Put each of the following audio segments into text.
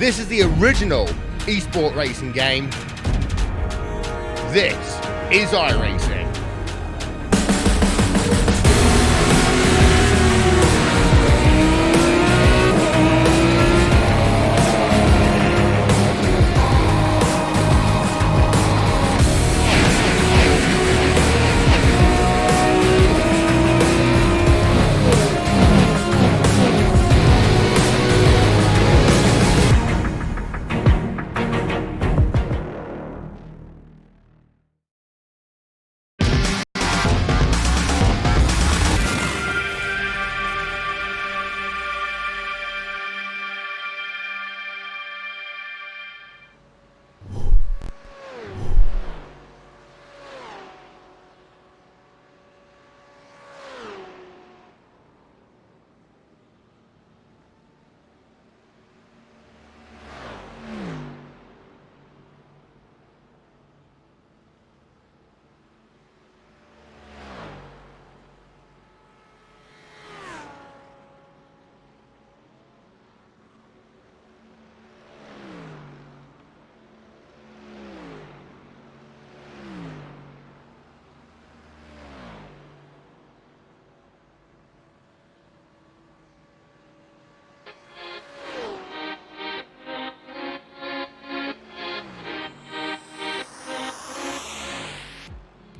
This is the original esport racing game. This is iRacing.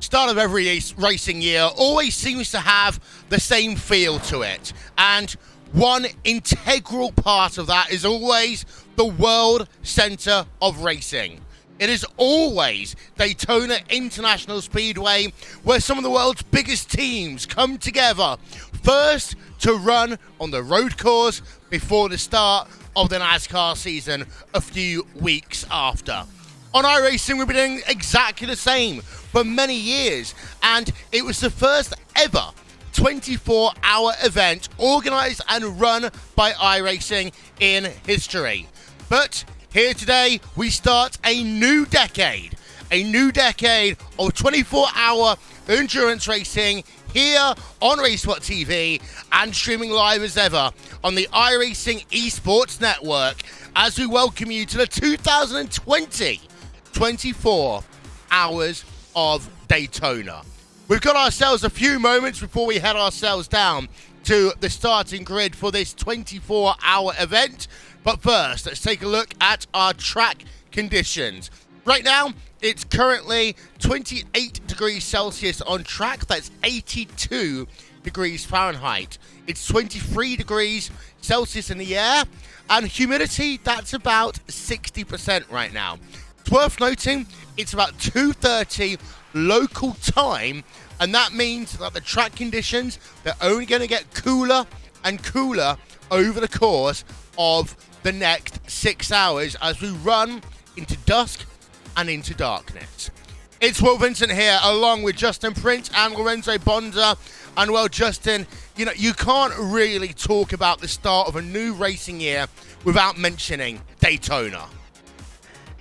Start of every racing year always seems to have the same feel to it, and one integral part of that is always the World Center of Racing. It is always Daytona International Speedway, where some of the world's biggest teams come together first to run on the road course before the start of the NASCAR season a few weeks after. On iRacing, we've been doing exactly the same for many years, and it was the first ever 24-hour event organised and run by iRacing in history. But here today, we start a new decade of 24-hour endurance racing here on Racespot TV and streaming live as ever on the iRacing Esports Network as we welcome you to the 2020 24 hours of Daytona. We've got ourselves a few moments before we head ourselves down to the starting grid for this 24-hour event. But first, let's take a look at our track conditions. Right now, it's currently 28 degrees Celsius on track. That's 82 degrees Fahrenheit. It's 23 degrees Celsius in the air, and humidity, that's about 60% right now. It's worth noting, it's about 2:30 local time, and that means that the track conditions, they're only going to get cooler and cooler over the course of the next 6 hours as we run into dusk and into darkness. It's Will Vincent here, along with Justin Prince and Lorenzo Bonda. And well, Justin, you know, you can't really talk about the start of a new racing year without mentioning Daytona.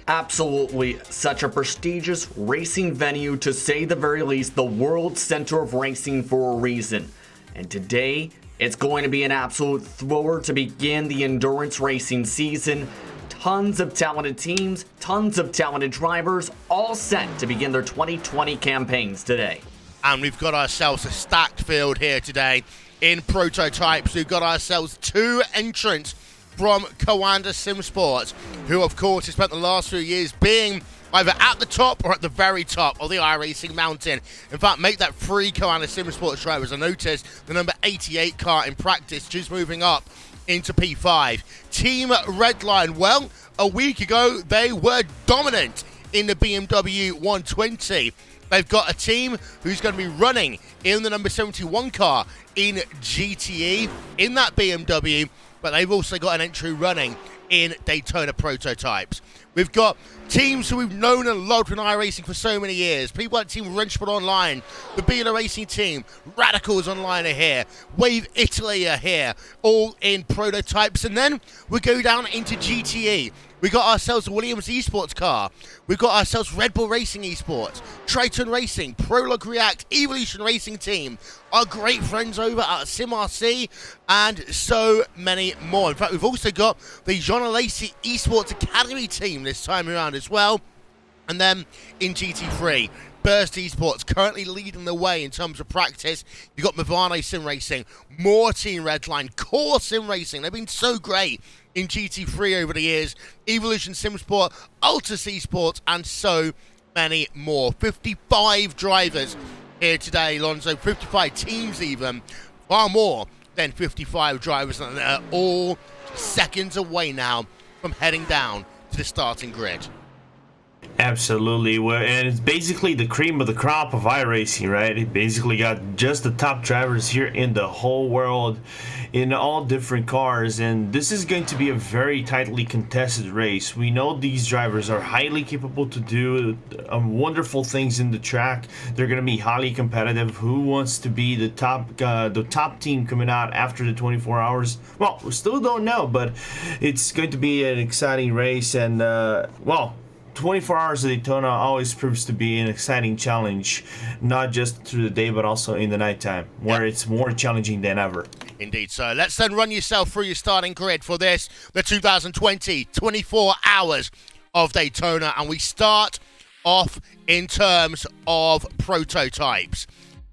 Absolutely, such a prestigious racing venue, to say the very least, the World Center of Racing for a reason. And today, it's going to be an absolute thriller to begin the endurance racing season. Tons of talented teams, tons of talented drivers, all set to begin their 2020 campaigns today. And we've got ourselves a stacked field here today in prototypes. We've got ourselves two entrants from Coanda Sim Sports, who of course has spent the last few years being either at the top or at the very top of the iRacing mountain. In fact, make that free Coanda Sim Sports drivers. I noticed the number 88 car in practice just moving up into P5. Team Redline, well, a week ago they were dominant in the BMW 120. They've got a team who's going to be running in the number 71 car in GTE in that BMW, but they've also got an entry running in Daytona prototypes. We've got teams who we've known and loved in iRacing for so many years. People like Team Wrenchport Online, the Bealer Racing team, Radicals Online are here, Wave Italy are here, all in prototypes. And then we go down into GTE. We got ourselves a Williams Esports car. We've got ourselves Red Bull Racing Esports, Triton Racing, Prolog React, Evolution Racing Team, our great friends over at SimRC, and so many more. In fact, we've also got the John Lacey Esports Academy team this time around as well. And then in GT3, Burst Esports currently leading the way in terms of practice. You've got Mavano Sim Racing, more Team Redline, Core Sim Racing. They've been so great in GT3 over the years. Evolution Sim Sport, Altus Esports, and so many more. 55 drivers here today, Lonzo. 55 teams even. Far more than 55 drivers. And they're all seconds away now from heading down to the starting grid. Absolutely, and it's basically the cream of the crop of iRacing, right? It basically got just the top drivers here in the whole world in all different cars, and this is going to be a very tightly contested race. We know these drivers are highly capable to do wonderful things in the track. They're going to be highly competitive. Who wants to be the top team coming out after the 24 hours? Well, we still don't know, but it's going to be an exciting race, and well, 24 hours of Daytona always proves to be an exciting challenge, not just through the day, but also in the nighttime, where it's more challenging than ever. Indeed. So let's then run yourself through your starting grid for this, the 2020 24 hours of Daytona. And we start off in terms of prototypes.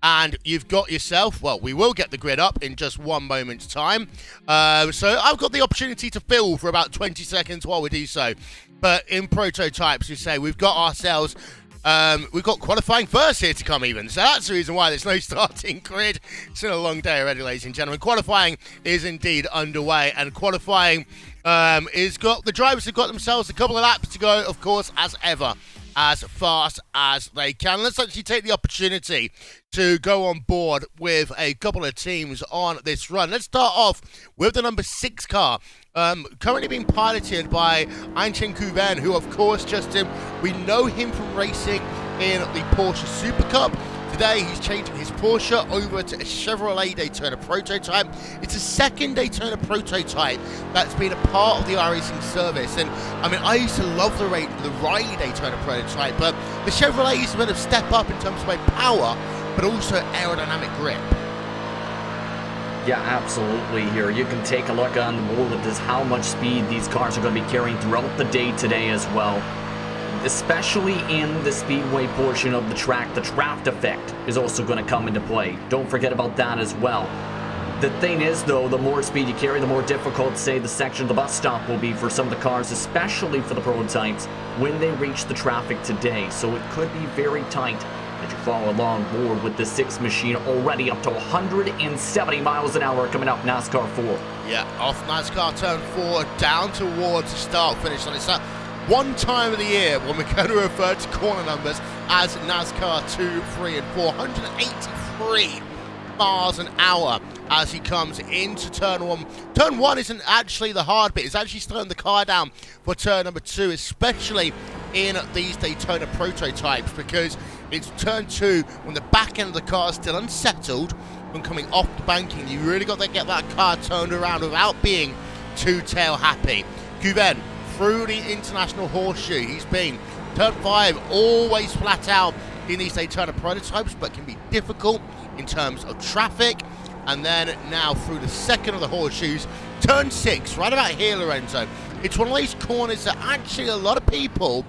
And you've got yourself, well, we will get the grid up in just one moment's time. So I've got the opportunity to fill for about 20 seconds while we do so. But in prototypes, you say we've got ourselves, we've got qualifying first here to come even. So that's the reason why there's no starting grid. It's been a long day already, ladies and gentlemen. Qualifying is indeed underway. And qualifying is got, the drivers have got themselves a couple of laps to go, of course, as ever, as fast as they can. Let's actually take the opportunity to go on board with a couple of teams on this run. Let's start off with the number 6 car, currently being piloted by Einchen Kuven, who, of course, Justin, we know him from racing in the Porsche Super Cup. Today, he's changing his Porsche over to a Chevrolet Daytona prototype. It's a second Daytona prototype that's been a part of the iRacing service. And, I mean, I used to love the Riley Daytona prototype, but the Chevrolet is a bit of step up in terms of both power, but also aerodynamic grip. Yeah, absolutely. Here, you can take a look on the board at this, how much speed these cars are going to be carrying throughout the day today as well. Especially in the speedway portion of the track, the draft effect is also going to come into play. Don't forget about that as well. The thing is, though, the more speed you carry, the more difficult, say, the section of the bus stop will be for some of the cars, especially for the prototypes, when they reach the traffic today. So it could be very tight as you follow along board with the 6 machine already up to 170 miles an hour coming up NASCAR 4. Yeah, off NASCAR turn 4, down towards the start finish line. It's that one time of the year when we're going to refer to corner numbers as NASCAR 2, 3, and 4. 183 miles an hour as he comes into turn 1. Turn 1 isn't actually the hard bit. It's actually slowing the car down for turn number 2, especially in these Daytona prototypes, because it's turn 2 when the back end of the car is still unsettled from coming off the banking. You really got to get that car turned around without being too tail happy. Kuven through the International Horseshoe. He's been turn 5 always flat out in these Daytona prototypes, but can be difficult in terms of traffic. And then now through the second of the horseshoes, turn 6, right about here, Lorenzo. It's one of these corners that actually a lot of people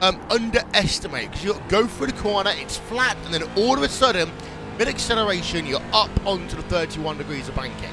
underestimate, because you go through the corner, it's flat, and then all of a sudden, mid-acceleration, you're up onto the 31 degrees of banking.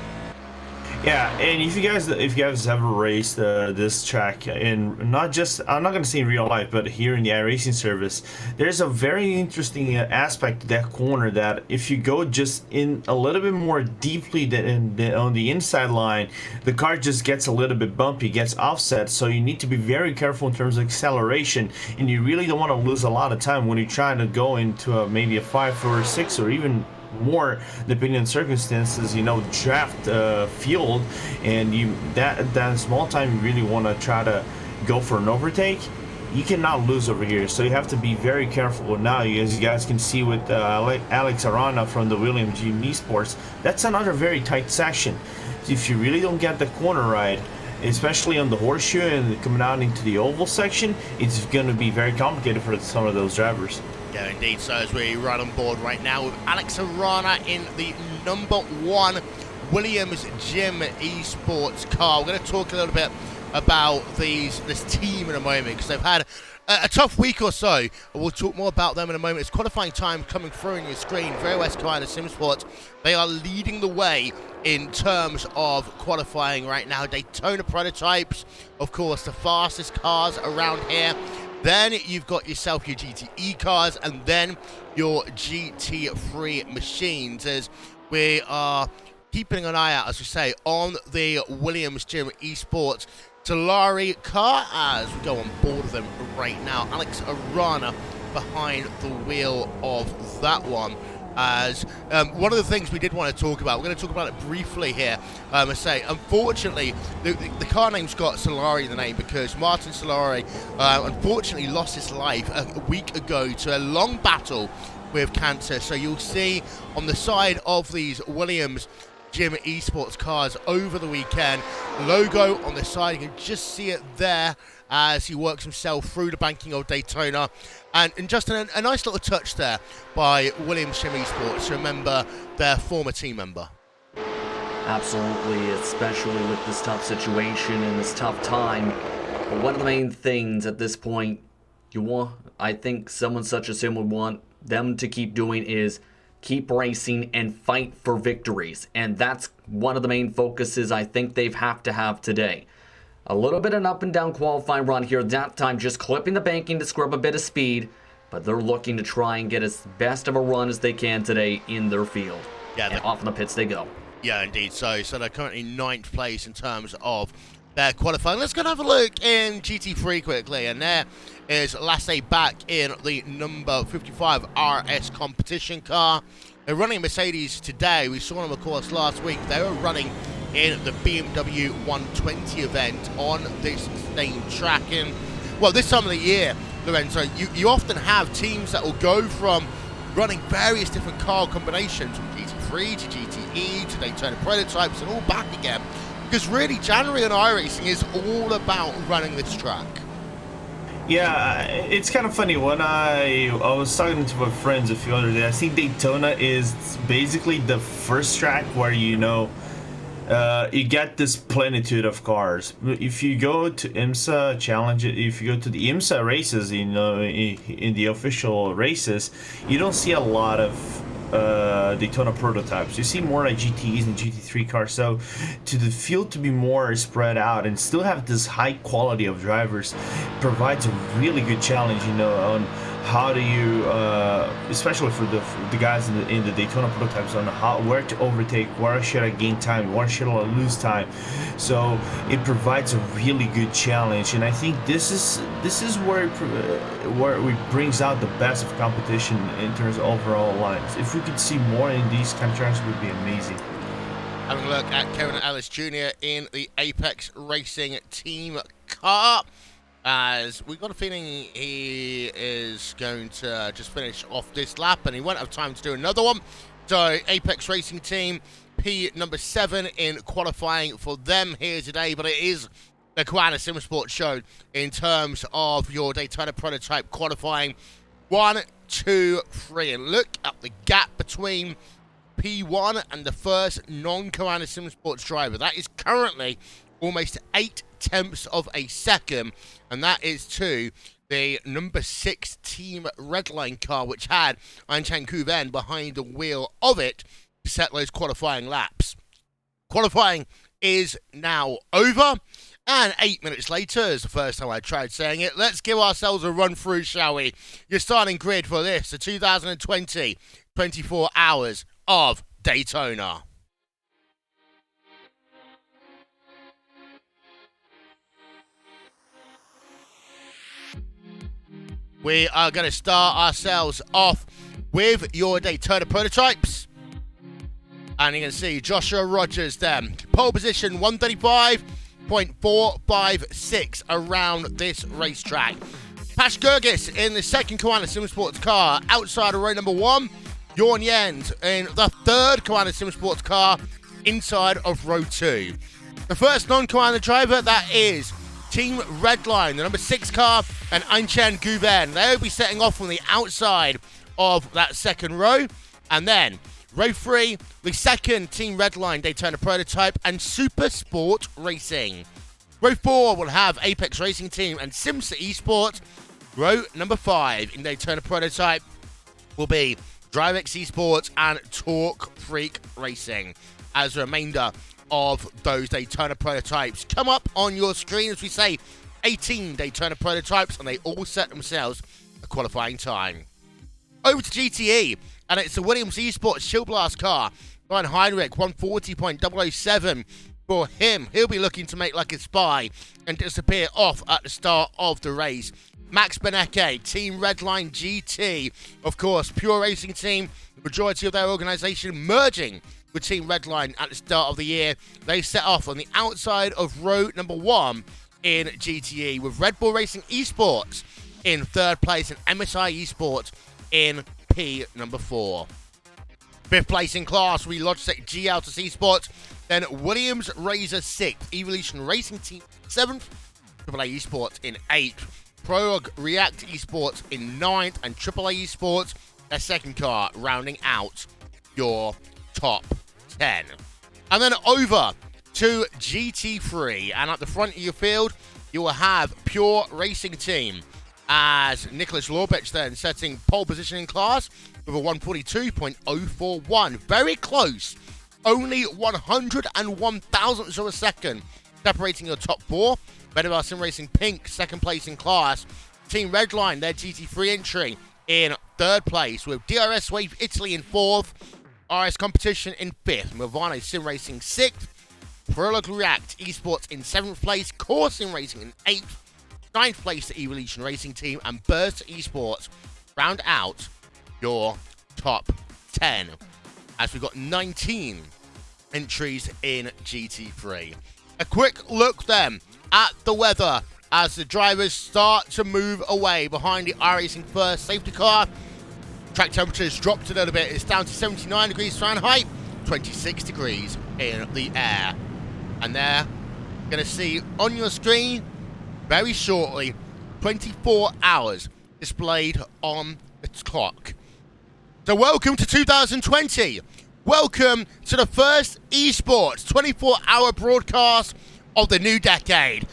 Yeah, and if you guys ever raced this track, and not just, I'm not going to say in real life, but here in the iRacing service, there's a very interesting aspect to that corner that if you go just in a little bit more deeply than on the inside line, the car just gets a little bit bumpy, gets offset, so you need to be very careful in terms of acceleration, and you really don't want to lose a lot of time when you're trying to go into maybe a 5 or 6 or even more, depending on circumstances, draft field, and that small time you really want to try to go for an overtake, you cannot lose over here. So you have to be very careful. Now, as you guys can see with Alex Arana from the Williams GM Esports, that's another very tight section. If you really don't get the corner right, especially on the horseshoe and coming out into the oval section, it's going to be very complicated for some of those drivers. Yeah, indeed. So as we run on board right now with Alex Arana in the number 1 Williams Gym Esports car. We're going to talk a little bit about this team in a moment, because they've had a tough week or so. We'll talk more about them in a moment. It's qualifying time coming through on your screen. Very West Carolina Sim Sports. They are leading the way in terms of qualifying right now. Daytona prototypes, of course, the fastest cars around here. Then you've got yourself your GTE cars, and then your GT3 machines, as we are keeping an eye out, as we say, on the Williams Gym Esports Solari car as we go on board with them right now. Alex Arana behind the wheel of that one. As one of the things we did want to talk about, we're going to talk about it briefly here. I say, unfortunately, the car name's got Solari in the name because Martin Solari unfortunately lost his life a week ago to a long battle with cancer. So you'll see on the side of these Williams Gym Esports cars over the weekend, logo on the side, you can just see it there as he works himself through the banking of Daytona. And just a nice little touch there by Williams Gym Esports to remember their former team member. Absolutely, especially with this tough situation and this tough time. But one of the main things at this point I think someone such as him would want them to keep doing is keep racing and fight for victories. And that's one of the main focuses I think they have to have today. A little bit of an up and down qualifying run here, that time just clipping the banking to scrub a bit of speed, but they're looking to try and get as best of a run as they can today in their field. Yeah, and off in the pits they go. Yeah, indeed. So they're currently 9th place in terms of their qualifying. Let's go and have a look in GT3 quickly, and there is Lasse back in the number 55 RS competition car. They're running Mercedes today. We saw them, of course, last week. They were running in the BMW 120 event on this same track. And, well, this time of the year, Lorenzo, you often have teams that will go from running various different car combinations from GT3 to GTE to Daytona prototypes and all back again. Because really, January on iRacing is all about running this track. Yeah, it's kind of funny. When I was talking to my friends a few other days, I think Daytona is basically the first track where you get this plenitude of cars. If you go to IMSA challenge, if you go to the IMSA races, in the official races, you don't see a lot of Daytona prototypes. You see more like GTEs and GT3 cars. So to the field to be more spread out and still have this high quality of drivers provides a really good challenge, on how do you, especially for the guys in the Daytona prototypes, on where to overtake, where should I gain time, where should I lose time. So it provides a really good challenge, and I think this is where it brings out the best of competition in terms of overall lines. If we could see more in these kind of tracks, it would be amazing. Having a look at Kevin Ellis Jr. in the Apex Racing team car, as we've got a feeling he is going to just finish off this lap, and he won't have time to do another one. So Apex Racing team, P number 7 in qualifying for them here today, but it is the Koana Sim Sports show in terms of your Daytona prototype qualifying 1, 2, 3, and look at the gap between P1 and the first non-Koana Sim Sports driver. That is currently almost 0.8 of a second, and that is to the number 6 Team Redline car, which had Anchan Kuven behind the wheel of it to set those qualifying laps. Qualifying is now over, and 8 minutes later is the first time I tried saying it. Let's give ourselves a run through, shall we? Your starting grid for this, the 2020 24 Hours of Daytona. We are going to start ourselves off with your Daytona prototypes. And you can see Joshua Rogers then. Pole position 135.456 around this racetrack. Pash Gergis in the second Koana Sim Sports car outside of row number 1. Jorn Jens in the third Koana Sim Sports car inside of row 2. The first non-commander driver, that is Team Redline, the number 6 car, and Anchen Guven. They'll be setting off from the outside of that second row. And then row 3, the second Team Redline Daytona prototype and Super Sport Racing. Row 4 will have Apex Racing Team and Simsa Esports. Row number 5 in Daytona prototype will be DriveX Esports and Torque Freak Racing. As a remainder of those Daytona prototypes come up on your screen, as we say, 18 Daytona prototypes, and they all set themselves a qualifying time. Over to GTE, and it's the Williams Esports Shield Blast car. Ryan Heinrich, 140.007 for him. He'll be looking to make like a spy and disappear off at the start of the race. Max Benecke, Team Redline GT, of course, Pure Racing Team, the majority of their organisation merging with Team Redline at the start of the year. They set off on the outside of row number 1 in GTE, with Red Bull Racing Esports in 3rd place and MSI Esports in P number 4. 5th place in class, we Logitech G Altus Esports, then Williams Razor 6th, Evolution Racing Team 7th, AAA Esports in 8th, Prologue React Esports in 9th, and AAA Esports, their second car, rounding out your top 10. And then over to GT3, and at the front of your field, you will have Pure Racing Team, as Nicholas Lorbich then setting pole position in class with a 142.041. Very close, only 101 thousandths of a second separating your top 4. Better Sim Racing Pink, 2nd place in class. Team Redline, their GT3 entry in 3rd place, with DRS Wave Italy in 4th. RS Competition in 5th. Movano Sim Racing 6th. Prologue React Esports in 7th place. Core Sim Racing in 8th. 9th place to Evolution Racing Team. And Burst Esports round out your top 10. As we've got 19 entries in GT3. A quick look then at the weather as the drivers start to move away behind the iRacing first safety car. Track temperatures dropped a little bit. It's down to 79 degrees Fahrenheit, 26 degrees in the air. And there, you're going to see on your screen, very shortly, 24 hours displayed on the clock. So welcome to 2020. Welcome to the first esports 24-hour broadcast of the new decade.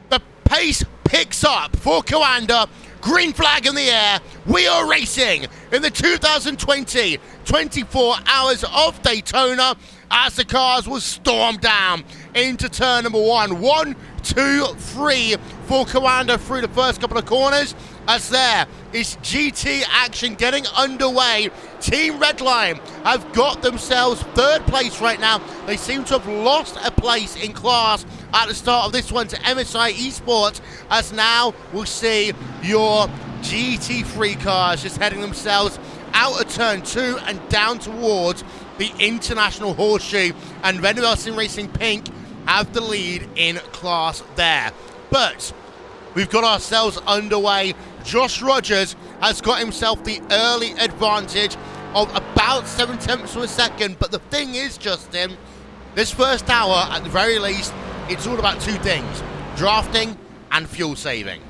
The pace picks up for Coanda. Green flag in the air. We are racing in the 2020 24 hours of Daytona as the cars will storm down into turn number 1. 1, 2, 3 for Coanda through the first couple of corners. As there is GT action getting underway. Team Redline have got themselves 3rd place right now. They seem to have lost a place in class at the start of this one to MSI Esports, as now we'll see your GT3 cars just heading themselves out of turn 2 and down towards the International Horseshoe, and Venezuela Sim Racing Pink have the lead in class there. But we've got ourselves underway. Josh Rogers has got himself the early advantage of about 0.7 of a second. But the thing is, Justin, this first hour, at the very least, it's all about 2 things: drafting and fuel saving.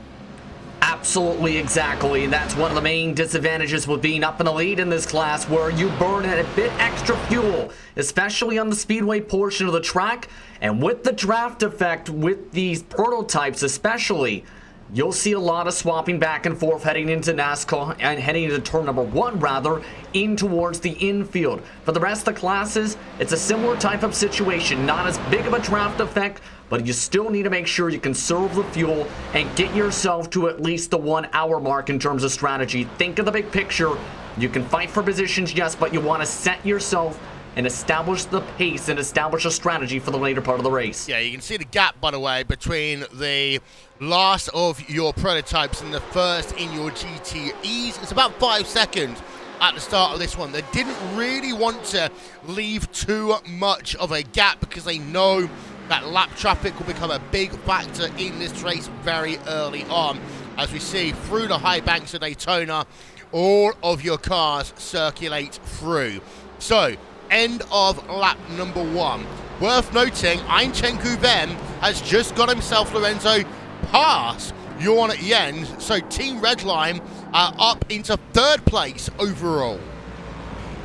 Absolutely, exactly. That's one of the main disadvantages with being up in the lead in this class, where you burn a bit extra fuel, especially on the speedway portion of the track. And with the draft effect, with these prototypes especially, you'll see a lot of swapping back and forth heading into NASCAR and heading into turn number 1, rather, in towards the infield. For the rest of the classes, it's a similar type of situation. Not as big of a draft effect, but you still need to make sure you conserve the fuel and get yourself to at least the 1 hour mark in terms of strategy. Think of the big picture. You can fight for positions, yes, but you want to set yourself and establish the pace and establish a strategy for the later part of the race. Yeah, you can see the gap, by the way, between the last of your prototypes and the first in your GTEs. It's about 5 seconds at the start of this one. They didn't really want to leave too much of a gap because they know that lap traffic will become a big factor in this race very early on. As we see through the high banks of Daytona, all of your cars circulate through. So, end of lap number 1. Worth noting, Einchen Guven has just got himself, Lorenzo, past Jorn Jens, so Team Redline are up into 3rd place overall.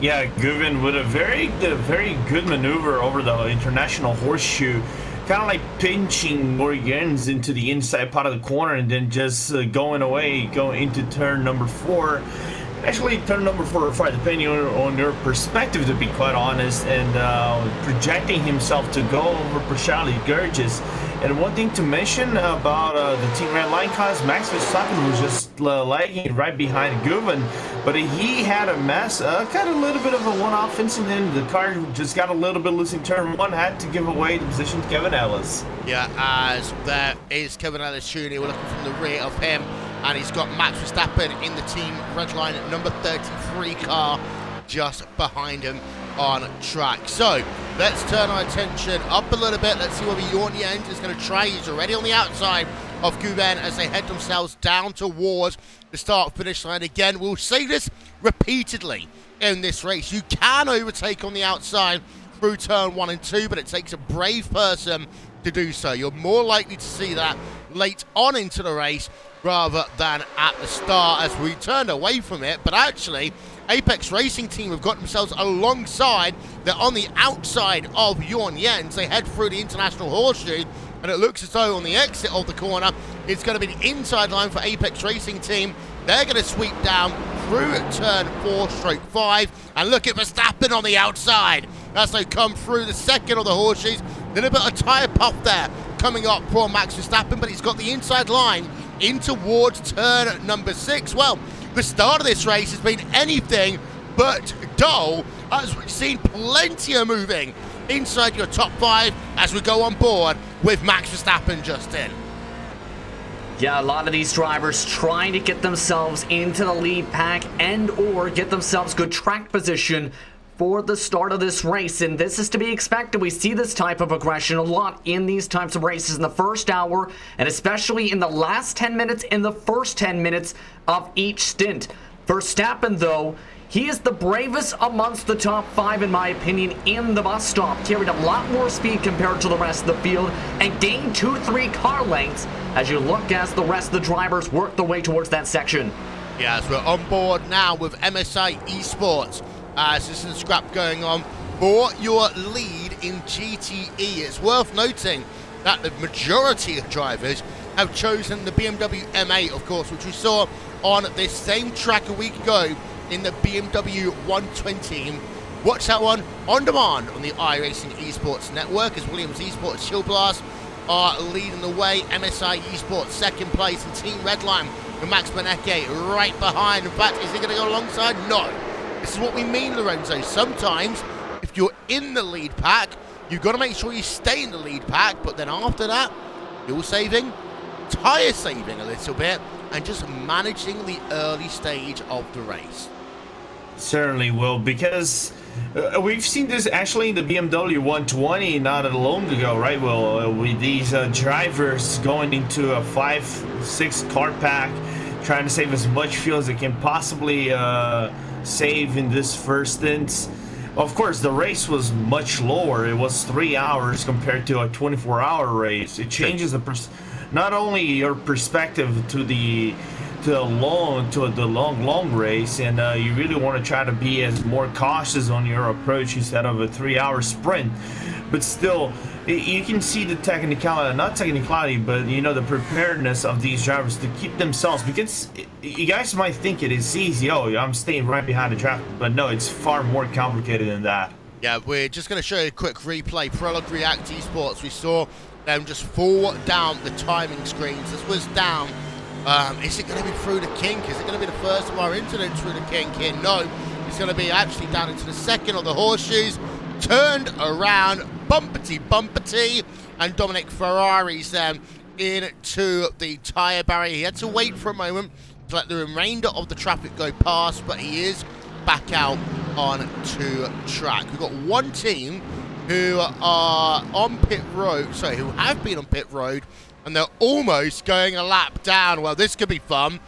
Yeah, Guven with a very good maneuver over the international horseshoe, kind of like pinching Jens into the inside part of the corner and then just going into turn number 4. Actually, turn number 4 or 5, depending on your perspective, to be quite honest, and projecting himself to go over Prashali Gurgis. And one thing to mention about the Team Red Line cars, Max Verstappen was just lagging right behind Guven, but he had a kind of a little bit of a one-off incident. The car just got a little bit loose in turn 1, had to give away the position to Kevin Ellis. Yeah, as there is Kevin Ellis Jr. We're looking from the rear of him, and he's got Max Verstappen in the Team Redline number 33 car just behind him on track. So let's turn our attention up a little bit. Let's see whether Jorn Jens is going to try. He's already on the outside of Guven as they head themselves down towards the start-finish line. Again, we'll say this repeatedly in this race. You can overtake on the outside through turn 1 and 2, but it takes a brave person to do so. You're more likely to see that late on into the race rather than at the start, as we turned away from it. But actually, Apex Racing Team have got themselves alongside. They're on the outside of Jorn Jens. They head through the International Horseshoe, and it looks as though on the exit of the corner, it's going to be the inside line for Apex Racing Team. They're going to sweep down through turn 4/5, and look at Verstappen on the outside as they come through the second of the horseshoes. A little bit of tyre puff there coming up for Max Verstappen, but he's got the inside line in towards turn number 6. Well, the start of this race has been anything but dull, as we've seen plenty of moving inside your top 5 as we go on board with Max Verstappen just in. Yeah, a lot of these drivers trying to get themselves into the lead pack and or get themselves good track position for the start of this race, and this is to be expected. We see this type of aggression a lot in these types of races in the first hour, and especially in the last 10 minutes, in the first 10 minutes of each stint. Verstappen, though, he is the bravest amongst the top 5, in my opinion, in the bus stop. Carried a lot more speed compared to the rest of the field and gained 2-3 car lengths as you look as the rest of the drivers work their way towards that section. Yeah, as we're on board now with MSI Esports. This is a scrap going on for your lead in GTE. It's worth noting that the majority of drivers have chosen the BMW M8, of course, which we saw on this same track a week ago in the BMW 120. Watch that one on demand on the iRacing Esports Network, as Williams Esports Chill Blast are leading the way. MSI Esports second place, and Team Redline with Max Benecke right behind. In fact, is he going to go alongside? No. This is what we mean, Lorenzo. Sometimes, if you're in the lead pack, you've got to make sure you stay in the lead pack, but then after that, fuel saving, tyre saving a little bit, and just managing the early stage of the race. Certainly will, because we've seen this actually in the BMW 120 not long ago, right? Well, with these drivers going into a 5-6 car pack, trying to save as much fuel as they can possibly save in this first stint. Of course, the race was much lower. It was 3 hours compared to a 24-hour race. It changes not only your perspective to the long race, and you really want to try to be as more cautious on your approach instead of a 3-hour sprint. But still, you can see the technicality, but you know, the preparedness of these drivers to keep themselves, because you guys might think it is easy. Oh, I'm staying right behind the traffic, but no, it's far more complicated than that. Yeah, we're just going to show you a quick replay. Prologue React Esports, we saw them just fall down the timing screens. This was down. Is it going to be through the kink? Is it going to be the first of our incidents through the kink here? No, it's going to be actually down into the second of the horseshoes. Turned around, bumpety, and Dominic Ferrari's then into the tyre barrier. He had to wait for a moment to let the remainder of the traffic go past, but he is back out onto track. We've got one team who are on pit road, who have been on pit road, and they're almost going a lap down. Well, this could be fun.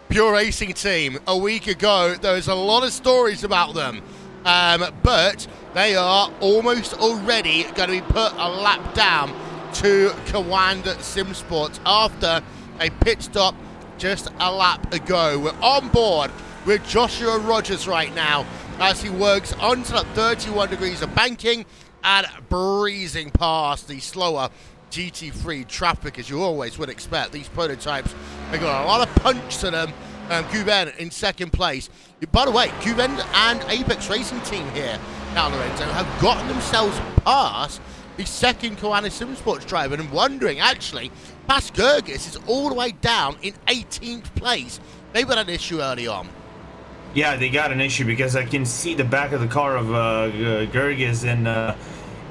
Pure Racing Team, a week ago, there was a lot of stories about them but they are almost already going to be put a lap down to Kawanda SimSports after a pit stop just a lap ago. We're on board with Joshua Rogers right now as he works onto that 31 degrees of banking and breezing past the slower GT3 traffic, as you always would expect. These prototypes, they got a lot of punch to them. Guven in second place. By the way, Guven and Apex Racing team here now, Lorenzo, have gotten themselves past the second Kawanda SimSports driver, and wondering, actually, past Gergis is all the way down in 18th place. They've had an issue early on. Yeah, they got an issue because I can see the back of the car of Gergis, and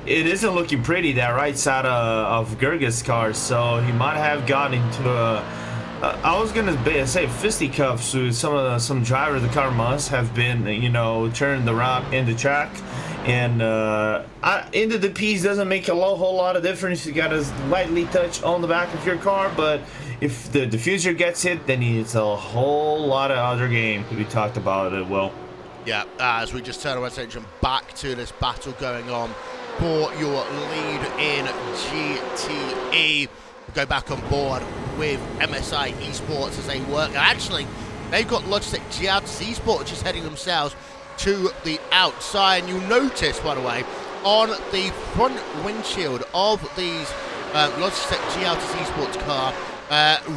it isn't looking pretty, that right side of Gergis' car, so he might have gotten into a I was gonna say fisticuffs with some driver of the car must have been, turning the route in the track, and into the piece doesn't make a whole lot of difference. You gotta lightly touch on the back of your car, but if the diffuser gets hit, then it's a whole lot of other game to be talked about as well. Yeah, as we just turn our attention back to this battle going on for your lead in GTE. Go back on board with MSI Esports as they work. Actually, they've got Logitech G Autos Esports just heading themselves to the outside. And you'll notice, by the way, on the front windshield of these Logitech G Autos Esports car,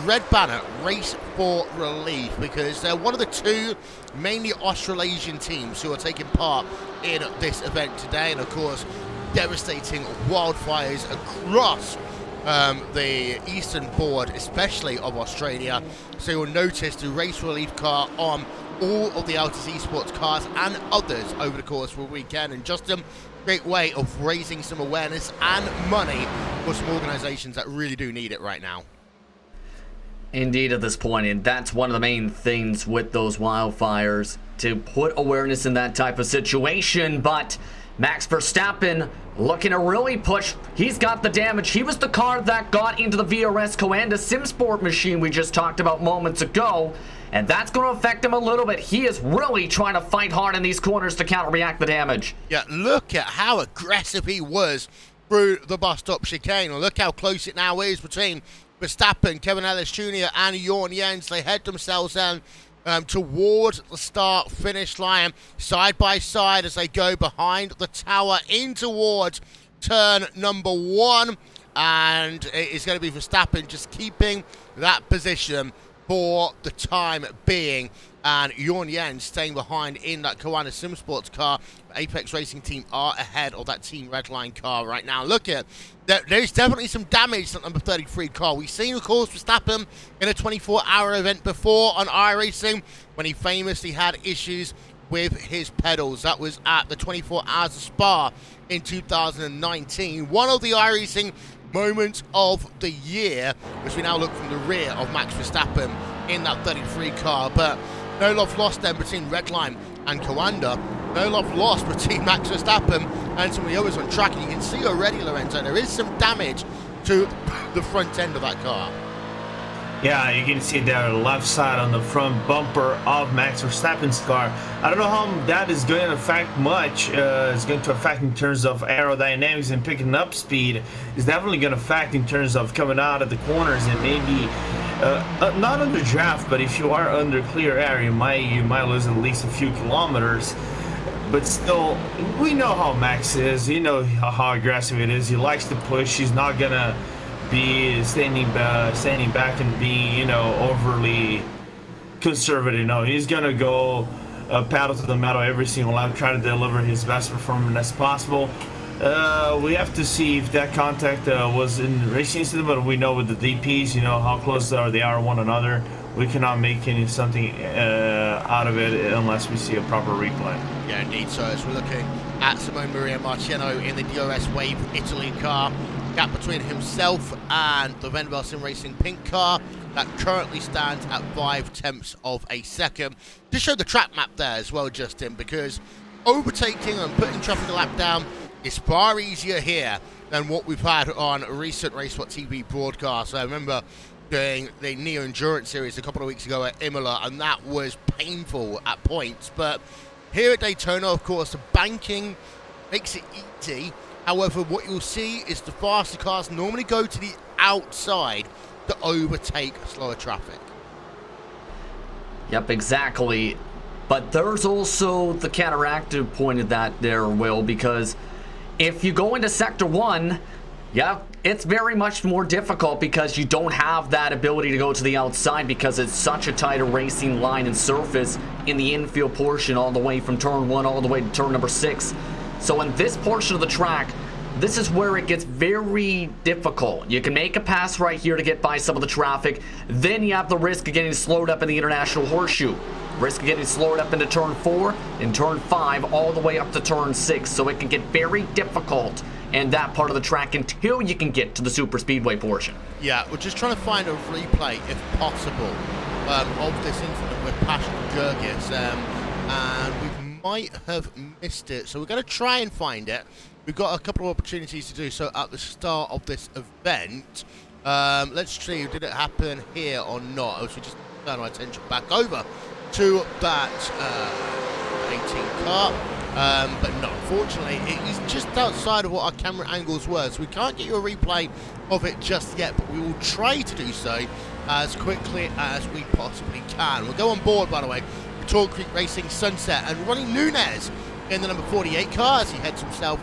red banner, Race for Relief, because they're one of the two mainly Australasian teams who are taking part in this event today. And of course, devastating wildfires across the eastern board, especially of Australia. So you'll notice the Race Relief car on all of the Autos Esports cars and others over the course of the weekend, and just a great way of raising some awareness and money for some organizations that really do need it right now. Indeed, at this point, and that's one of the main things with those wildfires, to put awareness in that type of situation. But Max Verstappen looking to really push. He's got the damage. He was the car that got into the VRS Kawanda SimSport machine we just talked about moments ago, and that's going to affect him a little bit. He is really trying to fight hard in these corners to counteract the damage. Yeah, look at how aggressive he was through the bus stop chicane. Look how close it now is between Verstappen, Kevin Ellis Jr. and Jorn Jens. They head themselves down towards the start-finish line, side by side as they go behind the tower in towards turn number 1. And it is going to be Verstappen just keeping that position for the time being, and Jorn Jens staying behind in that Kawanda SimSports car. Apex Racing team are ahead of that Team Redline car right now. Look at that, there's definitely some damage to that number 33 car. We've seen, of course, Verstappen in a 24-hour event before on iRacing when he famously had issues with his pedals. That was at the 24 Hours of Spa in 2019. One of the iRacing moments of the year, as we now look from the rear of Max Verstappen in that 33 car. But no love lost then between Redline and Kawanda. No love lost between Max Verstappen and some of the others on track. And you can see already, Lorenzo, there is some damage to the front end of that car. Yeah, you can see there left side on the front bumper of Max Verstappen's car. I don't know how that is going to affect much. It's going to affect in terms of aerodynamics and picking up speed. It's definitely going to affect in terms of coming out of the corners and maybe not under draft, but if you are under clear air, you might lose at least a few kilometers. But still, we know how Max is. You know how aggressive it is. He likes to push. He's not gonna be standing back and being, overly conservative. No, he's gonna go paddle to the metal every single lap, try to deliver his best performance as possible. We have to see if that contact was in the racing incident, but we know with the DPs, how close they are one another. We cannot make something out of it unless we see a proper replay. Yeah, indeed. So as we're looking at Simone Maria Marciano in the DRS Wave Italy car, gap between himself and the Vendavel Sim Racing pink car that currently stands at 0.5 of a second. Just show the track map there as well, Justin, because overtaking and putting traffic a lap down is far easier here than what we've had on recent RaceWhat TV broadcasts. I remember doing the Neo Endurance series a couple of weeks ago at Imola, and that was painful at points, but Here at Daytona, of course, the banking makes it easy. However, what you'll see is the faster cars normally go to the outside to overtake slower traffic. Yep, exactly. But there's also the counteractive point of that there, Will, because if you go into Sector 1, yeah, it's very much more difficult because you don't have that ability to go to the outside because it's such a tighter racing line and surface in the infield portion all the way from turn 1 all the way to turn number 6. So in this portion of the track, this is where it gets very difficult. You can make a pass right here to get by some of the traffic. Then you have the risk of getting slowed up in the International Horseshoe. Risk of getting slowed up into turn 4 and turn 5 all the way up to turn 6. So it can get very difficult in that part of the track until you can get to the super speedway portion. Yeah, we're just trying to find a replay, if possible, of this incident with Passion Gurgis, and we might have missed it. So we're going to try and find it. We've got a couple of opportunities to do so at the start of this event. Let's see, did it happen here or not? As we just turn our attention back over to that 18 car. But no, unfortunately, it is just outside of what our camera angles were, so we can't get you a replay of it just yet, but we will try to do so as quickly as we possibly can. We'll go on board, by the way, with Tall Creek Racing Sunset, and Ronnie Nunez in the number 48 car as he heads himself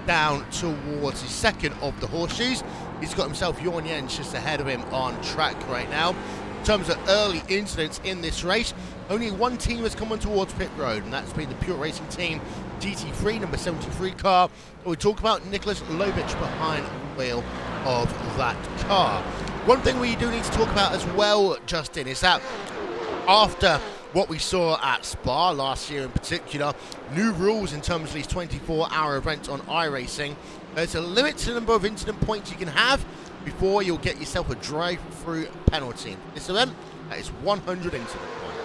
down towards his second of the horseshoes. He's got himself Jorn Jens just ahead of him on track right now. In terms of early incidents in this race, only one team has come on towards pit road, and that's been the Pure Racing Team GT3 number 73 car. We talk about Nicholas Lobich behind the wheel of that car. One thing we do need to talk about as well, Justin, is that after what we saw at Spa last year in particular, new rules in terms of these 24-hour events on iRacing. There's a limited number of incident points you can have before you'll get yourself a drive-through penalty. This event, that is 100 incident points.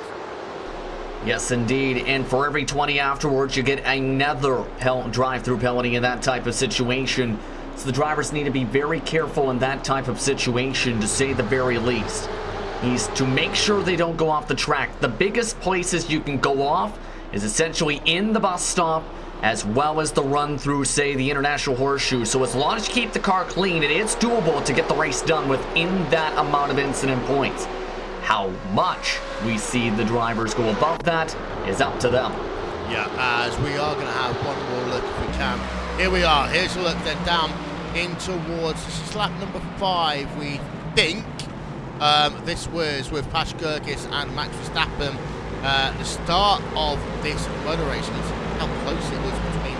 Yes, indeed. And for every 20 afterwards, you get another drive-through penalty in that type of situation. So the drivers need to be very careful in that type of situation, to say the very least. Is to make sure they don't go off the track. The biggest places you can go off is essentially in the bus stop, as well as the run through, say, the International Horseshoe. So as long as you keep the car clean, it is doable to get the race done within that amount of incident points. How much we see the drivers go above that is up to them. Yeah, as we are going to have one more look if we can. Here we are. Here's a look then down in towards, this is lap number 5, we think. This was with Pash Gurgis and Max Verstappen. The start of this motor race, and how close it was between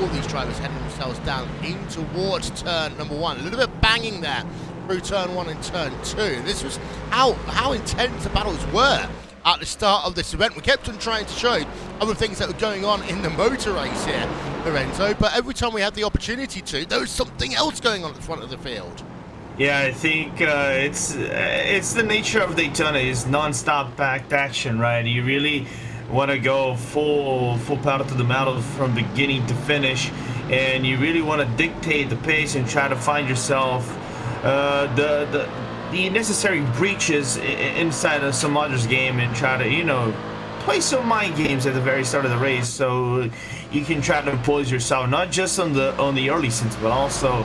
all these drivers heading themselves down in towards turn number 1. A little bit banging there through turn 1 and turn 2. This was how intense the battles were at the start of this event. We kept on trying to show other things that were going on in the motor race here, Lorenzo, but every time we had the opportunity to, there was something else going on at the front of the field. Yeah, I think it's the nature of Daytona is non-stop packed action, right? You really want to go full pedal to the metal from beginning to finish, and you really want to dictate the pace and try to find yourself the necessary breaches inside of some other's game, and try to play some mind games at the very start of the race, so you can try to impose yourself not just on the early stints, but also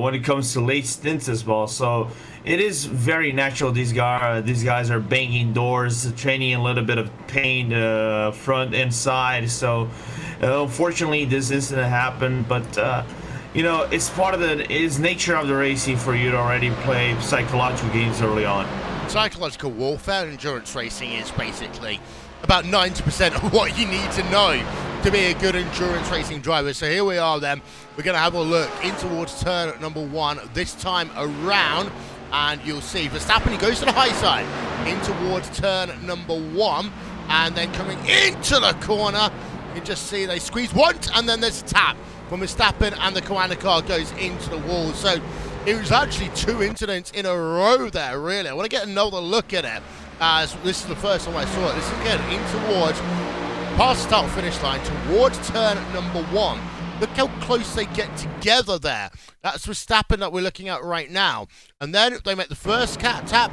when it comes to late stints as well. So it is very natural. These guys are banging doors, training a little bit of pain front and side. So unfortunately this incident happened, but it's part of it's nature of the racing for you to already play psychological games early on. Psychological warfare, endurance racing is basically about 90% of what you need to know to be a good endurance racing driver. So here we are then. We're going to have a look in towards turn number 1 this time around, and you'll see Verstappen, he goes to the high side in towards turn number 1, and then coming into the corner, you can just see they squeeze once, and then there's a tap from Verstappen, and the Koanda car goes into the wall. So it was actually 2 incidents in a row there, really. I want to get another look at it, as this is the first time I saw it. This is again in towards past the start finish line towards turn number 1. Look how close they get together there. That's Verstappen that we're looking at right now. And then they make the first tap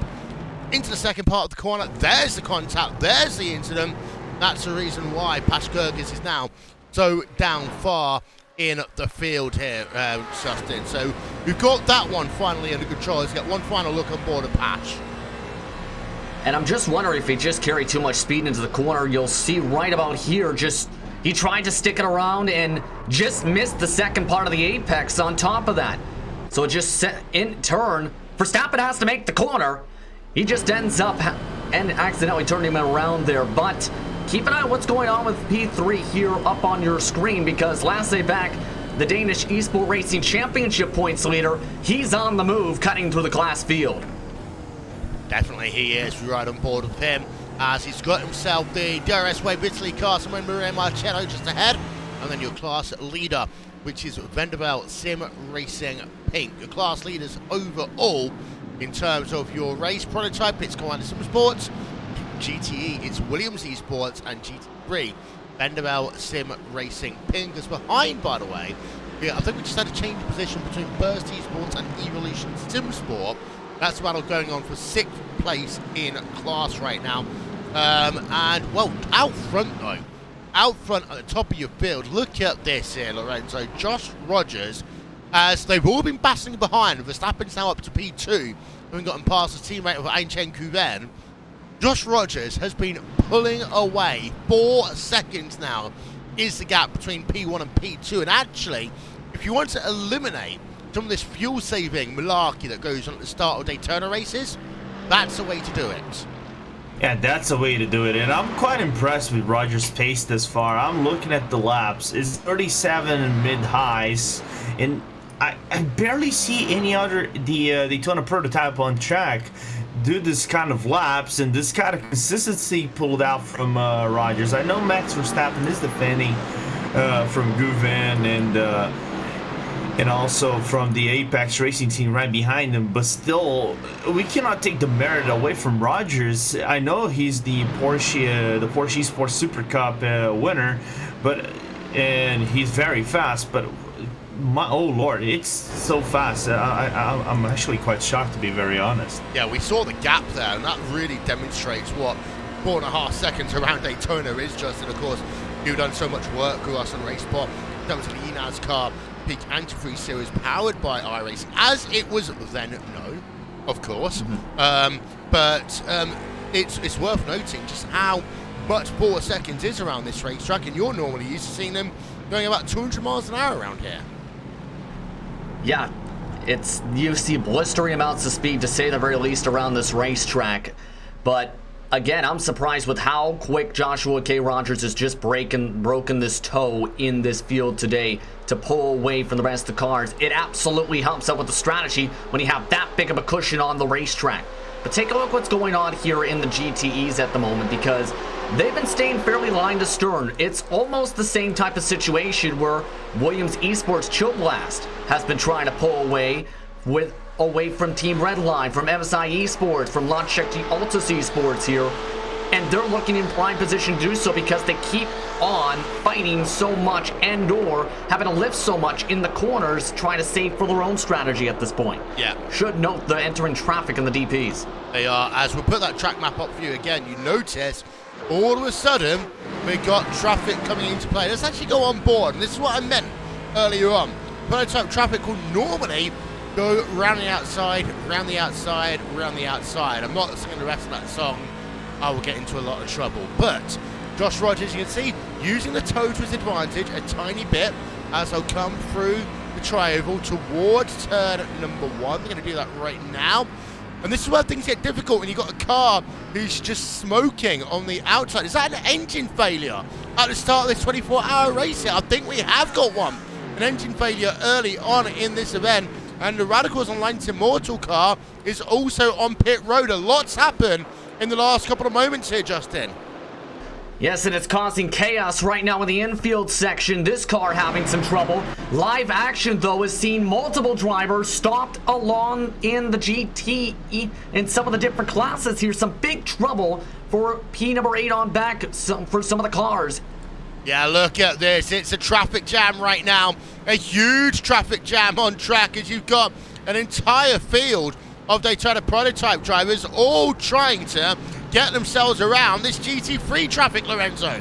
into the second part of the corner. There's the contact. There's the incident. That's the reason why Pashkurgis is now so down far in the field here, Justin. So we've got that one finally under control. Let's get one final look on board of Pash. And I'm just wondering if he just carried too much speed into the corner. You'll see right about here, he tried to stick it around and just missed the second part of the apex on top of that. So it just set in turn. Verstappen has to make the corner. He just ends up and accidentally turning him around there. But keep an eye on what's going on with P3 here up on your screen, because last day back, the Danish Esport Racing Championship points leader, he's on the move, cutting through the class field. Definitely he is. We're right on board with him as he's got himself the DRS Way Bitsley car, and Maria Marcello just ahead. And then your class leader, which is Vanderbilt Sim Racing Pink. Your class leaders overall in terms of your race prototype, it's Commander Sim Sports. GTE, it's Williams Esports, and GT3, Vanderbilt Sim Racing Pink is behind, by the way. Yeah, I think we just had a change of position between Burst Esports and Evolution Sim Sport. That's a battle going on for 6th place in class right now. And, well, out front, though. Out front at the top of your field. Look at this here, Lorenzo. Josh Rogers, as they've all been battling behind. Verstappen's now up to P2, having gotten past the teammate of Einchen Kuven. Josh Rogers has been pulling away. 4 seconds now is the gap between P1 and P2. And actually, if you want to eliminate some of this fuel-saving malarkey that goes on at the start of Daytona races, that's the way to do it. Yeah, that's the way to do it, and I'm quite impressed with Rogers' pace this far. I'm looking at the laps. It's 37 in mid-highs, and I barely see any other Daytona prototype on track do this kind of laps and this kind of consistency pulled out from Rogers. I know Max Verstappen is defending from Guven and also from the Apex Racing team right behind him, but still, we cannot take the merit away from Rogers. I know he's the Porsche Esports Super Cup winner, and he's very fast, but oh lord, it's so fast. I'm actually quite shocked, to be very honest. Yeah, we saw the gap there, and that really demonstrates what 4.5 seconds around Daytona is, Justin. Of course, you've done so much work with us on RaceSpot. That was the NASCAR Peak Antifreeze Series powered by iRacing, as it was then known, of course. But it's worth noting just how much 4 seconds is around this racetrack, and you're normally used to seeing them going about 200 miles an hour around here. Yeah, you see blistering amounts of speed, to say the very least, around this racetrack. But again, I'm surprised with how quick Joshua K. Rogers has just broken this toe in this field today to pull away from the rest of the cars. It absolutely helps out with the strategy when you have that big of a cushion on the racetrack. But take a look what's going on here in the GTEs at the moment, because they've been staying fairly line to stern. It's almost the same type of situation where Williams Esports Chill Blast has been trying to pull away from Team Redline, from MSI Esports, from Launchcheck Altus Esports here. And they're looking in prime position to do so because they keep on fighting so much and/or having to lift so much in the corners, trying to save for their own strategy at this point. Yeah. Should note they're entering traffic in the DPs. They are. As we put that track map up for you again, you notice all of a sudden we got traffic coming into play. Let's actually go on board, and this is what I meant earlier on. Prototype traffic will normally go round the outside, round the outside, round the outside. I'm not singing the rest of that song. I will get into a lot of trouble. But Josh Rogers, you can see, using the toe to his advantage a tiny bit as they'll come through the tri-oval towards turn number 1. They're going to do that right now. And this is where things get difficult when you've got a car who's just smoking on the outside. Is that an engine failure at the start of this 24-hour race here? I think we have got one. An engine failure early on in this event. And the Radicals Online Immortal car is also on pit road. A lot's happened in the last couple of moments here, Justin. Yes, and it's causing chaos right now in the infield section. This car having some trouble. Live action, though, is seeing multiple drivers stopped along in the GTE in some of the different classes here. Some big trouble for P number 8 on back for some of the cars. Yeah, look at this. It's a traffic jam right now. A huge traffic jam on track as you've got an entire field of Daytona prototype drivers all trying to get themselves around this GT3 traffic, Lorenzo.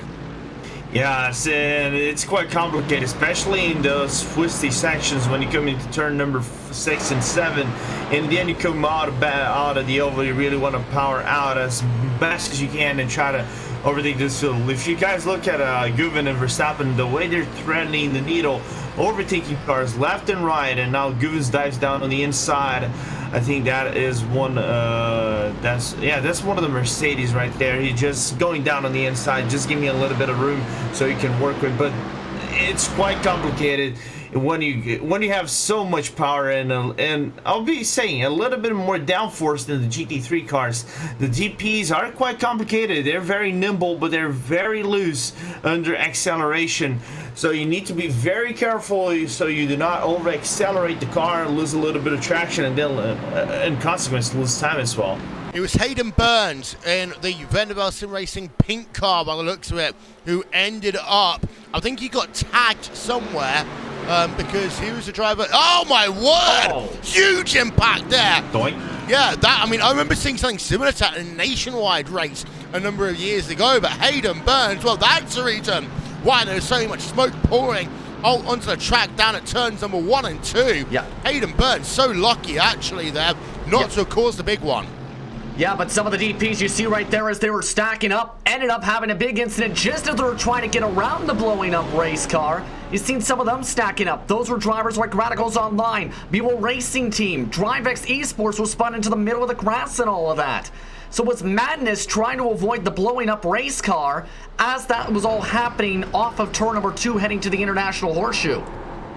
Yes, and it's quite complicated, especially in those twisty sections when you come into turn number 6 and 7, and then you come out of the oval. You really want to power out as best as you can and try to overtake this field. If you guys look at Guven and Verstappen, the way they're threading the needle, overtaking cars left and right, and now Guven dives down on the inside. I think that is one. That's one of the Mercedes right there. He's just going down on the inside, just give me a little bit of room so you can work with. But it's quite complicated when you have so much power and I'll be saying a little bit more downforce than the GT3 cars. The GPs are quite complicated. They're very nimble, but they're very loose under acceleration. So you need to be very careful so you do not over accelerate the car and lose a little bit of traction, and then in consequence lose time as well. It was Hayden Burns in the Vanderbilt Sim Racing pink car, by the looks of it, who ended up, I think he got tagged somewhere because he was the driver. Oh my word! Oh. Huge impact there. Doink. Yeah, I remember seeing something similar to that in a nationwide race a number of years ago, but Hayden Burns, well, that's the reason why there's so much smoke pouring onto the track down at turns number 1 and 2. Yeah. Hayden Burns so lucky actually there not to have caused the big one. Yeah, but some of the DPs you see right there as they were stacking up ended up having a big incident just as they were trying to get around the blowing up race car. You've seen some of them stacking up. Those were drivers like Radicals Online, B-Will Racing Team, DriveX Esports was spun into the middle of the grass and all of that. So it was madness trying to avoid the blowing up race car as that was all happening off of turn number 2 heading to the International Horseshoe.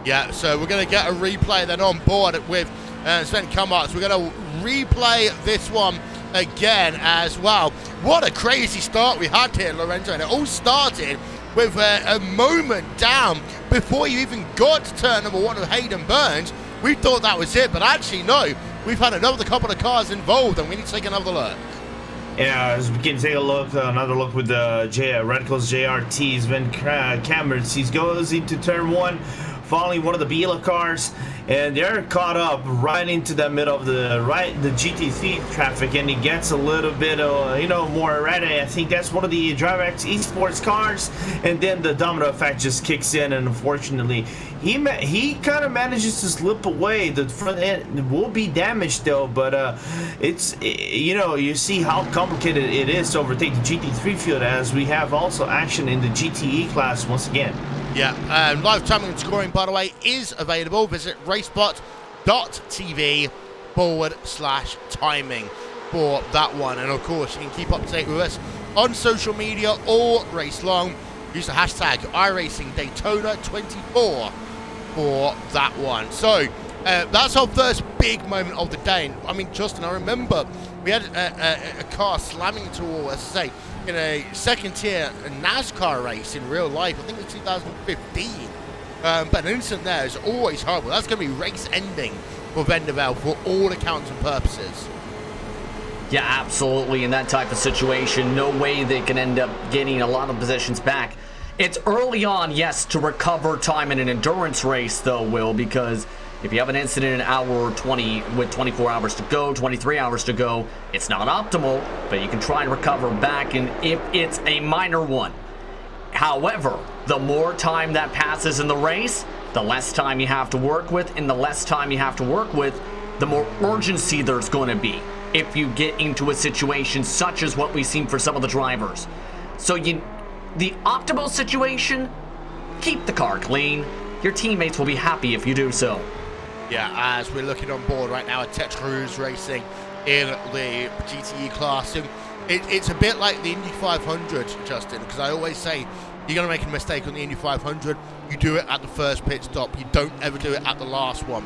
Yeah, so we're going to get a replay then on board with Sven Kumart. We're going to replay this one again as well. What a crazy start we had here, Lorenzo. And it all started with a moment down before you even got to turn number 1 of Hayden Burns. We thought that was it, but actually no. We've had another couple of cars involved, and we need to take another look. Yeah, as we can take a look, another look with the Radicals JRT. Sven Kammertz, he goes into turn 1, following one of the Biela cars, and they're caught up right into the middle of the GT3 traffic, and he gets a little bit more erratic. I think that's one of the DriveX Esports cars, and then the domino effect just kicks in, and unfortunately he kind of manages to slip away. The front end will be damaged though, but you see how complicated it is to overtake the GT3 field, as we have also action in the GTE class once again. Yeah, live timing and scoring, by the way, is available. Visit racebot.tv/timing for that one. And of course, you can keep up to date with us on social media all race long. Use the hashtag iRacing Daytona 24 for that one. So that's our first big moment of the day. I mean, Justin, I remember we had a car slamming into us, say, in a second-tier NASCAR race in real life. I think it was 2015. But an incident there is always horrible. That's going to be race-ending for Vanderbilt for all accounts and purposes. Yeah, absolutely. In that type of situation, no way they can end up getting a lot of positions back. It's early on, yes, to recover time in an endurance race, though, Will, because if you have an incident in an hour or 20 with 24 hours to go, 23 hours to go, it's not optimal, but you can try and recover back, and if it's a minor one. However, the more time that passes in the race, the less time you have to work with, and the less time you have to work with, the more urgency there's going to be if you get into a situation such as what we've seen for some of the drivers. So the optimal situation, keep the car clean. Your teammates will be happy if you do so. Yeah, as we're looking on board right now at Tetra Cruise Racing in the GTE class, and it's a bit like the Indy 500, Justin, because I always say you're going to make a mistake on the Indy 500, you do it at the first pit stop, you don't ever do it at the last one.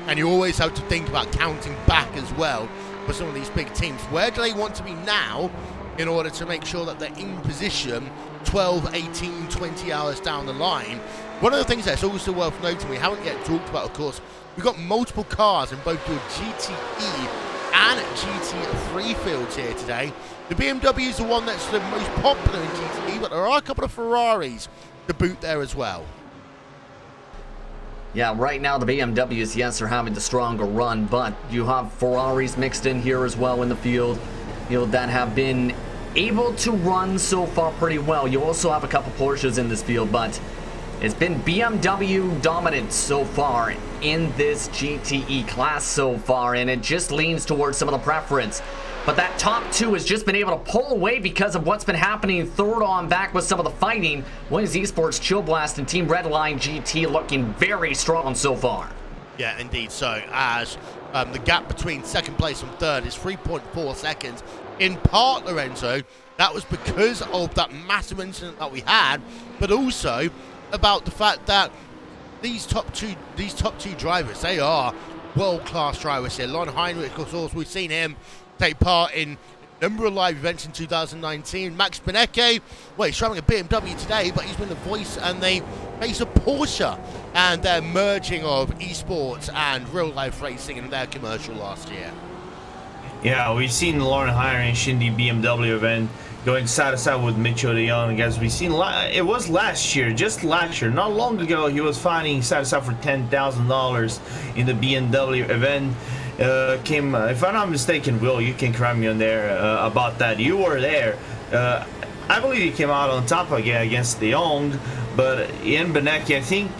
And you always have to think about counting back as well for some of these big teams. Where do they want to be now in order to make sure that they're in position 12, 18, 20 hours down the line? One of the things that's also worth noting, we haven't yet talked about, of course, we've got multiple cars in both your GTE and GT3 fields here today. The BMW is the one that's the most popular in GTE, but there are a couple of Ferraris to boot there as well. Yeah, right now the BMWs, yes, are having the stronger run, but you have Ferraris mixed in here as well in the field, that have been able to run so far pretty well. You also have a couple Porsches in this field, but it's been BMW dominant so far in this GTE class so far, and it just leans towards some of the preference. But that top two has just been able to pull away because of what's been happening third on back with some of the fighting. Williams Esports, Chill Blast, and Team Redline GT looking very strong so far. Yeah, indeed so, as the gap between second place and third is 3.4 seconds. In part, Lorenzo, that was because of that massive incident that we had, but also about the fact that these top two drivers, they are world-class drivers here. Lon Heinrich, of course, we've seen him take part in a number of live events in 2019. Max Benecke, well, he's driving a BMW today, but he's been the voice and the face of Porsche and their merging of esports and real-life racing in their commercial last year. Yeah, we've seen Lauren Heinrich in the BMW event going side to side with Mitchell de Jong. As we've seen, it was last year, just last year, not long ago, he was fighting side to side for $10,000 in the BMW event. If I'm not mistaken, Will, you can correct me on there about that. You were there. I believe he came out on top again against de Jong, but in Benecke, I think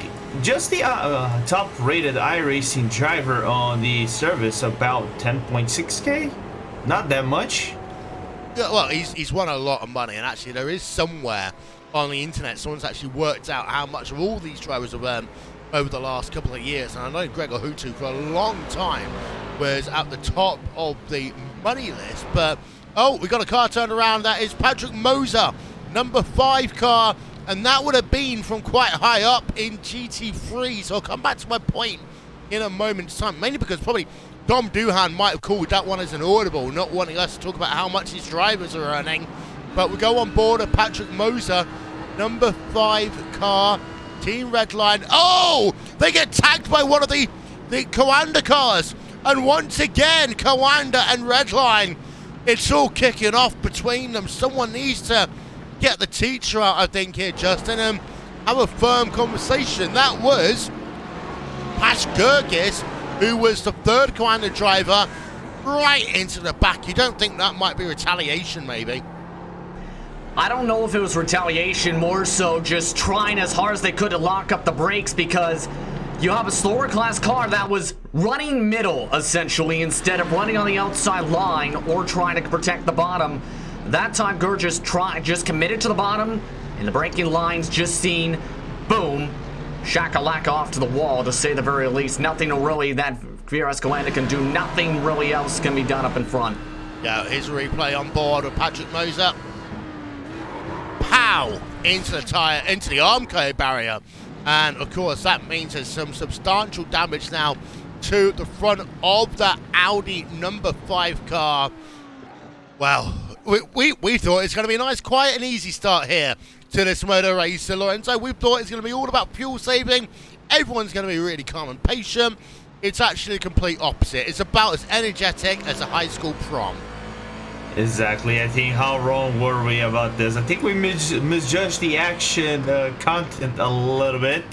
just the top-rated iRacing driver on the service, about 10.6K. Not that much. Yeah, well, he's won a lot of money, and actually there is somewhere on the internet someone's actually worked out how much of all these drivers have earned over the last couple of years. And I know Gregor Hutu for a long time was at the top of the money list, but oh, we got a car turned around. That is Patrick Moser, number 5 car, and that would have been from quite high up in GT3. So I'll come back to my point in a moment's time, mainly because probably Dom Duhan might have called that one as an audible, not wanting us to talk about how much his drivers are earning. But we go on board of Patrick Moser, number 5 car, Team Redline. Oh, they get tagged by one of the Coanda cars. And once again, Coanda and Redline, it's all kicking off between them. Someone needs to get the teacher out, I think, here, Justin, and have a firm conversation. That was Pash Gergis, who was the 3rd Coanda driver, right into the back. You don't think that might be retaliation, maybe? I don't know if it was retaliation, more so just trying as hard as they could to lock up the brakes, because you have a slower class car that was running middle, essentially, instead of running on the outside line or trying to protect the bottom. That time, Gurgis just committed to the bottom, and the braking lines just seen, boom, shakalaka off to the wall, to say the very least. Nothing really that VRS Coanda can do. Nothing really else can be done up in front. Yeah, here's a replay on board with Patrick Moser. Pow! Into the tyre, into the Armco barrier. And, of course, that means there's some substantial damage now to the front of that Audi number 5 car. Well, we thought it's going to be a nice, quiet and easy start here to this motor race, so Lorenzo. We thought it's going to be all about fuel saving. Everyone's going to be really calm and patient. It's actually the complete opposite. It's about as energetic as a high school prom. Exactly. I think how wrong were we about this? I think we misjudged the action content a little bit.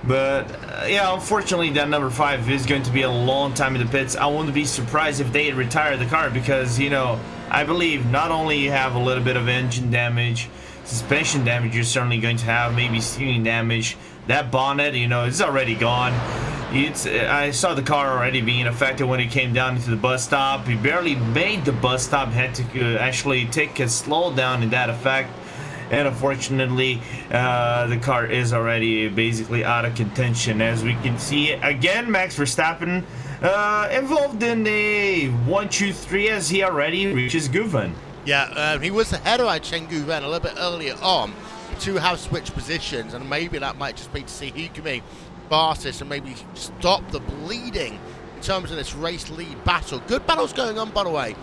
But, yeah, unfortunately, that number 5 is going to be a long time in the pits. I wouldn't be surprised if they retire the car because, you know, I believe not only you have a little bit of engine damage, suspension damage, you're certainly going to have maybe steering damage. That bonnet, you know, it's already gone. I saw the car already being affected when it came down into the bus stop. He barely made the bus stop, had to actually take a slow down in that effect. And unfortunately, the car is already basically out of contention. As we can see, again, Max Verstappen involved in a 1-2-3 as he already reaches Guven. Yeah, he was ahead of Chen Guven a little bit earlier on to have switched positions, and maybe that might just be to see who can be fastest and maybe stop the bleeding in terms of this race lead battle. Good battles going on, by the way,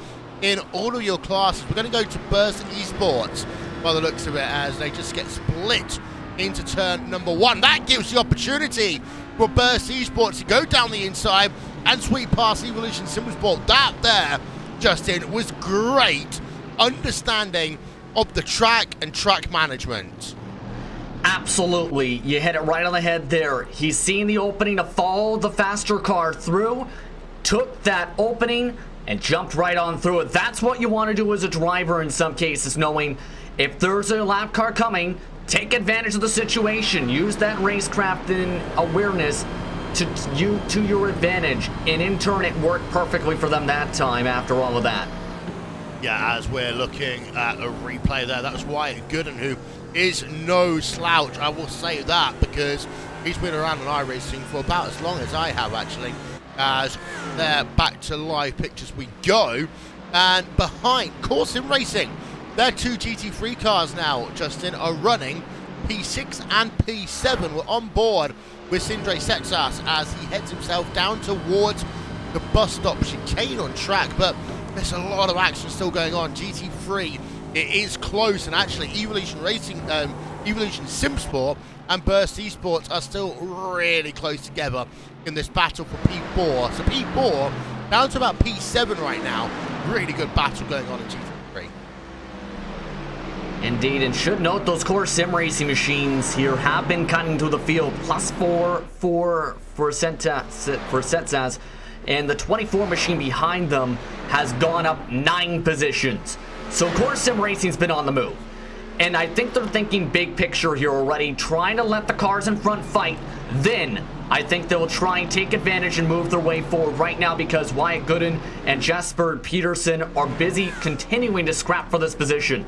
in all of your classes. We're going to go to Burst Esports by the looks of it, as they just get split into turn number 1. That gives the opportunity for Burst Esports to go down the inside and sweep past Evolution Simsport. That there, Justin, was great understanding of the track and track management. Absolutely. You hit it right on the head there. He's seen the opening to follow the faster car through, took that opening, and jumped right on through it. That's what you want to do as a driver in some cases, knowing if there's a lap car coming, take advantage of the situation. Use that racecraft and awareness to your advantage, and in turn it worked perfectly for them that time after all of that. Yeah, as we're looking at a replay there, that was Wyatt Gooden, who is no slouch, I will say that, because he's been around on iRacing for about as long as I have, actually. As they're back to live pictures we go. And behind Course Sim Racing, their two GT3 cars now, Justin, are running. P6 and P7 were on board with Sindre Setsas as he heads himself down towards the bus stop chicane on track, but there's a lot of action still going on. GT3, it is close, and actually Evolution Racing, Evolution Simsport and Burst Esports are still really close together in this battle for P4. So P4 down to about P7 right now. Really good battle going on in GT3. Indeed, and should note those core sim racing machines here have been cutting through the field. +4 for Setsas, and the 24 machine behind them has gone up 9 positions. So core sim racing's been on the move. And I think they're thinking big picture here already, trying to let the cars in front fight. Then I think they'll try and take advantage and move their way forward right now, because Wyatt Gooden and Jesper Peterson are busy continuing to scrap for this position.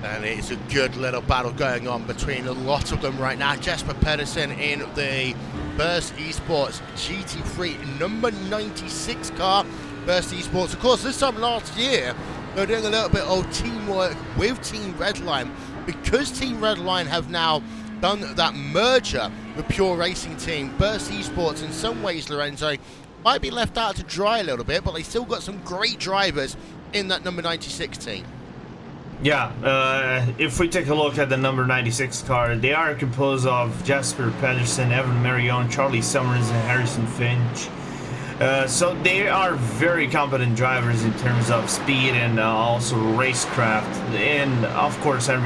And it's a good little battle going on between a lot of them right now. Jesper Pedersen in the Burst Esports GT3 number 96 car. Burst Esports, of course, this time last year, they were doing a little bit of teamwork with Team Redline, because Team Redline have now done that merger with Pure Racing Team. Burst Esports, in some ways, Lorenzo, might be left out to dry a little bit, but they still got some great drivers in that number 96 team. Yeah, if we take a look at the number 96 car, they are composed of Jesper Pedersen, Evan Marion, Charlie Summers, and Harrison Finch. So they are very competent drivers in terms of speed and also racecraft. And of course, I'm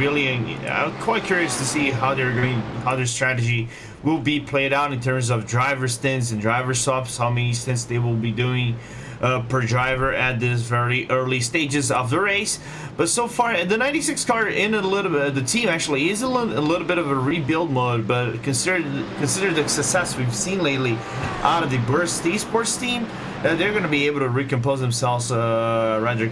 quite curious to see how their strategy will be played out in terms of driver stints and driver swaps, how many stints they will be doing per driver at this very early stages of the race. But so far, the 96 car in a little bit, the team actually is a little bit of a rebuild mode, but consider the success we've seen lately out of the Burst Esports team, they're going to be able to recompose themselves rather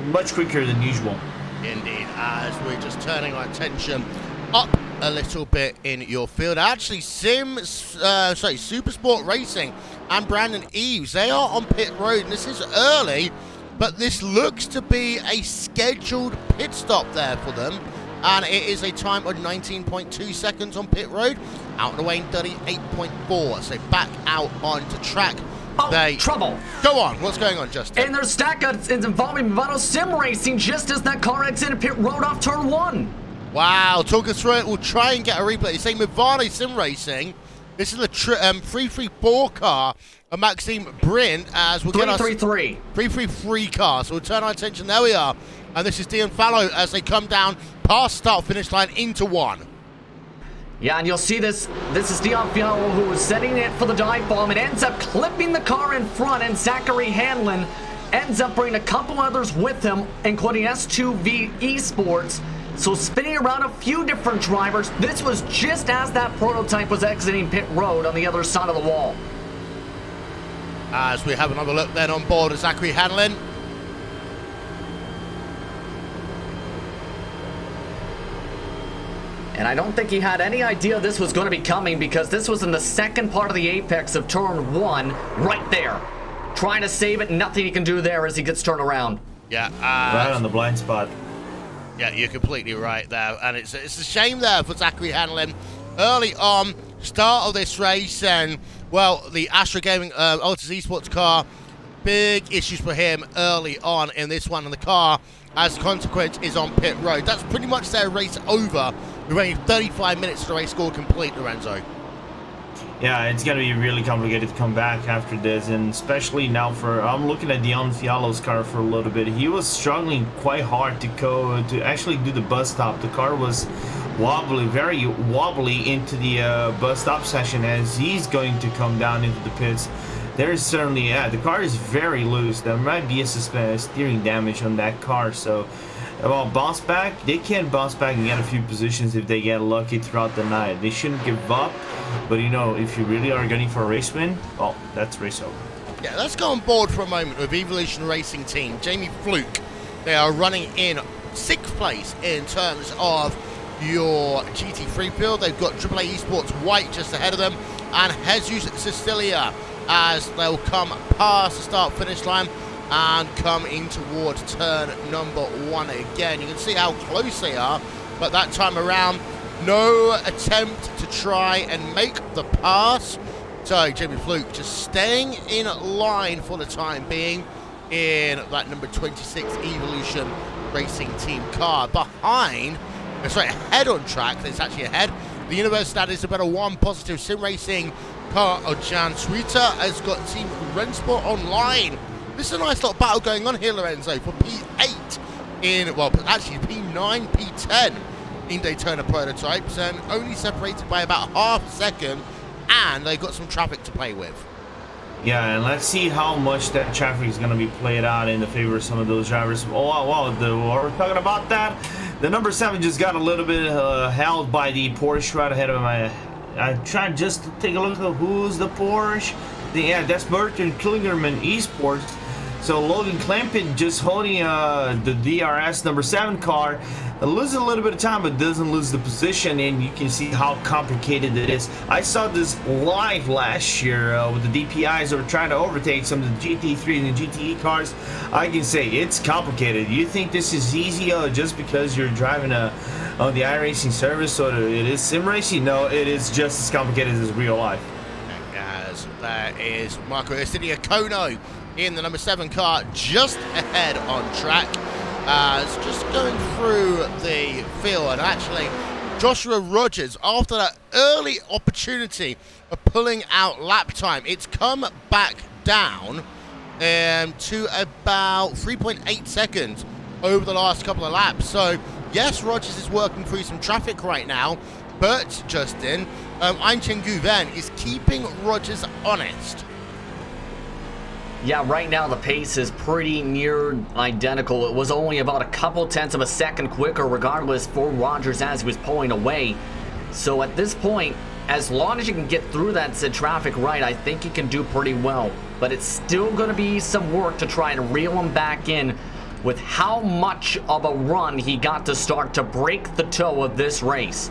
much quicker than usual. Indeed, as we're just turning our attention up a little bit in your field. Actually, Supersport Racing and Brandon Eves, they are on pit road, and this is early, but this looks to be a scheduled pit stop there for them, and it is a time of 19.2 seconds on pit road, out of the way in 38.4, so back out onto track. Oh, trouble. Go on, what's going on, Justin? And there's stack is involving Movado Sim Racing just as that car exited pit road off turn 1. Wow, talk us through it. We'll try and get a replay. You say Mivado Sim Racing. This is a 334 car of Maxime Brint, as we'll get our 333 car. So we'll turn our attention. There we are. And this is Dion Fallow as they come down past start finish line into 1. Yeah, and you'll see this. This is Dion Fallow, who was setting it for the dive bomb. It ends up clipping the car in front, and Zachary Hanlon ends up bringing a couple others with him, including S2V Esports. So spinning around a few different drivers. This was just as that prototype was exiting pit road on the other side of the wall. As we have another look then on board of Zachary Hanlon. And I don't think he had any idea this was going to be coming, because this was in the second part of the apex of turn 1, right there. Trying to save it, nothing he can do there as he gets turned around. Yeah, right on the blind spot. Yeah, you're completely right there, and it's a shame there for Zachary Hanlon. Early on, start of this race, and well, the Astra Gaming Altus Esports car, big issues for him early on in this one, and the car, as a consequence, is on pit road. That's pretty much their race over. We're only 35 minutes to the race score complete, Lorenzo. Yeah, it's going to be really complicated to come back after this, and especially now I'm looking at Dion Fialo's car for a little bit. He was struggling quite hard to actually do the bus stop. The car was very wobbly into the bus stop session as he's going to come down into the pits. there is certainly, yeah, the car is very loose. There might be a steering damage on that car. So, well, bounce back, they can bounce back and get a few positions if they get lucky throughout the night. They shouldn't give up, but you know, if you really are gunning for a race win, well, that's race over. Yeah, let's go on board for a moment with Evolution Racing Team. Jamie Fluke, they are running in 6th place in terms of your GT3 field. They've got AAA Esports White just ahead of them, and Jesus Cecilia as they'll come past the start-finish line and come in towards turn number 1 again. You can see how close they are, but that time around, no attempt to try and make the pass. So Jamie Fluke just staying in line for the time being in that number 26 Evolution Racing Team car. Behind, sorry, ahead on track, it's actually ahead. The Universidad Isabella 1 Positive Sim Racing car of Jan Sweeter has got Team Rensport online. This is a nice little battle going on here, Lorenzo, for P8 in, well, actually P9, P10 in Daytona prototypes, and only separated by about half a second, and they've got some traffic to play with. Yeah, and let's see how much that traffic is going to be played out in the favor of some of those drivers. Oh, wow, we're talking about that. The number 7 just got a little bit held by the Porsche right ahead of my... I tried just to take a look at who's the Porsche. Yeah, that's Merton Klingerman Esports. So Logan Clampett just holding the DRS number 7 car, loses a little bit of time but doesn't lose the position, and you can see how complicated it is. I saw this live last year with the DPIs that were trying to overtake some of the GT3 and the GTE cars. I can say it's complicated. You think this is easy just because you're driving on the iRacing service, so it is sim racing? No, it is just as complicated as real life. As there is Marco Estidia Kono in the number 7 car, just ahead on track, as just going through the field. And actually, Joshua Rogers, after that early opportunity of pulling out lap time, it's come back down to about 3.8 seconds over the last couple of laps. So yes, Rogers is working through some traffic right now, but Justin, Einchen Guven is keeping Rogers honest. Yeah, right now the pace is pretty near identical. It was only about a couple tenths of a second quicker regardless for Rogers as he was pulling away. So at this point, as long as you can get through that said traffic right, I think you can do pretty well. But it's still going to be some work to try and reel him back in with how much of a run he got to start to break the toe of this race.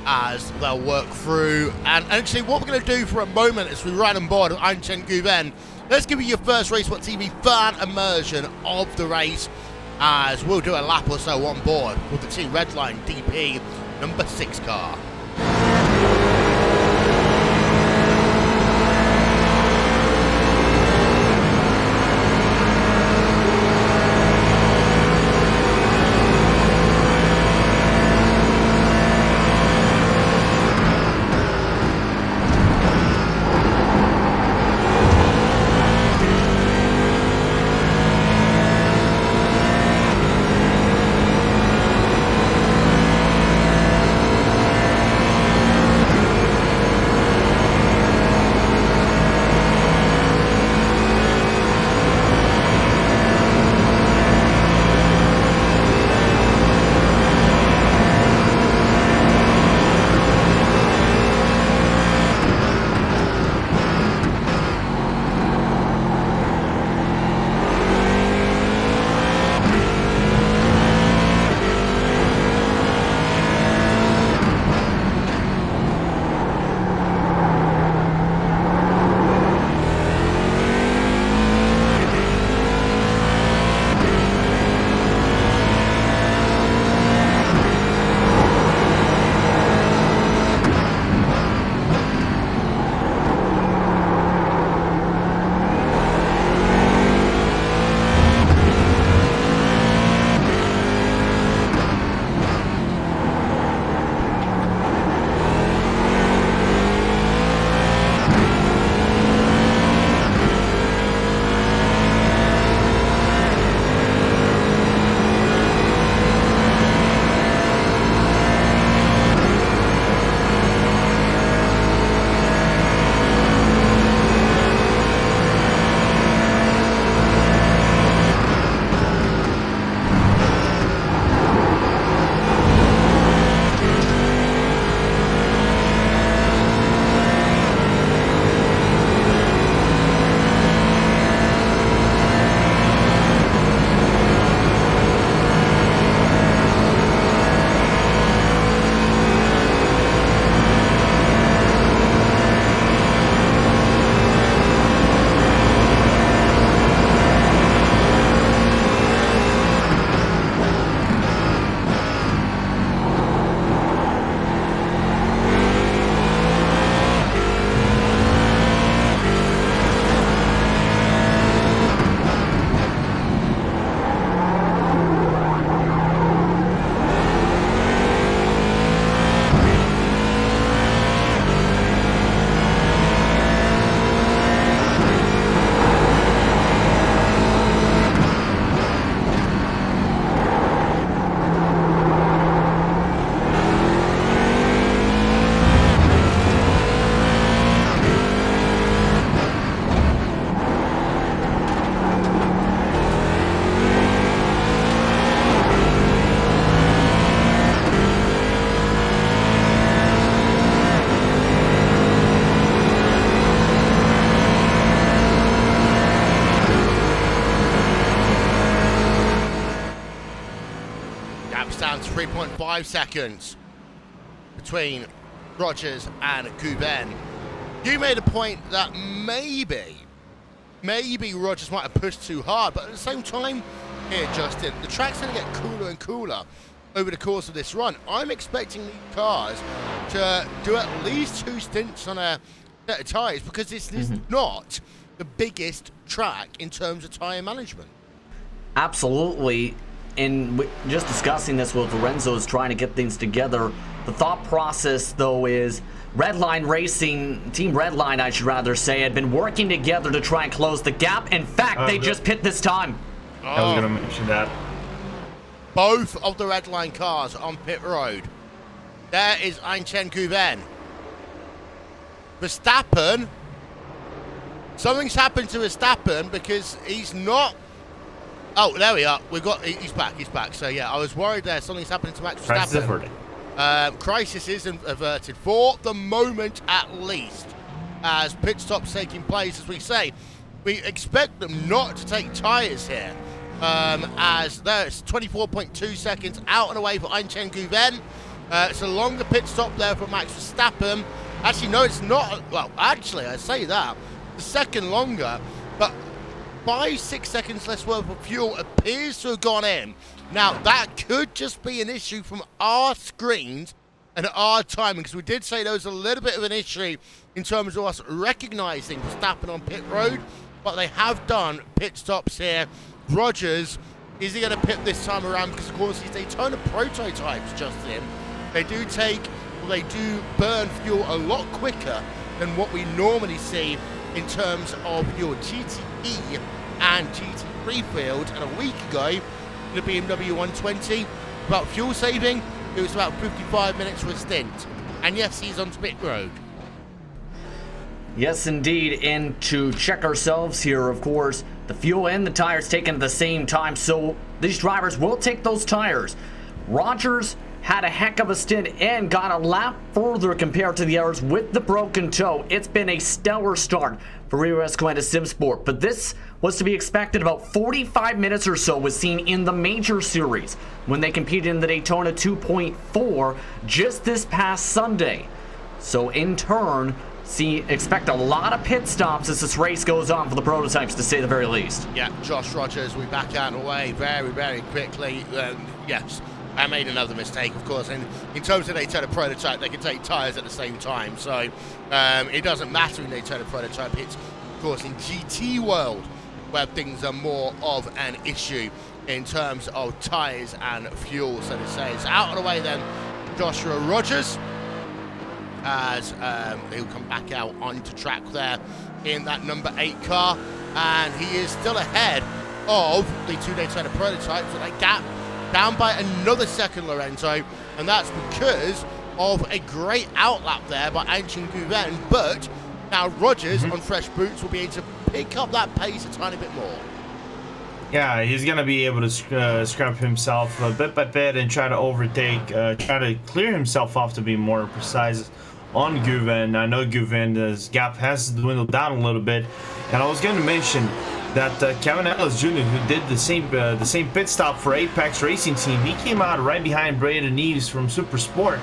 As they'll work through, and actually what we're going to do for a moment as we ride on board with Einchen Guven, let's give you your first RaceWhat TV fan immersion of the race, as we'll do a lap or so on board with the Team Redline DP number 6 car. down to 3.5 seconds between Rogers and Guven. You made a point that maybe Rogers might have pushed too hard, but at the same time here, Justin, the track's going to get cooler and cooler over the course of this run. I'm expecting these cars to do at least 2 stints on a set of tyres, because this is not the biggest track in terms of tyre management. Absolutely. And just discussing this with Lorenzo's trying to get things together, the thought process, though, is Redline Racing, Team Redline, I should rather say, had been working together to try and close the gap. In fact, they just pit this time. I was going to mention that. Both of the Redline cars on pit road. There is Einchen Guven. Verstappen. Something's happened to Verstappen because he's not. Oh, there we are. He's back. So yeah, I was worried there. Something's happening to Max Verstappen. Crisis is averted for the moment, at least, as pit stops taking place. As we say, we expect them not to take tyres here. As there's 24.2 seconds out and away for Einchen Guven. It's a longer pit stop there for Max Verstappen. Actually, no, it's not. Well, actually, I say that. The second longer, but 5-6 seconds less worth of fuel appears to have gone in. Now, that could just be an issue from our screens and our timing, because we did say there was a little bit of an issue in terms of us recognizing Verstappen on pit road, but they have done pit stops here. Rogers, is he going to pit this time around? Because, of course, these Daytona prototypes, Justin, they do burn fuel a lot quicker than what we normally see in terms of your GTE and GT3 field. And a week ago, the BMW 120, about fuel saving, it was about 55 minutes for a stint. And yes, he's on pit road. Yes, indeed. And to check ourselves here, of course, the fuel and the tires taken at the same time, so these drivers will take those tires. Rogers had a heck of a stint and got a lap further compared to the others with the broken toe. It's been a stellar start for Rio Escuenda SimSport, but this was to be expected. About 45 minutes or so was seen in the major series when they competed in the Daytona 2.4 just this past Sunday. So in turn, expect a lot of pit stops as this race goes on for the prototypes, to say the very least. Yeah, Josh Rogers, we back out of the way very, very quickly. Yes, I made another mistake, of course. And in terms of Daytona prototype, they can take tyres at the same time. So it doesn't matter in Daytona prototype. It's, of course, in GT world where things are more of an issue in terms of tyres and fuel, so to say. It's out of the way then, Joshua Rogers, as he'll come back out onto track there in that number 8 car, and he is still ahead of the 2 Daytona prototypes, with a gap down by another second, Lorenzo, and that's because of a great outlap there by Einchen Guven. But now Rogers on fresh boots will be able to pick up that pace a tiny bit more. Yeah, he's going to be able to scrap himself bit by bit and try to overtake, try to clear himself off, to be more precise, on Guven. I know Guven's gap has dwindled down a little bit, and I was going to mention that Kevin Ellis Jr., who did the same pit stop for Apex Racing Team, he came out right behind Braden Eves from Super Sport,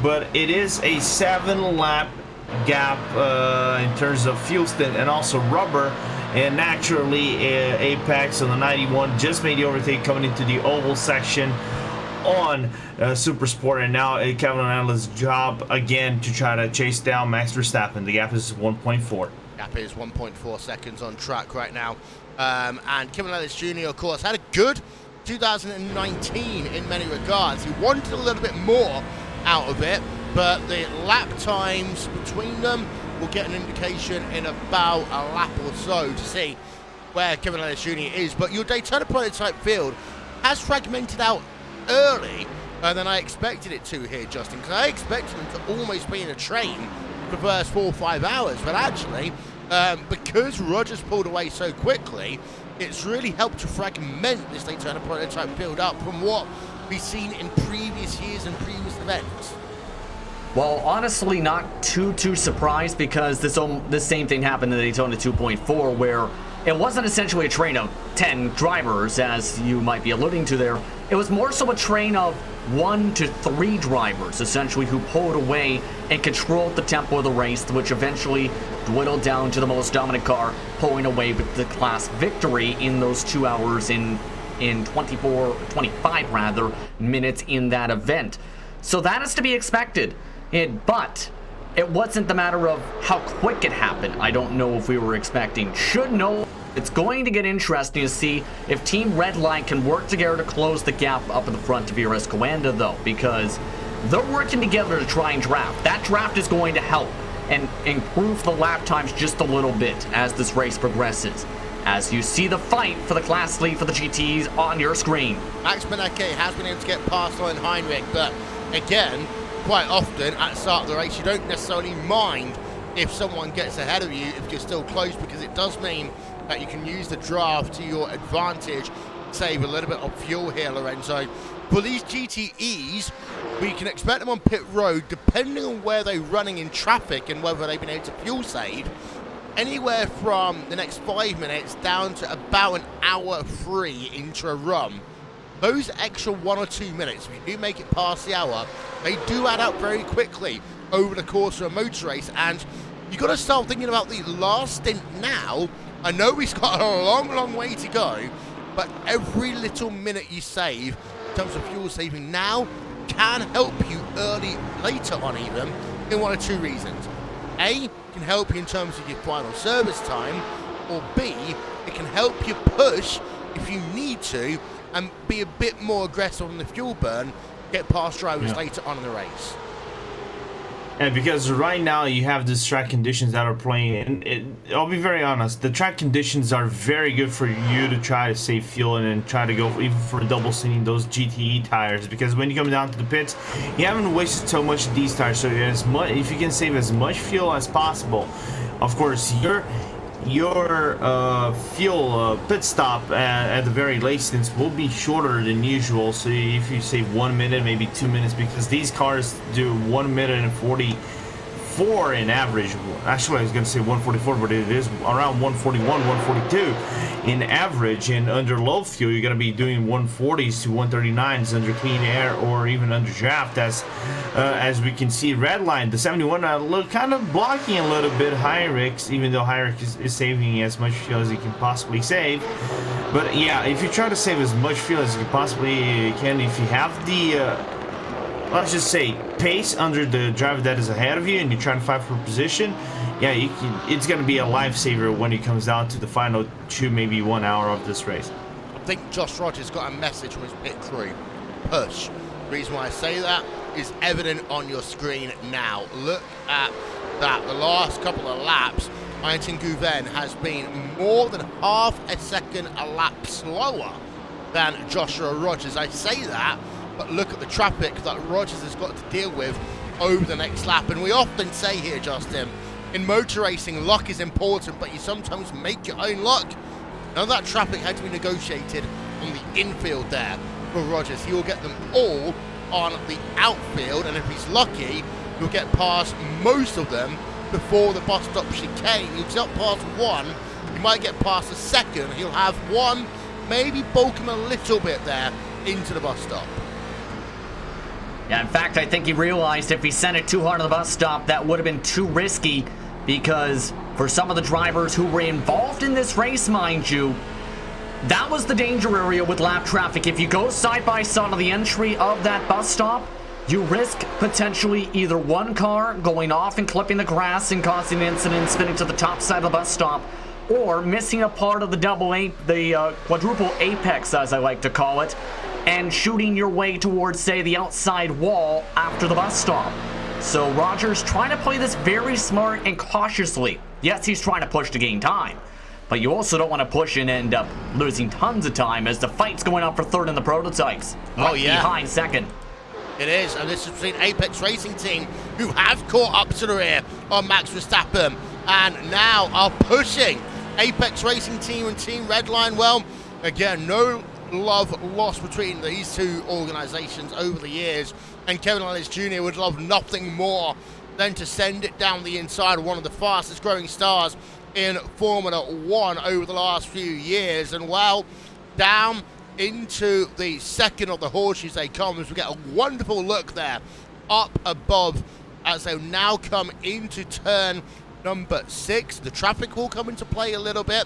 but it is a 7-lap gap in terms of fuel stint and also rubber, and naturally Apex on the 91 just made the overtake coming into the oval section on Super Sport, and now Kevin Ellis' job again to try to chase down Max Verstappen. The gap is 1.4. Gap is 1.4 seconds on track right now. And Kevin Ellis Jr., of course, had a good 2019 in many regards. He wanted a little bit more out of it, but the lap times between them will get an indication in about a lap or so to see where Kevin Ellis Jr. is. But your Daytona prototype field has fragmented out early than I expected it to here, Justin, because I expected them to almost be in a train for the first 4 or 5 hours, but actually, because Rogers pulled away so quickly, it's really helped to fragment this Daytona prototype field up from what we've seen in previous years and previous events. Well, honestly, not too surprised, because this same thing happened in the Daytona 2.4, where it wasn't essentially a train of 10 drivers, as you might be alluding to there. It was more so a train of 1 to 3 drivers, essentially, who pulled away and controlled the tempo of the race, which eventually dwindled down to the most dominant car pulling away with the class victory in those 2 hours in 25 rather minutes in that event. So that is to be expected. But it wasn't the matter of how quick it happened. I don't know if we were expecting. Should know. It's going to get interesting to see if Team Redline can work together to close the gap up in the front of ERS Coanda, though, because they're working together to try and draft. That draft is going to help and improve the lap times just a little bit as this race progresses. As you see the fight for the class lead for the GTs on your screen. Max Beneke has been able to get past Owen Heinrich, but again, quite often at the start of the race, you don't necessarily mind if someone gets ahead of you if you're still close, because it does mean that you can use the draft to your advantage, save a little bit of fuel here, Lorenzo. For these GTEs, we can expect them on pit road, depending on where they're running in traffic and whether they've been able to fuel save, anywhere from the next 5 minutes down to about an hour free into a run. Those extra 1 or 2 minutes, if you do make it past the hour, they do add up very quickly over the course of a motor race, and you've got to start thinking about the last stint now. I know we've got a long way to go, but every little minute you save in terms of fuel saving now can help you later on even, in 1 or 2 reasons. A, can help you in terms of your final service time, or B, it can help you push if you need to and be a bit more aggressive on the fuel burn, get past drivers later on in the race. And because right now you have these track conditions that are playing, and I'll be very honest, the track conditions are very good for you to try to save fuel and try to go even for double seating those GTE tires, because when you come down to the pits, you haven't wasted so much of these tires. So if you can save as much fuel as possible, of course your fuel pit stop at the very latest will be shorter than usual. So if you save 1 minute, maybe 2 minutes, because these cars do 1 minute and 44 in average. Actually, I was going to say 144, but it is around 141, 142 in average. And under low fuel, you're going to be doing 140s to 139s under clean air or even under draft. As we can see, Redline, the 71, kind of blocking a little bit Heinrich, even though Heinrich is saving as much fuel as he can possibly save. But yeah, if you try to save as much fuel as you possibly can, if you have the let's just say pace under the driver that is ahead of you and you're trying to fight for position, yeah, it's going to be a lifesaver when it comes down to the final 2, maybe 1 hour of this race. I think Josh Rogers got a message from his pit crew. Push. The reason why I say that is evident on your screen now. Look at that. The last couple of laps, Ayrton Gouven has been more than half a second a lap slower than Joshua Rogers. I say that, but look at the traffic that Rogers has got to deal with over the next lap. And we often say here, Justin, in motor racing, luck is important, but you sometimes make your own luck. Now that traffic had to be negotiated on the infield there for Rogers. He will get them all on the outfield, and if he's lucky, he'll get past most of them before the bus stop chicane. He'll get past one, he might get past a second, he'll have one, maybe bulk him a little bit there into the bus stop. Yeah, in fact, I think he realized if he sent it too hard on the bus stop, that would have been too risky, because for some of the drivers who were involved in this race, mind you, that was the danger area with lap traffic. If you go side by side on the entry of that bus stop, you risk potentially either one car going off and clipping the grass and causing an incident, spinning to the top side of the bus stop, or missing a part of the quadruple apex, as I like to call it, and shooting your way towards, say, the outside wall after the bus stop. So Rogers trying to play this very smart and cautiously. Yes, he's trying to push to gain time, but you also don't want to push and end up losing tons of time as the fight's going on for third in the prototypes. Oh, yeah. Behind second. It is, and this is between Apex Racing Team, who have caught up to the rear on Max Verstappen, and now are pushing Apex Racing Team and Team Redline. Well, again, no love lost between these two organizations over the years, and Kevin Ellis Jr. would love nothing more than to send it down the inside of one of the fastest growing stars in Formula One over the last few years. And well, down into the second of the horseshoes they come as we get a wonderful look there up above as they now come into turn number 6. The traffic will come into play a little bit.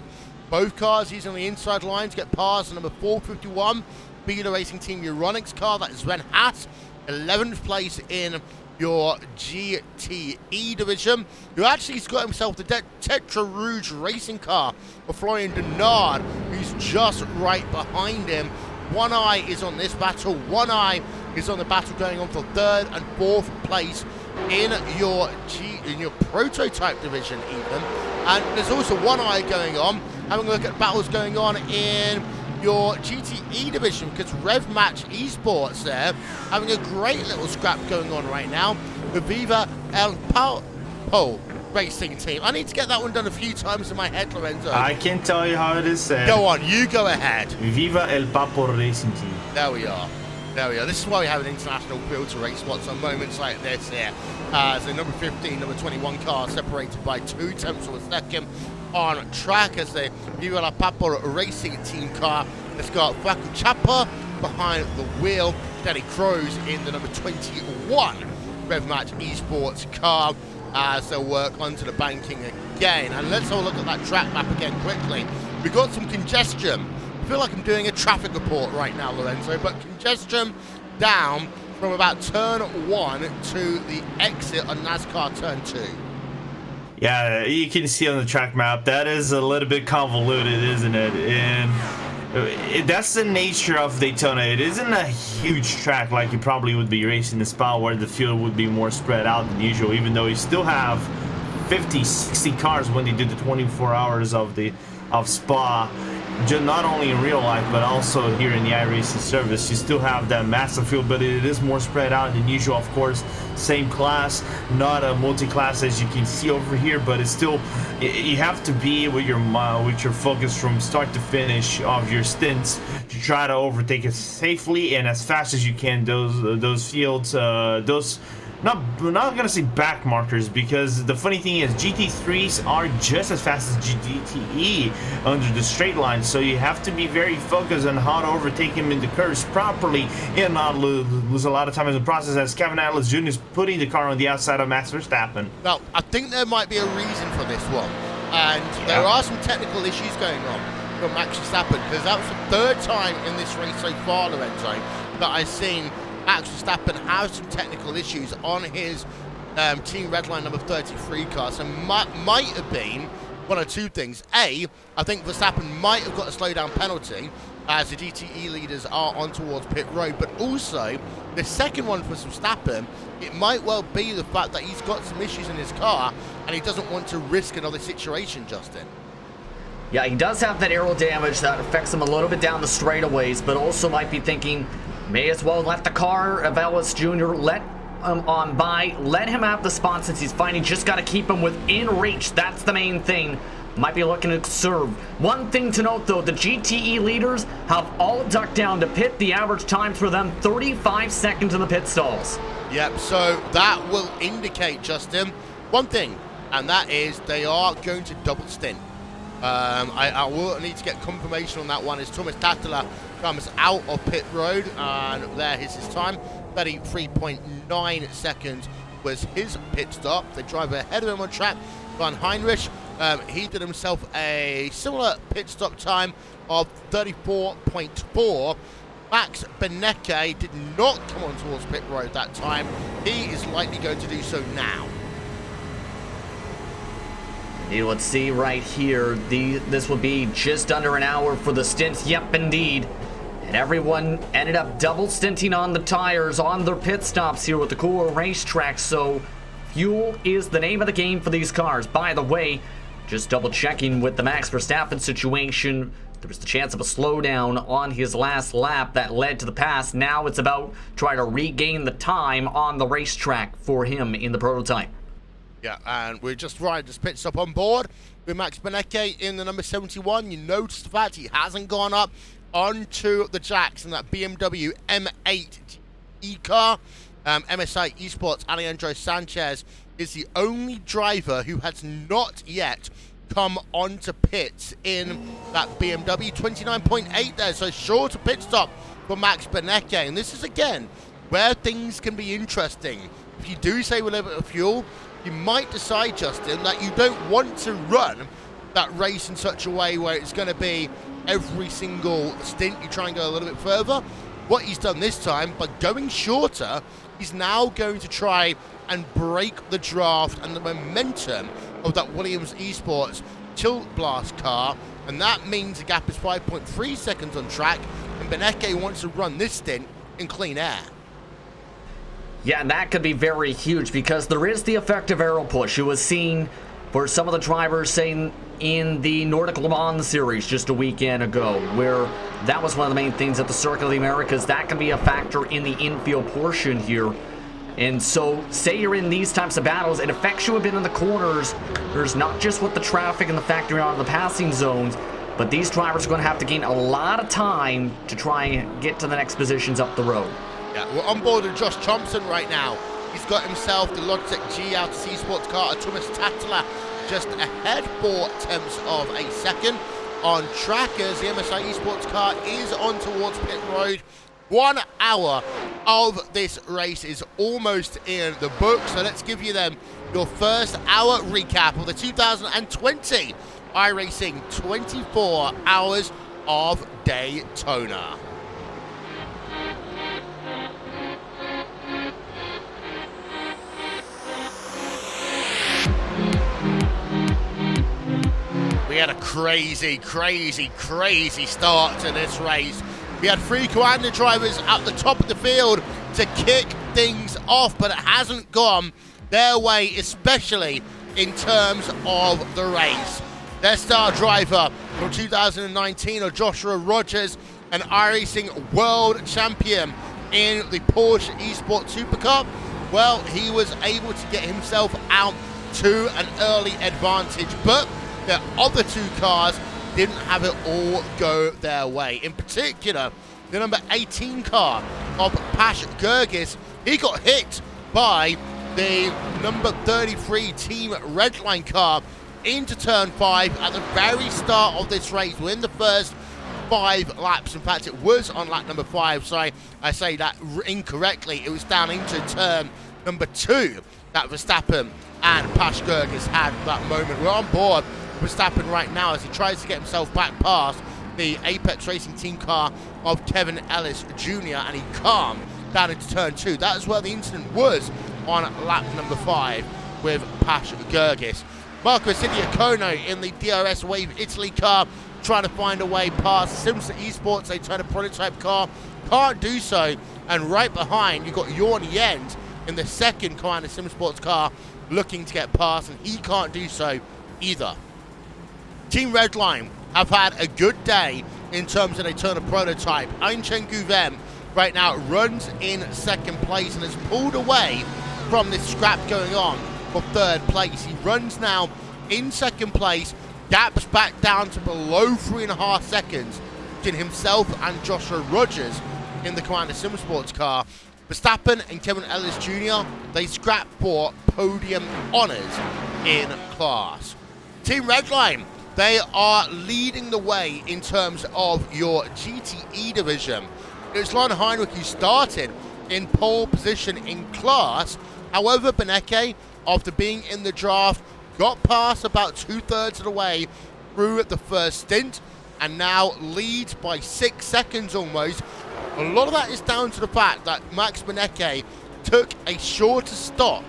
Both cars using the inside line to get past number 451 Beater Racing Team Euronics car. That is Sven Haas, 11th place in your GTE division, who actually has got himself the Tetra Rouge racing car for Florian Denard, who's just right behind him. One eye is on this battle. One eye is on the battle going on for 3rd and 4th place in your prototype division even. And there's also one eye going on, having a look at battles going on in your GTE division, because Rev Match Esports there having a great little scrap going on right now. The Viva El Papo Racing Team. I need to get that one done a few times in my head, Lorenzo. I can tell you how it is said. Go on, you go ahead. Viva El Papo Racing Team. There we are. There we are. This is why we have an international field to race spots on moments like this here. So number 15, number 21 car separated by 2/10 of a second on track as the Viva La Papo Racing Team car has got Flaco Chapa behind the wheel. Danny Crows in the number 21 Rev Match Esports car as they work onto the banking again. And let's have a look at that track map again quickly. We've got some congestion. I feel like I'm doing a traffic report right now, Lorenzo, but congestion down from about turn 1 to the exit on NASCAR turn 2. Yeah, you can see on the track map, that is a little bit convoluted, isn't it? And that's the nature of Daytona. It isn't a huge track like you probably would be racing in Spa, where the field would be more spread out than usual, even though you still have 50, 60 cars when they do the 24 hours of Spa. Not only in real life, but also here in the iRacing service, you still have that massive field, but it is more spread out than usual. Of course, same class, not a multi-class as you can see over here, but it's still, you have to be with your focus from start to finish of your stints to try to overtake it safely and as fast as you can. Those fields, not gonna say back markers, because the funny thing is GT3s are just as fast as GTE under the straight line, so you have to be very focused on how to overtake him in the curves properly and not lose a lot of time in the process, as Kevin Atlas Jr. is putting the car on the outside of Max Verstappen. Now, I think there might be a reason for this one, and there are some technical issues going on for Max Verstappen, because that was the 3rd time in this race so far, Lorenzo, that I've seen Max Verstappen has some technical issues on his Team Redline number 33 car. So might have been one or two things. A, I think Verstappen might have got a slowdown penalty as the GTE leaders are on towards pit road. But also, the second one for Verstappen, it might well be the fact that he's got some issues in his car and he doesn't want to risk another situation, Justin. Yeah, he does have that aero damage that affects him a little bit down the straightaways, but also might be thinking, may as well let the car of Ellis Jr. let him on by. Let him have the spot since he's fine. He just got to keep him within reach. That's the main thing. Might be looking to serve. One thing to note, though, the GTE leaders have all ducked down to pit. The average time for them, 35 seconds in the pit stalls. Yep, so that will indicate, Justin, one thing, and that is they are going to double stint. I will need to get confirmation on that one as Thomas Tattler comes out of pit road, and there is his time. 33.9 seconds was his pit stop. The driver ahead of him on track, Van Heinrich, he did himself a similar pit stop time of 34.4. Max Benecke did not come on towards pit road that time. He is likely going to do so now. Let's see right here. This will be just under an hour for the stints. Yep, indeed. And everyone ended up double stinting on the tires on their pit stops here with the Cool Racetrack. So fuel is the name of the game for these cars. By the way, just double checking with the Max Verstappen situation, there was the chance of a slowdown on his last lap that led to the pass. Now it's about trying to regain the time on the racetrack for him in the prototype. Yeah, and we're just riding this pit stop on board with Max Benecke in the number 71. You notice the fact he hasn't gone up onto the jacks in that BMW M8 e-car. MSI Esports Alejandro Sanchez is the only driver who has not yet come onto pits in that BMW 29.8 there. So shorter pit stop for Max Benecke. And this is, again, where things can be interesting. If you do save a little bit of fuel, you might decide, Justin, that you don't want to run that race in such a way where it's going to be every single stint you try and go a little bit further. What he's done this time, by going shorter, he's now going to try and break the draft and the momentum of that Williams Esports Chill Blast car, and that means the gap is 5.3 seconds on track, and Benecke wants to run this stint in clean air. Yeah, and that could be very huge because there is the effective aero push. It was seen for some of the drivers saying in the Nordic Le Mans series just a weekend ago, where that was one of the main things at the Circuit of the Americas. That can be a factor in the infield portion here. And so, say you're in these types of battles, it affects you a bit in the corners. There's not just with the traffic and the factory out of the passing zones, but these drivers are going to have to gain a lot of time to try and get to the next positions up the road. Yeah, we're on board with Josh Thompson right now. He's got himself the Logitech G out C Sports car. Thomas Tattler just ahead 4/10 of a second. On track as the MSI Esports car is on towards pit road. 1 hour of this race is almost in the book. So let's give you them your first hour recap of the 2020 iRacing 24 Hours of Daytona. We had a crazy start to this race. We had 3 Commander drivers at the top of the field to kick things off, but it hasn't gone their way, especially in terms of the race. Their star driver from 2019 of Joshua Rogers, an iRacing world champion in the Porsche Esports Supercar, well, he was able to get himself out to an early advantage, but the other 2 cars didn't have it all go their way. In particular, the number 18 car of Pash Gergis, he got hit by the number 33 Team Redline car into turn 5 at the very start of this race, within the first 5 laps. In fact, it was on lap number 5. Sorry, I say that incorrectly. It was down into turn number 2 that Verstappen and Pash Gergis had that moment. We're on board Verstappen right now as he tries to get himself back past the Apex Racing team car of Kevin Ellis Jr. and he can't down into turn 2. That is where the incident was on lap number 5 with Pash Gergis. Marco Sidiacono in the DRS Wave Italy car trying to find a way past Simpson Esports, they turn a prototype car, can't do so, and right behind you've got Jorn Jens in the second Commander Sim Sports car looking to get past, and he can't do so either. Team Redline have had a good day in terms of Daytona prototype. Einchen Guvem right now runs in second place and has pulled away from this scrap going on for third place. He runs now in second place, gaps back down to below 3.5 seconds between himself and Joshua Rogers in the Commander Sim Sports car. Verstappen and Kevin Ellis Jr., they scrap for podium honours in class. Team Redline, they are leading the way in terms of your GTE division. It was Lon Heinrich who started in pole position in class. However, Benecke, after being in the draft, got past about 2/3 of the way through the first stint and now leads by 6 seconds almost. A lot of that is down to the fact that Max Benecke took a shorter stop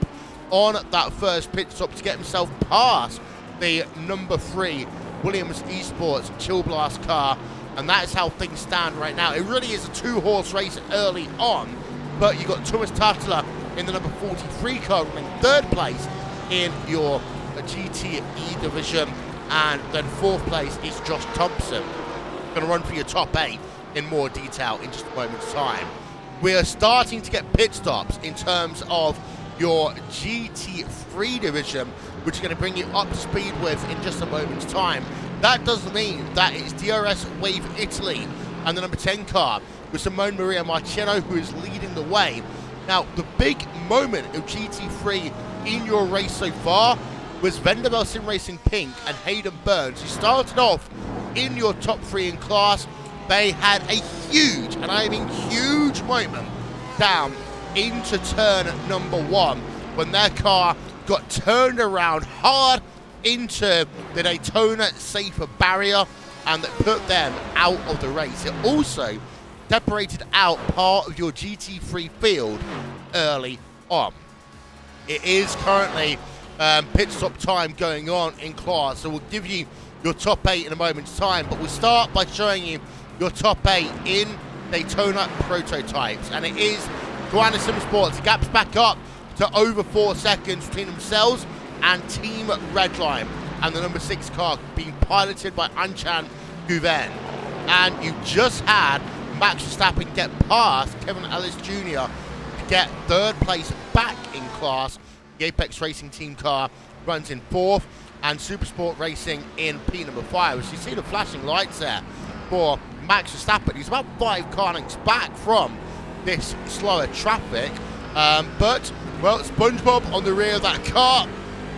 on that first pit stop to get himself past the number 3 Williams Esports Chill Blast car, and that is how things stand right now. It really is a 2-horse race early on, but you got Thomas Tattler in the number 43 car in third place in your GTE division, and then fourth place is Josh Thompson. Going to run for your top 8 in more detail in just a moment's time. We are starting to get pit stops in terms of your GT3 division, which is going to bring you up to speed with in just a moment's time. That does mean that it's DRS Wave Italy and the number 10 car with Simone Maria Marciano who is leading the way. Now, the big moment of GT3 in your race so far was Vanderbilt Sim Racing Pink and Hayden Burns, who started off in your top 3 in class. They had a huge, and I mean huge, moment down into turn number 1 when their car got turned around hard into the Daytona safer barrier, and that put them out of the race. It also separated out part of your GT3 field early on. It is currently pit stop time going on in class, so we'll give you your top 8 in a moment's time, but we'll start by showing you your top 8 in Daytona prototypes, and it is Daytona Sim Sports. The gap's back up to over 4 seconds between themselves and Team Redline, and the number 6 car being piloted by Anchan Gouven. And you just had Max Verstappen get past Kevin Ellis Jr. to get 3rd place back in class. The Apex Racing team car runs in 4th, and Supersport Racing in P number 5. As you see the flashing lights there for Max Verstappen, he's about 5 car lengths back from this slower traffic, but, well, SpongeBob on the rear of that car,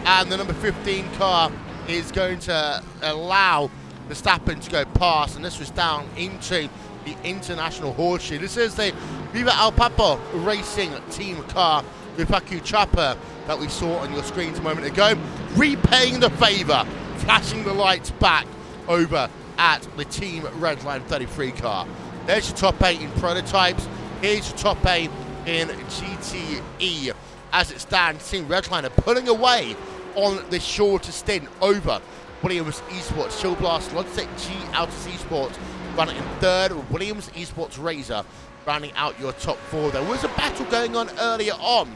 and the number 15 car is going to allow Verstappen to go past, and this was down into the International Horseshoe. This is the Viva El Papo Racing team car, the Facu Chopper that we saw on your screens a moment ago, repaying the favour, flashing the lights back over at the Team Redline 33 car. There's your top 8 in prototypes. Here's your top 8 in GTE. As it stands, Team Redline are pulling away on this shorter stint over Williams Esports. Chill Blast, Logitech G Altus Esports running in 3rd, with Williams Esports Razor rounding out your top 4. There was a battle going on earlier on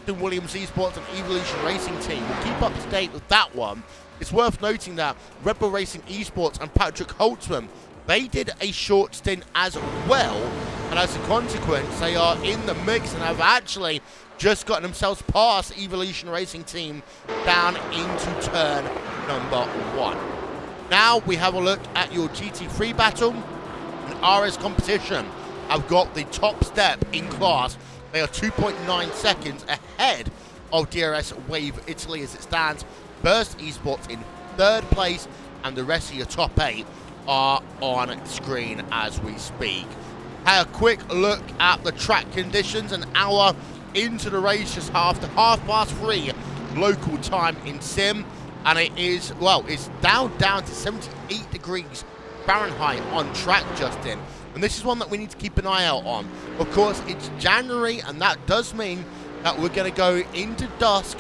between Williams Esports and Evolution Racing Team. We'll keep up to date with that one. It's worth noting that Red Bull Racing Esports and Patrick Holtzman, they did a short stint as well, and as a consequence, they are in the mix and have actually just gotten themselves past Evolution Racing Team down into turn number 1. Now we have a look at your GT3 battle. And RS Competition have got the top step in class. They are 2.9 seconds ahead of DRS Wave Italy as it stands. Burst Esports in 3rd place, and the rest of your top 8 are on screen as we speak. Have a quick look at the track conditions. An hour into the race, just after 3:30 local time in Sim, and it is, well, it's down to 78 degrees Fahrenheit on track, Justin, and this is one that we need to keep an eye out on. Of course, it's January, and that does mean that we're going to go into dusk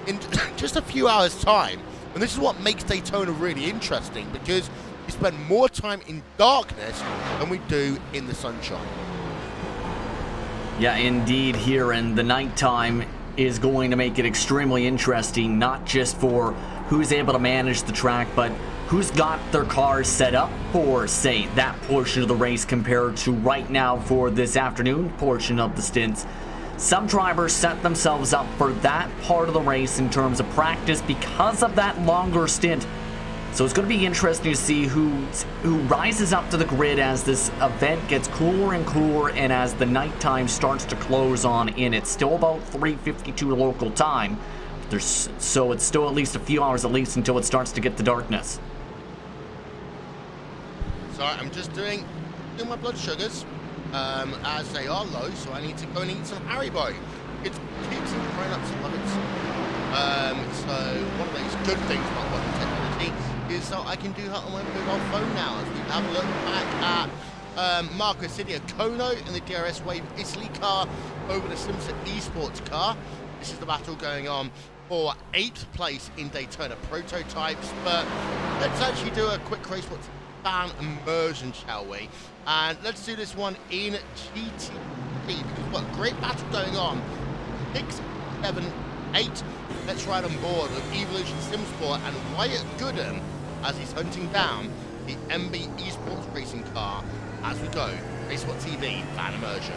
in just a few hours time, and this is what makes Daytona really interesting, because we spend more time in darkness than we do in the sunshine. Yeah, indeed, here, and the nighttime is going to make it extremely interesting, not just for who's able to manage the track, but who's got their cars set up for, say, that portion of the race compared to right now for this afternoon portion of the stints. Some drivers set themselves up for that part of the race in terms of practice because of that longer stint. So it's going to be interesting to see who rises up to the grid as this event gets cooler and cooler, and as the nighttime starts to close on in. It's still about 3:52 local time. So it's still at least a few hours at least until it starts to get to darkness. Sorry, I'm just doing my blood sugars as they are low, so I need to go and eat some Haribo. It keeps some grown-ups love it. So one of those good things about modern technology is that I can do that on my mobile phone now. As we have a look back at Marco Sidiacono in the DRS Wave Italy car over the Simpson Esports car. This is the battle going on for 8th place in Daytona prototypes, but let's actually do a quick race what's fan immersion, shall we? And let's do this one in GT because we've got a great battle going on. 6, 7, 8. Let's ride on board with Evolution Simsport and Wyatt Gooden as he's hunting down the MB Esports racing car as we go. Racewhat TV fan immersion.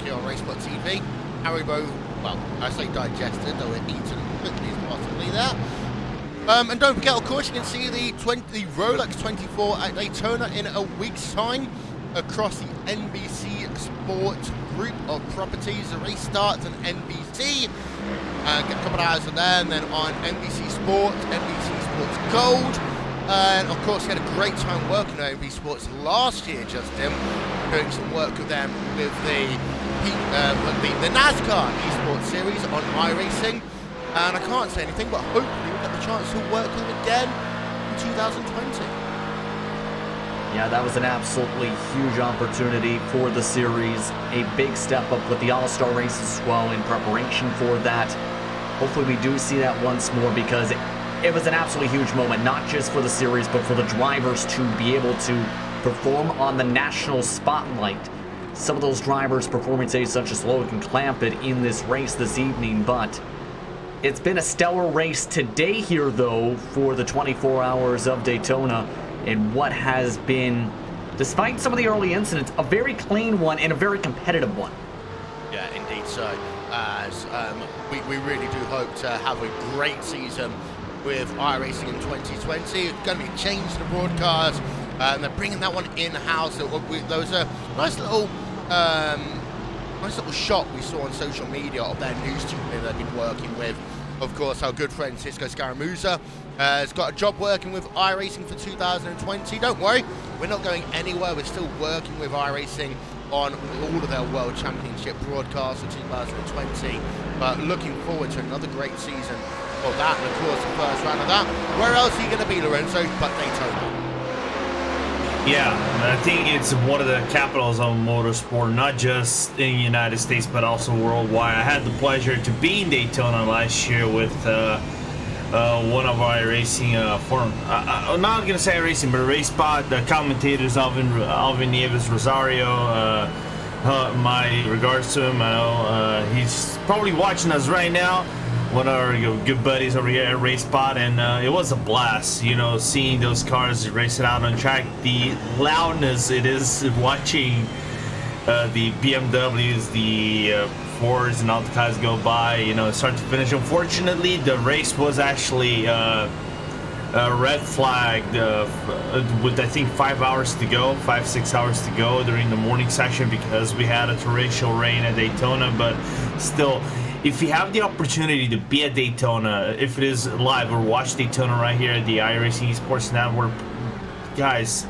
here on Racebot TV. Haribo, well, I say digested, though it eaten quickly as possibly there. And don't forget, of course, you can see the Rolex 24 at Daytona in a week's time across the NBC Sports group of properties. The race starts on NBC, get a couple of hours of there, and then on NBC Sports, NBC Sports Gold. And of course, we had a great time working on NBC Sports last year, Justin, doing some work with them with the NASCAR eSports series on iRacing. And I can't say anything, but hopefully we'll get the chance to work with them again in 2020. Yeah, that was an absolutely huge opportunity for the series. A big step up with the All-Star races as well in preparation for that. Hopefully we do see that once more, because it was an absolutely huge moment, not just for the series, but for the drivers to be able to perform on the national spotlight. Some of those drivers performing today, such as Logan Clampett in this race this evening, but it's been a stellar race today here, though, for the 24 hours of Daytona, and what has been, despite some of the early incidents, a very clean one and a very competitive one. Yeah, indeed so. As we really do hope to have a great season with iRacing in 2020. It's going to be changed the broadcast, and they're bringing that one in-house. There was a nice little shot we saw on social media of their news team that they've been working with. Of course, our good friend Cisco Scaramouza has got a job working with iRacing for 2020. Don't worry, we're not going anywhere. We're still working with iRacing on all of their World Championship broadcasts for 2020. But looking forward to another great season of that, and of course the first round of that. Where else are you going to be, Lorenzo, but Daytona? Yeah, I think it's one of the capitals of motorsport, not just in the United States, but also worldwide. I had the pleasure to be in Daytona last year with one of our racing I'm not going to say racing, but race spot, the commentators, Alvin Nieves Rosario. My regards to him. I know he's probably watching us right now. One of our good buddies over here at Race Spot, and it was a blast, seeing those cars racing out on track. The loudness it is watching the BMWs, the Fords, and all the cars go by, start to finish. Unfortunately, the race was actually red flagged with, I think, 5 hours to go, 5-6 hours to go during the morning session, because we had a torrential rain at Daytona. But still, if you have the opportunity to be at Daytona, if it is live, or watch Daytona right here at the iRacing Esports Network, guys,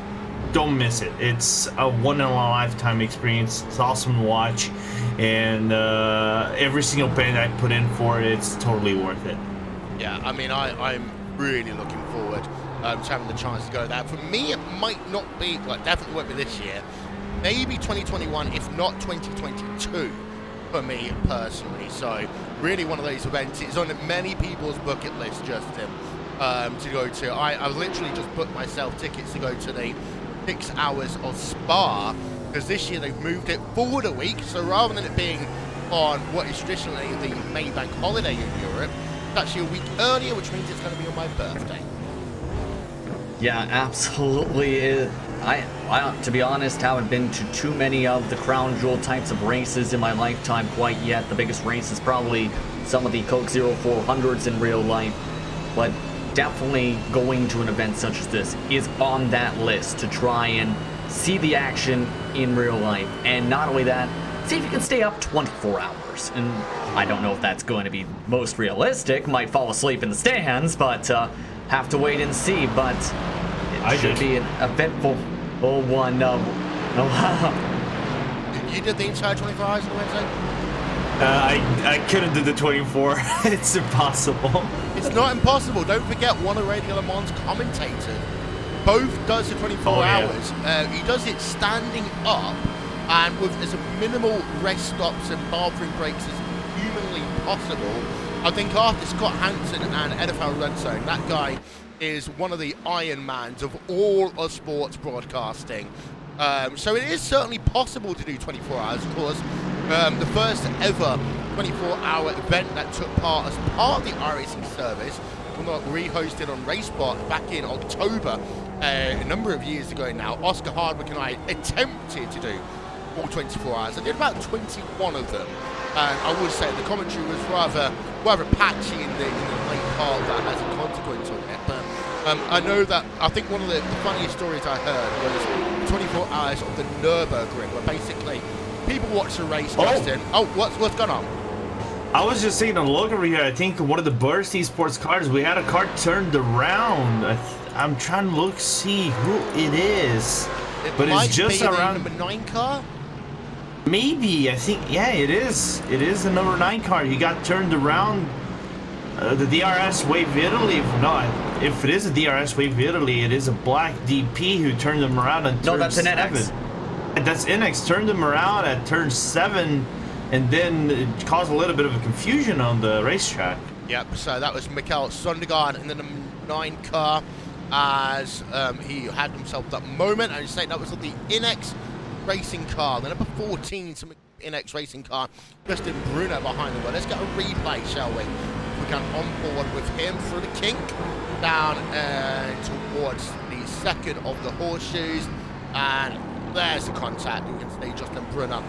don't miss it. It's a one-in-a-lifetime experience. It's awesome to watch, and every single penny I put in for it, it's totally worth it. Yeah, I mean, I'm really looking forward to having the chance to go there. For me, it might not be, well, definitely won't be this year. Maybe 2021, if not 2022. For me personally, so really one of those events. It's on many people's bucket list, Justin, to go to. I've literally just booked myself tickets to go to the 6 hours of Spa, because this year they've moved it forward a week. So rather than it being on what is traditionally the May bank holiday in Europe, it's actually a week earlier, which means it's going to be on my birthday. Yeah, absolutely. I, to be honest, haven't been to too many of the crown jewel types of races in my lifetime quite yet. The biggest race is probably some of the Coke 0400s in real life, but definitely going to an event such as this is on that list to try and see the action in real life. And not only that, see if you can stay up 24 hours. And I don't know if that's going to be most realistic. Might fall asleep in the stands, but have to wait and see. But it should be an eventful one. You did the entire 24 hours on Wednesday? I couldn't do the 24. It's impossible. It's not impossible. Don't forget, one of Radio Le Mans' commentators both does the 24 hours. He does it standing up and with as minimal rest stops and bathroom breaks as humanly possible. I think after Scott Hansen and Edifal Renzo, that guy is one of the Ironmans of all of sports broadcasting. So it is certainly possible to do 24 hours. Of course, the first ever 24-hour event that took part as part of the iRacing service, re-hosted on Racebot back in October, a number of years ago now. Oscar Hardwick and I attempted to do all 24 hours. I did about 21 of them, and I would say the commentary was rather patchy in the late part of that as a consequence of it. But I know that I think one of the funniest stories I heard was 24 hours of the Nürburgring, where basically people watch the race. Justin, what's going on? I was just saying, a look over here. I think one of the Burst Esports cars, we had a car turned around. I'm trying to see who it is, but it's just around the number 9 car. Maybe, I think, yeah, it is. It is the number 9 car. He got turned around. The DRS Wave Italy. If it is a DRS Wave Italy, it is a black DP who turned them around and no, that's an NX. And that's NX turned them around at turn 7, and then it caused a little bit of a confusion on the racetrack. Yep. So that was Mikael Sondergaard in the number 9 car, as he had himself that moment, and he's saying that was the NX racing car. The number 14, some NX racing car, Justin Brunner behind the wheel. Let's get a replay, shall we? We can on board with him through the kink down towards the second of the horseshoes, and there's the contact. You can see Justin Brunner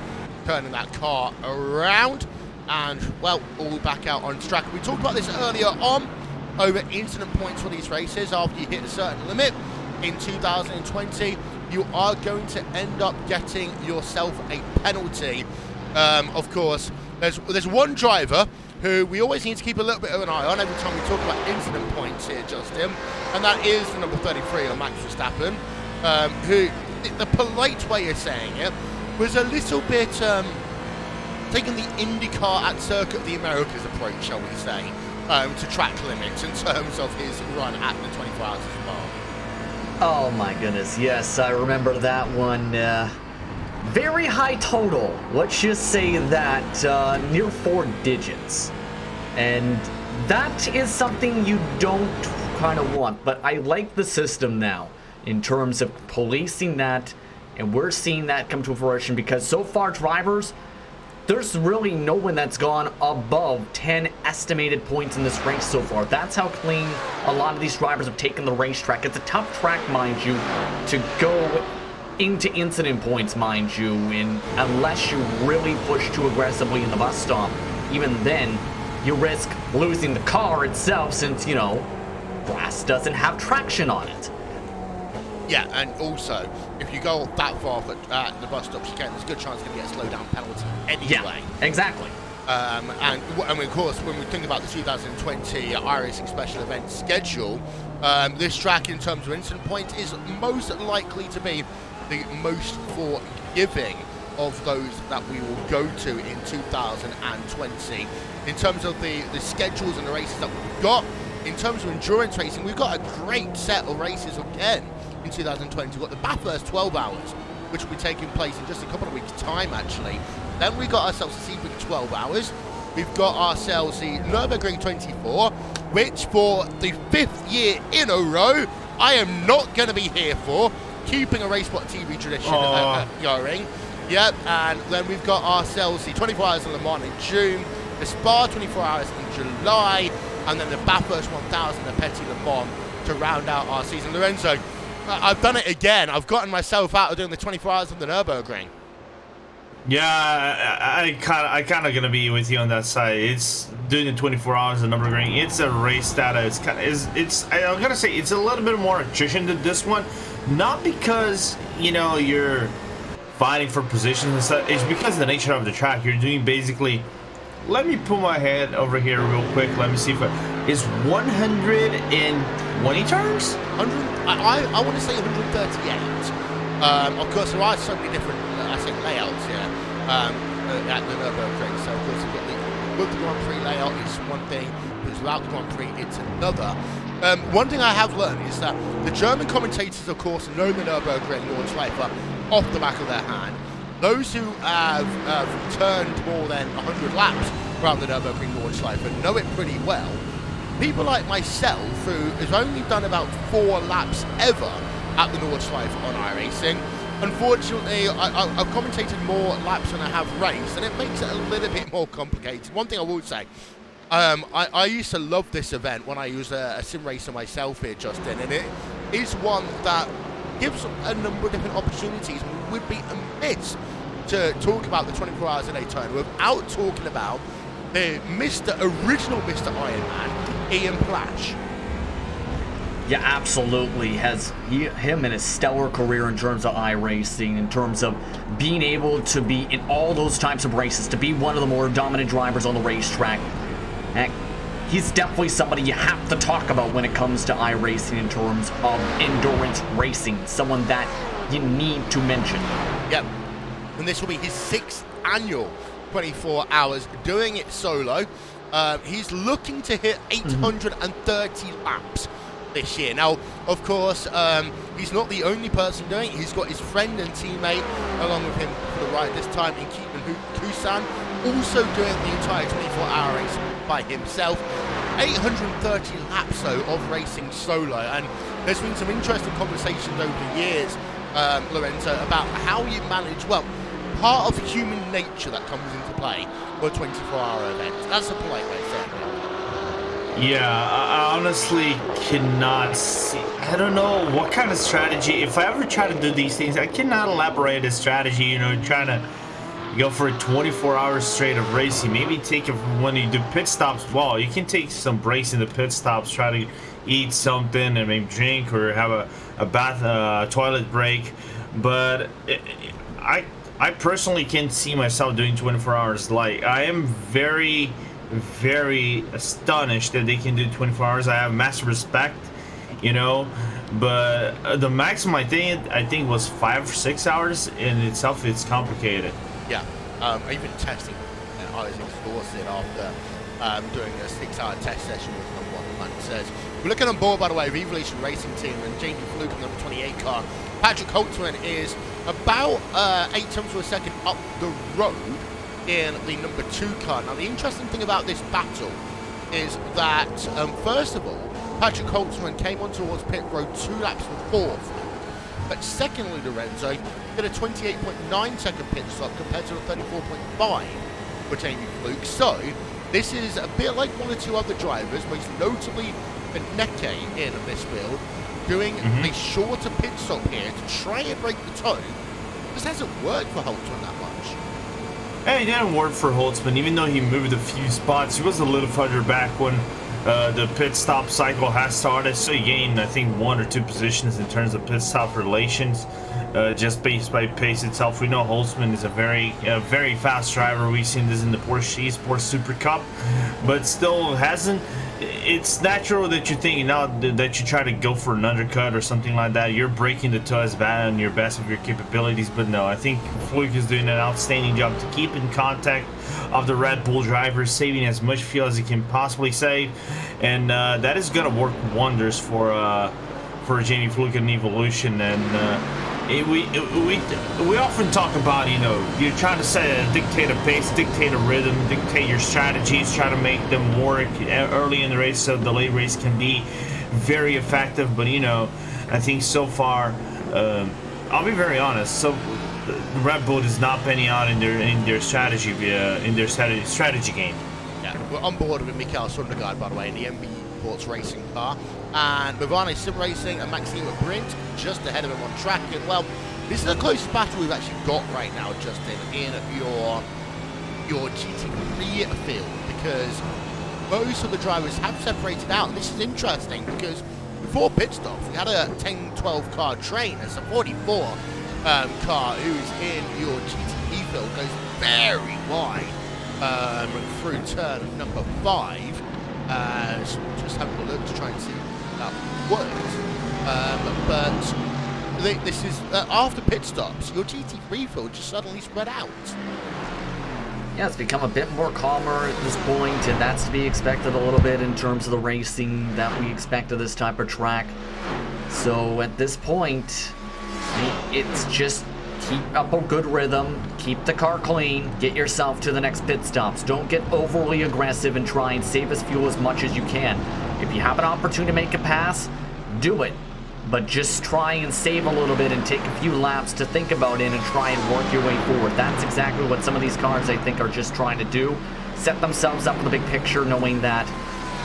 turning that car around, and well, all back out on track. We talked about this earlier on over incident points for these races. After you hit a certain limit in 2020, you are going to end up getting yourself a penalty. Of course, there's one driver who we always need to keep a little bit of an eye on every time we talk about incident points here, Justin, and that is the number 33 on Max Verstappen, who, the polite way of saying it, was a little bit taking the IndyCar at Circuit of the Americas approach, shall we say, to track limits in terms of his run at the 24 hours as well. Oh my goodness, yes, I remember that one. Very high total. Let's just say that near 4 digits. And that is something you don't kind of want. But I like the system now in terms of policing that. And we're seeing that come to fruition because so far drivers, there's really no one that's gone above 10 estimated points in this race so far. That's how clean a lot of these drivers have taken the racetrack. It's a tough track, mind you, to go into incident points, mind you, unless you really push too aggressively in the bus stop. Even then, you risk losing the car itself since, you know, grass doesn't have traction on it. Yeah, and also, if you go that far at the bus stops, there's a good chance you're going to get a slow down penalty anyway. Yeah, exactly. And of course, when we think about the 2020 iRacing special event schedule, this track in terms of incident points is most likely to be the most forgiving of those that we will go to in 2020. In terms of the schedules and the races that we've got, in terms of endurance racing, we've got a great set of races again in 2020. We've got the Bathurst 12 hours, which will be taking place in just a couple of weeks' time, actually. Then we got ourselves the Sebring 12 hours. We've got ourselves the Nürburgring 24, which for the 5th year in a row, I am not going to be here for, keeping a RaceSpot TV tradition going. Yep, and then we've got ourselves the 24 hours in Le Mans in June, the Spa 24 hours in July, and then the Bathurst 1000 at Petit Le Mans to round out our season. Lorenzo, I've done it again. I've gotten myself out of doing the 24 hours of the Nürburgring. Yeah, I kind of gonna be with you on that side. It's doing the 24 hours of Nürburgring. It's a race that I'm gonna say it's a little bit more attrition than this one, not because you're fighting for positions and stuff. It's because of the nature of the track. You're doing basically. Let me put my head over here real quick. Let me see if it's 120 turns. I want to say 138. Of course, there are so many different layouts here at the Nürburgring. So of course, with the Grand Prix layout, it's one thing. Without the Grand Prix, it's another. One thing I have learned is that the German commentators, of course, know the Nürburgring Nordschleife off the back of their hand. Those who have turned more than 100 laps around the Nürburgring Nordschleife know it pretty well. People like myself, who has only done about 4 laps ever at the Nordschleife on iRacing, unfortunately, I've commentated more laps than I have raced, and it makes it a little bit more complicated. One thing I will say, I used to love this event when I was a sim racer myself here, Justin, and it is one that gives a number of different opportunities. We would be amiss to talk about the 24 Hours of Daytona without talking about the original Mr. Ironman, Ian Plash. Yeah, absolutely. Him and his stellar career in terms of iRacing, in terms of being able to be in all those types of races, to be one of the more dominant drivers on the racetrack. Heck, he's definitely somebody you have to talk about when it comes to iRacing in terms of endurance racing. Someone that you need to mention. Yep. And this will be his 6th annual 24 Hours doing it solo. He's looking to hit 830 laps this year. Now, of course, he's not the only person doing it. He's got his friend and teammate along with him for the ride this time in Keaton Kusan, also doing the entire 24-hour race by himself. 830 laps, though, of racing solo. And there's been some interesting conversations over the years, Lorenzo, about how you manage, well, part of human nature that comes into play for a 24-hour event. That's a polite way of saying it. Yeah, I honestly cannot see. I don't know what kind of strategy. If I ever try to do these things, I cannot elaborate a strategy, you know, trying to go for a 24 hours straight of racing. Maybe take it when you do pit stops. Well, you can take some breaks in the pit stops, try to eat something and maybe drink or have a bath, toilet break. But I personally can't see myself doing 24 hours. Like, I am very astonished that they can do 24 hours. I have massive respect, you know, but the maximum I think was 5 or 6 hours. In itself, it's complicated. Yeah, even testing, I was exhausted after doing a 6-hour test session with number 1 man says. We're looking on board, by the way, of Evolution Racing Team and Jamie Fluke in number 28 car. Patrick Holtzman is about 8 tenths of a second up the road in the number 2 car. Now, the interesting thing about this battle is that, first of all, Patrick Holtzman came on towards pit road 2 laps from 4th. But secondly, Lorenzo did a 28.9 second pit stop compared to a 34.5 for Jamie Fluke. So, this is a bit like 1 or 2 other drivers, most notably Beneke in this field, doing a shorter pit stop here to try and break the toe. This hasn't worked for Holtzman that much. Hey, it didn't work for Holtzman, even though he moved a few spots. He was a little further back when the pit stop cycle has started, so he gained, I think, 1 or 2 positions in terms of pit stop relations, just based by pace itself. We know Holtzman is a very fast driver. We've seen this in the Porsche Esports Super Cup, but still hasn't. It's natural that you think now that you try to go for an undercut or something like that. You're breaking the toe as bad on your best of your capabilities, but no, I think Fluke is doing an outstanding job to keep in contact of the Red Bull drivers, saving as much fuel as he can possibly save, and that is going to work wonders for Jamie Fluke and Evolution. And we often talk about, you know, you're trying to dictate a pace, dictate a rhythm, dictate your strategies, try to make them work early in the race so the late race can be very effective. But, you know, I think so far, I'll be very honest, so Red Bull is not penny out in their strategy game. Yeah, we're on board with Mikael Sundergaard, by the way, in the MB Sports Racing car. And Bavani Sim Racing and Maxime Brint just ahead of him on track. And, well, this is the closest battle we've actually got right now, Justin, in your GT3 field, because most of the drivers have separated out. And this is interesting because before pit stops, we had a 10-12 car train. It's a 44 car who's in your GT3 field, goes very wide through turn number 5. So just having a look to try and see that works. But this is after pit stops, your GT3 field just suddenly spread out. Yeah, it's become a bit more calmer at this point, and that's to be expected a little bit in terms of the racing that we expect of this type of track. So at this point, it's just keep up a good rhythm, keep the car clean, get yourself to the next pit stops. Don't get overly aggressive and try and save as fuel as much as you can. If you have an opportunity to make a pass, do it. But just try and save a little bit and take a few laps to think about it and try and work your way forward. That's exactly what some of these cars, I think, are just trying to do. Set themselves up for the big picture, knowing that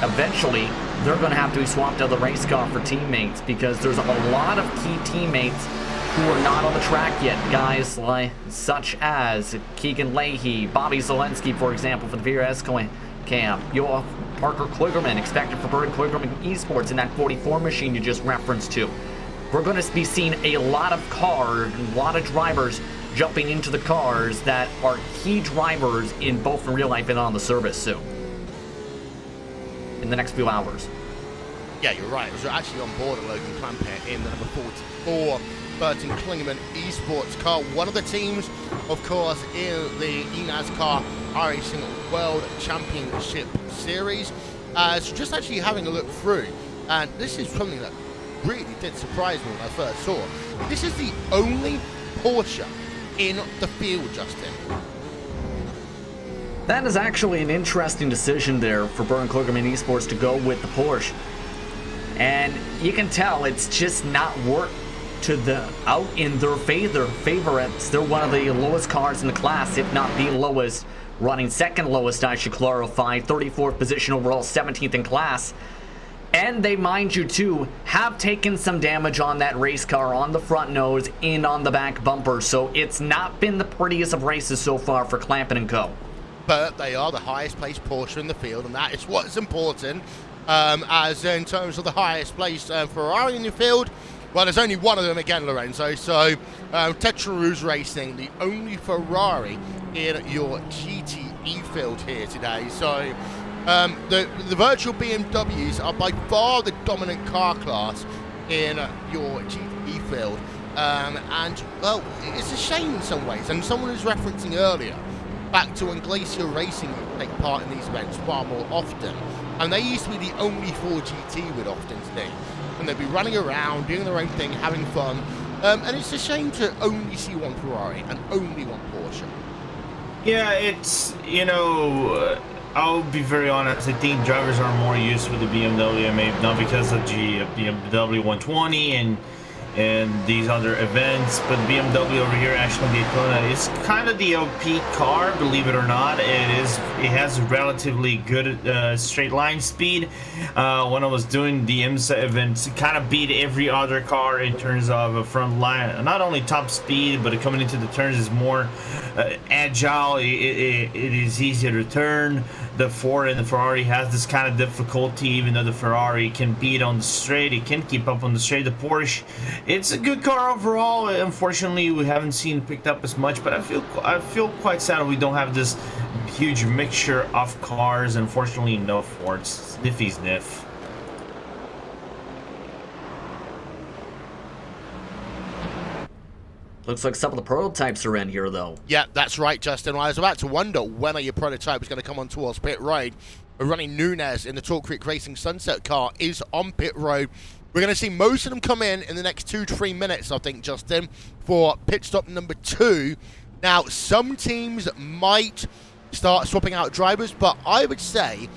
eventually they're going to have to be swapped out of the race car for teammates, because there's a lot of key teammates who are not on the track yet. Guys like such as Keegan Leahy, Bobby Zelensky, for example, for the VRS camp. Your Parker Kligerman, expected for Bird Kligerman Esports in that 44 machine you just referenced to. We're going to be seeing a lot of cars, a lot of drivers jumping into the cars that are key drivers in both in real life and on the service soon. In the next few hours. Yeah, you're right. It was actually on board at Logan Clampett in the number 44 Burton Klingerman Esports car. One of the teams, of course, in the eNASCAR iRacing World Championship Series. So just actually having a look through, and this is something that really did surprise me when I first saw. This is the only Porsche in the field, Justin. That is actually an interesting decision there for Burton Kligerman Esports to go with the Porsche. And you can tell it's just not worked out in their favor. They're one of the lowest cars in the class, if not the lowest, running second lowest, I should clarify, 34th position overall, 17th in class. And they, mind you too, have taken some damage on that race car, on the front nose and on the back bumper, so it's not been the prettiest of races so far for Clampett & Co. But they are the highest placed Porsche in the field, and that is what's important. As in terms of the highest placed Ferrari in the field, well, there's only one of them again, Lorenzo. So Tetra Rouge Racing, the only Ferrari in your GTE field here today. So the virtual BMWs are by far the dominant car class in your GTE field. And, well, it's a shame in some ways. And someone was referencing earlier back to when Glacier Racing would take part in these events far more often. And they used to be the only 4GT we'd often see. And they'd be running around, doing their own thing, having fun. And it's a shame to only see one Ferrari and only one Porsche. Yeah, it's, I'll be very honest. I think drivers are more used with the BMW, maybe not because of the BMW 120 and these other events, but BMW over here, actually Daytona, is kind of the OP car, believe it or not. It has relatively good straight line speed. When I was doing the IMSA events, it kind of beat every other car in terms of a front line. Not only top speed, but coming into the turns is more agile. It is easier to turn. The Ford and the Ferrari has this kind of difficulty, even though the Ferrari can beat on the straight, it can keep up on the straight. The Porsche, it's a good car overall. Unfortunately, we haven't seen picked up as much, but I feel quite sad we don't have this huge mixture of cars. Unfortunately, no Fords. Sniffy sniff. Looks like some of the prototypes are in here, though. Yeah, that's right, Justin. I was about to wonder when your prototype was going to come on towards pit road. Ronnie Nunez in the Tall Creek Racing Sunset car is on pit road. We're going to see most of them come in the next 2 to 3 minutes, I think, Justin, for pit stop number 2. Now, some teams might start swapping out drivers, but I would say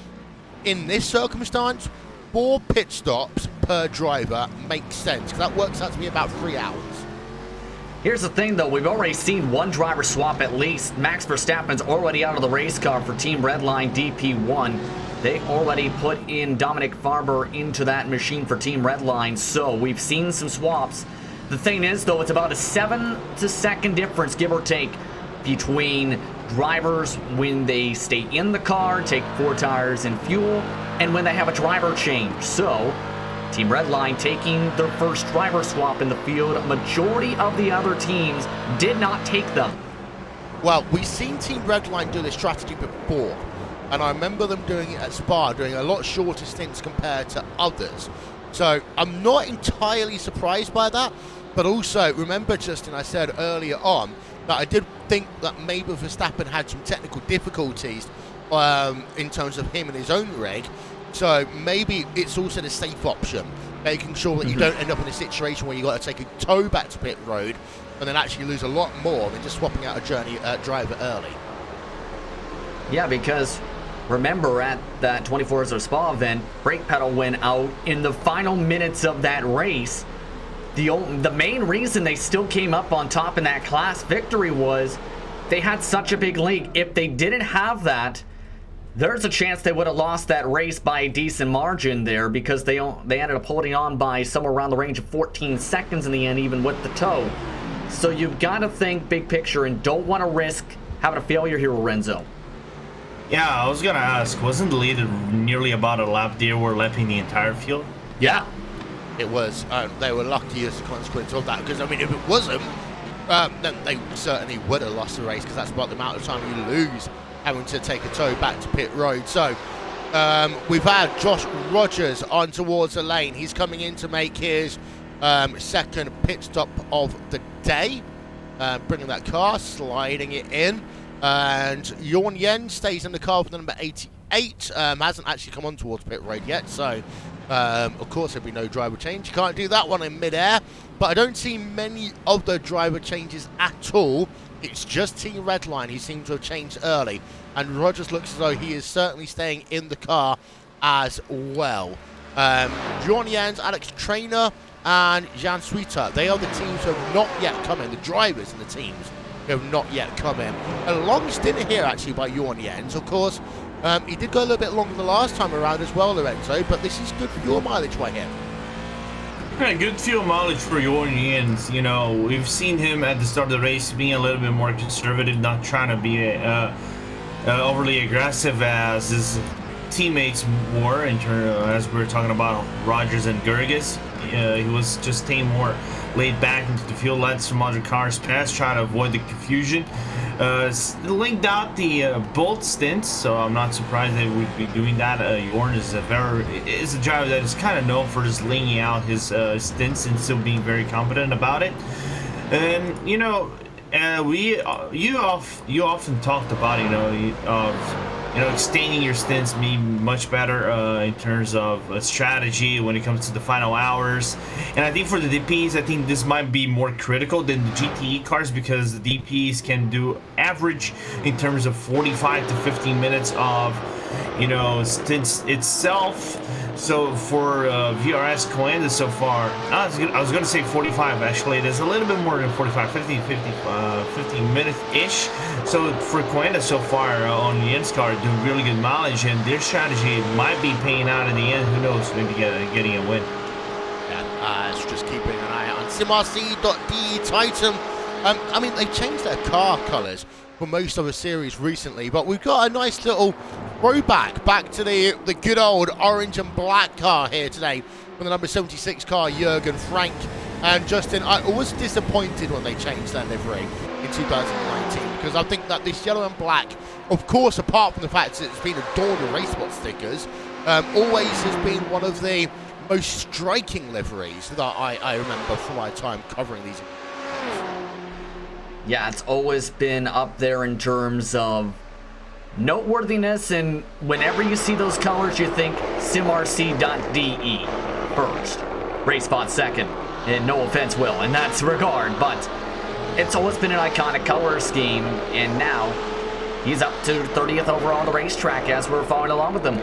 in this circumstance, 4 pit stops per driver makes sense, because that works out to be about 3 hours. Here's the thing, though. We've already seen one driver swap at least. Max Verstappen's already out of the race car for Team Redline DP1. They already put in Dominic Farber into that machine for Team Redline, so we've seen some swaps. The thing is, though, it's about a 7-second difference, give or take, between drivers when they stay in the car, take 4 tires and fuel, and when they have a driver change. So Team Redline taking their first driver swap in the field. A majority of the other teams did not take them. Well, we've seen Team Redline do this strategy before, and I remember them doing it at Spa, doing a lot shorter stints compared to others. So I'm not entirely surprised by that, but also remember, Justin, I said earlier on that I did think that maybe Verstappen had some technical difficulties in terms of him and his own rig. So maybe it's also the safe option, making sure that you don't end up in a situation where you got to take a tow back to pit road and then actually lose a lot more than just swapping out a driver early. Yeah, because remember at that 24 Hours of Spa event, brake pedal went out in the final minutes of that race. The main reason they still came up on top in that class victory was they had such a big lead. If they didn't have that, There's a chance they would have lost that race by a decent margin there because they ended up holding on by somewhere around the range of 14 seconds in the end, even with the tow. So you've got to think big picture and don't want to risk having a failure here, Lorenzo. Yeah, I was gonna ask, wasn't the lead nearly about a lap? They were lapping the entire field? Yeah, it was. They were lucky as a consequence of that, because I mean, if it wasn't, then they certainly would have lost the race, because that's about the amount of time you lose having to take a tow back to pit road. So we've had Josh Rogers on towards the lane. He's coming in to make his second pit stop of the day, bringing that car, sliding it in, and Yorn Yen stays in the car with the number 88. Hasn't actually come on towards pit road yet, so of course there'll be no driver change. You can't do that one in mid-air, but I don't see many of the driver changes at all. It's just Team Redline who seems to have changed early, and Rogers looks as though he is certainly staying in the car as well. John Jans, Alex Trainer, and Jan Sweeter, they are the teams who have not yet come in, the drivers and the teams who have not yet come in. A long stint here actually by Jorn Jens, of course. He did go a little bit longer the last time around as well, Lorenzo, but this is good for your mileage right here. Yeah, good fuel mileage for Jorn Jens. You know, we've seen him at the start of the race being a little bit more conservative, not trying to be overly aggressive as his teammates were, as we were talking about Rogers and Gergis. He was just staying more laid back into the field, let some other cars pass, trying to avoid the confusion. Linked out the bolt stints, so I'm not surprised they would be doing that. Jorn is a driver that is kind of known for just laying out his stints and still being very competent about it. And you know, you often talked about extending your stints being much better in terms of strategy when it comes to the final hours. And I think for the DPs, I think this might be more critical than the GTE cars, because the DPs can do average in terms of 45 to 50 minutes of stints itself. So for VRS Coenda so far, I was going to say 45, actually. It is a little bit more than 45, 50 minutes-ish. So for Coenda so far on the Jens car, doing really good mileage, and their strategy might be paying out in the end. Who knows, maybe getting a win. Yeah, it's just keeping an eye out on SimRC.de Titan. I mean, they've changed their car colours for most of the series recently, but we've got a nice little throwback back to the good old orange and black car here today from the number 76 car, Jürgen Frank. And Justin, I was disappointed when they changed their livery in 2019, because I think that this yellow and black, of course, apart from the fact that it's been adorned with RaceSpot stickers, always has been one of the most striking liveries that I remember from my time covering these. Yeah, it's always been up there in terms of noteworthiness, and whenever you see those colors, you think SimRC.de first, RaceSpot second, and no offense, Will, in that regard, but it's always been an iconic color scheme, and now he's up to 30th overall on the racetrack as we're following along with them.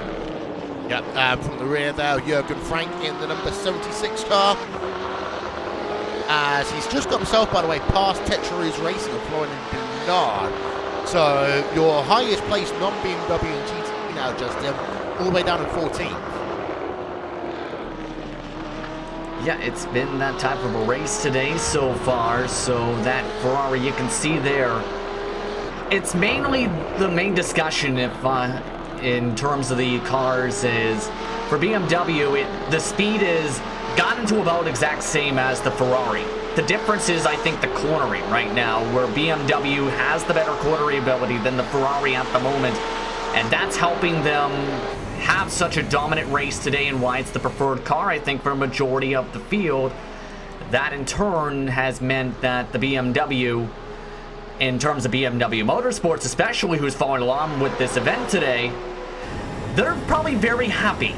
Yep, from the rear there, Jürgen Frank in the number 76 car, as he's just got himself, by the way, past Tetrarus Racing and Florian Bernard. So your highest placed non-BMW and GT now, Justin, all the way down in 14th. Yeah, it's been that type of a race today so far. So that Ferrari you can see there, it's mainly the main discussion in terms of the cars is for BMW, the speed is gotten to about exact same as the Ferrari. The difference is, I think, the cornering right now, where BMW has the better cornering ability than the Ferrari at the moment, and that's helping them have such a dominant race today, and why it's the preferred car, I think, for a majority of the field. That in turn has meant that the BMW, in terms of BMW Motorsports especially, who's following along with this event today, they're probably very happy.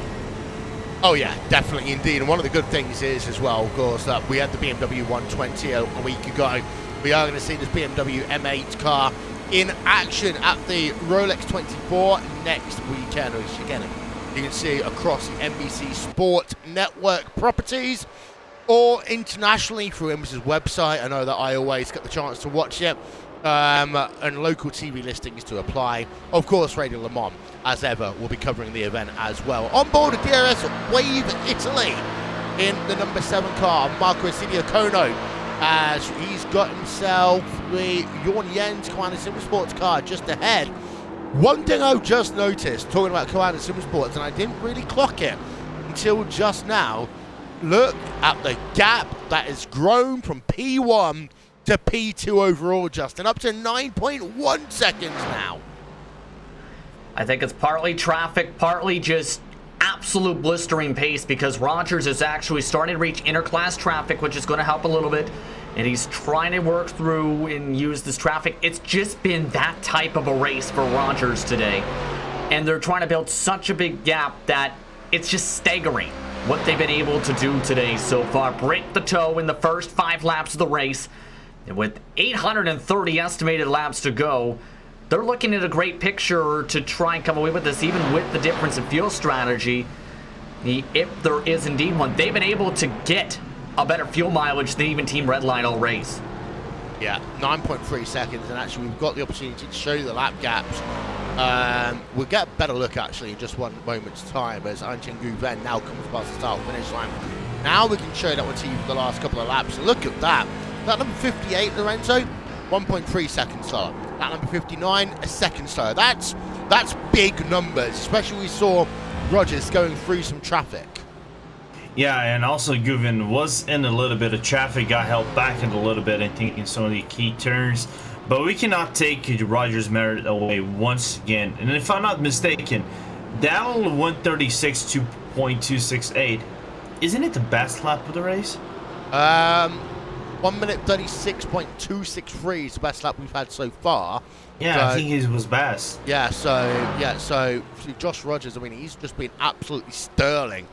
Oh yeah, definitely indeed. And one of the good things is as well, of course, that we had the BMW 120 a week ago. We are going to see this BMW M8 car in action at the Rolex 24 next weekend, which again, you can see across the NBC Sport Network properties or internationally through IMSA's website. I know that I always get the chance to watch it and local TV listings to apply. Of course, Radio Le Mans, as ever, will be covering the event as well. On board the DRS Wave Italy in the number 7 car, Marco Kono, as he's got himself the Jorn Jens Koana Sim Sports car just ahead. One thing I've just noticed, talking about Koana Sim Sports, and I didn't really clock it until just now, look at the gap that has grown from P1 to P2 overall, Justin, up to 9.1 seconds now. I think it's partly traffic, partly just absolute blistering pace, because Rogers is actually starting to reach interclass traffic, which is going to help a little bit, and he's trying to work through and use this traffic. It's just been that type of a race for Rogers today, and they're trying to build such a big gap that it's just staggering what they've been able to do today so far. Break the toe in the first 5 laps of the race. And with 830 estimated laps to go, they're looking at a great picture to try and come away with this, even with the difference in fuel strategy. If there is indeed one, they've been able to get a better fuel mileage than even Team Redline all race. Yeah, 9.3 seconds, and actually we've got the opportunity to show you the lap gaps. We'll get a better look actually in just one moment's time as Anchen Guven now comes past the start finish line. Now we can show that on TV for the last couple of laps. Look at that. That number 58, Lorenzo, 1.3 seconds slower. That number 59, a second slower. That's big numbers, especially we saw Rogers going through some traffic. Yeah, and also Guven was in a little bit of traffic, got held back in a little bit, I think, in some of the key turns. But we cannot take Rogers' merit away once again. And if I'm not mistaken, down 136.268, isn't it the best lap of the race? 1 minute 36.263 is the best lap we've had so far. Yeah, so, I think he was best. So Josh Rogers, I mean, he's just been absolutely sterling.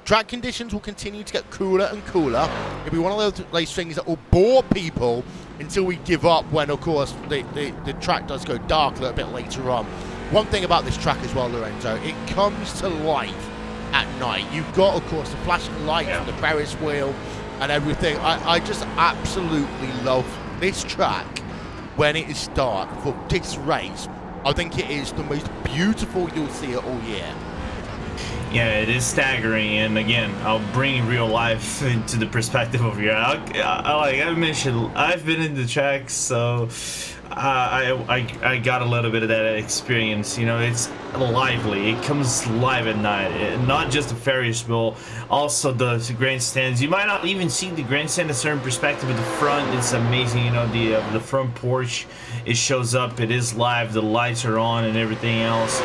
Track conditions will continue to get cooler and cooler. It'll be one of those things that will bore people until we give up when, of course, the track does go dark a little bit later on. One thing about this track as well, Lorenzo, it comes to life at night. You've got, of course, the flashing lights and the Ferris wheel and everything. I just absolutely love this track when it is dark for this race. I think it is the most beautiful you'll see it all year. Yeah, it is staggering, and again, I'll bring real life into the perspective over here. Like I mentioned, I've been in the track, so I got a little bit of that experience. You know, it's lively. It comes live at night. Not just the Ferris wheel, also the grandstands. You might not even see the grandstand in a certain perspective, but the front is amazing. You know, the front porch, it shows up. It is live. The lights are on and everything else.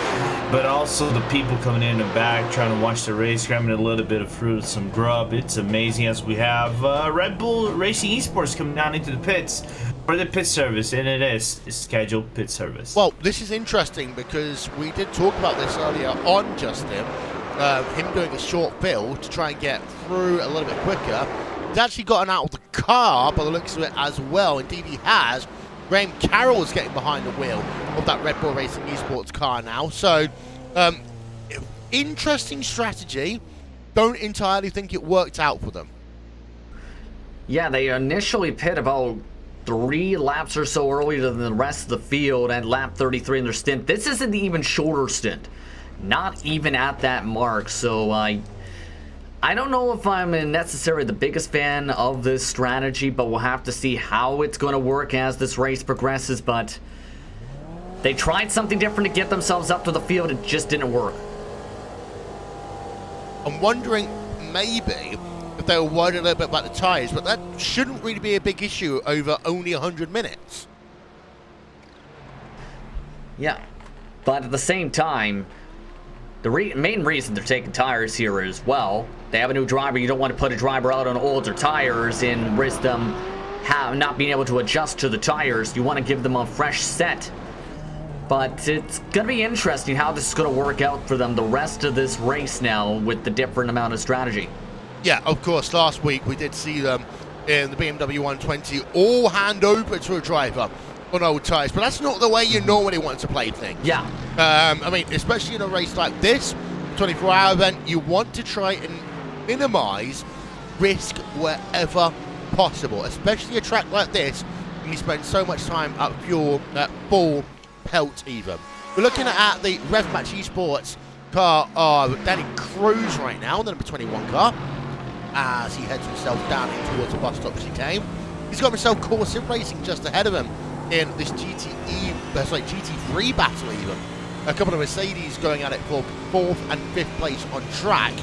But also the people coming in the back trying to watch the race, grabbing a little bit of fruit, some grub. It's amazing as we have Red Bull Racing Esports coming down into the pits for the pit service, and it is scheduled pit service. Well, this is interesting because we did talk about this earlier on, Justin. Him doing a short build to try and get through a little bit quicker. He's actually gotten out of the car by the looks of it as well. Indeed, he has. Graham Carroll is getting behind the wheel of that Red Bull Racing Esports car now. So, interesting strategy. Don't entirely think it worked out for them. Yeah, they initially pit about 3 laps or so earlier than the rest of the field at lap 33 in their stint. This is an even shorter stint. Not even at that mark. So, I don't know if I'm necessarily the biggest fan of this strategy, but we'll have to see how it's going to work as this race progresses. But they tried something different to get themselves up to the field. It just didn't work. I'm wondering maybe if they were worried a little bit about the tyres, but that shouldn't really be a big issue over only 100 minutes. Yeah, but at the same time, the main reason they're taking tires here as well, they have a new driver. You don't want to put a driver out on older tires and risk them not being able to adjust to the tires. You want to give them a fresh set. But it's going to be interesting how this is going to work out for them the rest of this race now with the different amount of strategy. Yeah, of course, last week we did see them in the BMW 120 all hand over to a driver on old tyres, but that's not the way you normally want to play things. Yeah. I mean, especially in a race like this, 24-hour event, you want to try and minimize risk wherever possible, especially a track like this and you spend so much time at full pelt even. We're looking at the Rev Match Esports car Danny Cruz right now, the number 21 car, as he heads himself down in towards the bus stop chicane. He's got himself Core Sim Racing just ahead of him in this GT3 battle even. A couple of Mercedes going at it for 4th and 5th place on track.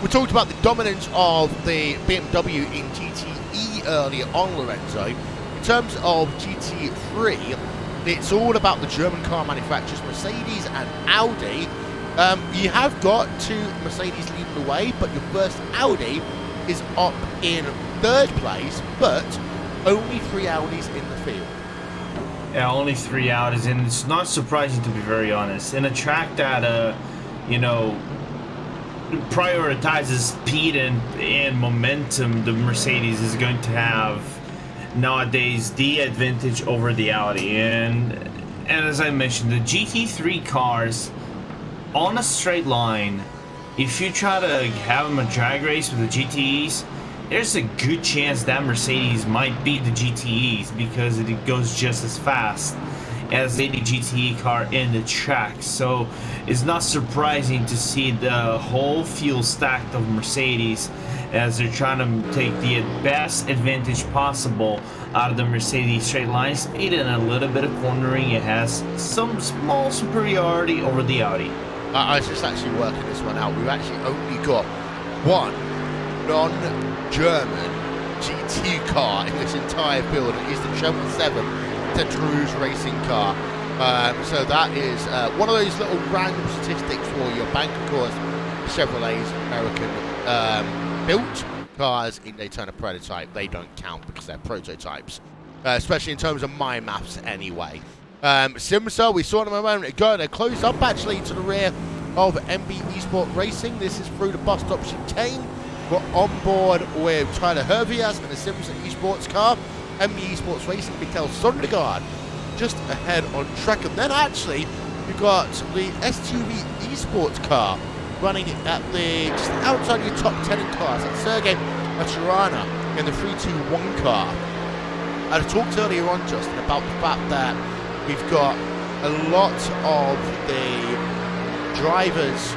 We talked about the dominance of the BMW in GTE earlier on, Lorenzo. In terms of GT3, it's all about the German car manufacturers, Mercedes and Audi. You have got 2 Mercedes leading the way, but your first Audi is up in 3rd place, but only 3 Audis in the field. Yeah, only 3 Audis, and it's not surprising, to be very honest. In a track that, prioritizes speed and momentum, the Mercedes is going to have nowadays the advantage over the Audi. And as I mentioned, the GT3 cars on a straight line, if you try to have them a drag race with the GTEs, there's a good chance that Mercedes might beat the GTEs because it goes just as fast as any GTE car in the track. So it's not surprising to see the whole field stacked of Mercedes as they're trying to take the best advantage possible out of the Mercedes straight line speed and a little bit of cornering. It has some small superiority over the Audi. I was just actually working this one out. We've actually only got one non-German GT car in this entire field. It is the 777 Cruz racing car. So that is one of those little random statistics for your bank. Of course, Chevrolet's American built cars in Daytona prototype, they don't count because they're prototypes, especially in terms of my maths anyway. Simsa, we saw them a moment ago. They're close up actually to the rear of MB Esport Racing. This is through the bus stop chicane. We're on board with Tyler Hervias and the Simsa Esports car. MB Esports Racing, Mikkel Sondergaard just ahead on track. And then actually you've got the SUV Esports car running at the just outside your top 10 in cars. That's Sergey Maturana in the 321 car. I talked earlier on, Justin, about the fact that we've got a lot of the drivers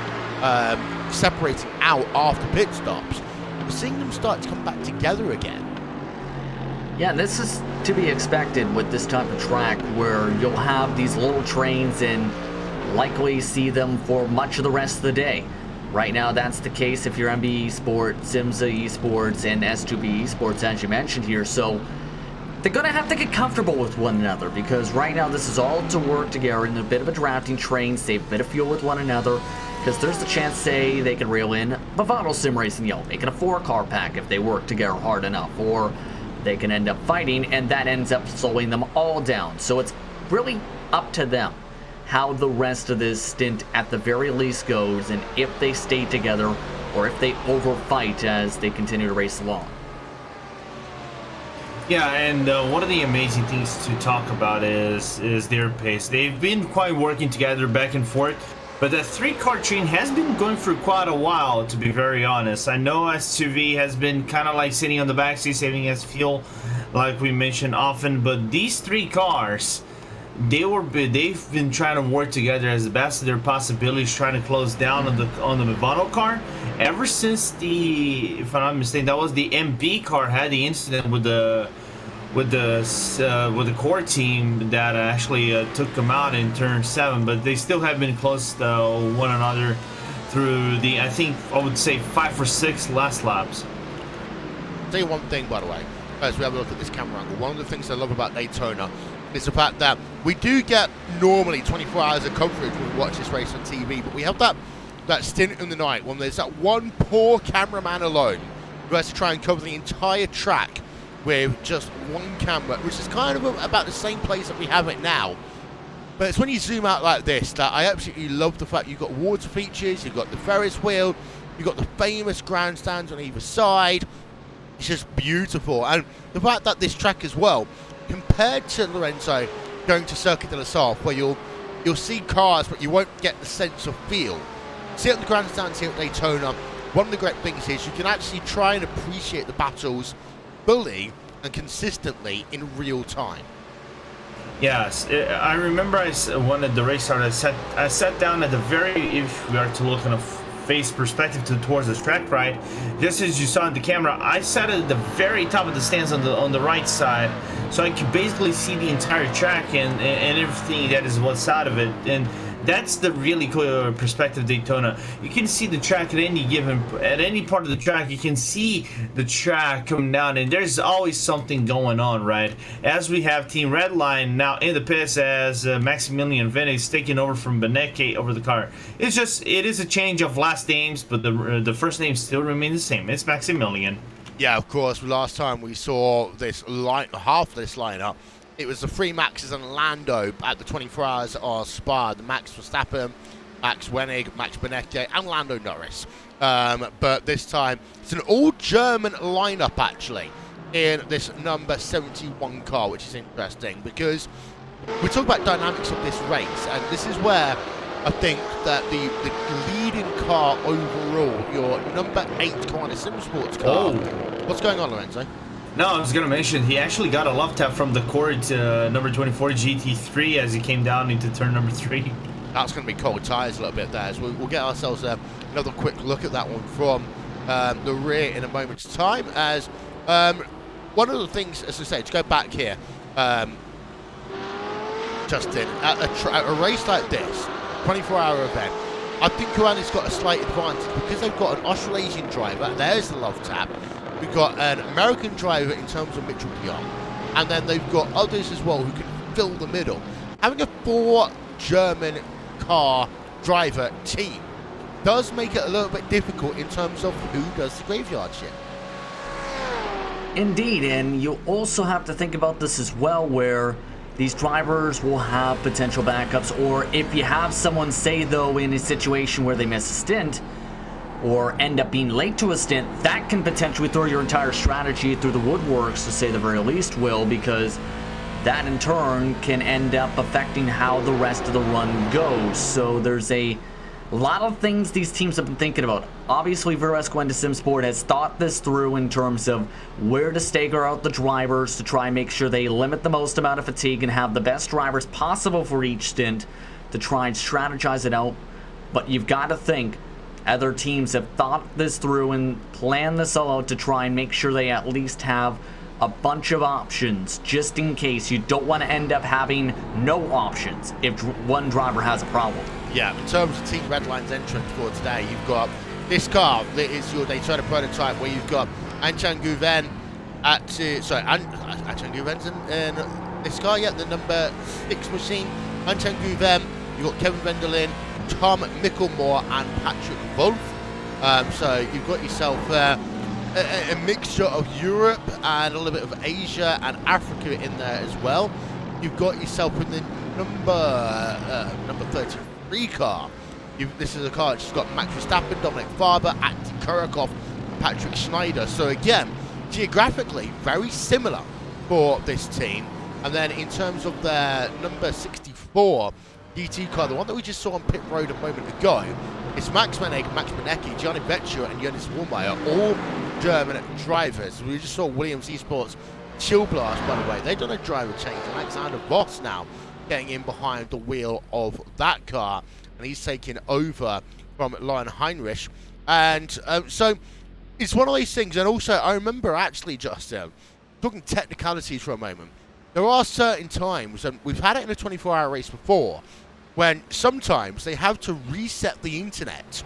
separating out after pit stops. We're seeing them start to come back together again. Yeah, this is to be expected with this type of track where you'll have these little trains and likely see them for much of the rest of the day. Right now, that's the case if you're MB Esports, Simsa Esports, and S2B Esports, as you mentioned here. So they're going to have to get comfortable with one another because right now this is all to work together in a bit of a drafting train, save a bit of fuel with one another, because there's the chance, say, they could reel in Bavaro Sim Racing, making a 4-car pack if they work together hard enough, or they can end up fighting, and that ends up slowing them all down. So it's really up to them how the rest of this stint at the very least goes, and if they stay together or if they overfight as they continue to race along. Yeah, and one of the amazing things to talk about is their pace. They've been quite working together back and forth, but that 3-car train has been going for quite a while, to be very honest. I know S2V has been kind of like sitting on the backseat, saving as fuel, like we mentioned often, but these 3 cars, they've been trying to work together as the best of their possibilities, trying to close down on the Movado car ever since the, if I'm not mistaken, that was the MB car had the incident with the core team that actually took them out in turn 7, but they still have been close to one another through the, I think I would say 5 or 6 last laps. I'll tell you one thing, by the way, as we have a look at this camera angle. One of the things I love about Daytona is the fact that we do get normally 24 hours of coverage when we watch this race on TV, but we have that stint in the night when there's that one poor cameraman alone who has to try and cover the entire track with just one camera, which is kind of about the same place that we have it now. But it's when you zoom out like this that I absolutely love the fact you've got water features, you've got the Ferris wheel, you've got the famous grandstands on either side. It's just beautiful. And the fact that this track as well, compared to Lorenzo going to Circuit de la South, where you'll see cars but you won't get the sense of feel. See at the grandstands here at Daytona, one of the great things is you can actually try and appreciate the battles fully and consistently in real time. Yes, I remember when the race started, I sat down at the very, if we are to look in a face perspective towards the track, right, just as you saw in the camera, I sat at the very top of the stands on the right side, so I could basically see the entire track and everything that is what's out of it. And that's the really cool perspective of Daytona. You can see the track at any part of the track. You can see the track coming down, and there's always something going on, right? As we have Team Redline now in the pits as Maximilian Vennig is taking over from Benecke over the car. It is a change of last names, but the first name still remains the same. It's Maximilian. Yeah, of course. Last time we saw this half of this lineup, it was the three Maxes and Lando at the 24 Hours of Spa. The Max Verstappen, Max Wennig, Max Benecke, and Lando Norris. But this time, it's an all-German lineup, actually, in this number 71 car, which is interesting because we talk about dynamics of this race, and this is where I think that the leading car overall, your number 8 car in a Sim Sports car. What's going on, Lorenzo? No, I was going to mention, he actually got a love tap from the Cord number 24 GT3 as he came down into turn number 3. That's going to be cold tyres a little bit there. So we'll get ourselves another quick look at that one from the rear in a moment's time. As one of the things, as I say, to go back here, Justin, at a race like this, 24-hour event, I think Kuani's got a slight advantage because they've got an Australasian driver. There's the love tap. We've got an American driver in terms of Mitchell Young, and then they've got others as well who can fill the middle. Having a 4 German car driver team does make it a little bit difficult in terms of who does the graveyard shift. Indeed, and you also have to think about this as well, where these drivers will have potential backups, or if you have someone, say though, in a situation where they miss a stint, or end up being late to a stint, that can potentially throw your entire strategy through the woodworks, to say the very least, Will, because that in turn can end up affecting how the rest of the run goes. So there's a lot of things these teams have been thinking about. Obviously, Veresco and SimSport has thought this through in terms of where to stagger out the drivers to try and make sure they limit the most amount of fatigue and have the best drivers possible for each stint to try and strategize it out. But you've got to think, other teams have thought this through and planned this all out to try and make sure they at least have a bunch of options, just in case you don't want to end up having no options if one driver has a problem. Yeah, in terms of Team Redline's entrance for today, you've got this car that is your Daytona prototype, where you've got Anchan Gouven Anchan Gouven's in this car, the number 6 machine. Anchan Gouven, you've got Kevin Vendelin, Tom Mickelmore and Patrick Wolf. So you've got yourself a mixture of Europe and a little bit of Asia and Africa in there as well. You've got yourself in the number 33 car. This is a car that's got Max Verstappen, Dominic Farber, Andy Kurakov, Patrick Schneider. So again, geographically very similar for this team. And then in terms of their number 64 GT car, the one that we just saw on pit road a moment ago, it's Max Wennig, Max Benecke, Gianni Vecchio and Jonas Wallmeyer, all German drivers. We just saw Williams Esports Chill Blast, by the way. They've done a driver change. Alexander Voss now getting in behind the wheel of that car, and he's taking over from Lion Heinrich. And so it's one of these things. And also, I remember actually, Justin, talking technicalities for a moment, there are certain times, and we've had it in a 24-hour race before, when sometimes they have to reset the internet,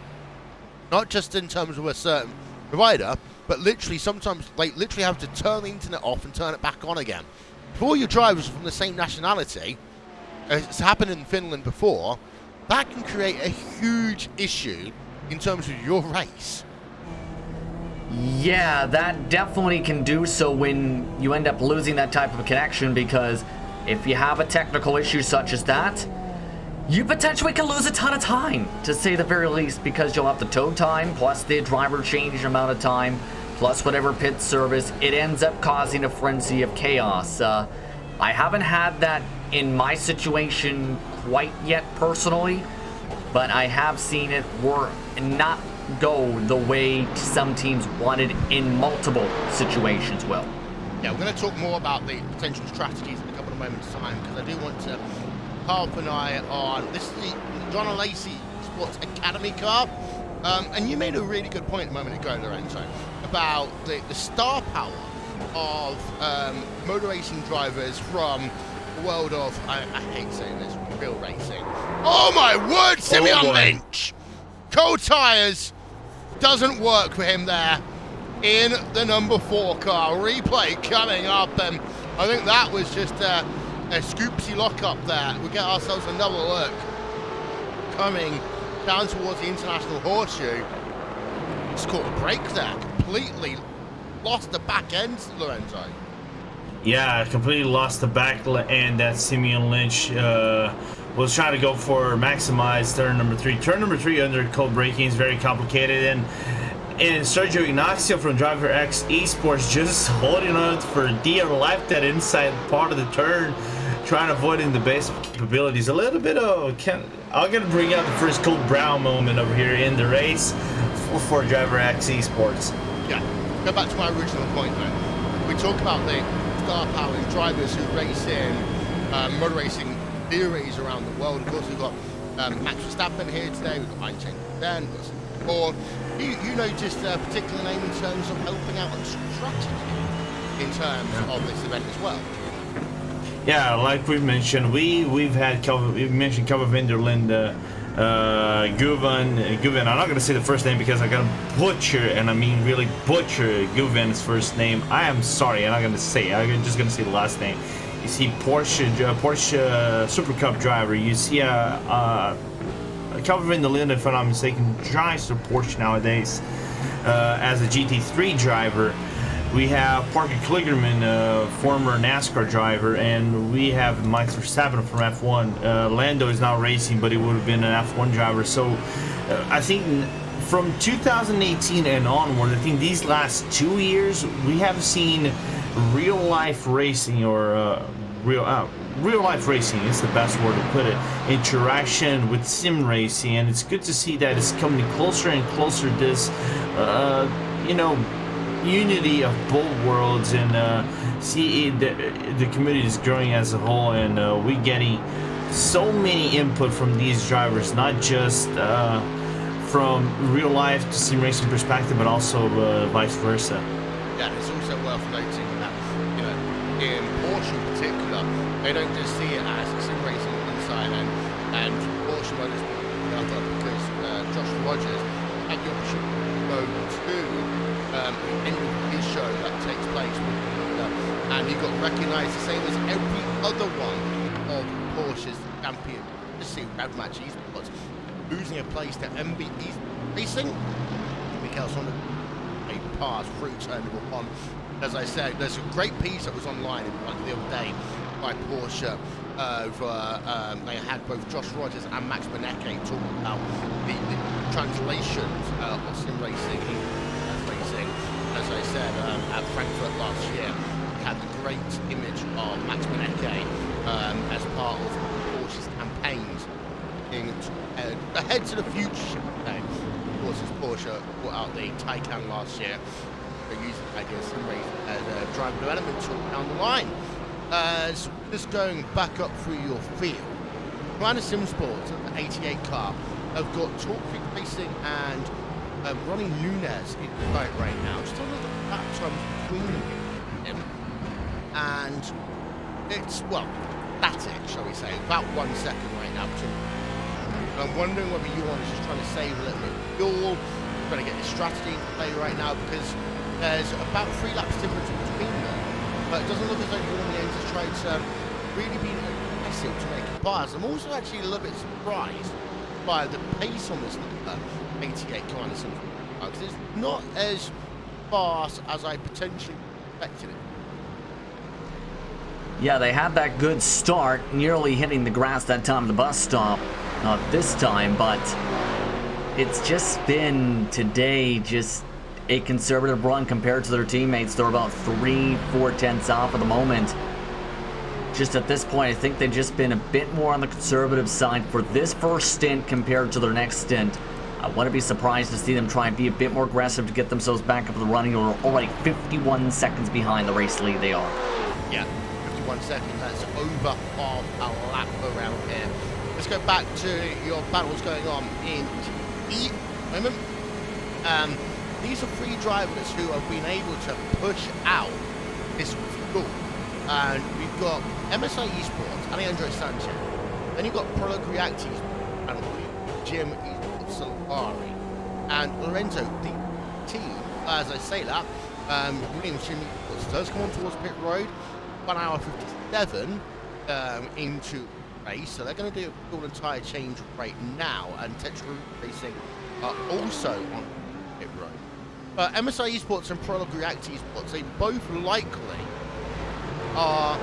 not just in terms of a certain provider, but literally sometimes they literally have to turn the internet off and turn it back on again. If all your drivers are from the same nationality, as it's happened in Finland before, that can create a huge issue in terms of your race. Yeah, that definitely can do so when you end up losing that type of connection, because if you have a technical issue such as that, you potentially can lose a ton of time, to say the very least, because you'll have the tow time, plus the driver change amount of time, plus whatever pit service. It ends up causing a frenzy of chaos. I haven't had that in my situation quite yet personally, but I have seen it work and not go the way some teams wanted in multiple situations. Will. Yeah, we're going to talk more about the potential strategies in a couple of moments' time, because I do want to harp an eye on this is the John Lacey Sports Academy car. And you made a really good point a moment ago, Lorenzo, about the star power of motor racing drivers from the world of, I hate saying this, real racing. Oh my word, Simeon Lynch! Cold tyres doesn't work for him there in the number 4 car. Replay coming up, and I think that was just a scoopsy lock-up there. We get ourselves another look coming down towards the International Horseshoe. Just caught a break there, completely lost the back end, Lorenzo. Yeah, completely lost the back end. That Simeon Lynch was trying to go for maximize turn number 3. Turn number 3 under cold braking is very complicated, and Sergio Ignacio from Driver X Esports just holding on for dear life that inside part of the turn, trying to avoid in the base capabilities. A little bit of I'm gonna bring out the first Cole Brown moment over here in the race for Driver X Esports. Yeah, go back to my original point though. We talk about the star power drivers who race in motor racing theories around the world. Of course, we've got Max Verstappen here today. We've got Einstein then, we've got Ford. You noticed a particular name in terms of helping out on strategy in terms of this event as well. Yeah, like we've mentioned, we've mentioned Calvin Vanderlinde, Guven. I'm not gonna say the first name because I gotta butcher, and I mean really butcher Guven's first name. I am sorry, I'm not gonna say it. I'm just gonna say the last name. You see Porsche Super Cup driver. You see Calvin Vanderlinde, if I'm not mistaken, drives for Porsche nowadays as a GT3 driver. We have Parker Kligerman, former NASCAR driver, and we have Max Verstappen from F1. Lando is now racing, but he would have been an F1 driver. So I think from 2018 and onward, I think these last 2 years, we have seen real life racing, or real life racing is the best word to put it, interaction with sim racing, and it's good to see that it's coming closer and closer to this, unity of both worlds, and see the community is growing as a whole, and we're getting so many input from these drivers, not just from real life to sim racing perspective, but also vice versa. Yeah, it's also worth noting that, in Porsche in particular, they don't just see it as sim racing inside and Porsche Motorsport together, because Josh Rogers had the opportunity to go to the end of his show that takes place, and he got recognised the same as every other one of Porsche's champion. Just see Red Match Esports losing a place to MB Racing. Mikael Sonner a pass through turn number 1. As I said, there's a great piece that was online the other day by Porsche they had both Josh Rogers and Max Benecke talking about the translations of sim racing racing. As I said, at Frankfurt last year, we had the great image of Max Benecke as part of Porsche's campaigns ahead to the future. Of course, as Porsche brought out the Taycan last year, they're using sim racing as a driver development tool down the line. Just going back up through your field, Rana Simsport, the 88 car, have got Torque Racing and Ronnie Nunez in the fight right now. Just a little lap time between them. And it's, static, shall we say, about 1 second right now. I'm wondering whether Yuan is just trying to save a little bit of fuel, trying to get his strategy into play right now, because there's about 3 laps difference between them. But it doesn't look as though Yuan is trying to really be aggressive to make a pass. I'm also actually a little bit surprised by the pace on this 88 car, because it's not as fast as I potentially expected it. Yeah, they had that good start, nearly hitting the grass that time at the bus stop. Not this time, but it's just been today just a conservative run compared to their teammates. They're about 3-4 tenths off at the moment. Just at this point, I think they've just been a bit more on the conservative side for this first stint compared to their next stint. I wouldn't be surprised to see them try and be a bit more aggressive to get themselves back up to the running. They're already 51 seconds behind the race lead they are. Yeah, 51 seconds. That's over half a lap around here. Let's go back to your battles going on in E moment. These are 3 drivers who have been able to push out this fuel. And we've got MSI Esports, Alejandro Sanchez. Then you've got Prologue Reacties and Jim Solari. And Lorenzo, the team, as I say that, Williams Jim Esports does come on towards pit road. 1 hour 57 into race. So they're going to do a fuel and tyre change right now. And Tetra Racing are also on pit road. MSI Esports and Prologue React Esports, they both likely are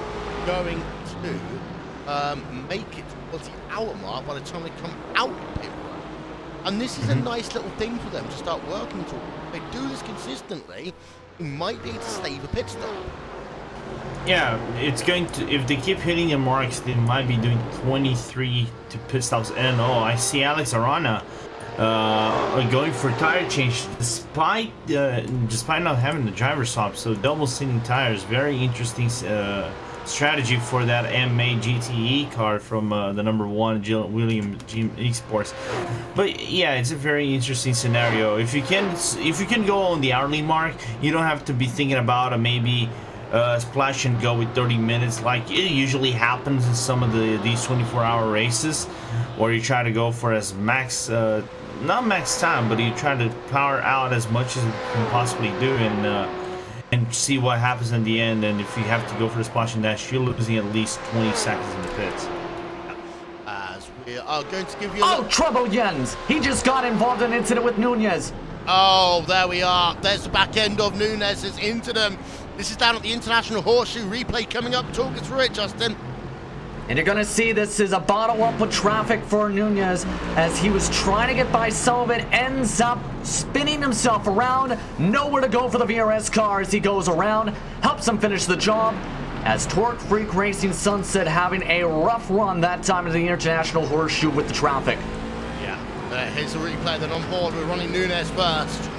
going to make it towards the hour mark by the time they come out of pit road. And this is a nice little thing for them to start working towards. If they do this consistently, they might be able to save a pit stop. Yeah, it's going to, if they keep hitting the marks, they might be doing 23 to pit stops. And I see Alex Arana going for tire change despite not having the driver swap. So double seating tires, very interesting strategy for that MA GTE car from the number 1 William G Esports. But yeah, it's a very interesting scenario. If you can go on the hourly mark, you don't have to be thinking about maybe splash and go with 30 minutes like it usually happens in some of these 24-hour races, where you try to go for as max not max time, but you try to power out as much as you can possibly do and see what happens in the end. And if you have to go for a splash and dash, you're losing at least 20 seconds in the pits. As we are going to give you trouble, Jens! He just got involved in an incident with Nunez. Oh, there we are. There's the back end of Nunez's into them. This is down at the International Horseshoe. Replay coming up. Talk us through it, Justin. And you're going to see this is a bottle up with traffic for Nunez as he was trying to get by some of it, ends up spinning himself around. Nowhere to go for the VRS car as he goes around, helps him finish the job. As Torque Freak Racing Sunset having a rough run that time of the International Horseshoe with the traffic. Yeah, here's the replay then on board. We're running Nunez first.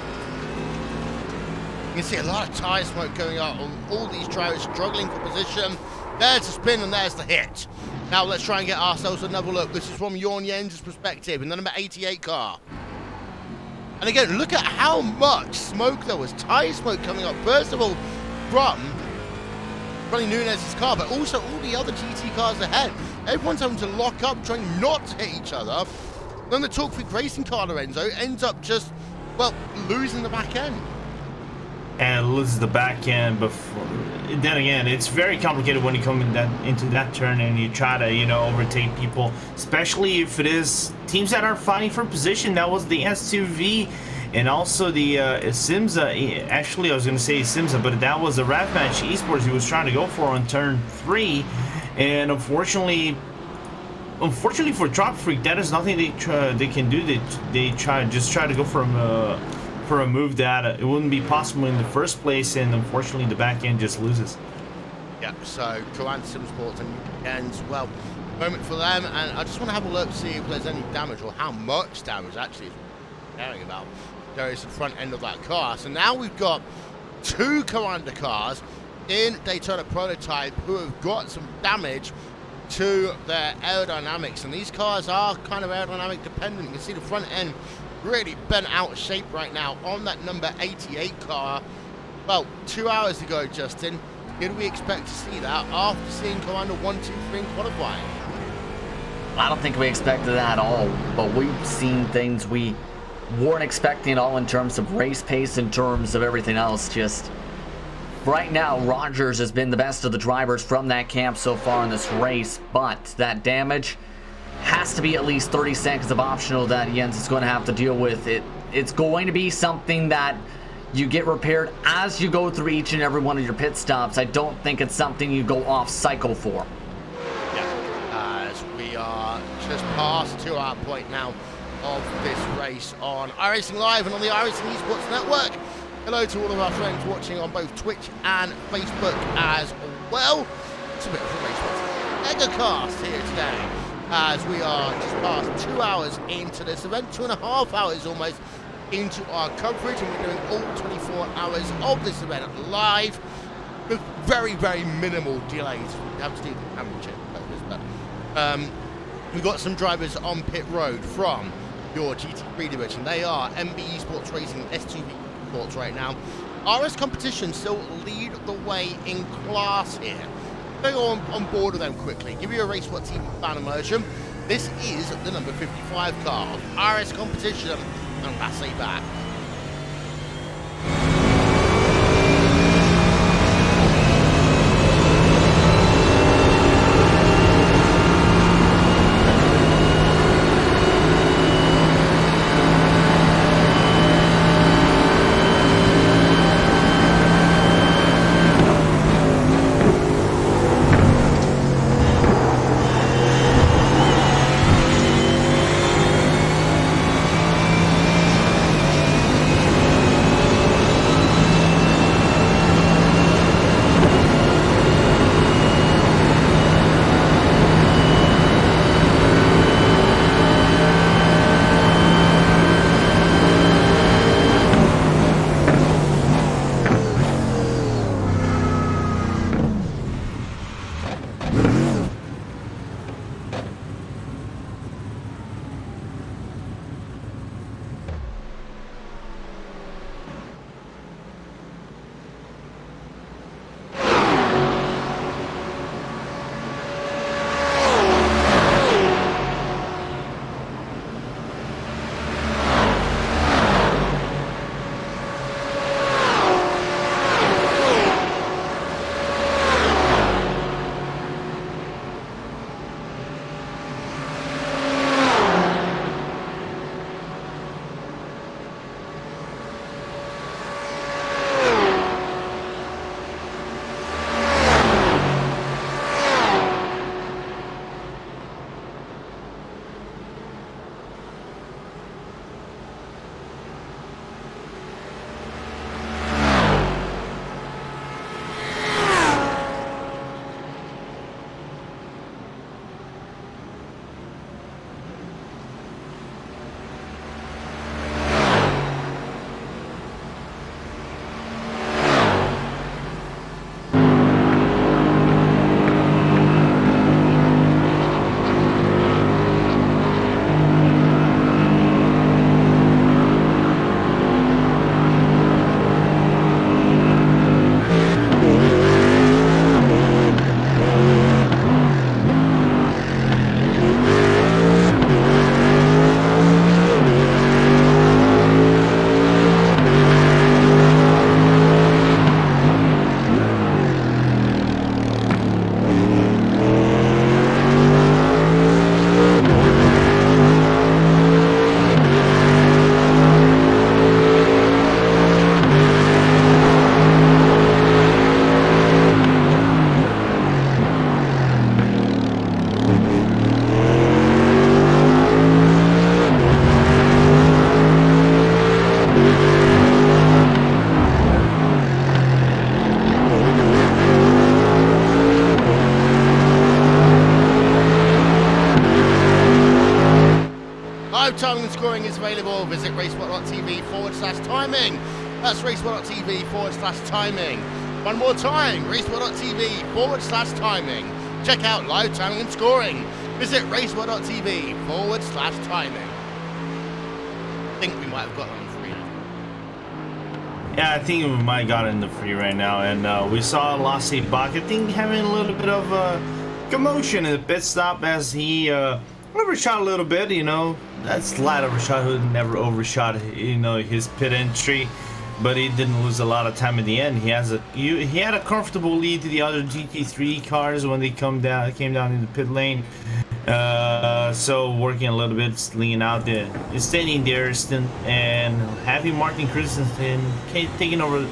You can see a lot of tyre smoke going out on all these drivers struggling for position. There's the spin and there's the hit. Now let's try and get ourselves another look. This is from Jorn Jens' perspective in the number 88 car. And again, look at how much smoke there was. Tyre smoke coming up. First of all, from running Nunez's car, but also all the other GT cars ahead. Everyone's having to lock up, trying not to hit each other. Then the Torque Freak Racing car, Lorenzo, ends up just, well, losing the back end. And loses the back end before. Then again, it's very complicated when you come into that turn and you try to, overtake people, especially if it is teams that are fighting for position. That was the S2V and also the Simza. Actually, I was going to say Simza, but that was the Rat Match Esports he was trying to go for on turn 3. And unfortunately for Drop Freak, that is nothing they can do. They try to go for a move that it wouldn't be possible in the first place, and unfortunately the back end just loses. Yeah, so Coan Simsports and ends well. Moment for them, and I just want to have a look, see if there's any damage or how much damage actually is caring about. There is the front end of that car. So now we've got 2 Coanda cars in Daytona Prototype who have got some damage to their aerodynamics, and these cars are kind of aerodynamic dependent. You can see the front end really bent out of shape right now on that number 88 car. Well, 2 hours ago, Justin, did we expect to see that after seeing Coanda 1, 2, 3 in qualifying? I don't think we expected that at all, but we've seen things we weren't expecting at all in terms of race pace, in terms of everything else. Just right now, Rogers has been the best of the drivers from that camp so far in this race, but that damage has to be at least 30 seconds of optional that Jens is going to have to deal with. It's going to be something that you get repaired as you go through each and every one of your pit stops. I don't think it's something you go off cycle for. Yeah, as we are just past 2 hour point now of this race on iRacing Live and on the iRacing Esports Network. Hello to all of our friends watching on both Twitch and Facebook as well. It's a bit of a race mega cast here today. as we are just past 2 hours into this event, 2.5 hours almost into our coverage, and we're doing all 24 hours of this event live with very, very minimal delays. We have to do the camera check purpose, but we've got some drivers on pit road from your GT3 division. They are MBE Sports Racing S2V Sports right now. RS Competition still lead the way in class here. Go on board with them quickly. Give you a Race What Team fan immersion. This is the number 55 car of RS Competition and Lasse back. Live timing and scoring is available. Visit racesport.tv/timing. That's racesport.tv/timing. One more time, racesport.tv/timing. Check out live timing and scoring. Visit racesport.tv/timing. I think we might have got on free now. Yeah, I think we might have got in the free right now. And we saw Lasse Bach, I think, having a little bit of commotion in the pit stop as he overshot a little bit, you know. That's slight overshot, who never overshot, you know, his pit entry, but he didn't lose a lot of time in the end. He had a comfortable lead to the other GT3 cars when they came down in the pit lane. So working a little bit, leaning out there, standing there, and having Martin Christensen taking over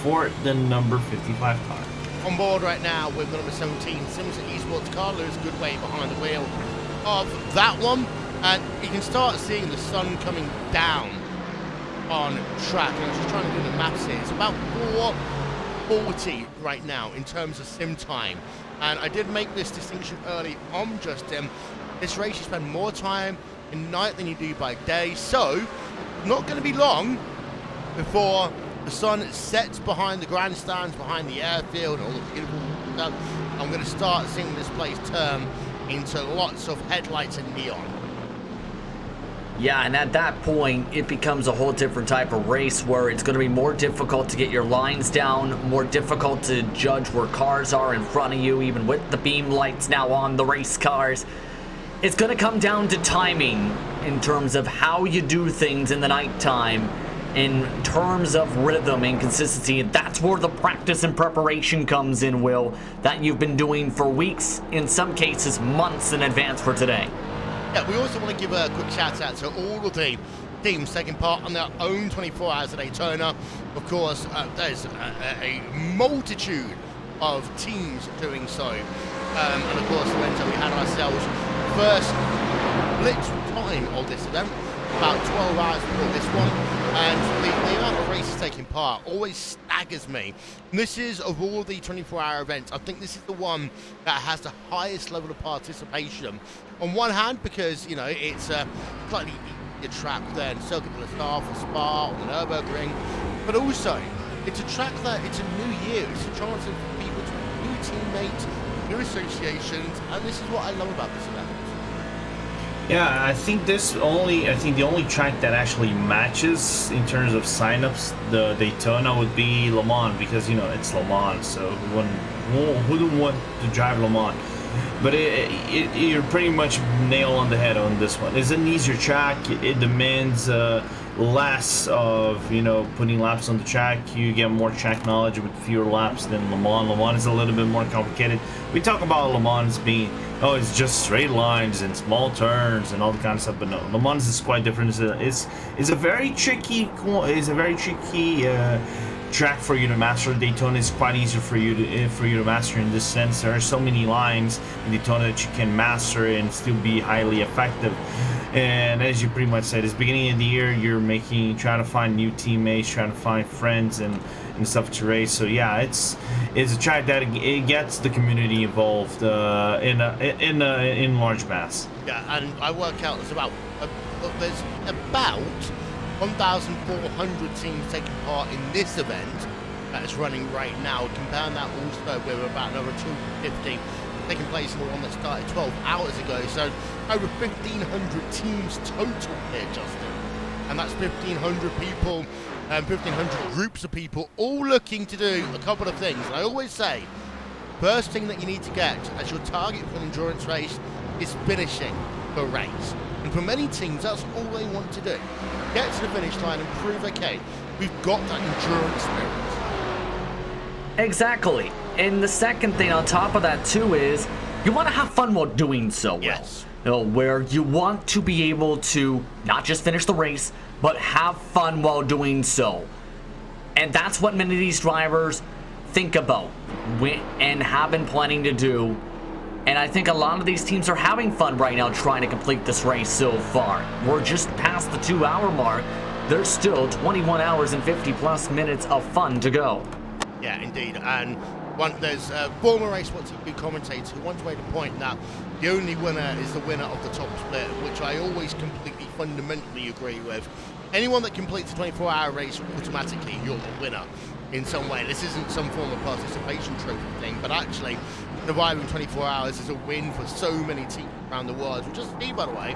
for the number 55 car. On board right now with the number 17 Sims Esports car. Lewis Goodway behind the wheel of that one, and you can start seeing the sun coming down on track. And I was just trying to do the maps here. It's about 4:40 right now in terms of sim time And I did make this distinction early on, Justin. This race, you spend more time in night than you do by day, so not going to be long before the sun sets behind the grandstands, behind the airfield, and all the beautiful stuff. I'm going to start seeing this place turn into lots of headlights and neon. Yeah, and at that point, it becomes a whole different type of race where it's going to be more difficult to get your lines down, more difficult to judge where cars are in front of you, even with the beam lights now on the race cars. It's going to come down to timing in terms of how you do things in the nighttime, in terms of rhythm and consistency. That's where the practice and preparation comes in, Will, that you've been doing for weeks, in some cases months in advance for today. Yeah, we also want to give a quick shout out to all of the teams taking part on their own 24 hours at Daytona. Of course, there's a multitude of teams doing so. And of course, we had ourselves first blitz time of this event, about 12 hours before this one, and the amount of races taking part always staggers me. And this is, of all the 24-hour events, I think this is the one that has the highest level of participation. On one hand, because, you know, it's a slightly easier track than Circuit de l'Star or Spa or the Nürburgring, but also it's a track that it's a new year, it's a chance for people to meet new teammates, new associations, and this is what I love about this event. Yeah, I think the only track that actually matches in terms of signups the Daytona would be Le Mans, because, you know, it's Le Mans, so who wouldn't want to drive Le Mans? But you're pretty much nail on the head on this one. It's an easier track. It demands less of, you know, putting laps on the track. You get more track knowledge with fewer laps than Le Mans. Le Mans is a little bit more complicated. We talk about Le Mans being, oh, it's just straight lines and small turns and all the kind of stuff, but no, Le Mans is quite different. It's a very tricky track for you to master. Daytona is quite easier for you to master in this sense. There are so many lines in Daytona that you can master and still be highly effective. And as you pretty much said, it's beginning of the year, you're trying to find new teammates, trying to find friends and stuff to race. So yeah, it's a track that it gets the community involved in large mass. Yeah, and I work out there's about 1,400 teams taking part in this event that is running right now. Comparing that also with about another 250 taking place in the one that started 12 hours ago. So over 1,500 teams total here, Justin. And that's 1,500 people, 1,500 groups of people, all looking to do a couple of things. And I always say, first thing that you need to get as your target for an endurance race is finishing the race. And for many teams, that's all they want to do. Get to the finish line and prove, okay, we've got that endurance spirit. Exactly. And the second thing on top of that, too, is you want to have fun while doing so. Yes. You know, where you want to be able to not just finish the race, but have fun while doing so. And that's what many of these drivers think about and have been planning to do. And I think a lot of these teams are having fun right now trying to complete this race so far. We're just past the 2-hour mark. There's still 21 hours and 50 plus minutes of fun to go. Yeah, indeed. And there's a former Race What TV commentator who once made a point that the only winner is the winner of the top split, which I always completely fundamentally agree with. Anyone that completes a 24-hour race, automatically you're the winner in some way. This isn't some form of participation trophy thing, but actually surviving 24 hours is a win for so many teams around the world. We'll just see, by the way,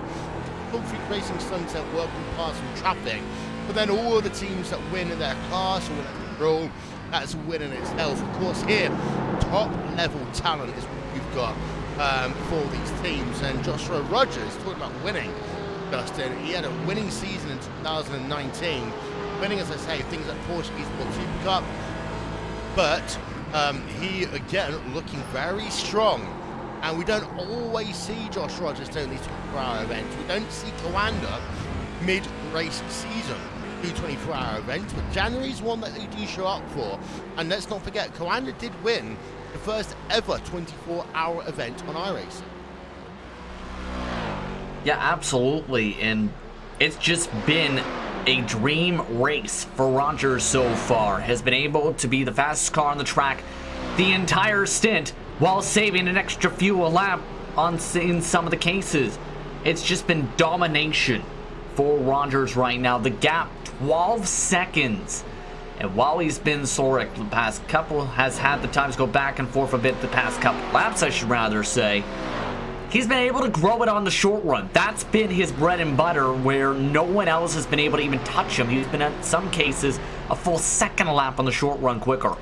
Gulf Racing Sunset working past some traffic, but then all of the teams that win in their class or win at the rule, that's a win in itself. Of course, here, top level talent is what you've got for these teams. And Joshua Rogers, talking about winning, Justin, he had a winning season in 2019, winning, as I say, things like Porsche Esports Super Cup, but he, again, looking very strong. And we don't always see Josh Rogers doing these 24-hour events. We don't see Coanda mid-race season do 24-hour events, but January's one that they do show up for. And let's not forget, Coanda did win the first ever 24-hour event on iRacing. Yeah, absolutely. And it's just been a dream race for Rogers so far. Has been able to be the fastest car on the track the entire stint, while saving an extra few a lap in some of the cases. It's just been domination for Rogers right now. The gap, 12 seconds. And while he's been sore the past couple, has had the time to go back and forth a bit the past couple laps, I should rather say, he's been able to grow it on the short run. That's been his bread and butter, where no one else has been able to even touch him. He's been, in some cases, a full second a lap on the short run quicker.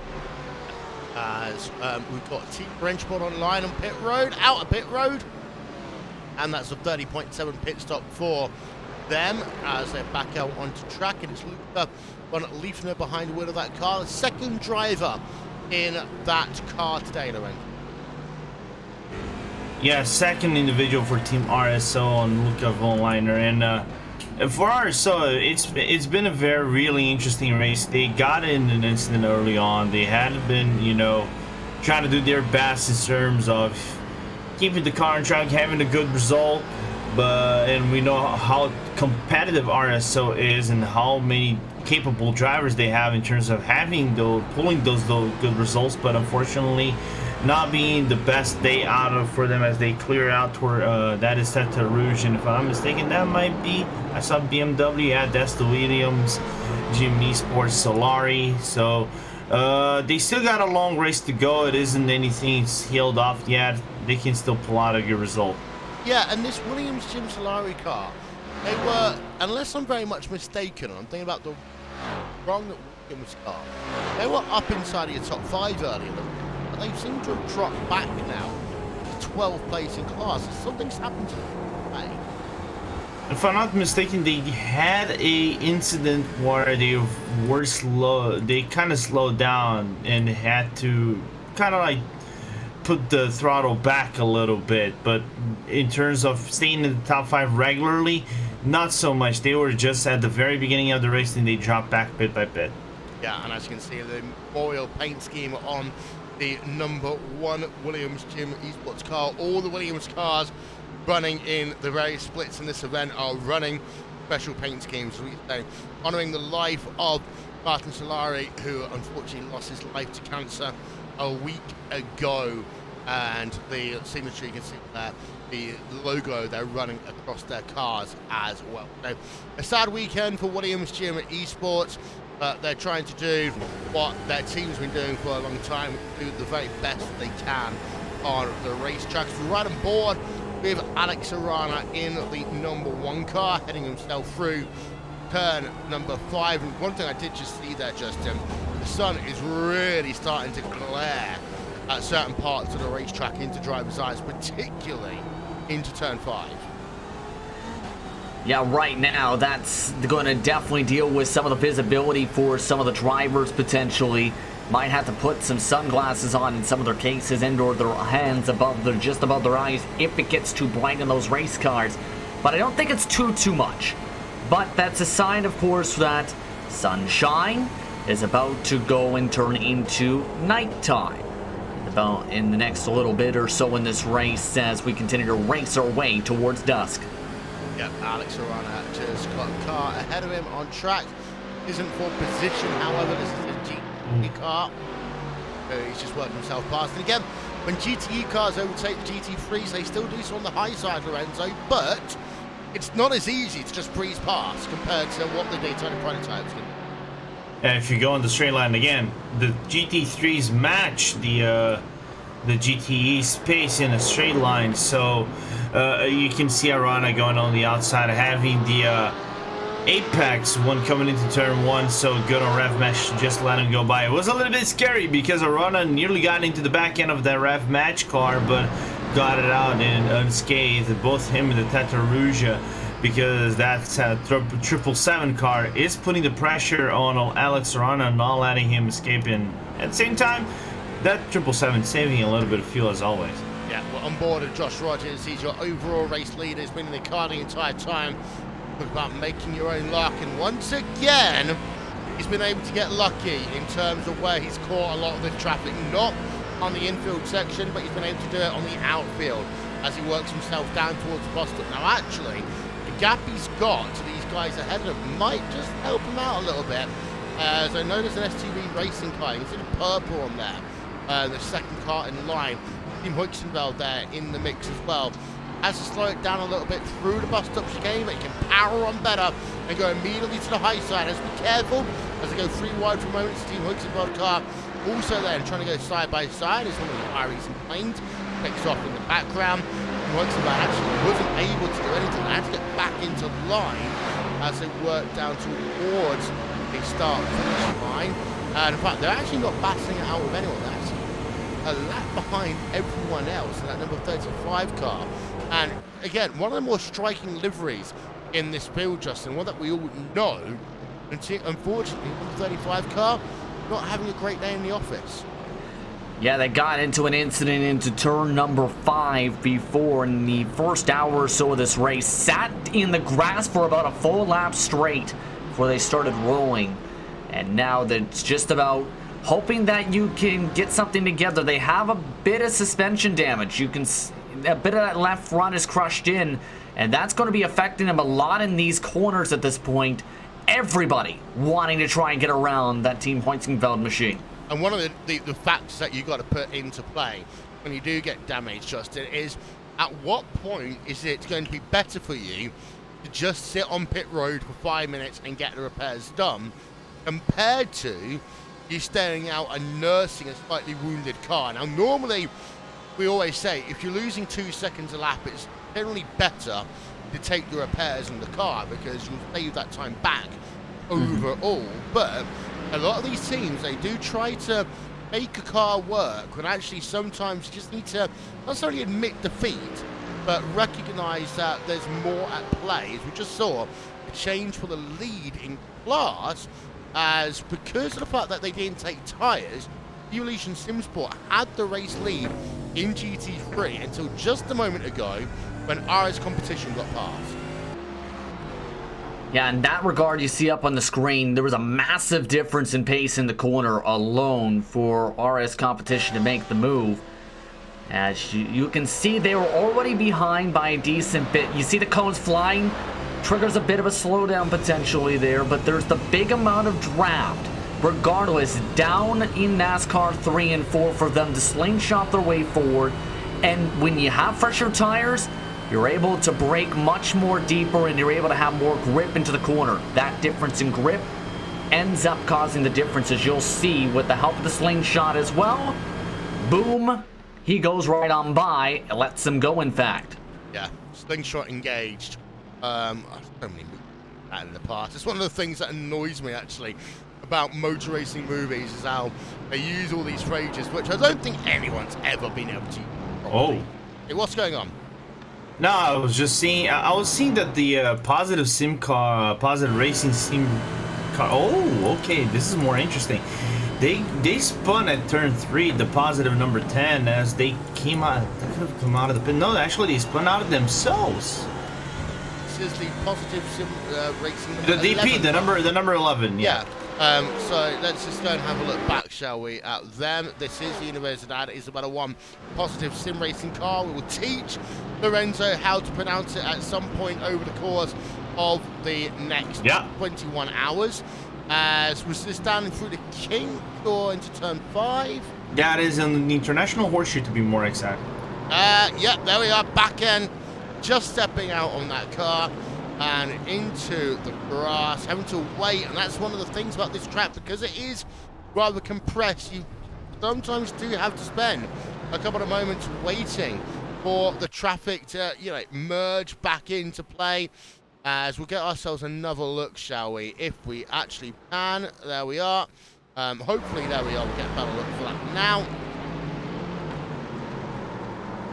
As we've got Team Wrenchboard online on pit road, out of pit road. And that's a 30.7 pit stop for them as they back out onto track. And it's Luca von Liefner behind the wheel of that car, the second driver in that car today, Lorenzo. Yeah, second individual for Team RSO on Luca von Liefner. And for RSO, it's been a really interesting race. They got in an incident early on. They had been, trying to do their best in terms of keeping the car on track, having a good result. And we know how competitive RSO is and how many capable drivers they have in terms of pulling those good results. But unfortunately, not being the best day out for them as they clear out toward that is Tata Rouge, and if I'm not mistaken, that might be, I saw BMW, yeah, that's the Williams, GM Sports, Solari. So they still got a long race to go. It isn't anything sealed off yet. They can still pull out a good result. Yeah, and this Williams Jim Solari car, they were, unless I'm very much mistaken, I'm thinking about the wrong Williams car, they were up inside of your top 5 earlier. They seem to have dropped back now to 12th place in class. Something's happened to them. Right? If I'm not mistaken, they had a incident where they were slow. They kind of slowed down and had to kind of like put the throttle back a little bit. But in terms of staying in the top 5 regularly, not so much. They were just at the very beginning of the race and they dropped back bit by bit. Yeah, and as you can see, the memorial paint scheme on the number 1 Williams Jim Esports car. All the Williams cars running in the various splits in this event are running special paint schemes, honouring the life of Martin Solari, who unfortunately lost his life to cancer a week ago. And the signature, you can see there, the logo they're running across their cars as well. So a sad weekend for Williams Jim Esports. They're trying to do what their team's been doing for a long time, do the very best they can on the racetracks. We're right on board with Alex Arana in the number 1 car, heading himself through turn number 5. And one thing I did just see there, Justin, the sun is really starting to glare at certain parts of the racetrack into drivers' eyes, particularly into turn 5. Yeah, right now, that's going to definitely deal with some of the visibility for some of the drivers, potentially. Might have to put some sunglasses on in some of their cases and/or their hands just above their eyes if it gets too bright in those race cars. But I don't think it's too much. But that's a sign, of course, that sunshine is about to go and turn into nighttime. About in the next little bit or so in this race as we continue to race our way towards dusk. Yep, Alex Arana just got a car ahead of him on track. Isn't for position, however, this is a GTE car. He's just working himself past. And again, when GTE cars overtake the GT3s, they still do so on the high side, Lorenzo, but it's not as easy to just breeze past compared to what the Daytona prototypes can do. And if you go on the straight line again, the GT3s match the GTE space in a straight line, so you can see Arana going on the outside, having the Apex one coming into turn 1, so good on Rev Mesh, just let him go by. It was a little bit scary because Arana nearly got into the back end of that Rev Match car, but got it out and unscathed, both him and the Tata Rouge, because that 777 car is putting the pressure on Alex Arana, not letting him escape, and at the same time, that 777 saving a little bit of fuel as always. Yeah, well, on board of Josh Rogers, he's your overall race leader. He's been in the car the entire time. Talk about making your own luck, and once again, he's been able to get lucky in terms of where he's caught a lot of the traffic, not on the infield section, but he's been able to do it on the outfield as he works himself down towards Boston. Now, actually, the gap he's got to these guys ahead of him might just help him out a little bit. As I know there's an STV racing car, you can see the purple on there. The second car in line. Team Huxenveld there in the mix as well. Has to slow it down a little bit through the bus stop chicane, but it can power on better and go immediately to the high side. Has to be careful as they go 3 wide for moments. Team Huxenveld car also there and trying to go side by side as one of the iRacing planes takes off in the background. Huxenveld actually wasn't able to do anything. They had to get back into line as they work down towards the start-finish line. And in fact, they're actually not battling it out with anyone. They're actually a lap behind everyone else in that number 35 car. And again, one of the more striking liveries in this field, Justin, one that we all know. Unfortunately, number 35 car not having a great day in the office. Yeah, they got into an incident into turn number 5 before in the first hour or so of this race. Sat in the grass for about a full lap straight before they started rolling. And now it's just about hoping that you can get something together. They have a bit of suspension damage. A bit of that left front is crushed in, and that's going to be affecting them a lot in these corners at this point. Everybody wanting to try and get around that Team Huxenveld machine. And one of the factors that you got to put into play when you do get damaged, Justin, is at what point is it going to be better for you to just sit on pit road for 5 minutes and get the repairs done, compared to you staying out and nursing a slightly wounded car. Now, normally, we always say, if you're losing 2 seconds a lap, it's generally better to take the repairs on the car because you'll save that time back overall. But a lot of these teams, they do try to make a car work when actually sometimes you just need to not necessarily admit defeat, but recognize that there's more at play. As we just saw a change for the lead in class, as because of the fact that they didn't take tyres, Evolution Simsport had the race lead in GT3 until just a moment ago when RS Competition got passed. Yeah, in that regard, you see up on the screen, there was a massive difference in pace in the corner alone for RS Competition to make the move. As you can see, they were already behind by a decent bit. You see the cones flying, triggers a bit of a slowdown potentially there, but there's the big amount of draft. Regardless, down in NASCAR 3 and 4 for them to slingshot their way forward. And when you have fresher tires, you're able to brake much more deeper and you're able to have more grip into the corner. That difference in grip ends up causing the difference, as you'll see with the help of the slingshot as well. Boom, he goes right on by, lets him go in fact. Yeah, slingshot engaged. I've so many movies that in the past. It's one of the things that annoys me actually about motor racing movies, is how they use all these phrases, which I don't think anyone's ever been able to. Oh. Hey, what's going on? No, I was just seeing. I was seeing that the positive sim car, positive racing sim car. Oh, okay. This is more interesting. They spun at turn 3, the positive number 10, as they came out. They could have come out of the pit. No, actually, they spun out of themselves. This is the positive sim racing. The DP, the number 11. Yeah. So let's just go and have a look back, shall we, at them. This is the Universidad Isabella 1 positive sim racing car. We will teach Lorenzo how to pronounce it at some point over the course of the next 21 hours. As was this down through the kink or into turn 5? Yeah, it is in the International Horseshoe, to be more exact. Yep, there we are, back end, just stepping out on that car and into the grass, having to wait. And that's one of the things about this track, because it is rather compressed, you sometimes do have to spend a couple of moments waiting for the traffic to, merge back into play. As we'll get ourselves another look, shall we, if we actually can. There we are. Hopefully, there we are. We'll get a better look for that now.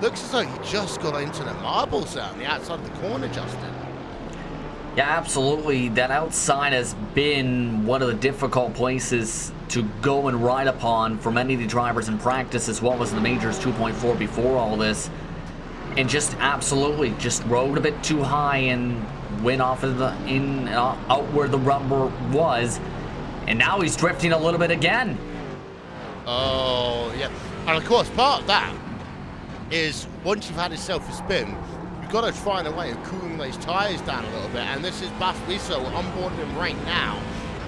Looks as though he just got into the marbles there on the outside of the corner, Justin. Yeah, absolutely. That outside has been one of the difficult places to go and ride upon for many of the drivers in practice, as well as the Majors 2.4 before all this. And just absolutely just rode a bit too high and went off of out where the rubber was. And now he's drifting a little bit again. Oh, yeah. And of course, part of that is once you've had yourself a spin, you've got to find a way of cooling those tyres down a little bit. And this is Bas Wiesel onboarding him right now.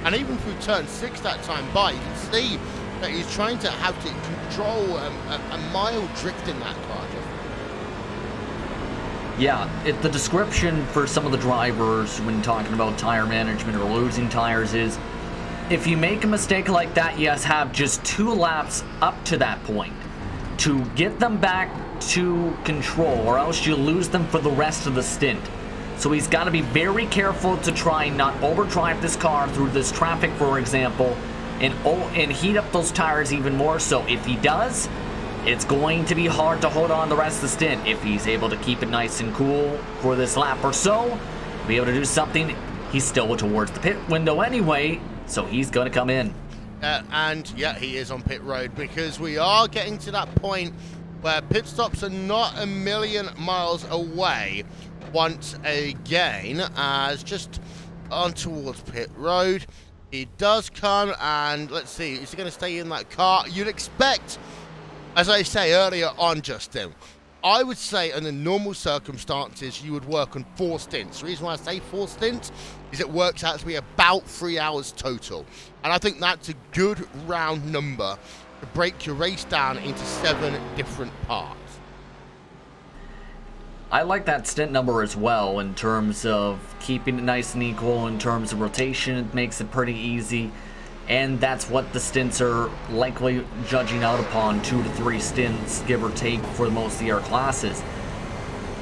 And even through turn 6 that time by, you can see that he's trying to have to control a mild drift in that car. Yeah, the description for some of the drivers when talking about tire management or losing tires is, if you make a mistake like that, you have just 2 laps up to that point to get them back to control, or else you lose them for the rest of the stint. So he's got to be very careful to try and not overdrive this car through this traffic, for example, and heat up those tires even more. So if he does, it's going to be hard to hold on the rest of the stint. If he's able to keep it nice and cool for this lap or so, be able to do something, he's still towards the pit window anyway, so he's going to come in. And yeah, he is on pit road, because we are getting to that point where pit stops are not a million miles away once again, as just on towards pit road. He does come, and let's see, is he going to stay in that car? You'd expect, as I say earlier on, Justin, I would say under normal circumstances you would work on 4 stints. The reason why I say 4 stints is it works out to be about 3 hours total. And I think that's a good round number to break your race down into 7 different parts. I like that stint number as well, in terms of keeping it nice and equal. In terms of rotation, it makes it pretty easy. And that's what the stints are likely judging out upon, 2 to 3 stints, give or take, for most of the air classes.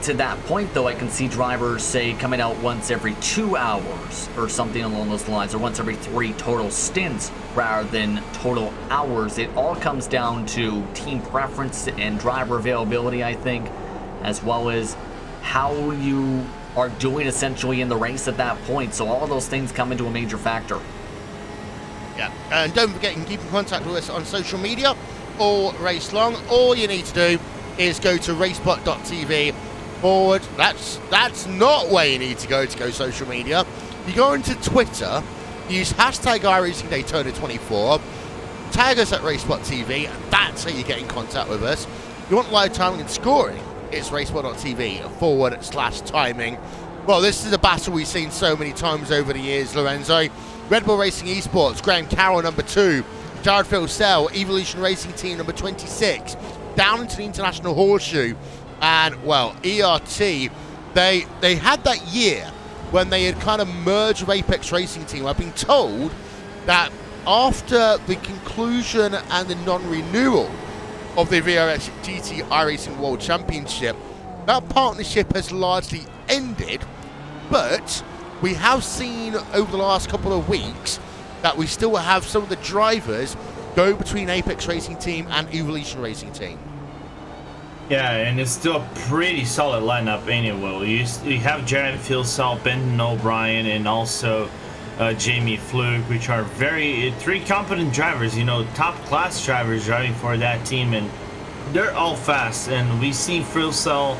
To that point, though, I can see drivers, say, coming out once every 2 hours or something along those lines, or once every 3 total stints rather than total hours. It all comes down to team preference and driver availability, I think, as well as how you are doing essentially in the race at that point. So all of those things come into a major factor. Yeah, and don't forget, you can keep in contact with us on social media all race long. All you need to do is go to racebot.tv forward. That's not where you need to go social media. You go into Twitter, use hashtag iRacing Daytona 24, tag us at racebot.tv, and that's how you get in contact with us. If you want live timing and scoring, it's racebot.tv /timing. Well, this is a battle we've seen so many times over the years, Lorenzo. Red Bull Racing Esports, Graham Carroll, number 2. Jared Philsell, Evolution Racing Team, number 26. Down into the International Horseshoe. And, well, ERT, they had that year when they had kind of merged with Apex Racing Team. I've been told that after the conclusion and the non-renewal of the VRS GT iRacing World Championship, that partnership has largely ended, but we have seen over the last couple of weeks that we still have some of the drivers go between Apex Racing Team and Evolution Racing Team. Yeah, and it's still a pretty solid lineup anyway. You have Jared Philsell, Benton O'Brien, and also Jamie Fluke, which are 3 competent drivers, top class drivers driving for that team, and they're all fast. And we see Philsell,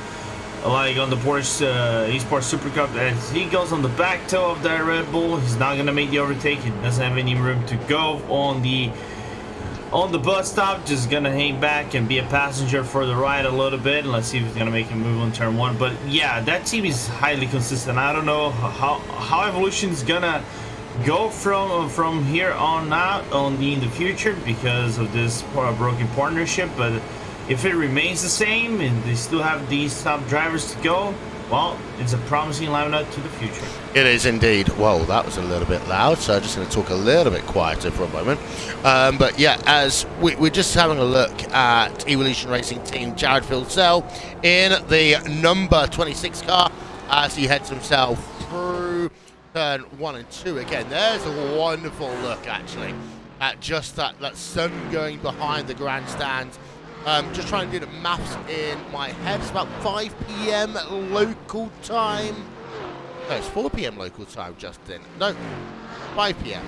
like on the Porsche Esports Super Cup, as he goes on the back toe of that Red Bull, he's not gonna make the overtake. He doesn't have any room to go on the bus stop, just gonna hang back and be a passenger for the ride a little bit, and let's see if he's gonna make a move on turn 1. But yeah, that team is highly consistent. I don't know how Evolution is gonna go from here on out in the future because of this broken partnership, but if it remains the same and they still have these top drivers to go, well, it's a promising lineup to the future. It is indeed. Whoa, that was a little bit loud, so I'm just going to talk a little bit quieter for a moment. But yeah, as we're just having a look at Evolution Racing Team, Jared Philsell in the number 26 car as he heads himself through turn 1 and 2. Again, there's a wonderful look, actually, at just that sun going behind the grandstands. Just trying to do the maths in my head. It's about 5 p.m. local time. No, it's 4 p.m. local time, Justin. No, 5 p.m.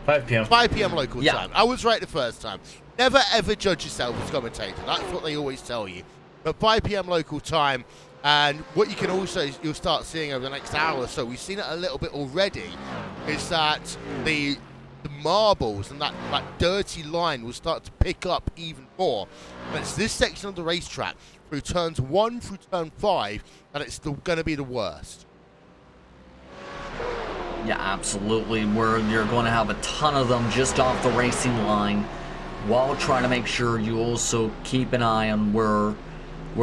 5 p.m. 5 p.m. local time. I was right the first time. Never ever judge yourself as a commentator. That's what they always tell you. But 5 p.m. local time, and what you can also, you'll start seeing over the next hour or so, we've seen it a little bit already, is that the marbles and that dirty line will start to pick up even more. But it's this section of the racetrack through turns 1 through turn 5 that it's going to be the worst. Yeah, absolutely. Where you're going to have a ton of them just off the racing line. while trying to make sure you also keep an eye on where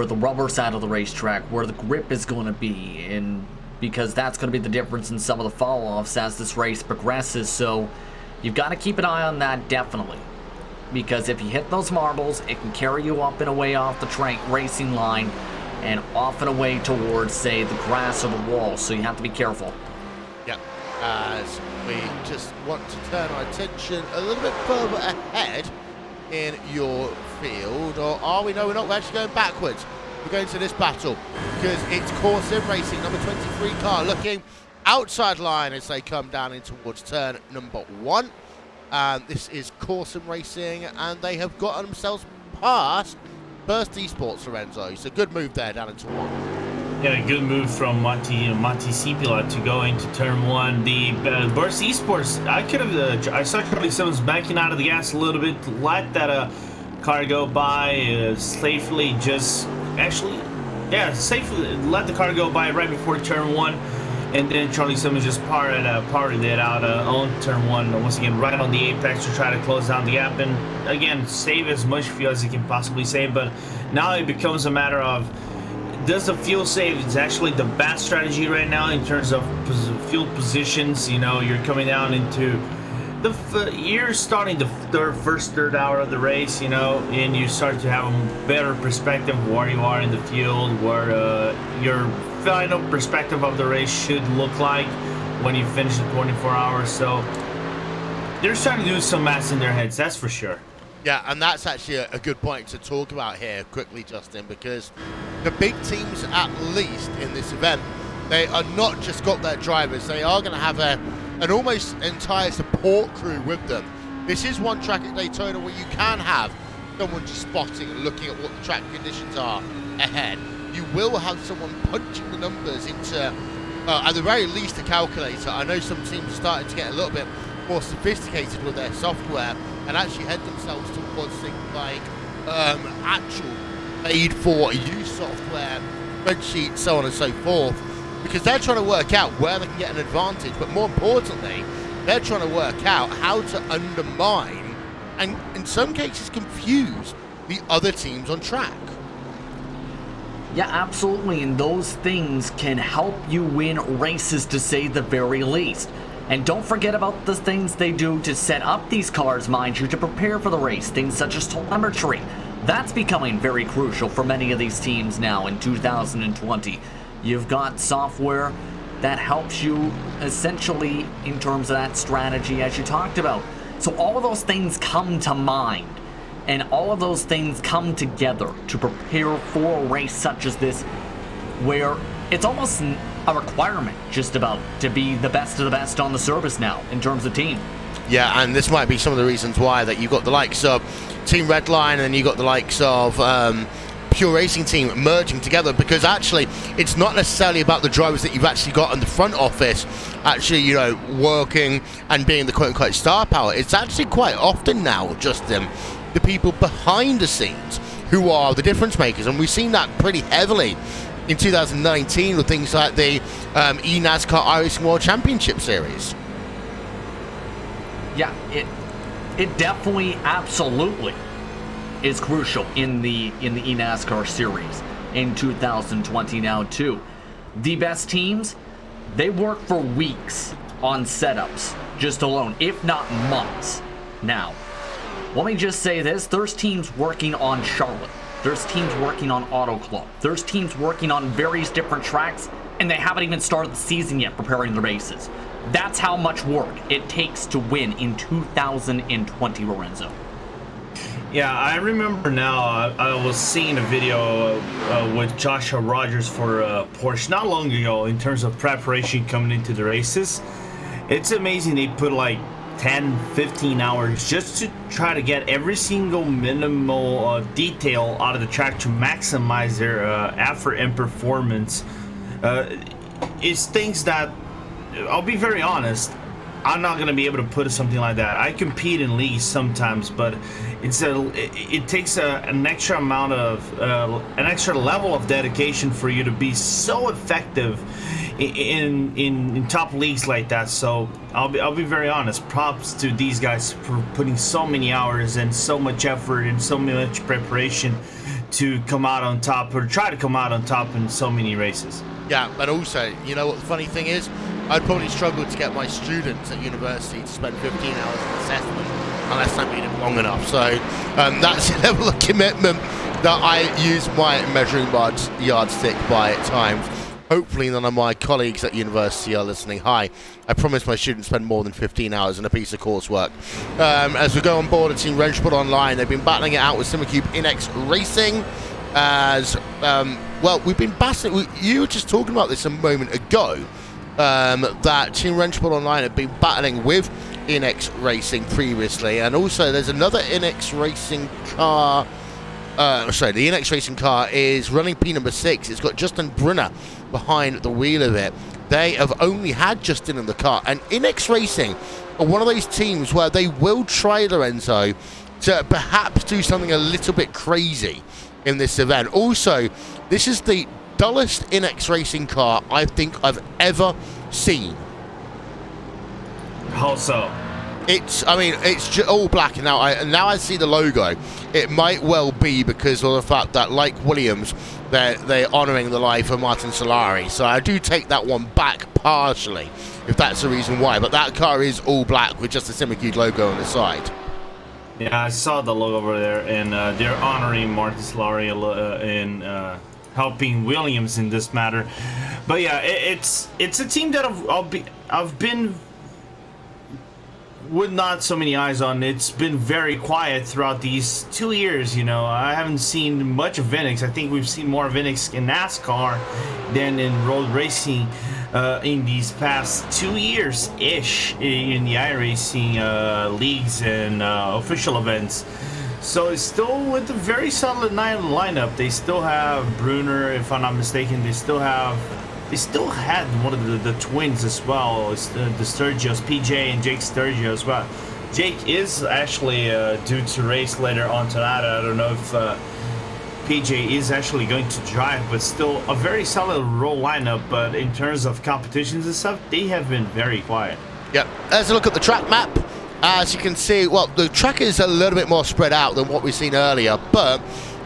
the rubber side of the racetrack, where the grip is going to be, and because that's going to be the difference in some of the fall-offs as this race progresses. So you've got to keep an eye on that, definitely, because if you hit those marbles, it can carry you up and away off the racing line and off and away towards, say, the grass or the wall. So you have to be careful. Yep. As we just want to turn our attention a little bit further ahead in your field, or are we? No, we're not. We're actually going backwards. We're going to this battle because it's Core Sim Racing, number 23 car, looking outside line as they come down in towards turn number 1. This is Core Sim Racing, and they have gotten themselves past Burst Esports, Lorenzo. So good move there down into 1. Yeah, good move from Monty Cipula to go into turn 1. The Burst Esports, I saw Charlie Simmons banking out of the gas a little bit, let that car go by safely, safely let the car go by right before turn 1, and then Charlie Simmons just powered it out on turn 1, once again right on the apex to try to close down the gap, and again save as much fuel as he can possibly save. But now it becomes a matter of, does the fuel save is actually the best strategy right now in terms of fuel positions? You know, you're coming down into you're starting the first third hour of the race, you know, and you start to have a better perspective where you are in the field, where your final perspective of the race should look like when you finish the 24 hours. So they're starting to do some maths in their heads, that's for sure. Yeah, and that's actually a good point to talk about here quickly, Justin, because the big teams, at least in this event, they are not just got their drivers, they are going to have an almost entire support crew with them. This is one track at Daytona where you can have someone just spotting and looking at what the track conditions are ahead. You will have someone punching the numbers into, at the very least, a calculator. I know some teams are starting to get a little bit more sophisticated with their software and actually head themselves towards things like actual made-for-use software, spreadsheets, so on and so forth, because they're trying to work out where they can get an advantage, but more importantly, they're trying to work out how to undermine and, in some cases, confuse the other teams on track. Yeah, absolutely, and those things can help you win races, to say the very least. And don't forget about the things they do to set up these cars, mind you, to prepare for the race. Things such as telemetry. That's becoming very crucial for many of these teams now in 2020. You've got software that helps you essentially in terms of that strategy as you talked about. So all of those things come to mind, and all of those things come together to prepare for a race such as this, where it's almost a requirement just about to be the best of the best on the service now in terms of team. Yeah, and this might be some of the reasons why that you've got the likes of Team Redline and then you've got the likes of Pure Racing Team merging together, because actually it's not necessarily about the drivers that you've actually got in the front office actually, you know, working and being the quote-unquote star power. It's actually quite often now just the people behind the scenes who are the difference makers, and we've seen that pretty heavily in 2019 with things like the eNASCAR iRacing World Championship Series. Yeah, it definitely, absolutely is crucial in the eNASCAR series in 2020 now too. The best teams, they work for weeks on setups just alone, if not months. Now, let me just say this, there's teams working on Charlotte. There's teams working on Auto Club. There's teams working on various different tracks, and they haven't even started the season yet preparing the races. That's how much work it takes to win in 2020, Lorenzo. Yeah, I remember now, I was seeing a video with Joshua Rogers for Porsche not long ago in terms of preparation coming into the races. It's amazing they put like 10, 15 hours just to try to get every single minimal detail out of the track to maximize their effort and performance. It's things that, I'll be very honest, I'm not gonna be able to put something like that. I compete in leagues sometimes, but it takes an extra amount of an extra level of dedication for you to be so effective in top leagues like that. So I'll be very honest. Props to these guys for putting so many hours and so much effort and so much preparation to come out on top, or try to come out on top in so many races. Yeah, but also, you know what the funny thing is? I'd probably struggle to get my students at university to spend 15 hours in assessment unless I made it long enough. So that's the level of commitment that I use my measuring yardstick by at times. Hopefully none of my colleagues at university are listening. Hi, I promise my students spend more than 15 hours in a piece of coursework. As we go on board at Team Wrenchport Online, they've been battling it out with Simicube InX Racing. As well, we've been battling. You were just talking about this a moment ago. That Team Wrenchport Online have been battling with InX Racing previously, and also there's another InX Racing car. Sorry, the InX Racing car is running P number 6. It's got Justin Brunner behind the wheel of it. They have only had Justin in the car, and InX Racing are one of those teams where they will try, Lorenzo, to perhaps do something a little bit crazy in this event. Also, this is the dullest InX Racing car I think I've ever seen. How so? It's all black, and now I see the logo. It might well be because of the fact that, like Williams, they're honouring the life of Martin Solari. So I do take that one back partially, if that's the reason why. But that car is all black with just a Simicube logo on the side. Yeah, I saw the logo over there, and they're honouring Martin Solari in helping Williams in this matter. But yeah, it's a team that I've been with not so many eyes on. It's been very quiet throughout these 2 years. You know, I haven't seen much of InX. I think we've seen more of InX in NASCAR than in road racing in these past 2 years ish in the iRacing leagues and official events. So it's still with a very solid lineup. They still have Brunner, if I'm not mistaken. They still had one of the twins as well. It's the Sturgios, PJ and Jake Sturgio as well. Jake is actually due to race later on tonight. I don't know if PJ is actually going to drive, but still a very solid roll lineup. But in terms of competitions and stuff, they have been very quiet. Yep. Let's look at the track map. As you can see, well, the track is a little bit more spread out than what we've seen earlier, but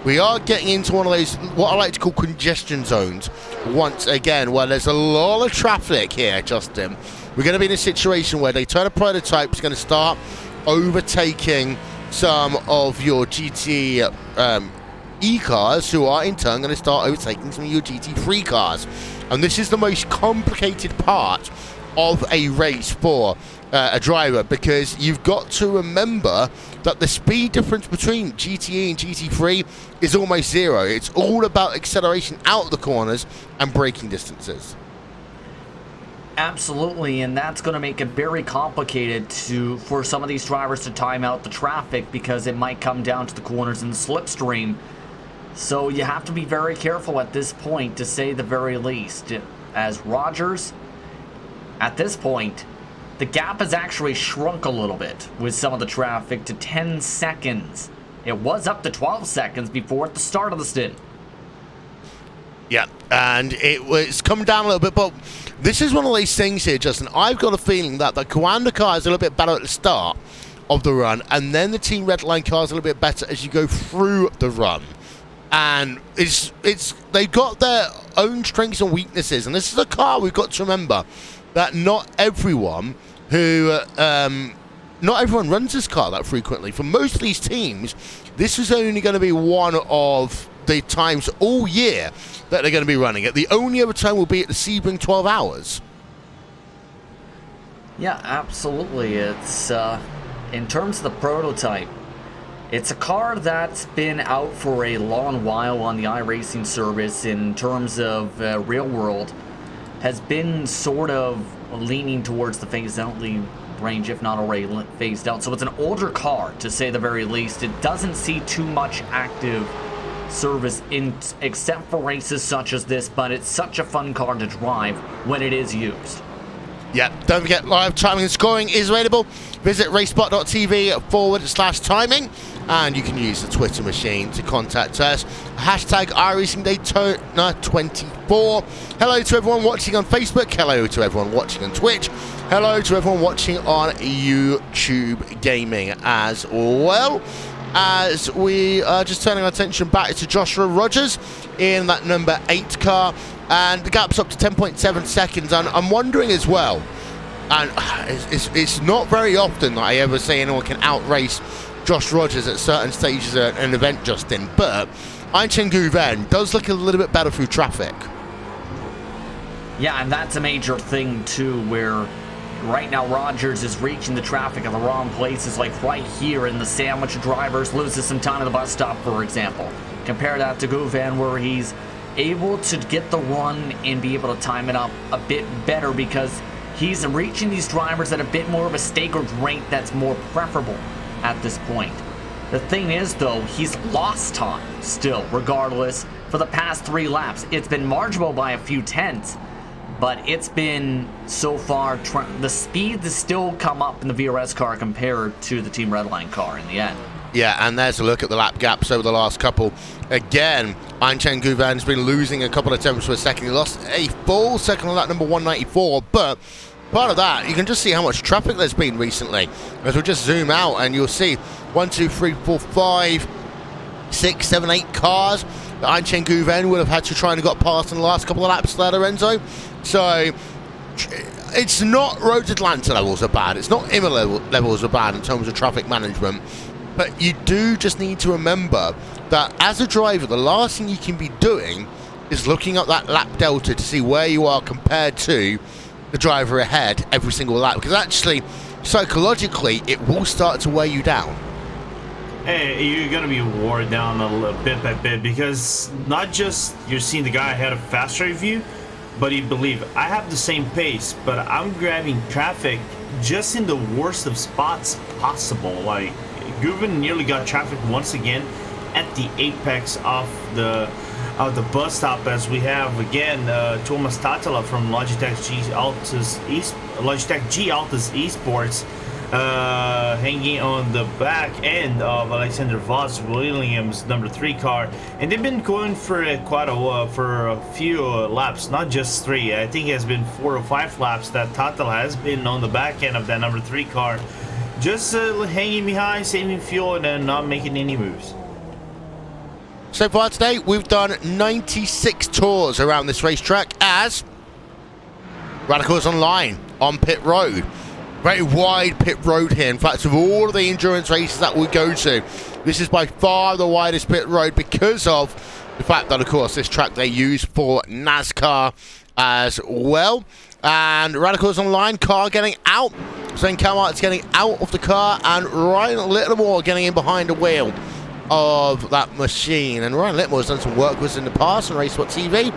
we are getting into one of those, what I like to call congestion zones, once again, where there's a lot of traffic here, Justin. We're going to be in a situation where Daytona Prototype is going to start overtaking some of your GT E-cars, who are in turn going to start overtaking some of your GT3 cars. And this is the most complicated part of a race for a driver, because you've got to remember that the speed difference between GTE and GT3 is almost zero. It's all about acceleration out of the corners and braking distances. Absolutely, and that's going to make it very complicated for some of these drivers to time out the traffic, because it might come down to the corners and the slipstream. So you have to be very careful at this point, to say the very least. As Rogers, at this point, the gap has actually shrunk a little bit with some of the traffic to 10 seconds. It was up to 12 seconds before at the start of the stint. Yeah, and it's come down a little bit, but this is one of these things here, Justin. I've got a feeling that the Coanda car is a little bit better at the start of the run, and then the Team Redline car is a little bit better as you go through the run. And they've got their own strengths and weaknesses, and this is a car we've got to remember that not everyone runs this car that frequently. For most of these teams, this is only going to be one of the times all year that they're going to be running it. The only other time will be at the Sebring 12 hours. Yeah, absolutely. It's in terms of the prototype, it's a car that's been out for a long while on the iRacing service. In terms of real world, has been sort of leaning towards the phased out range, if not already phased out. So it's an older car, to say the very least. It doesn't see too much active service except for races such as this, but it's such a fun car to drive when it is used. Yep, don't forget live timing and scoring is available. Visit racebot.tv/timing, and you can use the Twitter machine to contact us. Hashtag iRacing Daytona 24. Hello to everyone watching on Facebook. Hello to everyone watching on Twitch. Hello to everyone watching on YouTube Gaming as well. As we are just turning our attention back to Joshua Rogers in that number 8 car, and the gap's up to 10.7 seconds. And I'm wondering as well, and it's not very often that I ever say anyone can outrace Josh Rogers at certain stages of an event, Justin, but Einchen Guven does look a little bit better through traffic. Yeah, and that's a major thing too, where right now Rogers is reaching the traffic in the wrong places, like right here in the sandwich drivers, loses some time at the bus stop, for example. Compare that to Guven, where he's able to get the run and be able to time it up a bit better because he's reaching these drivers at a bit more of a staggered rate that's more preferable at this point. The thing is, though, he's lost time still, regardless, for the past 3 laps. It's been marginal by a few tenths, but it's been so far, the speed has still come up in the VRS car compared to the Team Redline car in the end. Yeah, and there's a look at the lap gaps over the last couple. Again, Einchen Guven's been losing a couple of tenths per second. He lost a full second on lap number 194, but part of that, you can just see how much traffic there's been recently. As we just zoom out, and you'll see 1, 2, 3, 4, 5, 6, 7, 8 cars that Einchen Guven would have had to try and got past in the last couple of laps there, Lorenzo. So it's not Road Atlanta levels are bad. It's not Imola levels are bad in terms of traffic management. But you do just need to remember that as a driver, the last thing you can be doing is looking at that lap delta to see where you are compared to the driver ahead every single lap. Because actually, psychologically, it will start to wear you down. Hey, you're going to be worn down a little bit by bit, because not just you're seeing the guy ahead of faster of you, but you believe I have the same pace, but I'm grabbing traffic just in the worst of spots possible. Like, Guven nearly got traffic once again at the apex of the bus stop, as we have again Thomas Tatala from Logitech G Altus Esports hanging on the back end of Alexander Voss Williams number 3 car, and they've been going for quite a while, for a few laps, not just 3. I think it has been 4 or 5 laps that Tatala has been on the back end of that number 3 car, just hanging behind, saving fuel, and then not making any moves. So far today, we've done 96 tours around this racetrack as Radicals Online on pit road. Very wide pit road here. In fact, of all of the endurance races that we go to, this is by far the widest pit road because of the fact that, of course, this track they use for NASCAR as well. And Radicals Online car getting out. Zane Calmart's getting out of the car, and Ryan Littlemore getting in behind the wheel of that machine. And Ryan Littlemore's done some work with us in the past on RaceSpot TV.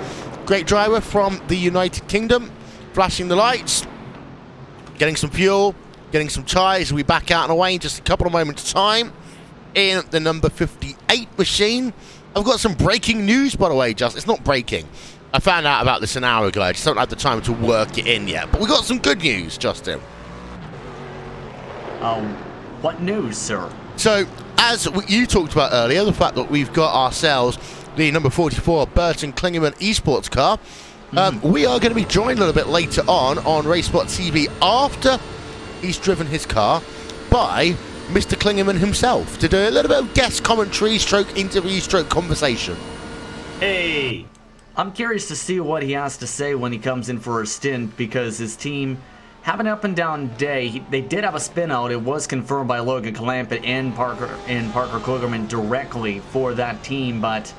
Great driver from the United Kingdom. Flashing the lights, getting some fuel, getting some tyres. We'll be back out and away in just a couple of moments' time in the number 58 machine. I've got some breaking news, by the way, Justin. It's not breaking. I found out about this an hour ago. I just don't have the time to work it in yet. But we got some good news, Justin. What news, sir? So, as you talked about earlier, the fact that we've got ourselves the number 44 Burton Klingerman esports car, we are going to be joined a little bit later on RaceSpot TV after he's driven his car by Mr. Klingerman himself to do a little bit of guest commentary, stroke interview, stroke conversation. Hey! I'm curious to see what he has to say when he comes in for a stint, because his team have an up and down day. They did have a spin out. It was confirmed by Logan Clampett and Parker Klugerman directly for that team, but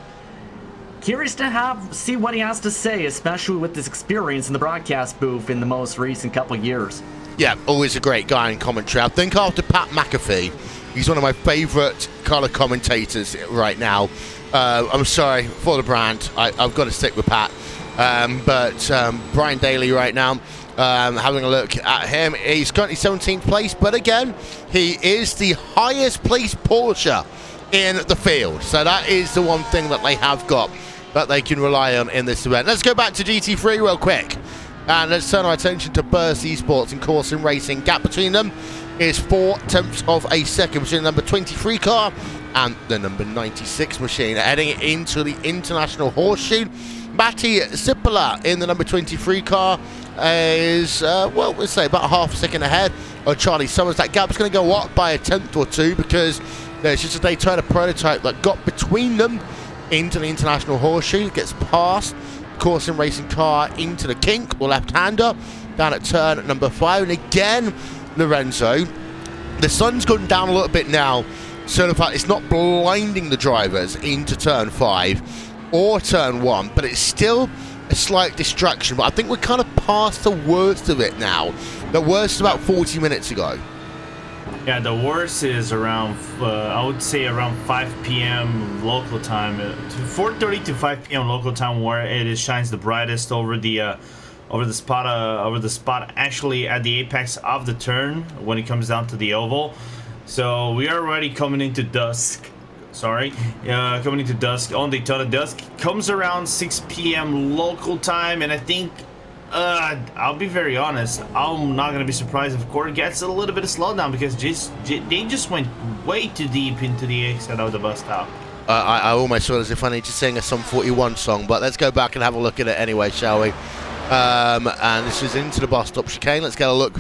curious to see what he has to say, especially with his experience in the broadcast booth in the most recent couple of years. Yeah, always a great guy in commentary. I think after Pat McAfee, he's one of my favourite colour commentators right now. I'm sorry for the brand. I've got to stick with Pat. But Brian Daly right now, having a look at him, he's currently 17th place, but again, he is the highest placed Porsche in the field. So that is the one thing that they have got that they can rely on in this event. Let's go back to GT3 real quick. And let's turn our attention to Burst Esports and Coursing Racing. Gap between them is 4/10 of a second between the number 23 car and the number 96 machine. Heading into the International Horseshoe, Matti Sippola in the number 23 car is, well, we'll say about half a second ahead of Charlie Summers. That gap's going to go up by a tenth or two because there's just a Daytona prototype that got between them into the International Horseshoe. It gets past Coursing Racing car into the kink or left-hander down at turn number 5. And again, Lorenzo, the sun's gone down a little bit now, so the fact it's not blinding the drivers into turn 5 or turn 1, but it's still a slight distraction. But I think we're kind of past the worst of it now. The worst is about 40 minutes ago. Yeah, the worst is around, I would say around 5 p.m. local time, 4:30 to 5 p.m. local time, where it shines the brightest over the spot actually at the apex of the turn when it comes down to the oval. So we are already coming into dusk. Coming into dusk on Daytona. Dusk comes around 6 p.m. local time, and I think. I'll be very honest, I'm not going to be surprised if Core gets a little bit of slowdown because they just went way too deep into the exit of the bus stop. I almost feel as if I need to sing a Sum 41 song, but let's go back and have a look at it anyway, shall we? And this is into the bus stop chicane. Let's get a look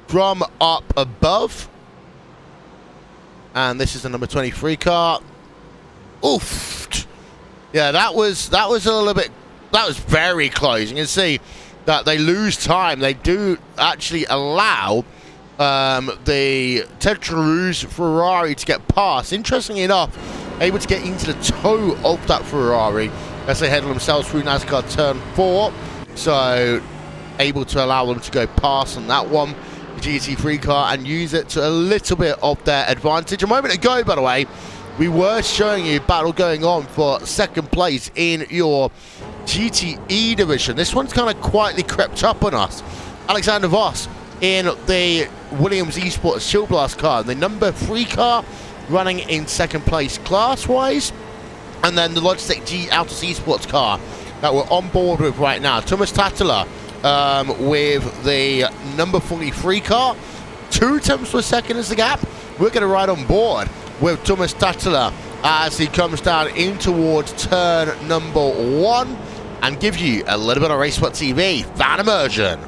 from up above. And this is the number 23 car. Oof. Yeah, that was a little bit, that was very close. You can see that they lose time. They do actually allow the Tetra Rouge Ferrari to get past. Interestingly enough, able to get into the toe of that Ferrari as they head themselves through NASCAR turn 4. So able to allow them to go past on that one, the GT3 car, and use it to a little bit of their advantage. A moment ago, by the way, we were showing you a battle going on for second place in your GTE division. This one's kind of quietly crept up on us. Alexander Voss in the Williams Esports Shield Blast car, the number 3 car, running in second place class-wise. And then the Logitech G Autos Esports car that we're on board with right now. Thomas Tattler with the number 43 car. 2 tenths per second is the gap. We're going to ride on board with Thomas Tattler as he comes down in towards turn number 1 and give you a little bit of RaceSpot TV fan immersion.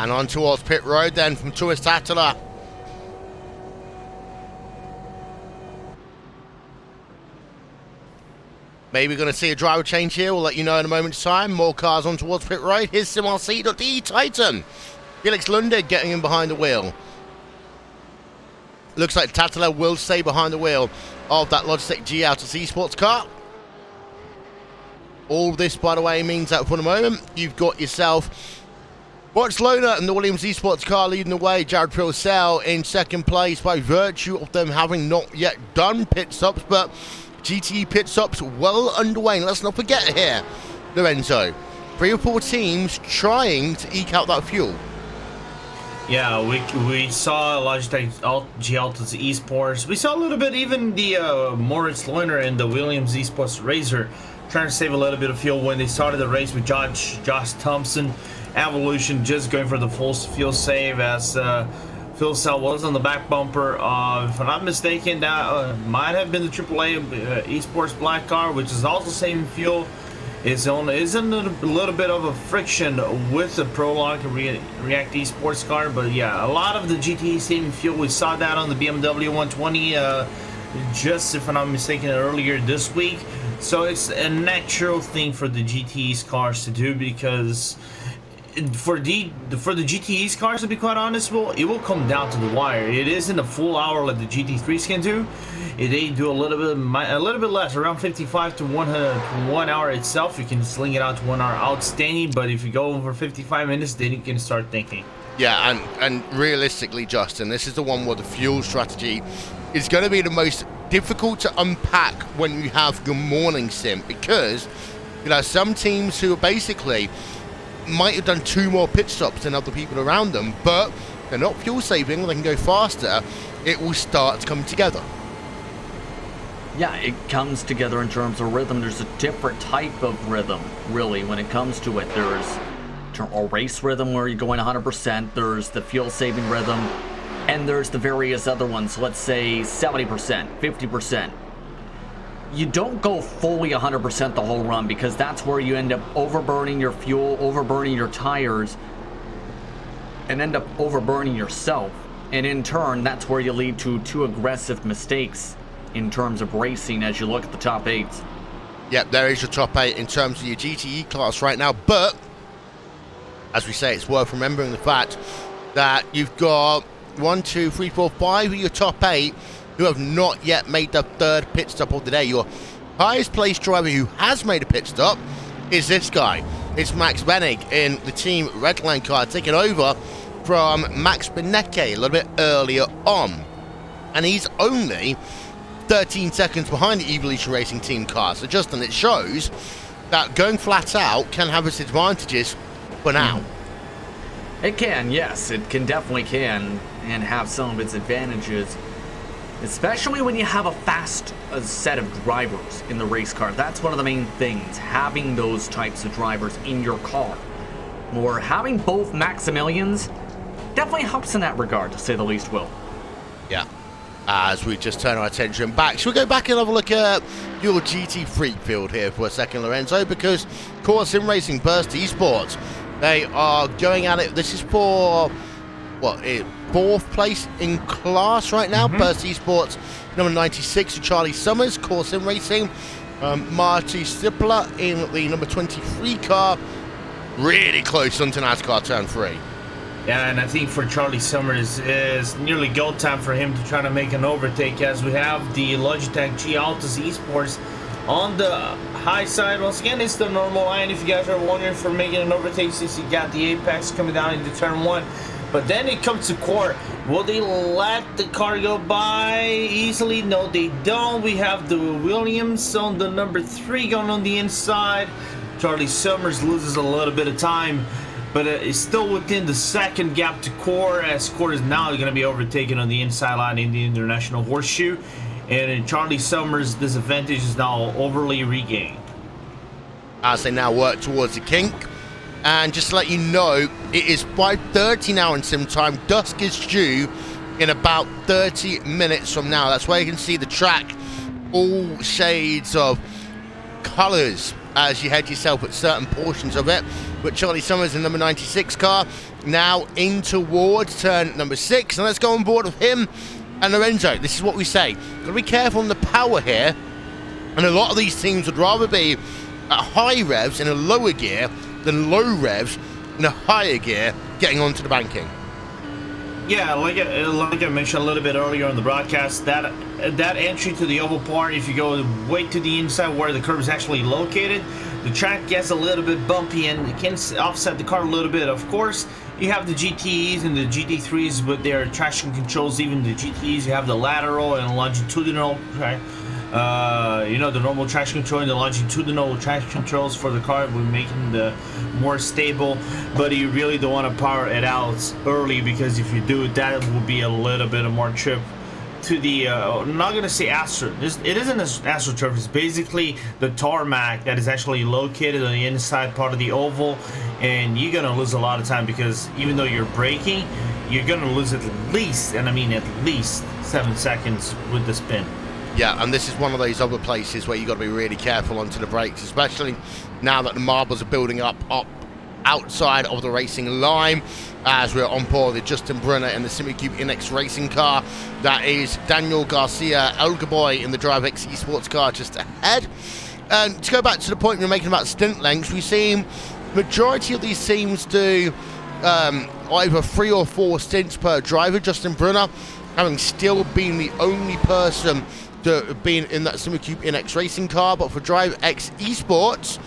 And on towards pit road then from Thomas Tattler. Maybe going to see a driver change here. We'll let you know in a moment's time. More cars on towards pit road. Here's SimRC.de Titan. Felix Lunde getting in behind the wheel. Looks like Tattler will stay behind the wheel of that Logitech G Autos Esports car. All this, by the way, means that for the moment, you've got yourself Barcelona and the Williams Esports car leading the way. Jared Purcell in second place by virtue of them having not yet done pit stops, but GTE pit stops well underway. And let's not forget here, Lorenzo, 3 or 4 teams trying to eke out that fuel. Yeah, we saw Logitech G Autos Esports. We saw a little bit even the Moritz Leuner and the Williams Esports Razor trying to save a little bit of fuel when they started the race with Josh Thompson. Evolution just going for the full fuel save as Phil Cell was on the back bumper. If I'm not mistaken, that might have been the AAA Esports Black car, which is also saving fuel. Is in a little bit of a friction with the Prologue React Esports car, but yeah, a lot of the GTE saving fuel. We saw that on the BMW 120, just if I'm not mistaken, earlier this week. So it's a natural thing for the GTE's cars to do, because for the GTE's cars, to be quite honest, it will come down to the wire. It isn't a full hour like the GT3s can do. They do a little bit less, around 55 to 1 hour itself. You can sling it out to 1 hour, outstanding. But if you go over 55 minutes, then you can start thinking. Yeah, and realistically, Justin, this is the one where the fuel strategy is going to be the most difficult to unpack when you have your morning sim, because some teams who are basically might have done 2 more pit stops than other people around them, but they're not fuel saving, they can go faster. It will start to come together. Yeah, it comes together in terms of rhythm. There's a different type of rhythm, really, when it comes to it. There's a race rhythm where you're going 100%. There's the fuel-saving rhythm. And there's the various other ones, let's say 70%, 50%. You don't go fully 100% the whole run, because that's where you end up overburning your fuel, overburning your tires, and end up overburning yourself. And in turn, that's where you lead to 2 aggressive mistakes in terms of racing as you look at the top 8. Yep, there is your top 8 in terms of your GTE class right now, but as we say, it's worth remembering the fact that you've got 1, 2, 3, 4, 5 of your top 8 who have not yet made the 3rd pit stop of the day. Your highest placed driver who has made a pit stop is this guy. It's Max Bennig in the Team Redline car, taking over from Max Benecke a little bit earlier on. And he's only 13 seconds behind the Evolution Racing Team car. So Justin, it shows that going flat out can have its advantages for now. It can, yes, it definitely can, and have some of its advantages, especially when you have a fast set of drivers in the race car. That's one of the main things, having those types of drivers in your car. Or having both Maximilians definitely helps in that regard, to say the least, Will. Yeah. As we just turn our attention back, should we go back and have a look at your GT Freak field here for a second, Lorenzo? Because Core Sim Racing Burst Esports, they are going at it. This is for, what, 4th place in class right now. Burst Esports, number 96, Charlie Summers, Core Sim Racing. Marty Stipler in the number 23 car. Really close onto NASCAR Turn 3. Yeah, and I think for Charlie Summers, is nearly go time for him to try to make an overtake, as we have the Logitech G Autos Esports on the high side. Once again, it's the normal line if you guys are wondering for making an overtake, since you got the apex coming down into turn 1. But then it comes to core. Will they let the car go by easily? No, they don't. We have the Williams on the number 3 going on the inside. Charlie Summers loses a little bit of time, but it's still within the 2nd gap to Core, as Core is now going to be overtaken on the inside line in the International Horseshoe. And in Charlie Summers, this advantage is now overly regained. As they now work towards the kink. And just to let you know, it is 5:30 now in sim time. Dusk is due in about 30 minutes from now. That's where you can see the track, all shades of colors as you head yourself at certain portions of it. But Charlie Summers in number 96 car now in towards turn number 6, and let's go on board with him and Lorenzo. This is what we say. Got to be careful on the power here, and a lot of these teams would rather be at high revs in a lower gear than low revs in a higher gear getting onto the banking. Yeah, like I mentioned a little bit earlier on the broadcast, that entry to the oval part, if you go way to the inside where the curb is actually located, the track gets a little bit bumpy and it can offset the car a little bit. Of course, you have the GTEs and the GT3s with their traction controls. Even the GTEs, you have the lateral and longitudinal, right? The normal traction control and the longitudinal traction controls for the car will make the more stable, but you really don't want to power it out early, because if you do, that will be a little bit of more trip to the I'm not gonna say Astro. It isn't an AstroTurf. It's basically the tarmac that is actually located on the inside part of the oval, and you're gonna lose a lot of time, because even though you're braking, you're gonna lose at least, and I mean at least 7 seconds with the spin. Yeah, and this is one of those other places where you've got to be really careful onto the brakes, especially now that the marbles are building up outside of the racing line, as we're on board with Justin Brunner in the SimiCube Inex racing car. That is Daniel Garcia Elgaboy in the DriveX Esports car just ahead. And to go back to the point we were making about stint lengths, we've seen majority of these teams do either 3 or 4 stints per driver. Justin Brunner having still been the only person to have been in that SimiCube Inex racing car, but for DriveX Esports,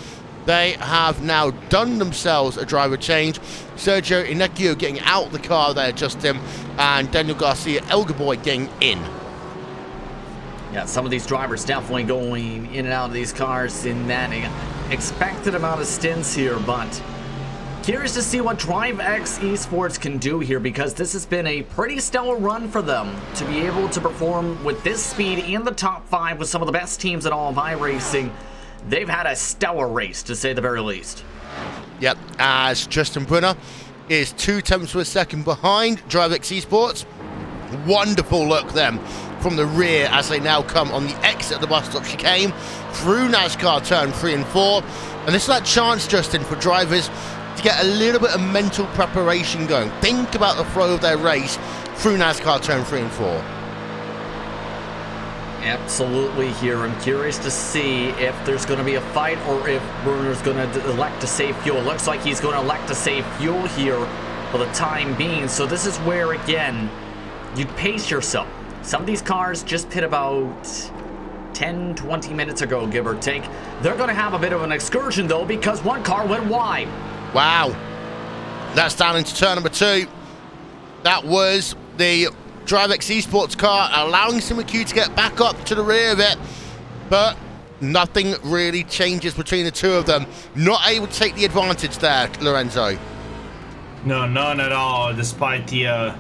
they have now done themselves a driver change. Sergio Inecchio getting out the car there, Justin, and Daniel Garcia Elgaboy getting in. Yeah, some of these drivers definitely going in and out of these cars in that expected amount of stints here, but curious to see what DriveX Esports can do here, because this has been a pretty stellar run for them to be able to perform with this speed in the top 5 with some of the best teams in all of iRacing. They've had a stellar race, to say the very least. Yep, as Justin Brunner is 0.2 of a second behind DriveX Esports. Wonderful look then from the rear as they now come on the exit of the bus stop chicane through NASCAR turn 3 and 4. And this is that chance, Justin, for drivers to get a little bit of mental preparation going. Think about the flow of their race through NASCAR turn 3 and 4. Absolutely here. I'm curious to see if there's going to be a fight or if Brunner's going to elect to save fuel. It looks like he's going to elect to save fuel here for the time being. So this is where, again, you pace yourself. Some of these cars just hit about 10-20 minutes ago, give or take. They're going to have a bit of an excursion, though, because one car went wide. Wow. That's down into turn number 2. That was the DriveX Esports car, allowing SimiQ to get back up to the rear of it, but nothing really changes between the two of them. Not able to take the advantage there, Lorenzo. No, none at all, despite the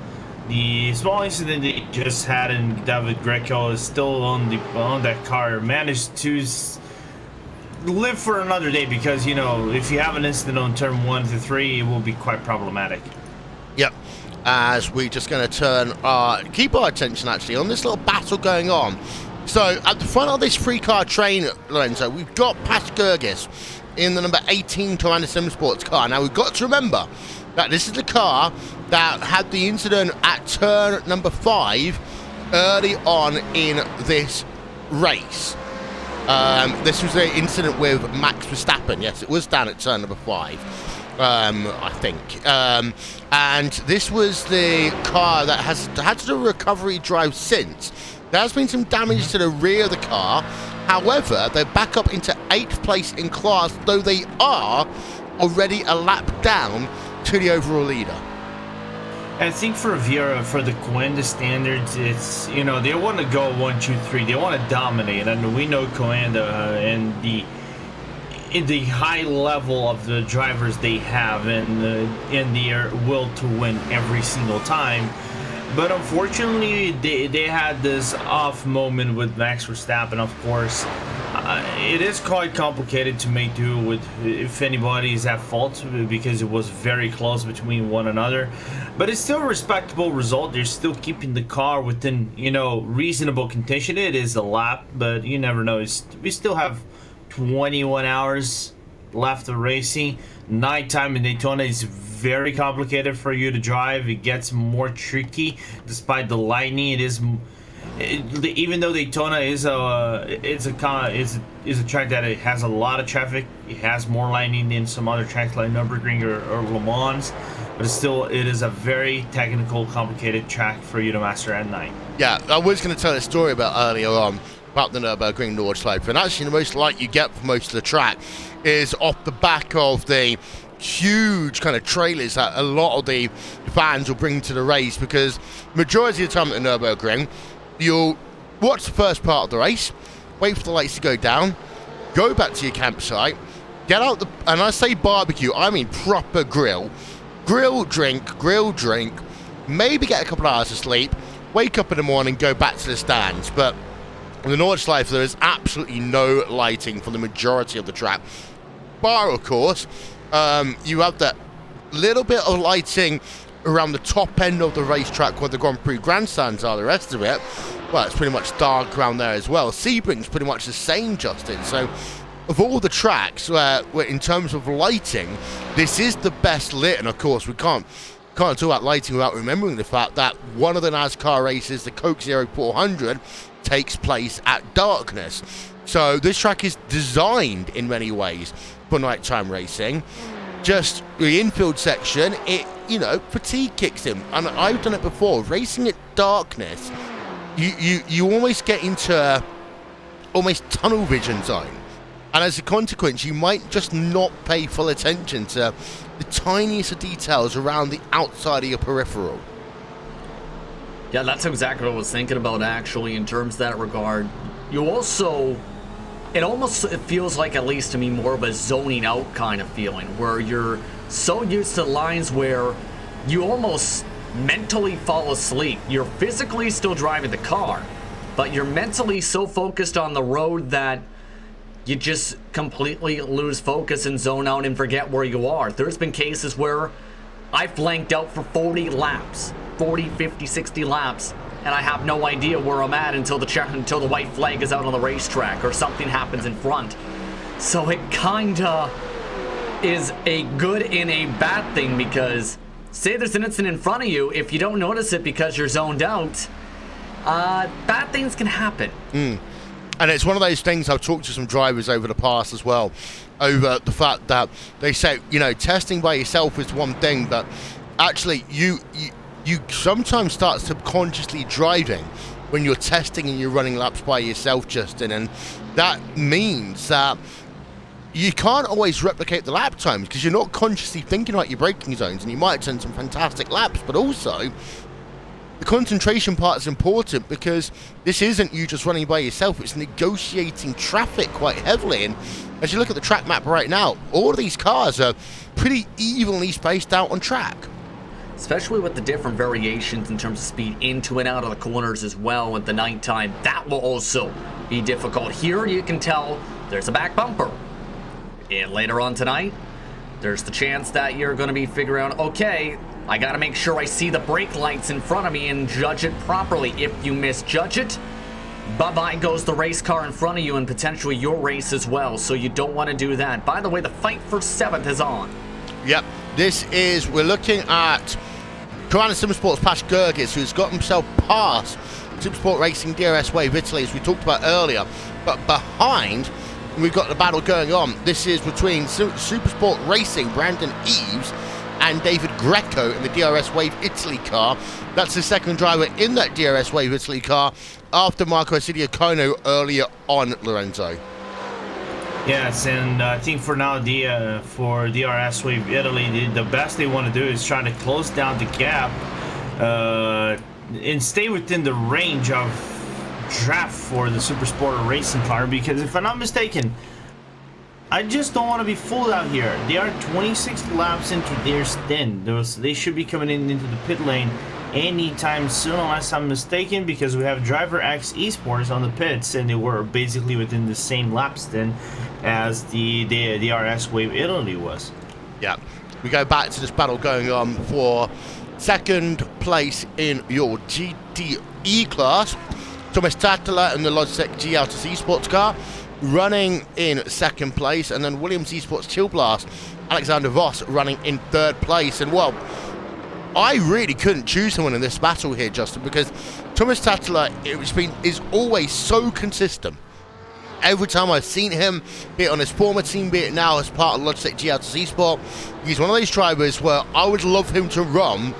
small incident they just had, and David Greco is still on that car, managed to live for another day, because, you know, if you have an incident on turn 1 to 3, it will be quite problematic. Yep. As we're just going to keep our attention actually on this little battle going on. So at the front of this 3-car train, Lorenzo, we've got Pat Gergis in the number 18 Toyota Sim Sports car. Now we've got to remember that this is the car that had the incident at turn number 5 early on in this race. This was the incident with Max Verstappen. Yes, it was down at turn number 5. I think. And this was the car that has had to do a recovery drive since. There has been some damage to the rear of the car. However, they're back up into 8th place in class, though they are already a lap down to the overall leader. I think for Vieira, for the Coen, the standards, it's, you know, they want to go 1, 2, 3. They want to dominate, and we know Coen and the high level of the drivers they have and their will to win every single time. But unfortunately, they had this off moment with Max Verstappen, of course. It is quite complicated to make do with if anybody is at fault, because it was very close between one another. But it's still a respectable result. They're still keeping the car within, you know, reasonable contention. It is a lap, but you never know. We still have 21 hours left of racing. Nighttime in Daytona is very complicated for you to drive. It gets more tricky despite the lightning. Even though Daytona is a track that it has a lot of traffic, it has more lightning than some other tracks like Nürburgring or Le Mans, but it is a very technical, complicated track for you to master at night. Yeah, I was going to tell a story about earlier on about the Nürburgring Nordschleife, and actually the most light you get for most of the track is off the back of the huge kind of trailers that a lot of the fans will bring to the race, because majority of the time at the Nürburgring, you'll watch the first part of the race, wait for the lights to go down, go back to your campsite, get out and I say barbecue, I mean proper grill, drink, maybe get a couple of hours of sleep, wake up in the morning, go back to the stands. But in the Nordschleife, there is absolutely no lighting for the majority of the track. Bar, of course, you have that little bit of lighting around the top end of the racetrack where the Grand Prix grandstands are. The rest of it, well, it's pretty much dark around there as well. Sebring's pretty much the same, Justin. So of all the tracks where in terms of lighting, this is the best lit. And of course, we can't talk about lighting without remembering the fact that one of the NASCAR races, the Coke Zero 400, takes place at darkness. So this track is designed in many ways for nighttime racing. Just the infield section, fatigue kicks in, and I've done it before. Racing at darkness, you almost get into almost tunnel vision zone, and as a consequence, you might just not pay full attention to the tiniest of details around the outside of your peripheral. Yeah, that's exactly what I was thinking about, actually, in terms of that regard. You also, it feels like, at least to me, more of a zoning out kind of feeling, where you're so used to lines where you almost mentally fall asleep. You're physically still driving the car, but you're mentally so focused on the road that you just completely lose focus and zone out and forget where you are. There's been cases where I flanked out for 40 laps, 40, 50, 60 laps, and I have no idea where I'm at until the white flag is out on the racetrack or something happens in front. So it kinda is a good and a bad thing, because say there's an incident in front of you, if you don't notice it because you're zoned out, bad things can happen. And it's one of those things, I've talked to some drivers over the past as well, over the fact that they say, testing by yourself is one thing, but actually you sometimes start subconsciously driving when you're testing and you're running laps by yourself, Justin, and that means that you can't always replicate the lap times because you're not consciously thinking about your braking zones, and you might turn some fantastic laps, but also the concentration part is important, because this isn't you just running by yourself, it's negotiating traffic quite heavily. And as you look at the track map right now, all of these cars are pretty evenly spaced out on track. Especially with the different variations in terms of speed into and out of the corners as well at the nighttime. That will also be difficult. Here you can tell there's a back bumper. And later on tonight, there's the chance that you're going to be figuring out, okay, I got to make sure I see the brake lights in front of me and judge it properly. If you misjudge it, bye-bye goes the race car in front of you and potentially your race as well. So you don't want to do that. By the way, the fight for 7th is on. Yep, we're looking at Corana Supersport's Pash Gergis, who's got himself past Supersport Racing DRS Wave Italy, as we talked about earlier. But behind, we've got the battle going on. This is between Supersport Racing, Brandon Eves, and David Greco in the DRS Wave Italy car. That's the second driver in that DRS Wave Italy car after Marco Sidiacono earlier on, Lorenzo. Yes, and I think for now, for DRS Wave Italy, the best they want to do is try to close down the gap and stay within the range of draft for the Supersport Racing car, because if I'm not mistaken, I just don't want to be fooled out here. They are 26 laps into their stint. They should be coming into the pit lane anytime soon, unless I'm mistaken, because we have Driver X Esports on the pits, and they were basically within the same lap stint as the DRS Wave Italy was. Yeah, we go back to this battle going on for second place in your GTE class. Thomas Tattler in the Logitech G Autos Esports car. running in second place, and then Williams Esports Chill Blast, Alexander Voss running in third place. And well, I really couldn't choose someone in this battle here, Justin, because Thomas Tattler is always so consistent. Every time I've seen him, be it on his former team, be it now as part of Logitech G Autos Esport, he's one of those drivers where I would love him to run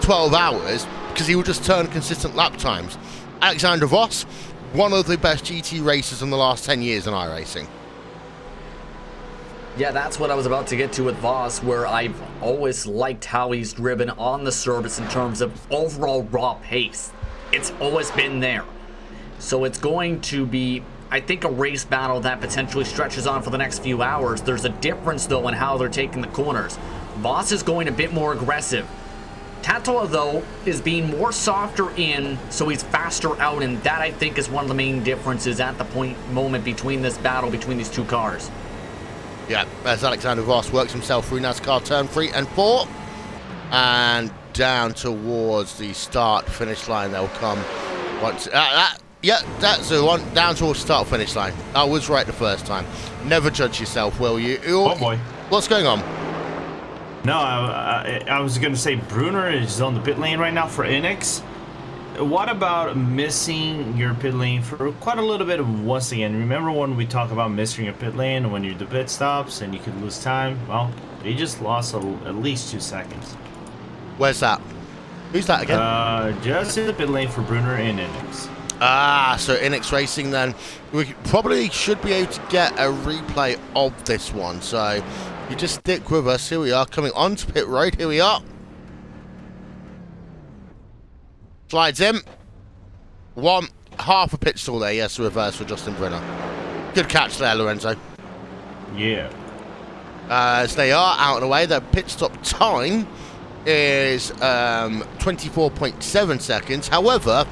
12 hours because he will just turn consistent lap times. Alexander Voss, one of the best GT racers in the last 10 years in iRacing. Yeah, that's what I was about to get to with Voss, where I've always liked how he's driven on the surface in terms of overall raw pace. It's always been there. So it's going to be, I think, a race battle that potentially stretches on for the next few hours. There's a difference, though, in how they're taking the corners. Voss is going a bit more aggressive. Tatola, though, is being more softer in, so he's faster out, and that, I think, is one of the main differences at the moment between this battle between these two cars. Yeah, as Alexander Voss works himself through NASCAR turn 3 and 4, and down towards the start-finish line they'll come. Once, that's the one, down towards start-finish line. I was right the first time. Never judge yourself, will you? Oh boy. What's going on? No, I was going to say Brunner is on the pit lane right now for Enix. What about missing your pit lane for quite a little bit once again? Remember when we talk about missing your pit lane when you do pit stops and you could lose time? Well, they just lost at least 2 seconds. Where's that? Who's that again? Just in the pit lane for Brunner and Enix. Ah, so Enix Racing then. We probably should be able to get a replay of this one, so you just stick with us. Here we are, coming onto pit road. Here we are. Slides in. Half a pit stall there. Yes, reverse for Justin Brunner. Good catch there, Lorenzo. Yeah. As they are out and away, their pit stop time is 24.7 seconds. However,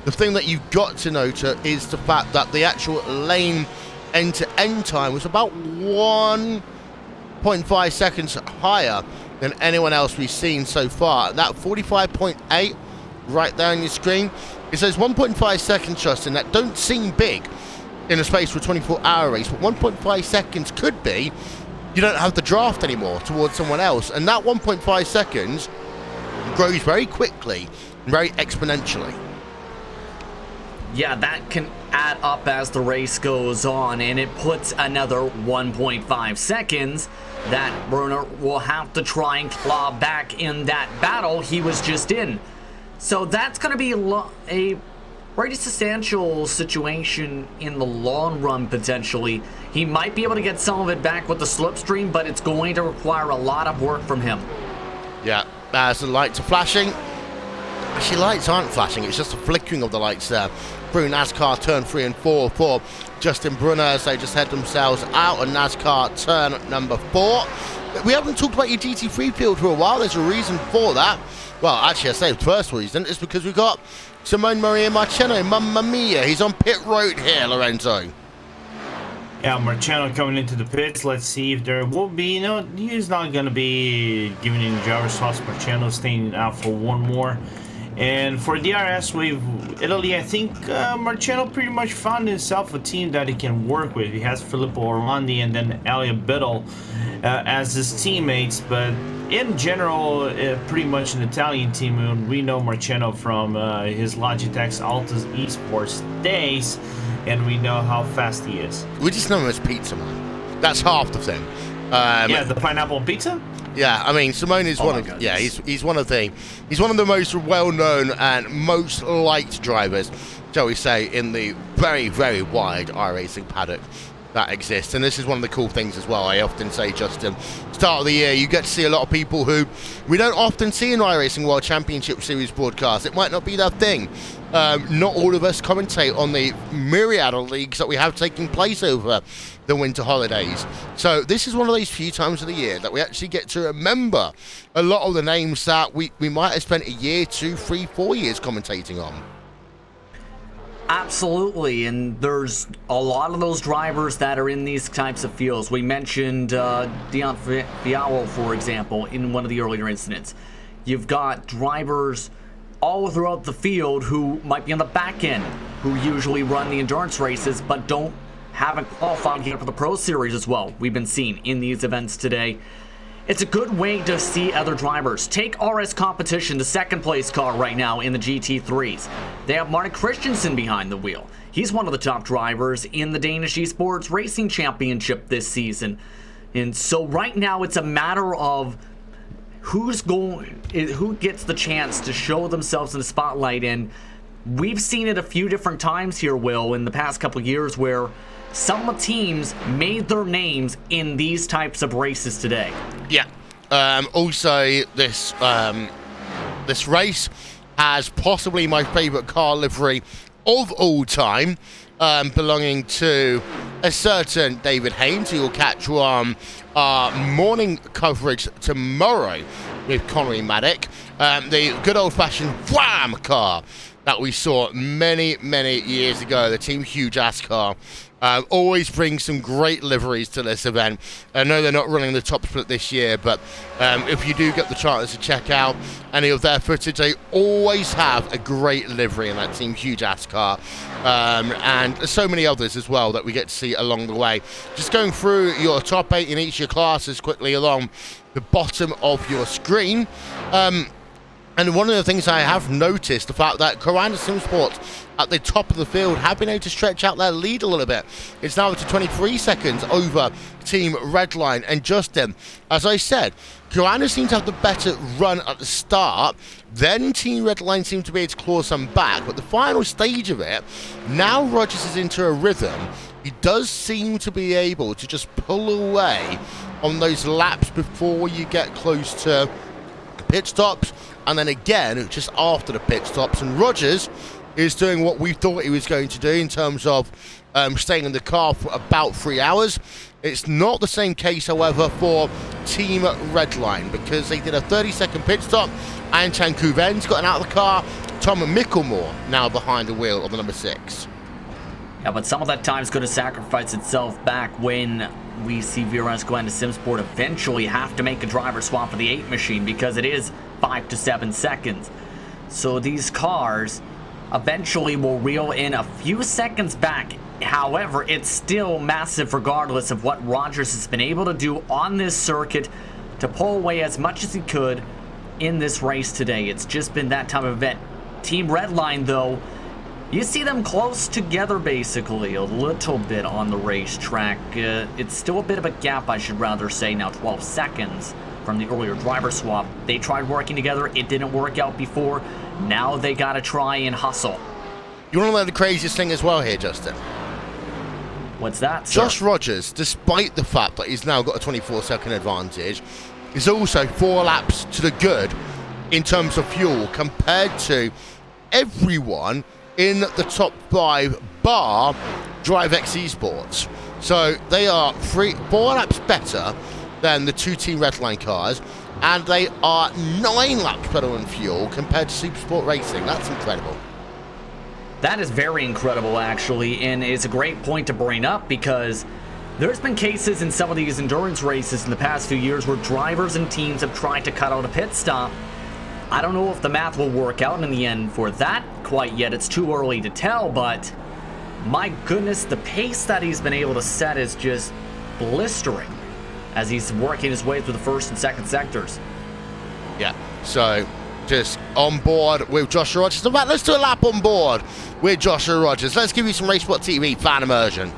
the thing that you've got to note is the fact that the actual lane end-to-end time was about 1.5 seconds higher than anyone else we've seen so far. That 45.8 right there on your screen, it says 1.5 seconds, Justin. That don't seem big in a space for a 24-hour race, but 1.5 seconds could be you don't have the draft anymore towards someone else, and that 1.5 seconds grows very quickly and very exponentially. Yeah, that can add up as the race goes on, and it puts another 1.5 seconds that Brunner will have to try and claw back in that battle he was just in. So that's going to be a pretty substantial situation in the long run, potentially. He might be able to get some of it back with the slipstream, but it's going to require a lot of work from him. Yeah, as the lights are flashing. Actually, lights aren't flashing, it's just a flickering of the lights there. Through NASCAR turn 3 and 4 for Justin Brunner as they just head themselves out on NASCAR turn number 4. We haven't talked about your GT3 field for a while. There's a reason for that. Well, actually, I say the first reason is because we've got Simone Maria Marciano. Mamma mia, he's on pit road here, Lorenzo. Yeah, Marciano coming into the pits. Let's see if there will be, he's not going to be giving any driver's spots. Marciano staying out for one more. And for DRS Wave Italy, I think Marciano pretty much found himself a team that he can work with. He has Filippo Orlandi and then Elliot Biddle as his teammates, but in general, pretty much an Italian team. And we know Marciano from his Logitech Altus Esports days, and we know how fast he is. We just know him as Pizza Man. That's half the thing. Yeah, the pineapple pizza. Yeah, I mean, Simone is one of he's one of the most well-known and most liked drivers, shall we say, in the very, very wide iRacing paddock that exists. And this is one of the cool things as well. I often say, Justin, start of the year, you get to see a lot of people who we don't often see in iRacing World Championship Series broadcasts. It might not be their thing. Not all of us commentate on the myriad of leagues that we have taking place over the winter holidays. So this is one of those few times of the year that we actually get to remember a lot of the names that we might have spent a year, 2, 3, 4 years commentating on. Absolutely, and there's a lot of those drivers that are in these types of fields. We mentioned Dion Fialo, for example, in one of the earlier incidents. You've got drivers all throughout the field who might be on the back end, who usually run the endurance races, but don't haven't qualified yet for the Pro Series as well. We've been seeing in these events today. It's a good way to see other drivers. Take RS Competition, the second place car right now in the GT3s. They have Martin Christensen behind the wheel. He's one of the top drivers in the Danish Esports Racing Championship this season. And so right now it's a matter of who gets the chance to show themselves in the spotlight. And we've seen it a few different times here, Will, in the past couple of years where some teams made their names in these types of races today. Yeah. Also, this race has possibly my favourite car livery of all time, belonging to a certain David Haynes, who will catch you on our morning coverage tomorrow with Connery Maddock. The good old-fashioned Wham car that we saw many, many years ago, the Team Huge Ass car. Always brings some great liveries to this event. I know they're not running the top split this year, but if you do get the chance to check out any of their footage, they always have a great livery in that Team Huge Ass car. And so many others as well that we get to see along the way. Just going through your top 8 in each of your classes quickly along the bottom of your screen. And one of the things I have noticed, the fact that Coranda Sim Sports at the top of the field have been able to stretch out their lead a little bit. It's now up to 23 seconds over Team Redline and Justin. As I said, Coranda seemed to have the better run at the start. Then Team Redline seemed to be able to claw some back. But the final stage of it, now Rogers is into a rhythm. He does seem to be able to just pull away on those laps before you get close to pit stops. And then again, just after the pit stops. And Rogers is doing what we thought he was going to do in terms of staying in the car for about 3 hours. It's not the same case, however, for Team Redline, because they did a 30-second pit stop. Anton Couven's gotten out of the car. Tom Micklemore now behind the wheel of the number 6. Yeah, but some of that time is going to sacrifice itself back when we see VRS go into SimSport eventually have to make a driver swap for the 8 machine, because it is 5 to 7 seconds. So these cars eventually will reel in a few seconds back. However, it's still massive regardless of what Rogers has been able to do on this circuit to pull away as much as he could in this race today. It's just been that type of event. Team Redline, though, you see them close together basically a little bit on the racetrack. It's still a bit of a gap, I should rather say, now 12 seconds from the earlier driver swap. They tried working together, it didn't work out before. Now they gotta try and hustle. You want to know the craziest thing as well here, Justin? What's that, sir? Josh Rogers, despite the fact that he's now got a 24-second advantage, is also 4 laps to the good in terms of fuel compared to everyone in the top 5 bar DriveX Esports. So they are 4 laps better than the 2 Team Redline cars, and they are 9 laps better on fuel compared to Supersport Racing. That's incredible. That is very incredible, actually, and it's a great point to bring up because there's been cases in some of these endurance races in the past few years where drivers and teams have tried to cut out a pit stop. I don't know if the math will work out in the end for that quite yet. It's too early to tell, but my goodness, the pace that he's been able to set is just blistering as he's working his way through the first and second sectors. Yeah, so just on board with Joshua Rogers. In fact, let's do a lap on board with Joshua Rogers. Let's give you some RaceSport TV fan immersion.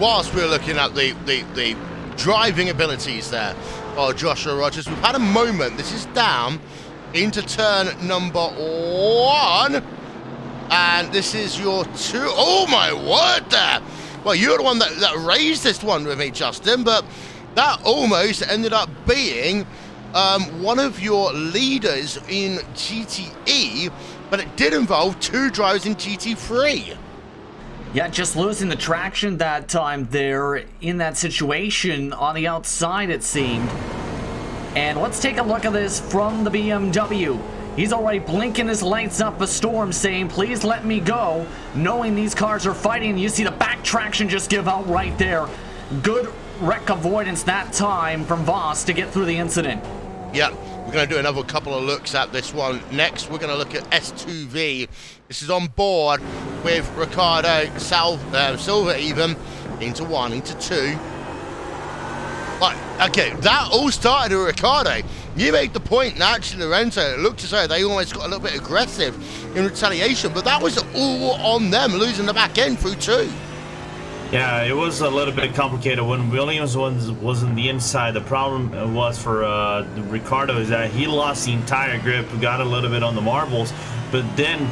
whilst we're looking at the driving abilities there of Joshua Rogers, we've had a moment. This is down into turn number 1. And this is your 2. Oh, my word there. Well, you're the one that raised this one with me, Justin, but that almost ended up being one of your leaders in GTE, but it did involve 2 drivers in GT3. Yeah, just losing the traction that time there in that situation on the outside, it seemed. And let's take a look at this from the BMW. He's already blinking his lights up a storm, saying, please let me go, knowing these cars are fighting. You see the back traction just give out right there. Good wreck avoidance that time from Voss to get through the incident. Yeah, we're going to do another couple of looks at this one. Next, we're going to look at S2V. This is on board with Ricardo Silva even, into 1, into 2. Right, okay, that all started with Ricardo. You made the point, naturally, Lorenzo. It looked as though they almost got a little bit aggressive in retaliation, but that was all on them, losing the back end through 2. Yeah, it was a little bit complicated when Williams was on the inside. The problem was for Ricardo is that he lost the entire grip, got a little bit on the marbles, but then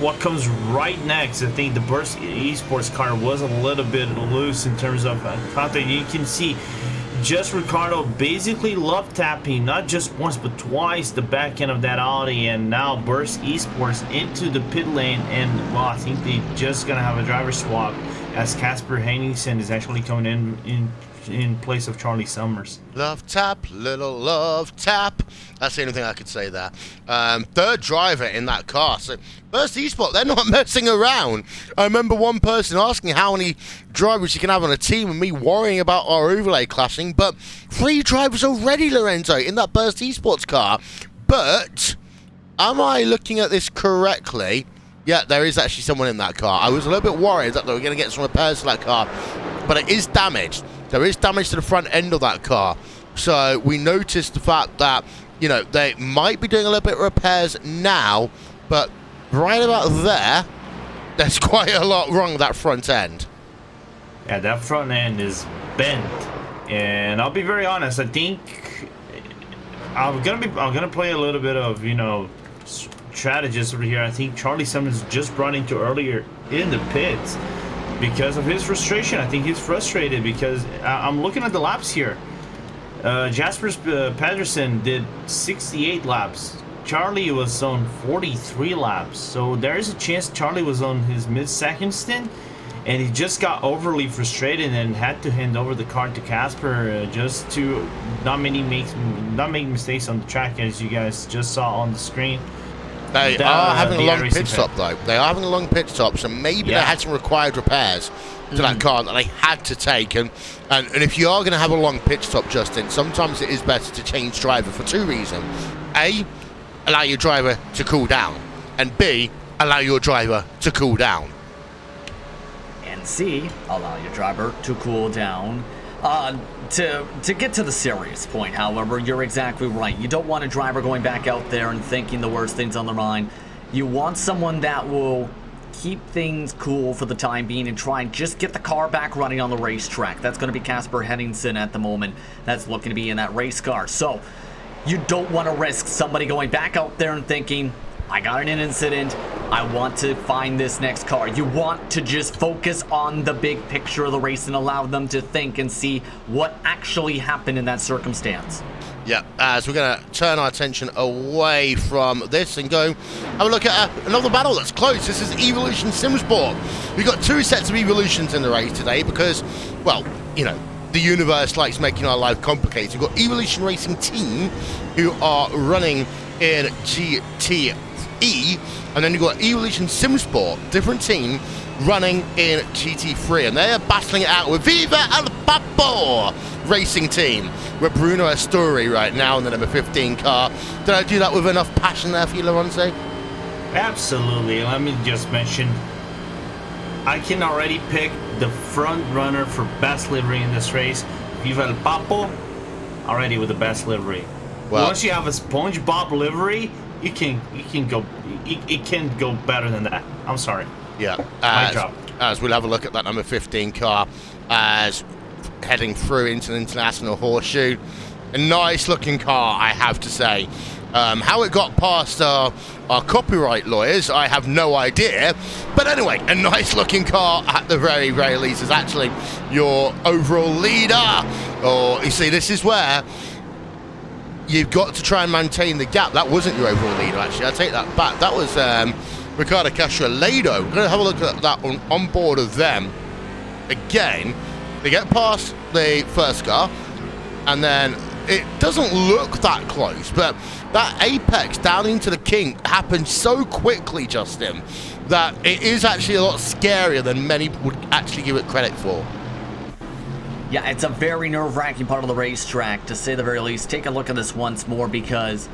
what comes right next, I think the Burst Esports car was a little bit loose in terms of contact. You can see just Ricardo basically love tapping not just once but twice the back end of that Audi, and now Burst Esports into the pit lane, and well, I think they just gonna have a driver swap as Casper Henningsen is actually coming in place of Charlie Summers. Love tap, little love tap. That's the only thing I could say there. 3rd driver in that car. So Burst Esports, they're not messing around. I remember one person asking how many drivers you can have on a team and me worrying about our overlay clashing, but 3 drivers already, Lorenzo, in that Burst Esports car. But am I looking at this correctly? Yeah, there is actually someone in that car. I was a little bit worried that they were going to get some repairs to that car, but it is damaged. There is damage to the front end of that car. So we noticed the fact that, you know, they might be doing a little bit of repairs now, but right about there, there's quite a lot wrong with that front end. Yeah, that front end is bent. And I'll be very honest, I think I'm gonna play a little bit of, you know, strategist over here. I think Charlie Summers just brought into earlier in the pits because of his frustration. I think he's frustrated because I'm looking at the laps here. Jasper Pedersen did 68 laps. Charlie was on 43 laps. So there is a chance Charlie was on his mid-second stint and he just got overly frustrated and had to hand over the car to Casper just to not make mistakes on the track, as you guys just saw on the screen. They are having a long pit stop, though. They are having a long pit stop, so maybe they had some required repairs to that car that they had to take. And if you are going to have a long pit stop, Justin, sometimes it is better to change driver for 2 reasons. A, allow your driver to cool down. And B, allow your driver to cool down. And C, allow your driver to cool down. To get to the serious point, however, you're exactly right. You don't want a driver going back out there and thinking the worst things on their mind. You want someone that will keep things cool for the time being and try and just get the car back running on the racetrack. That's going to be Casper Henningsen at the moment. That's looking to be in that race car. So you don't want to risk somebody going back out there and thinking, I got in an incident, I want to find this next car. You want to just focus on the big picture of the race and allow them to think and see what actually happened in that circumstance. Yeah, so we're going to turn our attention away from this and go have a look at another battle that's close. This is Evolution Simsport. We've got 2 sets of Evolutions in the race today because, well, you know, the universe likes making our life complicated. We've got Evolution Racing Team, who are running in GTE, and then you've got Evolution Simsport, different team, running in GT3, and they are battling it out with Viva El Papo Racing Team with Bruno Astori right now in the number 15 car. Did I do that with enough passion there for you, Lorenzo? Absolutely. Let me just mention, I can already pick the front runner for best livery in this race. Viva El Papo, already with the best livery. Well, once you have a SpongeBob livery, it can go better than that. I'm sorry. Yeah. My job. as we'll have a look at that number 15 car as heading through into the International Horseshoe. A nice looking car, I have to say. How it got past our copyright lawyers, I have no idea. But anyway, a nice looking car at the very, very least is actually your overall leader. Or you see, this is where you've got to try and maintain the gap. That wasn't your overall leader, actually. I take that back. That was Ricardo Castrolado. We're going to have a look at that on board of them. Again, they get past the first car, and then it doesn't look that close, but that apex down into the kink happened so quickly, Justin, that it is actually a lot scarier than many would actually give it credit for. Yeah, it's a very nerve-wracking part of the racetrack, to say the very least. Take a look at this once more because,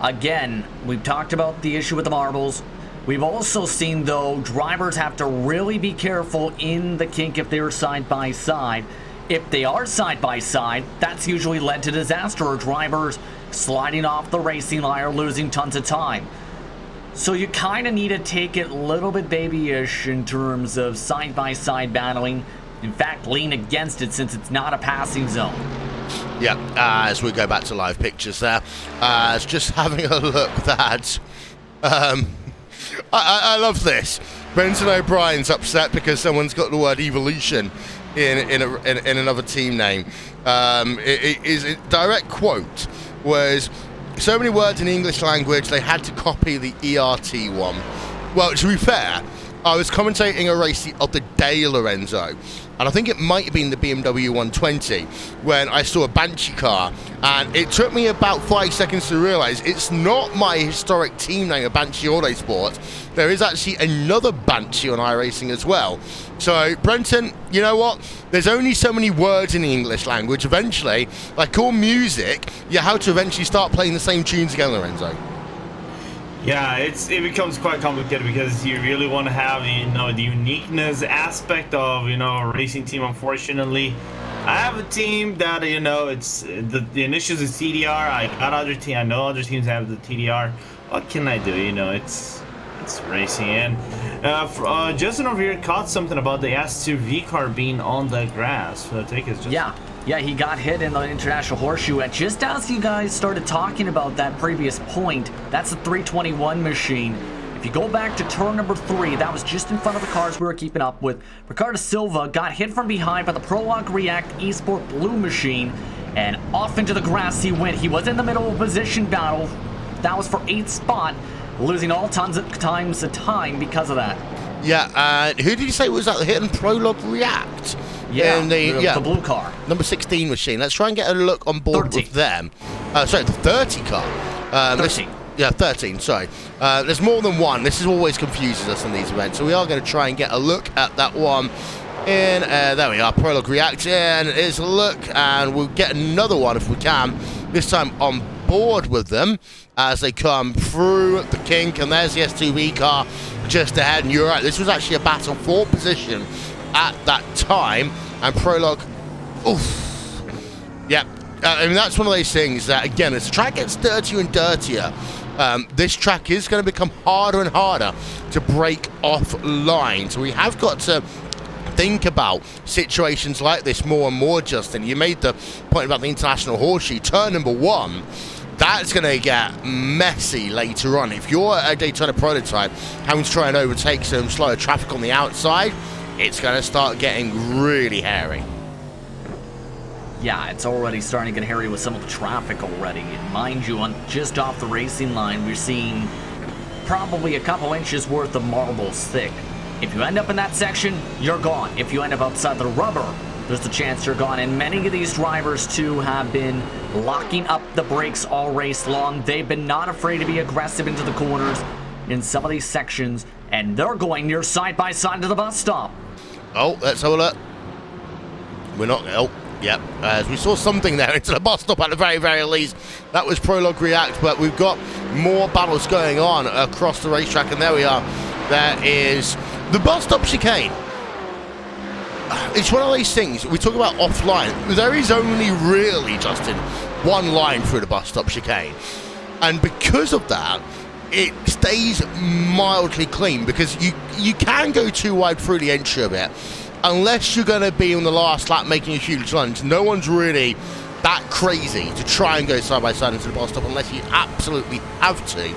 again, we've talked about the issue with the marbles. We've also seen, though, drivers have to really be careful in the kink if they're side-by-side. If they are side-by-side, that's usually led to disaster or drivers sliding off the racing line or losing tons of time. So you kind of need to take it a little bit babyish in terms of side-by-side battling. In fact, lean against it since it's not a passing zone. Yeah, as we go back to live pictures there, just having a look that... I love this. Brendan O'Brien's upset because someone's got the word evolution in another team name. A direct quote was, so many words in the English language, they had to copy the ERT one. Well, to be fair, I was commentating a race of the day, Lorenzo, and I think it might have been the BMW 120 when I saw a Banshee car, and it took me about 5 seconds to realize it's not my historic team name of Banshee Autosport. There is actually another Banshee on iRacing as well. So, Brenton, you know what? There's only so many words in the English language. Eventually, like all music, you have to eventually start playing the same tunes again, Lorenzo. Yeah, it becomes quite complicated because you really want to have, the uniqueness aspect of, a racing team. Unfortunately, I have a team that, it's the initials is TDR. I know other teams have the TDR. What can I do? It's racing. And Justin over here caught something about the S2V car being on the grass. So take his. Yeah, he got hit in the International Horseshoe, and just as you guys started talking about that previous point, that's the 321 machine. If you go back to turn number 3, that was just in front of the cars we were keeping up with. Ricardo Silva got hit from behind by the Prologue React Esport Blue machine, and off into the grass he went. He was in the middle of a position battle. That was for 8th spot, losing all times of time because of that. Yeah, who did you say was that hit in Prologue React? Yeah, the blue car. Number 16 machine. Let's try and get a look on board 30. with them. Sorry, the 30 car. 13. 13, sorry. There's more than one. This is always confuses us in these events. So we are going to try and get a look at that one. And there we are, Prologue React. And here's a look. And we'll get another one if we can. This time on board with them as they come through the kink. And there's the S2V car just ahead. And you're right, this was actually a battle for position at that time, and Prologue, oof, yeah, I mean, that's one of those things that, again, as the track gets dirtier and dirtier, this track is going to become harder and harder to break off line, so we have got to think about situations like this more and more, Justin. You made the point about the International Horseshoe, turn number 1, that's going to get messy later on. If you're a Daytona prototype having to try and overtake some slower traffic on the outside, it's going to start getting really hairy. Yeah, it's already starting to get hairy with some of the traffic already. And mind you, just off the racing line, we're seeing probably a couple inches worth of marbles thick. If you end up in that section, you're gone. If you end up outside the rubber, there's the chance you're gone. And many of these drivers, too, have been locking up the brakes all race long. They've been not afraid to be aggressive into the corners in some of these sections, and they're going near side-by-side to the bus stop. Oh, let's have a look. We're not... Oh, yep. As we saw something there into the bus stop at the very, very least. That was Prologue React, but we've got more battles going on across the racetrack, and there we are. There is the bus stop chicane. It's one of these things, we talk about offline. There is only really, Justin, one line through the bus stop chicane. And because of that, it stays mildly clean, because you can go too wide through the entry of it. Unless you're going to be on the last lap making a huge lunge, no one's really that crazy to try and go side by side into the bus stop unless you absolutely have to.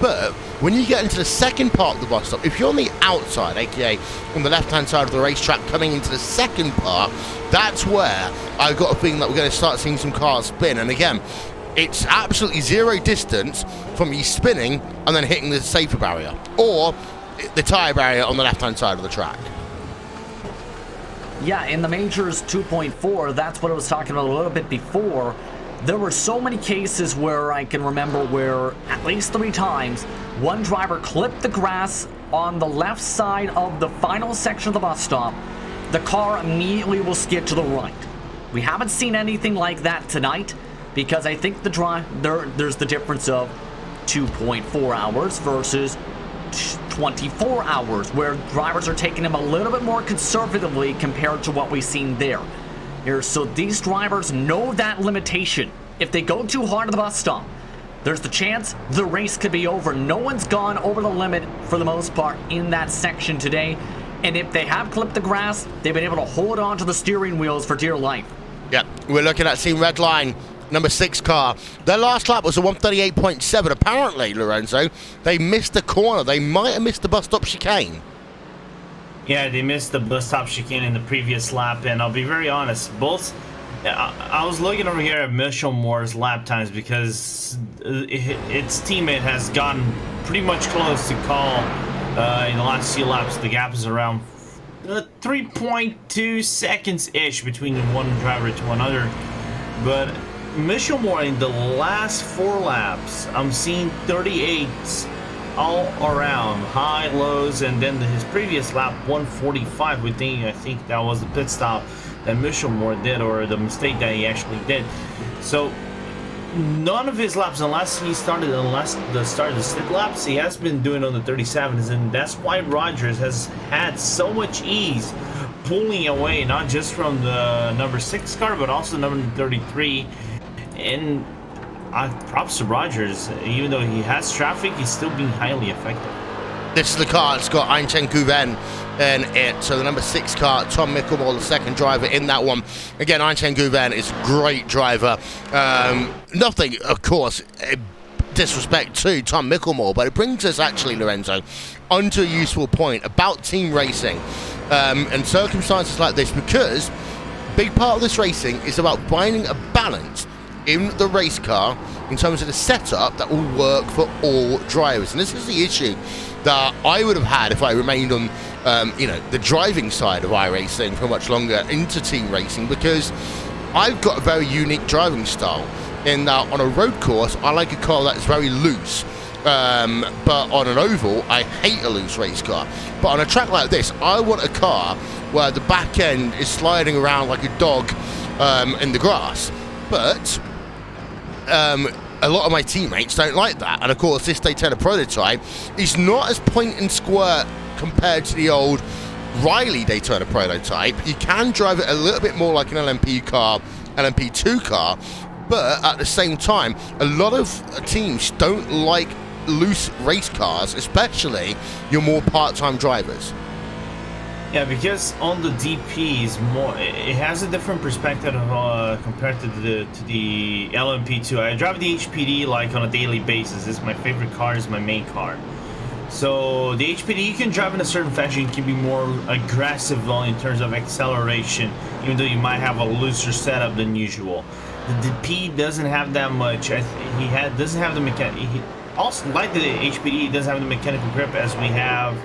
But when you get into the second part of the bus stop, if you're on the outside, aka on the left-hand side of the racetrack coming into the second part, that's where I've got a feeling that we're going to start seeing some cars spin. And again, it's absolutely zero distance from you spinning and then hitting the safer barrier or the tyre barrier on the left-hand side of the track. Yeah, in the Majors 2.4, that's what I was talking about a little bit before. There were so many cases where I can remember where at least 3 times one driver clipped the grass on the left side of the final section of the bus stop. The car immediately will skid to the right. We haven't seen anything like that tonight because I think there's the difference of 2.4 hours versus 24 hours, where drivers are taking them a little bit more conservatively compared to what we've seen there. So these drivers know that limitation. If they go too hard at the bus stop, there's the chance the race could be over. No one's gone over the limit for the most part in that section today. And if they have clipped the grass, they've been able to hold on to the steering wheels for dear life. Yep, we're looking at Team Redline, number 6 car. Their last lap was a 138.7. Apparently, Lorenzo, they missed the corner. They might have missed the bus stop chicane. Yeah, they missed the bus stop chicane in the previous lap, and I'll be very honest, both... I was looking over here at Mitchell Moore's lap times because its teammate has gotten pretty much close to call in the last few laps. The gap is around 3.2 seconds-ish between one driver to another. But Mitchell Moore, in the last 4 laps, I'm seeing 38s all around, high, lows, and then his previous lap 145. I think that was the pit stop that Mitchell Moore did, or the mistake that he actually did. So none of his laps, unless the start of the sit laps, he has been doing on the 37s, and that's why Rogers has had so much ease pulling away, not just from the number 6 car, but also number 33. And props to Rogers. Even though he has traffic, he's still being highly effective. This is the car. It's got Einchen Guven in it. So the number 6 car, Tom Mickelmore, the second driver in that one. Again, Einchen Guven is a great driver. Nothing, of course, disrespect to Tom Mickelmore, but it brings us actually, Lorenzo, onto a useful point about team racing and circumstances like this, because a big part of this racing is about finding a balance in the race car in terms of the setup that will work for all drivers. And this is the issue that I would have had if I remained on the driving side of iRacing for much longer into team racing, because I've got a very unique driving style in that on a road course I like a car that's very loose, but on an oval I hate a loose race car. But on a track like this, I want a car where the back end is sliding around like a dog in the grass. But a lot of my teammates don't like that. And of course, this Daytona prototype is not as point and squirt compared to the old Riley Daytona prototype. You can drive it a little bit more like an LMP car, LMP2 car, but at the same time, a lot of teams don't like loose race cars, especially your more part-time drivers. Yeah, because on the DPs, it has a different perspective compared to the LMP2. I drive the HPD like on a daily basis. It's my favorite car, it's my main car. So the HPD you can drive in a certain fashion, you can be more aggressive in terms of acceleration, even though you might have a looser setup than usual. The DP doesn't have that much. Doesn't have the mechanic. Also, like the HPD, it doesn't have the mechanical grip as we have.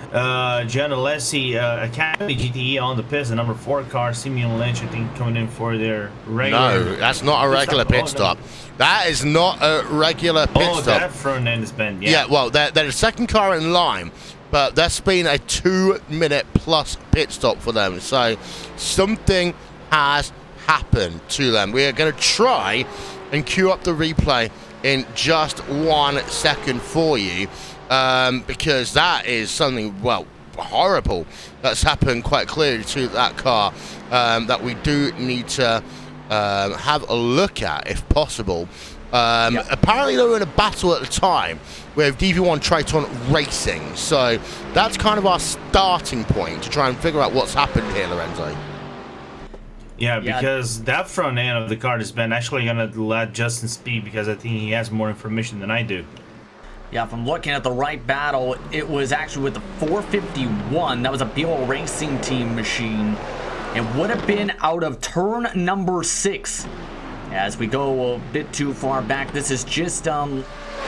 John Alessi, Academy GTE on the pits, the number 4 car, Simeon Lynch, I think, coming in for their regular... No, that's not a regular pit stop. That is not a regular pit stop. Oh, that front end is bent, yeah. Yeah, well, they're the second car in line, but that's been a 2-minute plus pit stop for them. So something has happened to them. We are going to try and queue up the replay in just 1 second for you. Because that is something, well, horrible that's happened quite clearly to that car that we do need to have a look at, if possible. Apparently they were in a battle at the time with DV1 Triton Racing, so that's kind of our starting point to try and figure out what's happened here, Lorenzo. Yeah, because that front end of the card has been actually going to let Justin speak, because I think he has more information than I do. Yeah, if I'm looking at the right battle, it was actually with the 451. That was a BO Racing Team machine. It would have been out of turn number 6. As we go a bit too far back, this is just the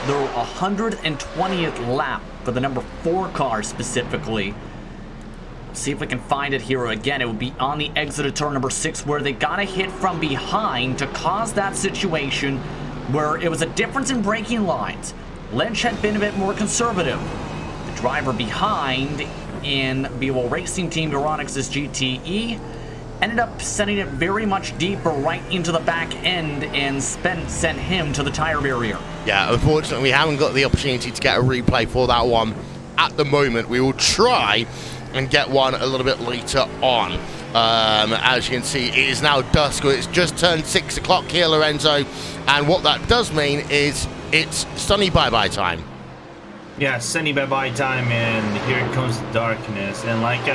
120th lap for the number 4 car specifically. See if we can find it here again. It would be on the exit of turn number 6, where they got a hit from behind to cause that situation where it was a difference in braking lines. Lynch had been a bit more conservative. The driver behind in BO Racing Team Veronix's GTE ended up sending it very much deeper right into the back end and sent him to the tire barrier. Yeah, unfortunately we haven't got the opportunity to get a replay for that one at the moment. We will try and get one a little bit later on. As you can see, it is now dusk. It's just turned 6 o'clock here, Lorenzo, and what that does mean is it's sunny bye-bye time. Yeah, sunny bye-bye time, and here comes the darkness. And like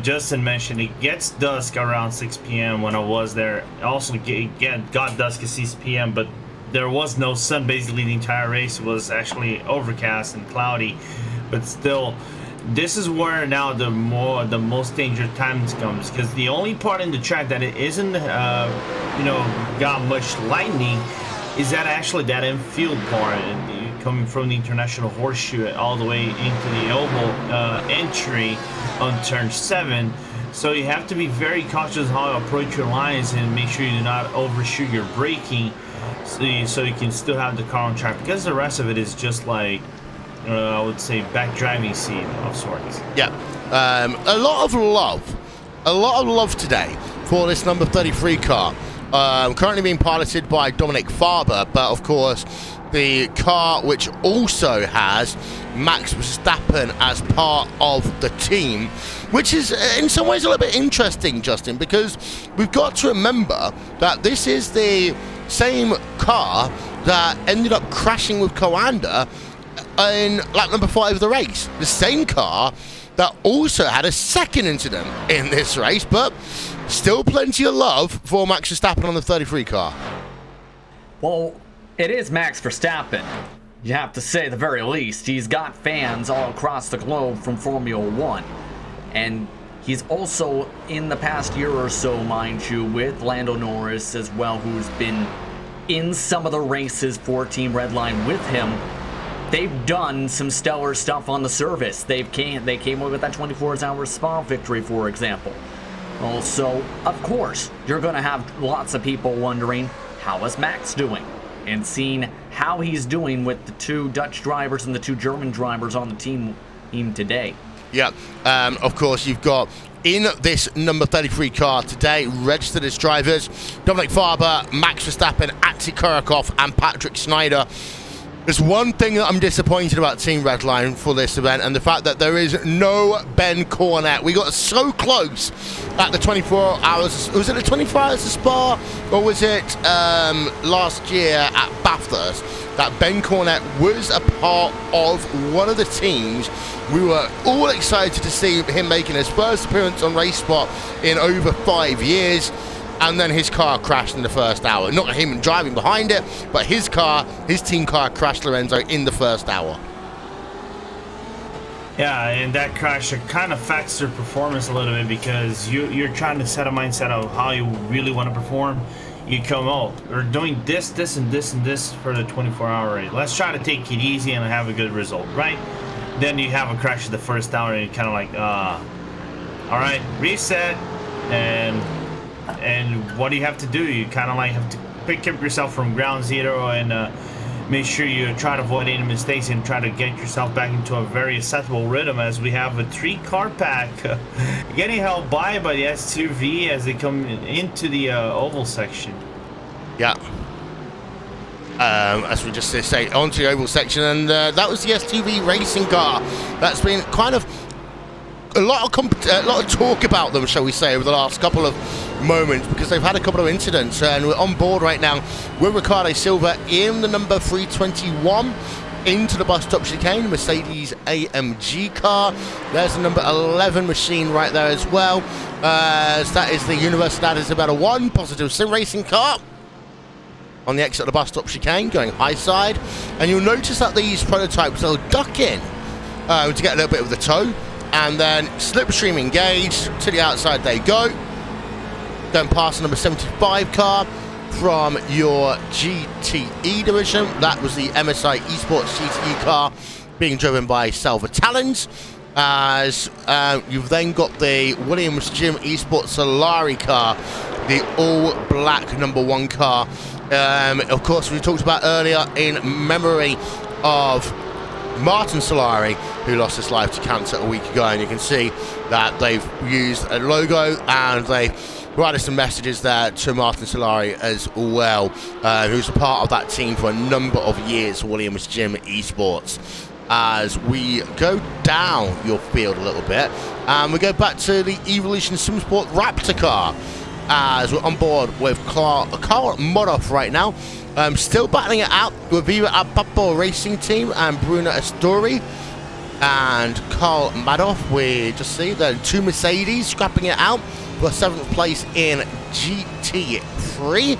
Justin mentioned, it gets dusk around 6 p.m. when I was there. Also, got dusk at 6 p.m., but there was no sun. Basically, the entire race was actually overcast and cloudy, but still. This is where now the most dangerous times comes, because the only part in the track that it isn't got much lightning is that actually that infield part, coming from the International Horseshoe all the way into the oval entry on turn 7. So you have to be very cautious how you approach your lines and make sure you do not overshoot your braking, so you can still have the car on track, because the rest of it is just like I would say back driving seat of sorts. Yeah, a lot of love today for this number 33 car. Currently being piloted by Dominic Farber, but of course the car which also has Max Verstappen as part of the team, which is in some ways a little bit interesting, Justin, because we've got to remember that this is the same car that ended up crashing with Coanda in lap number 5 of the race. The same car that also had a second incident in this race, but still plenty of love for Max Verstappen on the 33 car. Well, it is Max Verstappen. You have to say the very least. He's got fans all across the globe from Formula 1. And he's also, in the past year or so, mind you, with Lando Norris as well, who's been in some of the races for Team Redline with him. They've done some stellar stuff on the surface. They came away with that 24-hour Spa victory, for example. Also, of course, you're going to have lots of people wondering, how is Max doing? And seeing how he's doing with the 2 Dutch drivers and the 2 German drivers on the team today. Yeah, of course, you've got in this number 33 car today, registered as drivers, Dominic Farber, Max Verstappen, Axel Kurakov, and Patrick Snyder. There's one thing that I'm disappointed about Team Redline for this event, and the fact that there is no Ben Cornett. We got so close at the 24 hours. Was it the 24 hours of Spa, or was it last year at Bathurst that Ben Cornett was a part of one of the teams? We were all excited to see him making his first appearance on Race Spot in over 5 years. And then his car crashed in the first hour. Not him driving behind it, but his team car crashed, Lorenzo, in the first hour. Yeah, and that crash kind of affects their performance a little bit, because you're trying to set a mindset of how you really want to perform. You come, we're doing this, and this for the 24-hour race. Let's try to take it easy and have a good result, right? Then you have a crash in the first hour, and you're kind of like, all right, reset, and what do you have to do? You kind of like have to pick up yourself from ground zero and make sure you try to avoid any mistakes and try to get yourself back into a very acceptable rhythm, as we have a 3-car pack getting held by the SUV as they come into the oval section. Yeah. As we just say, onto the oval section, and that was the SUV racing car. That's been kind of a lot of talk about them, shall we say, over the last couple of moments because they've had a couple of incidents, and we're on board right now with Ricardo Silva in the number 321 into the bus stop chicane, Mercedes AMG car. There's the number 11 machine right there as well. So that is the Universidad Isabella 1 positive sim racing car on the exit of the bus stop chicane, going high side. And you'll notice that these prototypes will duck in to get a little bit of the toe, and then slipstream engage to the outside they go. Going past the number 75 car from your GTE division. That was the MSI Esports GTE car being driven by Salva Talons. As you've then got the Williams Gym Esports Solari car, the all-black number 1 car. Of course, we talked about earlier in memory of Martin Solari, who lost his life to cancer a week ago, and you can see that they've used a logo and they provided some messages there to Martin Solari as well, who's a part of that team for a number of years, Williams Gym Esports. As we go down your field a little bit, and we go back to the Evolution SimSport Raptor car, as we're on board with Carl Modoff right now. Still battling it out with Viva El Papo Racing Team and Bruno Astori and Carl Madoff. We just see the 2 Mercedes scrapping it out for 7th place in GT3.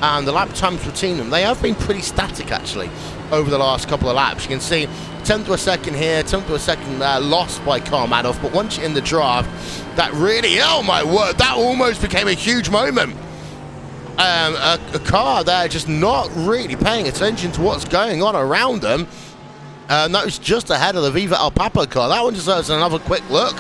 And the lap times between them, they have been pretty static actually over the last couple of laps. You can see 10th to a second here, 10th to a second lost by Carl Madoff. But once you're in the draft, that really, oh my word, that almost became a huge moment. A car there just not really paying attention to what's going on around them. That was just ahead of the Viva El Papo car. That one deserves another quick look.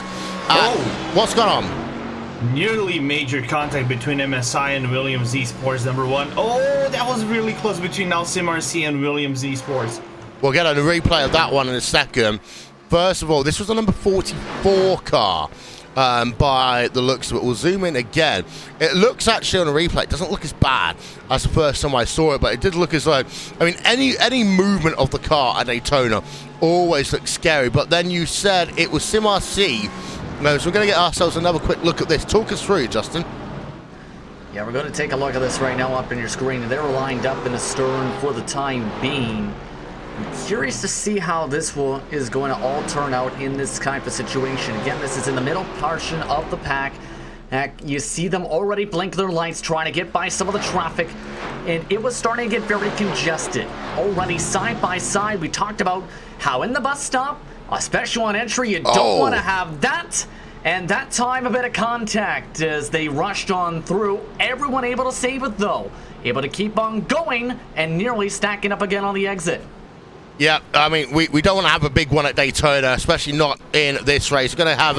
What's going on? Nearly major contact between MSI and Williams Esports number 1. Oh, that was really close between Sim RC and Williams Esports. We'll get a replay of that one in a second. First of all, this was the number 44 car. By the looks of it. We'll zoom in again. It looks actually on a replay, it doesn't look as bad as the first time I saw it, but it did look as though, I mean, any movement of the car at Daytona always looks scary. But then you said it was Sim RC. No, so we're going to get ourselves another quick look at this. Talk us through, Justin. Yeah, we're going to take a look at this right now up in your screen. They're lined up in the stern for the time being. I'm curious to see how this is going to all turn out in this type of situation. Again, this is in the middle portion of the pack. You see them already blink their lights, trying to get by some of the traffic, and it was starting to get very congested. Already side by side, we talked about how in the bus stop, especially on entry, you don't want to have that. And that time a bit of contact as they rushed on through. Everyone able to save it though. Able to keep on going and nearly stacking up again on the exit. Yeah, I mean, we don't want to have a big one at Daytona, especially not in this race. We're going to have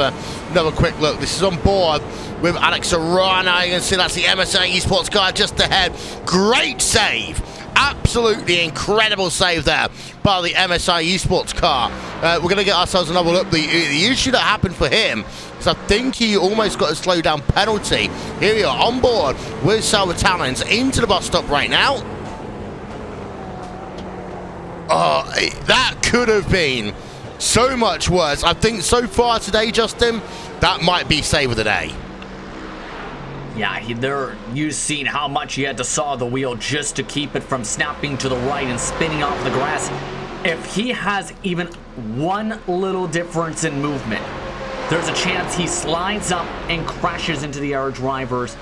another quick look. This is on board with Alex Arana. You can see that's the MSI Esports guy just ahead. Great save. Absolutely incredible save there by the MSI Esports car. We're going to get ourselves another look. The issue that happened for him is I think he almost got a slow down penalty. Here we are on board with Salva Talons into the bus stop right now. Oh, that could have been so much worse. I think so far today, Justin, that might be save of the day. Yeah, you've seen how much he had to saw the wheel just to keep it from snapping to the right and spinning off the grass. If he has even one little difference in movement, there's a chance he slides up and crashes into the other drivers.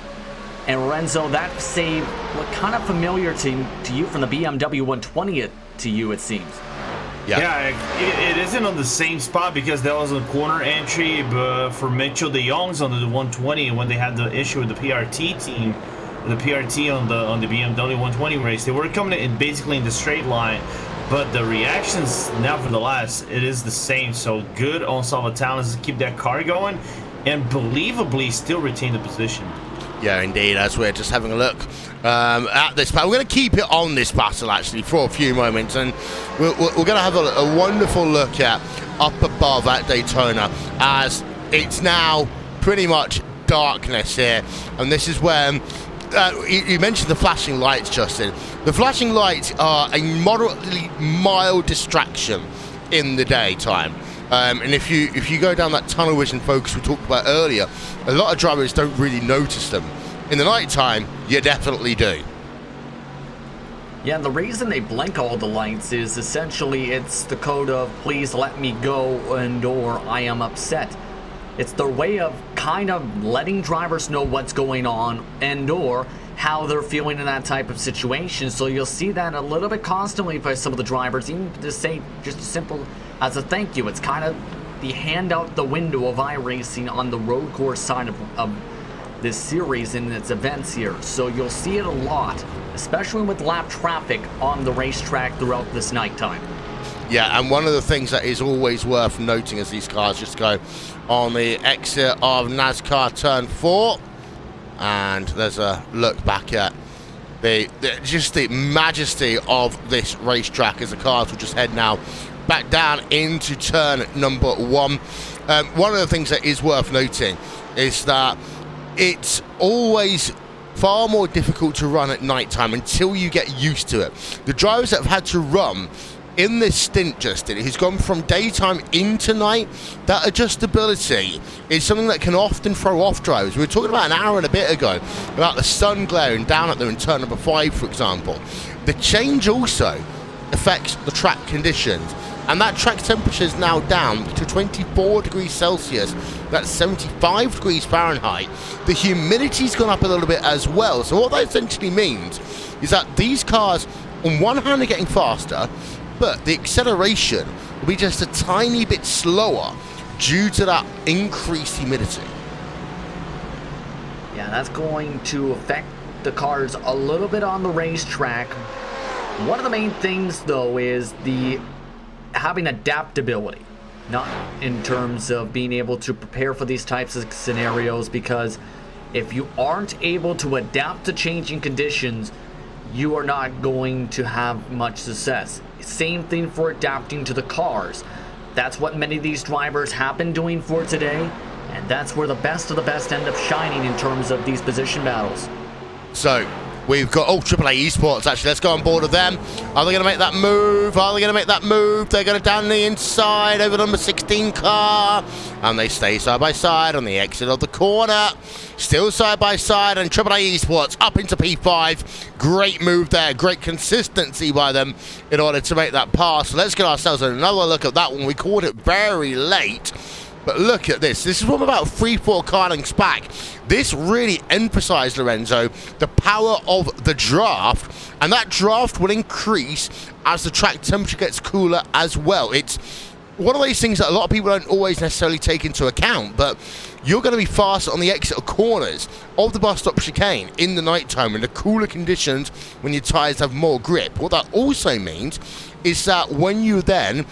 And Renzo, that save looked kind of familiar to you from the BMW 120 to you, it seems. Yeah, it isn't on the same spot because that was a corner entry for Mitchell de Jongs on the 120 when they had the issue with the PRT team, the PRT on the BMW 120 race. They were coming in basically in the straight line, but the reactions, nevertheless, it is the same. So good on Salva Talons to keep that car going and believably still retain the position. Yeah, indeed, as we're just having a look at this battle. We're going to keep it on this battle, actually, for a few moments, and we're going to have a wonderful look at up above at Daytona, as it's now pretty much darkness here, and this is when you mentioned the flashing lights, Justin. The flashing lights are a moderately mild distraction in the daytime. And if you go down that tunnel vision focus we talked about earlier, a lot of drivers don't really notice them In the nighttime, you definitely do. Yeah, and the reason they blink all the lights is essentially it's the code of please let me go and or I am upset. It's their way of kind of letting drivers know what's going on and or how they're feeling in that type of situation. So you'll see that a little bit constantly by some of the drivers, even to say just as simple as a thank you. It's kind of the hand out the window of iRacing on the road course side of this series and its events here. So you'll see it a lot, especially with lap traffic on the racetrack throughout this nighttime. Yeah, and one of the things that is always worth noting as these cars just go on the exit of NASCAR Turn 4, and there's a look back at just the majesty of this racetrack as the cars will just head now back down into turn number 1. One of the things that is worth noting is that it's always far more difficult to run at nighttime until you get used to it. The drivers that have had to run in this stint, Justin, who's gone from daytime into night, that adjustability is something that can often throw off drivers. We were talking about an hour and a bit ago about the sun glaring down at them in turn number 5, for example. The change also affects the track conditions, and that track temperature is now down to 24 degrees Celsius. That's 75 degrees Fahrenheit. The humidity's gone up a little bit as well. So what that essentially means is that these cars, on one hand, are getting faster, but the acceleration will be just a tiny bit slower due to that increased humidity. Yeah, that's going to affect the cars a little bit on the racetrack. One of the main things, though, is having adaptability, not in terms of being able to prepare for these types of scenarios, because if you aren't able to adapt to changing conditions, you are not going to have much success. Same thing for adapting to the cars. That's what many of these drivers have been doing for today, and that's where the best of the best end up shining in terms of these position battles. So we've got AAA Esports, actually. Let's go on board with them. Are they going to make that move? Are they going to make that move? They're going to down the inside over number 16 car. And they stay side by side on the exit of the corner. Still side by side, and AAA Esports up into P5. Great move there. Great consistency by them in order to make that pass. So let's get ourselves another look at that one. We caught it very late. But look at this. This is from about 3-4 car lengths back. This really emphasized, Lorenzo, the power of the draft. And that draft will increase as the track temperature gets cooler as well. It's one of those things that a lot of people don't always necessarily take into account. But you're going to be faster on the exit of corners of the bus stop chicane in the nighttime in the cooler conditions when your tires have more grip. What that also means is that when you then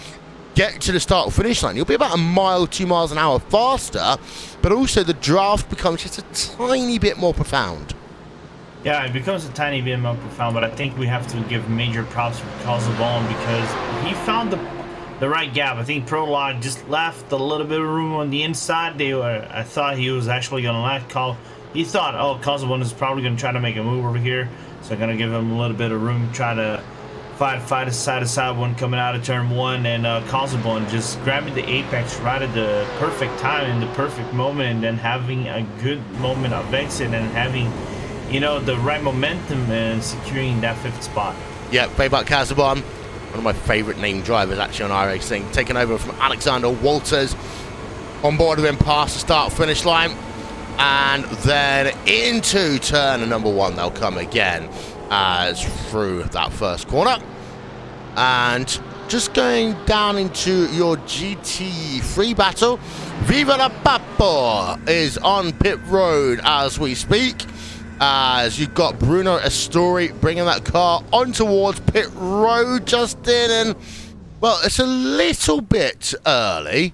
get to the start or finish line, you'll be about 1 mile, 2 miles an hour faster, but also the draft becomes just a tiny bit more profound. Yeah, it becomes a tiny bit more profound, but I think we have to give major props for Calzabon because he found the right gap. I think Prolog just left a little bit of room on the inside. I thought he was actually going to let he thought, oh, Calzabon is probably going to try to make a move over here, so I'm going to give him a little bit of room, try to fight a side-to-side one coming out of turn 1, and Calzabon just grabbing the apex right at the perfect time in the perfect moment, and then having a good moment of exit and having, the right momentum and securing that 5th spot. Yeah, Payback Calzabon, one of my favorite named drivers actually on iRacing, taking over from Alexander Walters, on board with him past the start-finish line, and then into turn number 1 they'll come again as through that first corner. And just going down into your GT3 battle, Viva la Papo is on pit road as we speak, as you've got Bruno Astori bringing that car on towards pit road, Justin, and well, it's a little bit early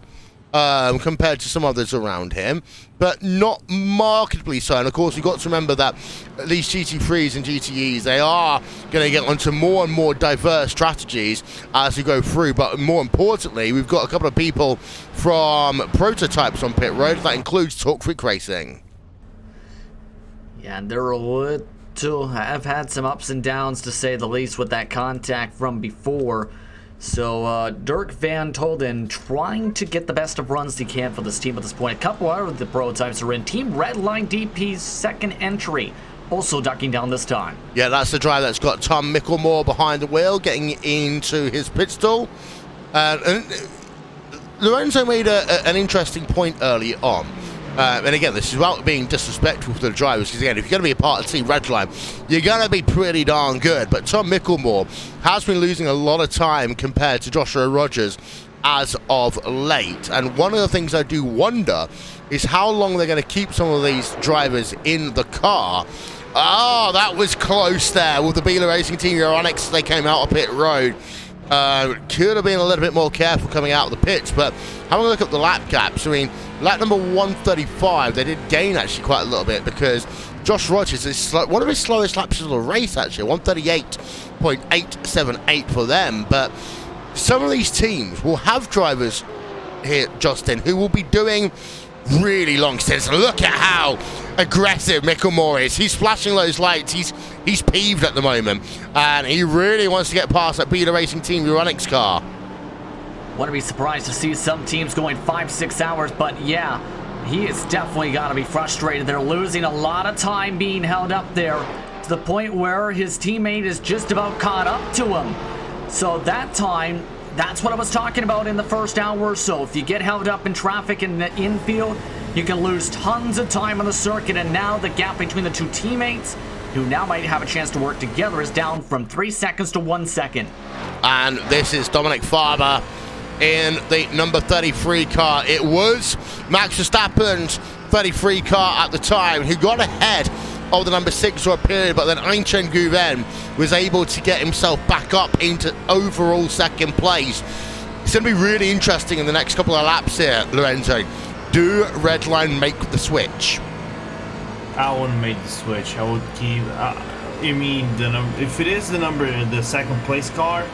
compared to some others around him, but not markedly so. And of course, you've got to remember that at least GT3s and GTEs, they are going to get onto more and more diverse strategies as we go through. But more importantly, we've got a couple of people from Prototypes on pit road. That includes Talk Freak Racing. Yeah, and they're a little, have had some ups and downs to say the least with that contact from before. So Dirk Van Tolden trying to get the best of runs he can for this team at this point. A couple out of the prototypes are in. Team Redline DP's second entry, also ducking down this time. Yeah, that's the driver that's got Tom Micklemore behind the wheel, getting into his pit stall. And Lorenzo made an interesting point early on. And again, this is without being disrespectful to the drivers, because again, if you're going to be a part of Team Redline, you're going to be pretty darn good. But Tom Micklemore has been losing a lot of time compared to Joshua Rogers as of late. And one of the things I do wonder is how long they're going to keep some of these drivers in the car. Oh, that was close there with the Beeler Racing Team Euronics. They came out of pit road. Could have been a little bit more careful coming out of the pits, but having a look at the lap gaps, I mean, lap number 135, they did gain actually quite a little bit because Josh Rogers is one of his slowest laps of the race actually, 138.878 for them. But some of these teams will have drivers here, Justin, who will be doing really long stints. Look at how aggressive Micklemore is. He's flashing those lights. He's peeved at the moment, and he really wants to get past that Beeler Racing Team Euronics car. Wouldn't be surprised to see some teams going 5-6 hours, but yeah, he is definitely got to be frustrated. They're losing a lot of time being held up there to the point where his teammate is just about caught up to him. So that time, that's what I was talking about in the first hour or so. If you get held up in traffic in the infield, you can lose tons of time on the circuit, and now the gap between the two teammates, who now might have a chance to work together, is down from 3 seconds to 1 second. And this is Dominic Farber in the number 33 car. It was Max Verstappen's 33 car at the time who got ahead of the number 6 for a period, but then Einchen Guven was able to get himself back up into overall second place. It's going to be really interesting in the next couple of laps here, Lorenzo. Do Redline make the switch? I wouldn't make the switch. I would keep. You mean if it is the second place car,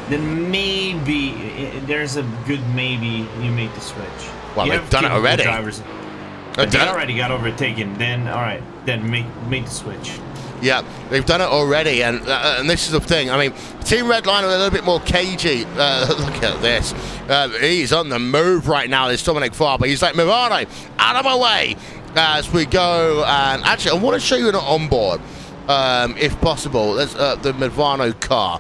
then maybe there's a good maybe you make the switch. Well, they've done it already. They already got overtaken. Then all right, then make the switch. Yeah, they've done it already, and this is the thing. I mean, Team Redline are a little bit more cagey. Look at this. He's on the move right now, this Dominic Farber. He's like, Milano, out of my way, as we go. And actually, I want to show you an onboard, if possible. There's the Milano car.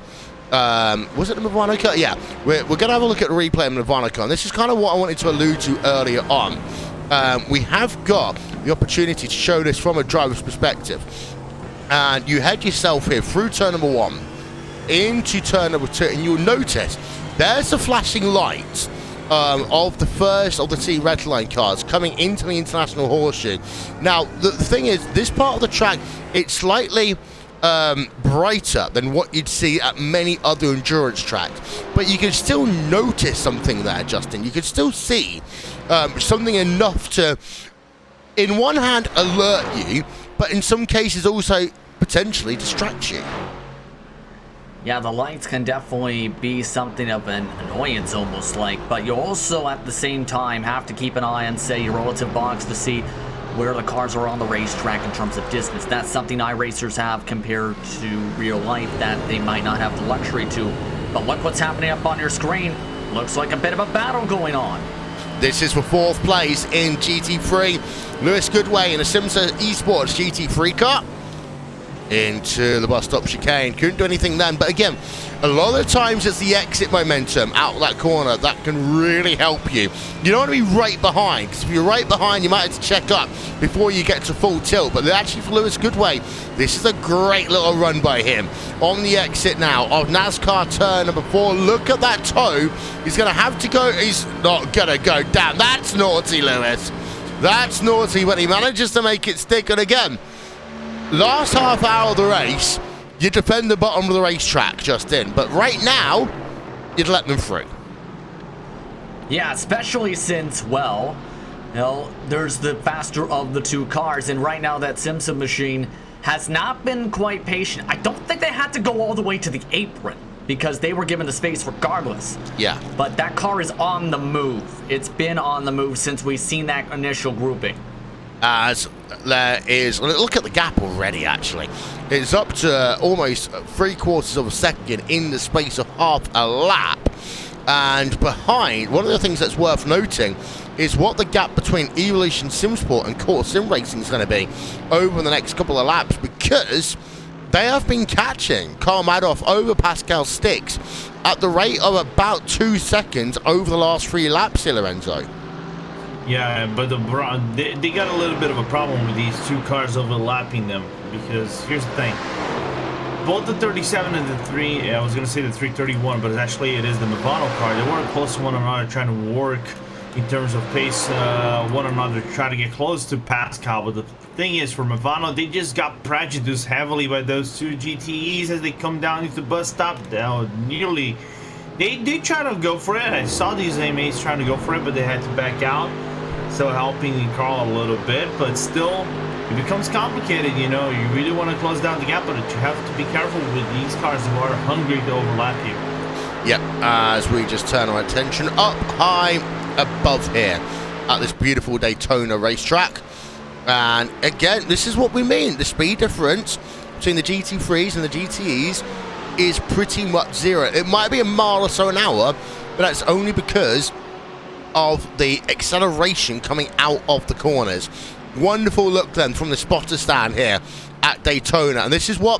Was it the Milano car? Yeah, we're going to have a look at the replay of the Milano car. And this is kind of what I wanted to allude to earlier on. We have got the opportunity to show this from a driver's perspective. And you head yourself here through turn number 1 into turn number 2, and you'll notice there's the flashing lights of the first of the Team Redline cars coming into the International Horseshoe. Now, the thing is, this part of the track, it's slightly brighter than what you'd see at many other endurance tracks, but you can still notice something there, Justin. You can still see something enough to, in one hand, alert you, but in some cases also potentially distract you. Yeah, the lights can definitely be something of an annoyance almost like, but you also at the same time have to keep an eye on, say, your relative box to see where the cars are on the racetrack in terms of distance. That's something iRacers have compared to real life that they might not have the luxury to. But look what's happening up on your screen. Looks like a bit of a battle going on. This is for 4th place in GT3. Lewis Goodway in a Simsa Esports GT3 car into the bus stop chicane. Couldn't do anything then, but again, a lot of the times it's the exit momentum out of that corner that can really help you. You don't want to be right behind, because if you're right behind, you might have to check up before you get to full tilt. But actually for Lewis Goodway, this is a great little run by him on the exit now of NASCAR turn number 4. Look at that toe. He's going to have to go. He's not going to go down. That's naughty, Lewis. That's naughty, but he manages to make it stick. And again, last half hour of the race, you defend the bottom of the racetrack, Justin. But right now, you'd let them through. Yeah, especially since, well, you know, there's the faster of the two cars. And right now, that Simpson machine has not been quite patient. I don't think they had to go all the way to the apron, because they were given the space regardless. Yeah. But that car is on the move. It's been on the move since we've seen that initial grouping. As there is, look at the gap already, actually. It's up to almost 3/4 of a second in the space of half a lap. And behind, one of the things that's worth noting is what the gap between Evolution Simsport and Core Sim Racing is going to be over the next couple of laps, because they have been catching Karl Madoff over Pascal Sticks at the rate of about 2 seconds over the last 3 laps here, Lorenzo. Yeah, but they got a little bit of a problem with these 2 cars overlapping them, because here's the thing. Both the 37 and the 3, I was going to say the 331, but actually it is the Movano car. They were close to one another, trying to work in terms of pace one another, try to get close to Pascal. But the thing is, for Movano, they just got prejudiced heavily by those 2 GTEs as they come down into the bus stop. Nearly, they did try to go for it. I saw these AMAs trying to go for it, but they had to back out. So helping Carl a little bit, but still, it becomes complicated. You know, you really want to close down the gap, but you have to be careful with these cars who are hungry to overlap you. Yep, as we just turn our attention up high above here at this beautiful Daytona racetrack. And again, this is what we mean. The speed difference between the GT3s and the GTEs is pretty much 0. It might be a mile or so an hour, but that's only because of the acceleration coming out of the corners. Wonderful look then from the spotter stand here at Daytona. And this is what,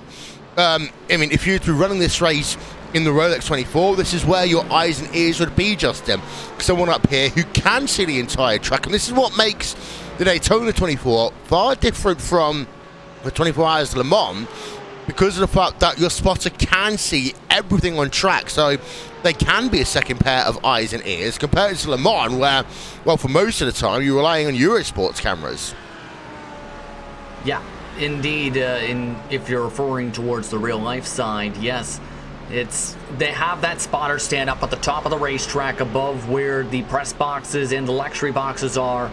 I mean, if you were to be running this race in the Rolex 24, this is where your eyes and ears would be, Justin. Someone up here who can see the entire track. And this is what makes the Daytona 24 far different from the 24 Hours Le Mans, because of the fact that your spotter can see everything on track. So they can be a second pair of eyes and ears, compared to Le Mans, where, well, for most of the time, you're relying on Eurosport's cameras. Yeah, indeed. If you're referring towards the real-life side, yes, they have that spotter stand up at the top of the racetrack above where the press boxes and the luxury boxes are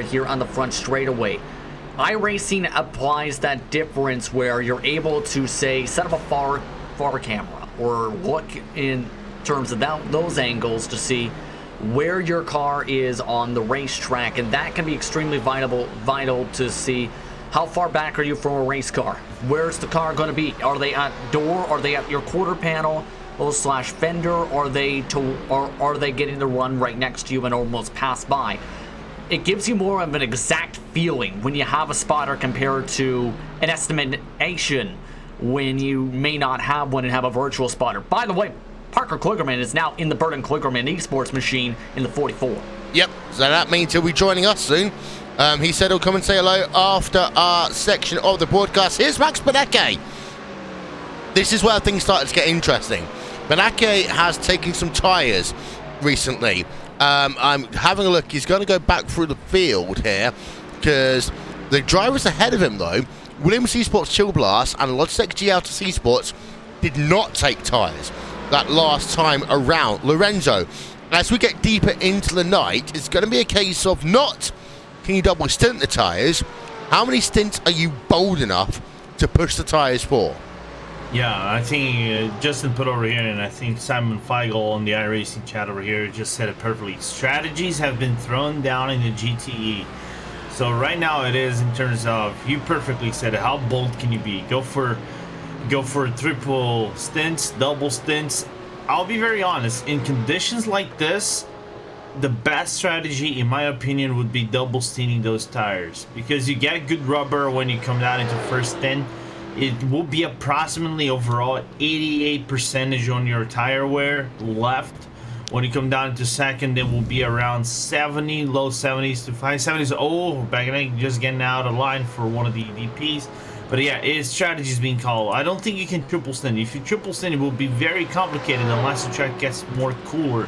here on the front straightaway. iRacing applies that difference where you're able to, say, set up a far camera or look in terms of those angles to see where your car is on the racetrack, and that can be extremely vital to see how far back are you from a race car. Where's the car going to be? Are they at door? Are they at your quarter panel / fender? Or are they getting the run right next to you and almost pass by? It gives you more of an exact feeling when you have a spotter compared to an estimation when you may not have one and have a virtual spotter. By the way, Parker Kligerman is now in the Burton Kligerman esports machine in the 44. Yep, so that means he'll be joining us soon. He said he'll come and say hello after our section of the broadcast. Here's Max Benecke. This is where things started to get interesting. Benecke has taken some tyres recently. I'm having a look. He's going to go back through the field here, because the drivers ahead of him, though, Williams Esports Chill Blast and Logitech GL2C Sports, did not take tyres that last time around. Lorenzo, as we get deeper into the night, it's going to be a case of not can you double stint the tyres, how many stints are you bold enough to push the tyres for? Yeah, I think Justin put over here, and I think Simon Feigl on the iRacing chat over here just said it perfectly. Strategies have been thrown down in the GTE. So right now it is in terms of, you perfectly said it, how bold can you be? Go for triple stints, double stints. I'll be very honest, in conditions like this, the best strategy in my opinion would be double stinting those tires, because you get good rubber when you come down into first stint. It will be approximately overall 88% on your tire wear left. When you come down to second, it will be around 70, low 70s to high 70s. Oh, back in just getting out of line for one of the DPs. But yeah, its strategy is being called. I don't think you can triple stint. If you triple stint, it will be very complicated unless the track gets more cooler.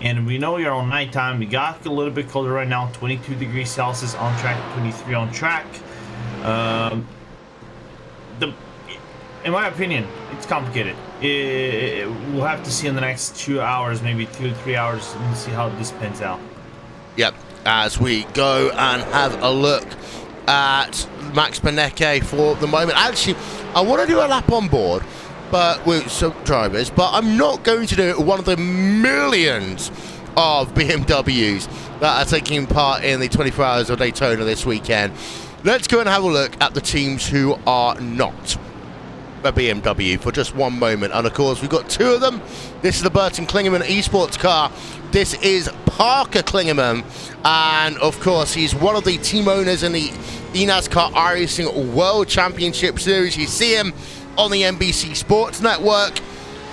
And we know you're on nighttime. We got a little bit colder right now, 22 degrees Celsius on track, 23 on track. In my opinion, it's complicated. We'll have to see in the next 2 hours, maybe 2 to 3 hours, and see how this pans out. Yep, as we go and have a look at Max Benecke for the moment. Actually, I want to do a lap on board, but with some drivers, but I'm not going to do it with one of the millions of BMWs that are taking part in the 24 Hours of Daytona this weekend. Let's go and have a look at the teams who are not. a BMW for just one moment. And of course, we've got two of them. This is the Burton Klingerman esports car. This is Parker Klingerman. And of course, he's one of the team owners in the eNASCAR iRacing World Championship Series. You see him on the NBC Sports Network.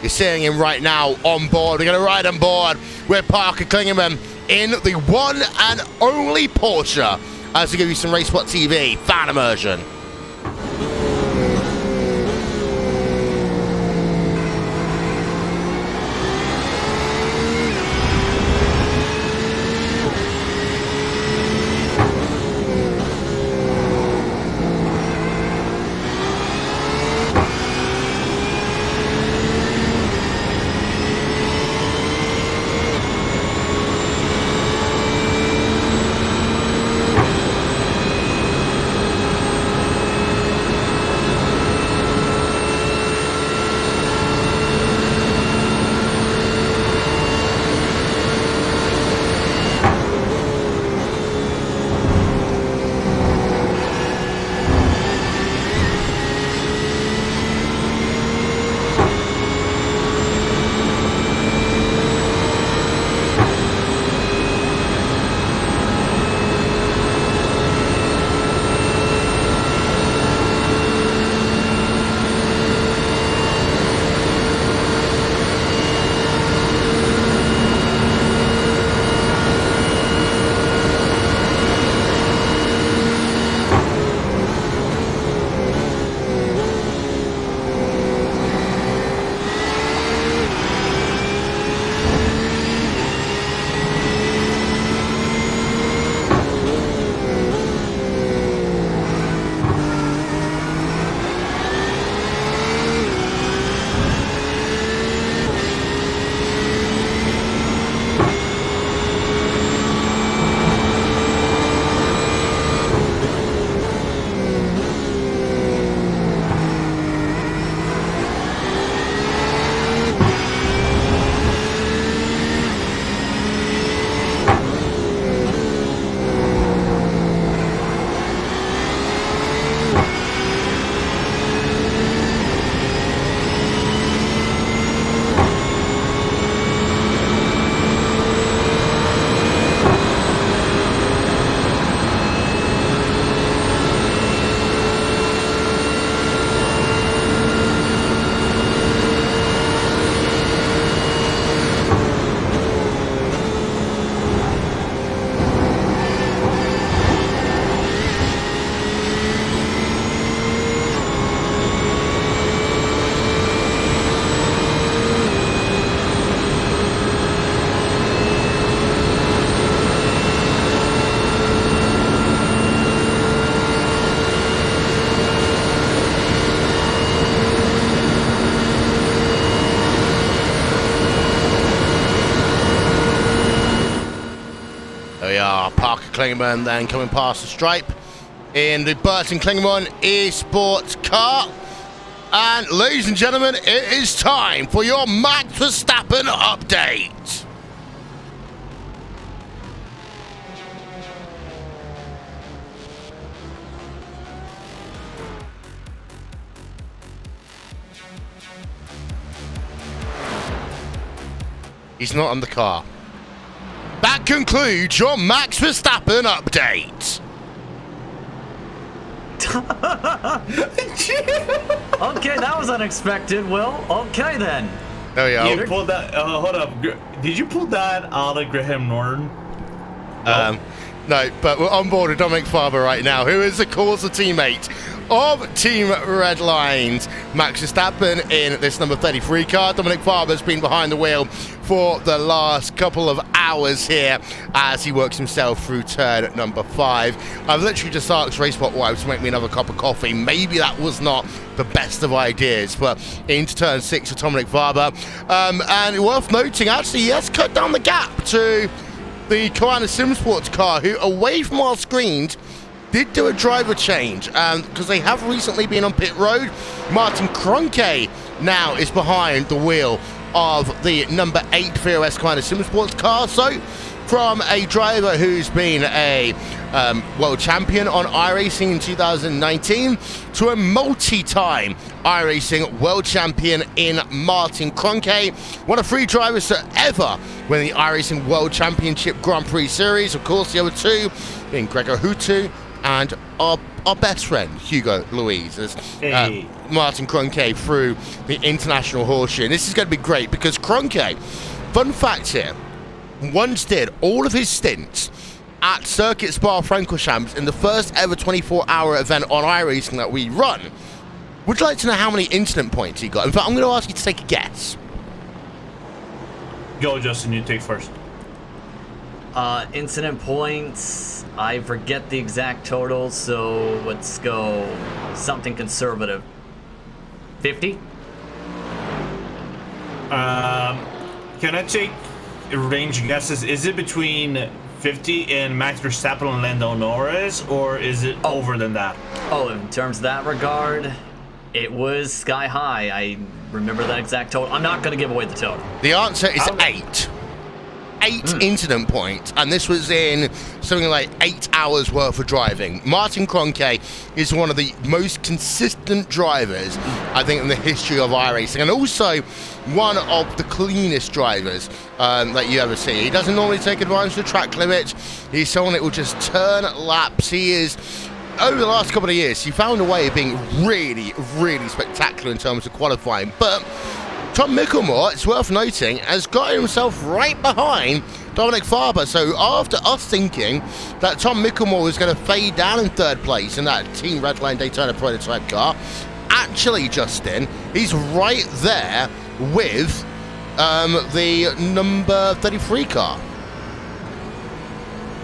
You're seeing him right now on board. We're going to ride on board with Parker Klingerman in the one and only Porsche as we give you some RaceSpot TV fan immersion. Parker Klingerman then coming past the stripe in the Burton Klingerman eSports car. And ladies and gentlemen, it is time for your Max Verstappen update. He's not on the car. That concludes your Max Verstappen update. Okay, that was unexpected, Will. Okay, then. There we You go. pulled that. Hold up. Did you pull that out of Graham Norton? No, but we're on board with Dominic Farber right now, who is, of course, a teammate of Team Red Lines. Max Verstappen in this number 33 car. Dominic Farber's been behind the wheel for the last couple of hours here as he works himself through turn number 5. I've literally just asked RaceSpot wives to make me another cup of coffee. Maybe that was not the best of ideas, but into turn 6 for Dominic Farber. And worth noting, actually, he has cut down the gap to the Koana SimSports car, who, away from our screens, did do a driver change because they have recently been on pit road. Martin Kroenke now is behind the wheel of the number 8 VOS Koana SimSports car. So from a driver who's been a world champion on iRacing in 2019 to a multi-time iRacing world champion in Martin Kroenke, one of 3 drivers to ever win the iRacing World Championship Grand Prix Series. Of course, the other 2 being Gregor Hutu and our best friend Hugo Luiz, as Martin Kroenke through the International Horseshoe. And this is going to be great because Kroenke, fun fact here, once did all of his stints at Circuit Spa-Francorchamps in the first ever 24-hour event on iRacing that we run. Would you like to know how many incident points he got? In fact, I'm going to ask you to take a guess. Go, Justin, you take first. Incident points, I forget the exact total, so let's go something conservative. 50? Can I take a range of guesses? Is it between 50 and Max Verstappen and Lando Norris, or is it over than that? Oh, in terms of that regard, it was sky high. I remember that exact total. I'm not going to give away the total. The answer is 8. 8 incident points, and this was in something like 8 hours worth of driving. Martin Kroenke is one of the most consistent drivers, I think, in the history of iRacing, and also one of the cleanest drivers that you ever see. He doesn't normally take advantage of the track limits. He's someone that will just turn laps. He is, over the last couple of years, he found a way of being really, really spectacular in terms of qualifying, but Tom Mickelmore, it's worth noting, has got himself right behind Dominic Farber. So after us thinking that Tom Mickelmore was going to fade down in 3rd place in that Team Redline Daytona prototype car, actually, Justin, he's right there with the number 33 car.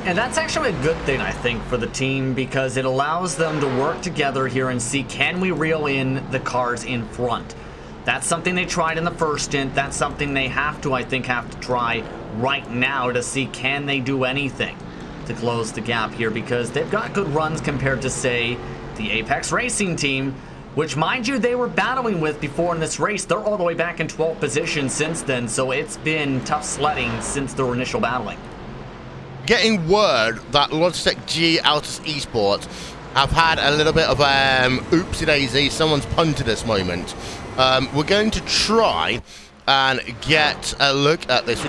And that's actually a good thing, I think, for the team, because it allows them to work together here and see, can we reel in the cars in front? That's something they tried in the first stint. That's something they have to try right now to see, can they do anything to close the gap here, because they've got good runs compared to, say, the Apex Racing team, which, mind you, they were battling with before in this race. They're all the way back in 12th position since then, so it's been tough sledding since their initial battling. Getting word that Logitech G Altus Esports have had a little bit of oopsie daisy, someone's punted this moment. We're going to try and get a look at this.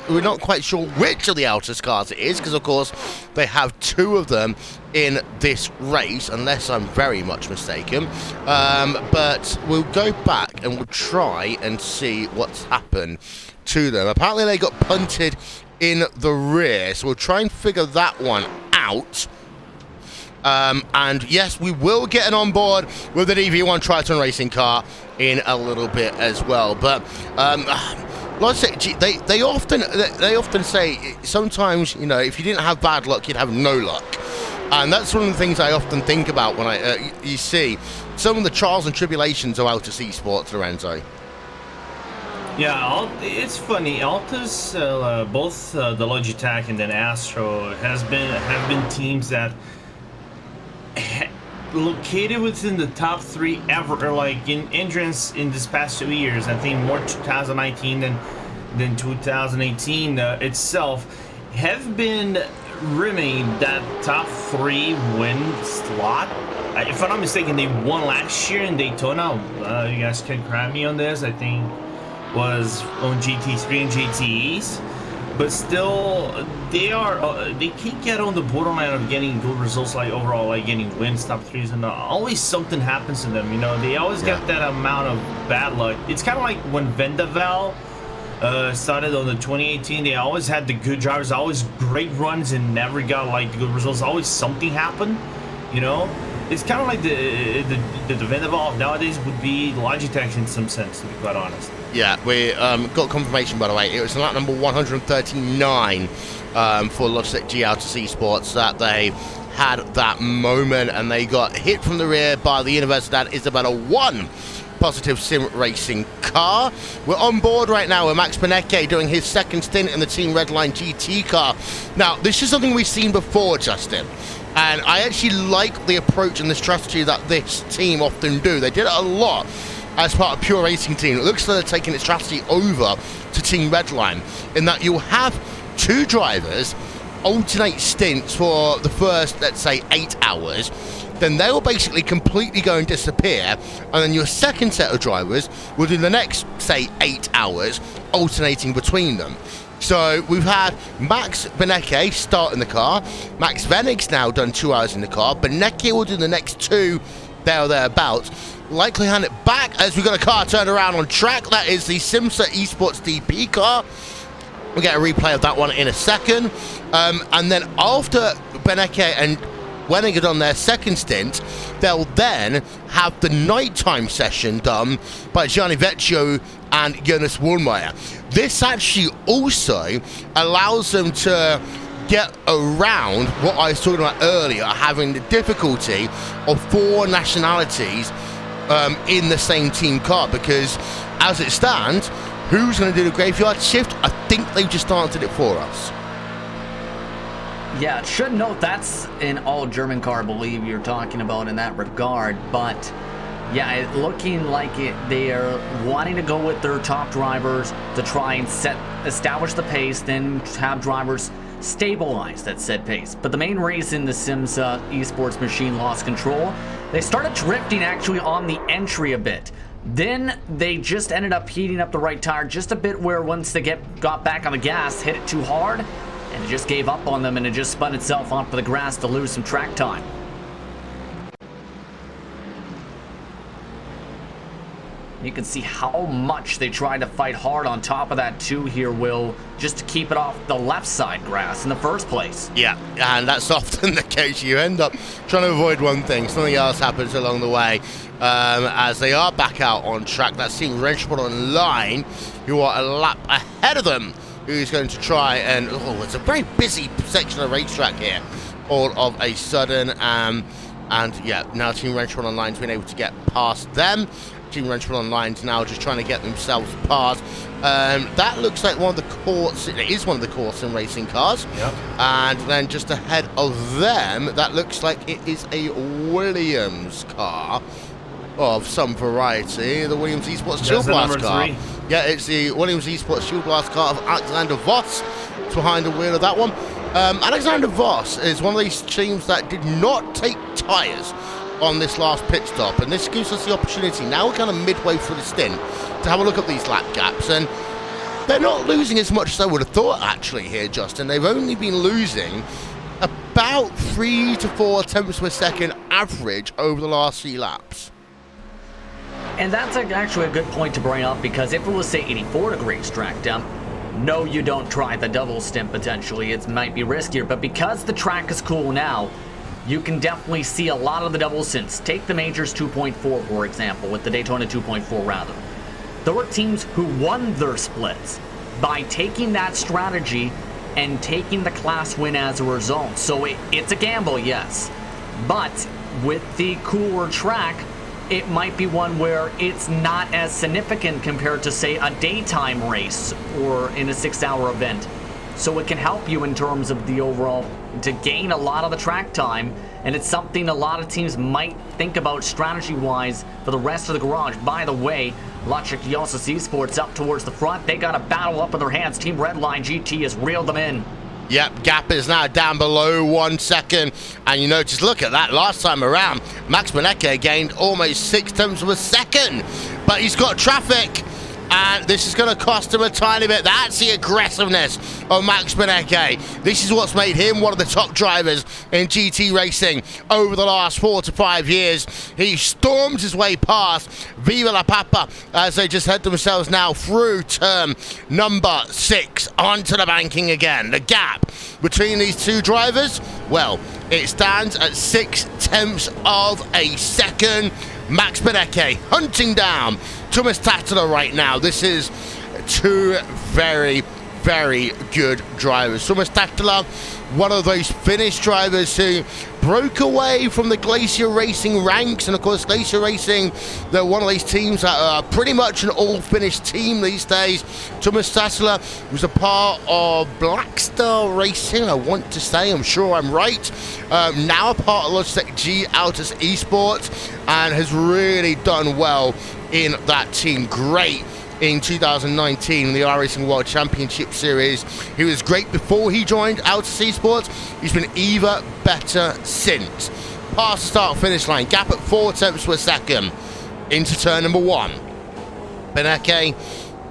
We're not quite sure which of the Altus cars it is, because of course they have 2 of them in this race, unless I'm very much mistaken. But we'll go back and we'll try and see what's happened to them. Apparently they got punted in the rear, so we'll try and figure that one out. And yes, we will get an onboard with the DV1 Triton racing car in a little bit as well. But Logitech, they often say sometimes, you know, if you didn't have bad luck, you'd have no luck. And that's one of the things I often think about when you see some of the trials and tribulations of Altus Esports, Lorenzo. Yeah, it's funny. Altus, both the Logitech and then Astro have been teams that located within the top 3 ever, like in entrance in this past 2 years. I think more 2019 than 2018 itself have been rimming that top 3 win slot. If I'm not mistaken, they won last year in Daytona. You guys can correct me on this. I think was on GT3 and GTEs. But still, they can't get on the borderline of getting good results, like overall, like getting wins, top 3s, and always something happens to them. You know, they always get that amount of bad luck. It's kind of like when Vendaval started on the 2018. They always had the good drivers, always great runs, and never got like the good results. Always something happened. You know, it's kind of like the Vendaval nowadays would be Logitech in some sense, to be quite honest. Yeah, we got confirmation, by the way. It was lap number 139 for Logitech G Altus Esports that they had that moment, and they got hit from the rear by the Universidad Isabela 1 Positive Sim Racing car. We're on board right now with Max Panecke doing his 2nd stint in the Team Redline GT car. Now, this is something we've seen before, Justin. And I actually like the approach and the strategy that this team often do. They did it a lot as part of Pure Racing Team. It looks like they're taking its strategy over to Team Redline, in that you'll have two drivers alternate stints for the first, let's say, 8 hours, then they will basically completely go and disappear, and then your second set of drivers will do the next, say, 8 hours, alternating between them. So we've had Max Benecke start in the car. Max Venig's now done 2 hours in the car. Benecke will do the next 2 there or thereabouts. Likely hand it back as we've got a car turned around on track. That is the Simsa Esports DP car. We'll get a replay of that one in a second. And then after Benecke and Wenning had done their second stint, they'll then have the nighttime session done by Gianni Vecchio and Jonas Wohlmeier. This actually also allows them to get around what I was talking about earlier, having the difficulty of 4 nationalities in the same team car, because as it stands, who's going to do the graveyard shift? I think they've just answered it for us. Yeah, should note that's an all-German car, I believe you're talking about in that regard, but yeah, looking like they are wanting to go with their top drivers to try and establish the pace, then have drivers stabilize that said pace. But the main reason the Simsa Esports machine lost control, they started drifting actually on the entry a bit. Then they just ended up heating up the right tire just a bit, where once they got back on the gas, hit it too hard, and it just gave up on them, and it just spun itself onto the grass to lose some track time. You can see how much they tried to fight hard on top of that too here, Will, just to keep it off the left side grass in the first place. Yeah, and that's often the case. You end up trying to avoid one thing, something else happens along the way. As they are back out on track, that's seeing Wrenchport online, who are a lap ahead of them, who's going to try and, oh, it's a very busy section of racetrack here, all of a sudden. And yeah, now Team Wrenchport Online's been able to get past them. Team Wrenchport Online's now just trying to get themselves past. That looks like one of the courts, it is one of the courts and racing cars. Yep. And then just ahead of them, that looks like it is a Williams car of some variety, the Williams Esports Shield Blast car. 3. Yeah, it's the Williams Esports Shield Blast car of Alexander Voss. It's behind the wheel of that one. Alexander Voss is one of these teams that did not take tyres on this last pit stop, and this gives us the opportunity, now we're kind of midway through the stint, to have a look at these lap gaps, and they're not losing as much as I would have thought actually here, Justin. They've only been losing about 3 to 4 tenths per second average over the last 3 laps. And that's actually a good point to bring up, because if it was, say, 84 degrees track temp, no, you don't try the double stint potentially. It might be riskier, but because the track is cool now, you can definitely see a lot of the double stints. Take the Majors 2.4, for example, with the Daytona 2.4 rather. There were teams who won their splits by taking that strategy and taking the class win as a result. So it's a gamble, yes. But with the cooler track, it might be one where it's not as significant compared to, say, a daytime race or in a 6-hour event. So it can help you in terms of the overall, to gain a lot of the track time, and it's something a lot of teams might think about strategy-wise for the rest of the garage. By the way, Logic Yosus Esports up towards the front. They got a battle up in their hands. Team Redline GT has reeled them in. Yep, gap is now down below 1 second, and you notice, look at that, last time around, Max Benecke gained almost 6 tenths of a second, but he's got traffic, and this is going to cost him a tiny bit. That's the aggressiveness of Max Benecke. This is what's made him one of the top drivers in GT racing over the last 4 to 5 years. He storms his way past Viva La Papa as they just head themselves now through turn number 6 onto the banking again. The gap between these two drivers, well, it stands at 6 tenths of a second. Max Benecke hunting down Thomas Tattler right now. This is 2 very, very good drivers. Thomas Tattler, one of those Finnish drivers who broke away from the Glacier Racing ranks, and of course Glacier Racing, they're one of these teams that are pretty much an all-Finnish team these days. Thomas Tattler was a part of Black Star Racing, I want to say, I'm sure I'm right, now a part of Logitech G Autos Esports, and has really done well in that team. Great in 2019 in the iRacing World Championship Series. He was great before he joined Altus Esports. He's been even better since. Past the start-finish line, gap at 4/10 per second into turn number 1. Beneke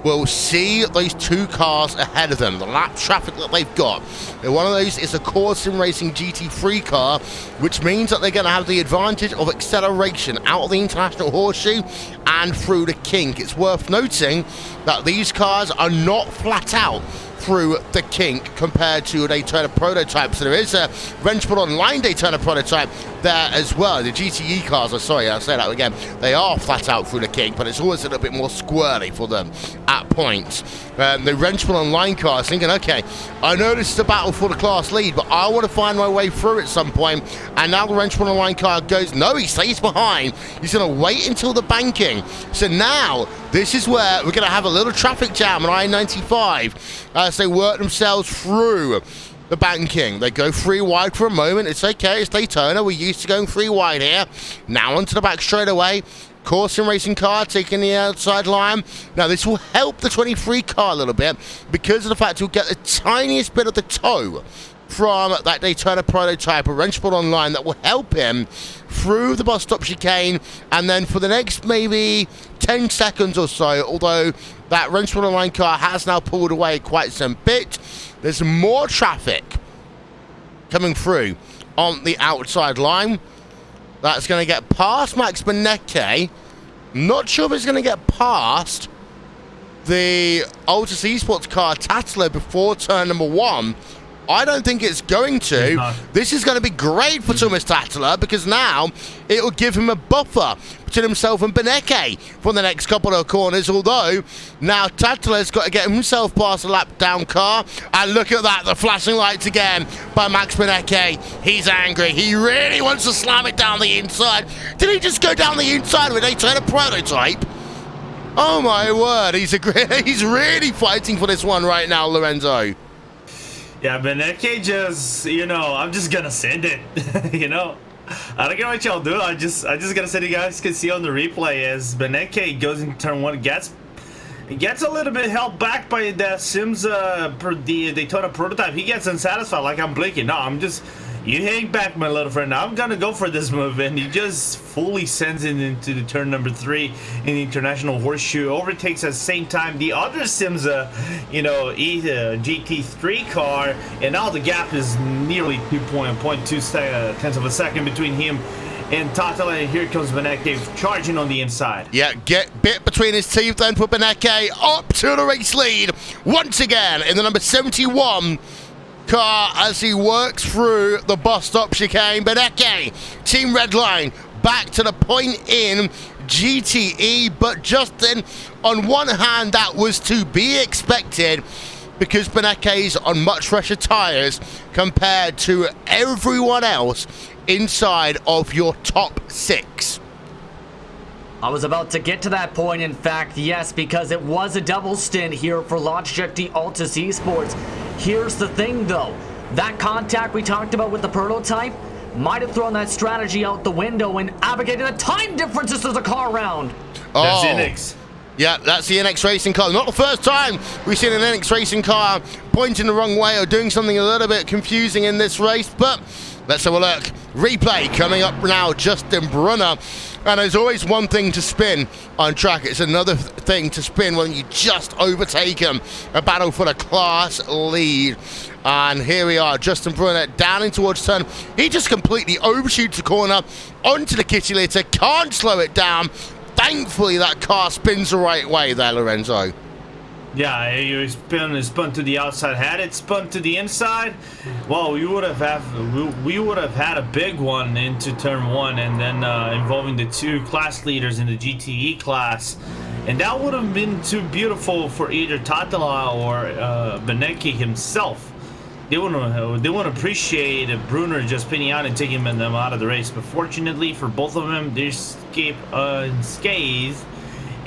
will see those two cars ahead of them, the lap traffic that they've got. One of those is a Core Sim Racing GT3 car, which means that they're going to have the advantage of acceleration out of the International Horseshoe and through the kink. It's worth noting that these cars are not flat out through the kink compared to a Daytona prototype. So there is a Wrenchport Online Daytona prototype there as well. The GTE cars, I'll say that again, they are flat out through the kink, but it's always a little bit more squirrely for them at points. The Wrenchport Online cars thinking, okay, I know this is a battle for the class lead, but I want to find my way through at some point. And now the Wrenchport Online car goes, no, he stays behind. He's going to wait until the banking. So now this is where we're going to have a little traffic jam on I-95 as they work themselves through the banking. They go 3 wide for a moment. It's okay, it's Daytona. We're used to going 3 wide here. Now onto the back straightaway. Core Sim Racing car taking the outside line. Now this will help the 23 car a little bit because of the fact he'll get the tiniest bit of the toe from that Daytona prototype, a Wrenchport Online, that will help him through the bus stop chicane, and then for the next maybe 10 seconds or so, although that Wrenchport Online car has now pulled away quite some bit, there's more traffic coming through on the outside line. That's going to get past Max Beneke. Not sure if it's going to get past the Altus Esports car Tatler before turn number 1. I don't think it's going to. No. This is going to be great for Thomas Tatler because now it will give him a buffer between himself and Beneke for the next couple of corners, although now Tatler's got to get himself past the lap down car. And look at that, the flashing lights again by Max Beneke. He's angry. He really wants to slam it down the inside. Did he just go down the inside with a Daytona prototype? Oh my word, he's really fighting for this one right now, Lorenzo. Yeah, Beneke just, I'm just gonna send it, I don't care what y'all do. I just gotta say, you guys can see on the replay as Beneke goes into turn 1, gets a little bit held back by the Sims, the Daytona prototype. He gets unsatisfied, like I'm blinking. No, you hang back, my little friend. I'm gonna go for this move, and he just fully sends it into the turn number 3 in the International Horseshoe. Overtakes at the same time the other Sims, GT3 car, and now the gap is nearly 2.2 tenths of a second between him and Tatler, and here comes Beneke charging on the inside. Yeah, get bit between his teeth then for Beneke, up to the race lead once again in the number 71 car as he works through the bus stop chicane. Beneke, Team Redline, back to the point in GTE, but Justin, on one hand, that was to be expected because Beneke's on much fresher tyres compared to everyone else inside of your top 6. I was about to get to that point, in fact, yes, because it was a double stint here for Logitech the Altus Esports. Here's the thing, though. That contact we talked about with the prototype might have thrown that strategy out the window and abrogated the time differences of the car round. That's NX. Yeah, that's the NX Racing car. Not the first time we've seen an NX Racing car pointing the wrong way or doing something a little bit confusing in this race, but let's have a look. Replay coming up now, Justin Brunner. And there's always one thing to spin on track. It's another thing to spin when you just overtake him. A battle for the class lead. And here we are, Justin Brunner down in towards turn. He just completely overshoots the corner onto the kitty litter. Can't slow it down. Thankfully, that car spins the right way there, Lorenzo. Yeah, you spun to the outside. Had it spun to the inside, well, we would have had a big one into turn 1, and then involving the 2 class leaders in the GTE class, and that would have been too beautiful for either Tatler or Beneke himself. They wouldn't appreciate Brunner just pinning out and taking them out of the race. But fortunately for both of them, they escape unscathed.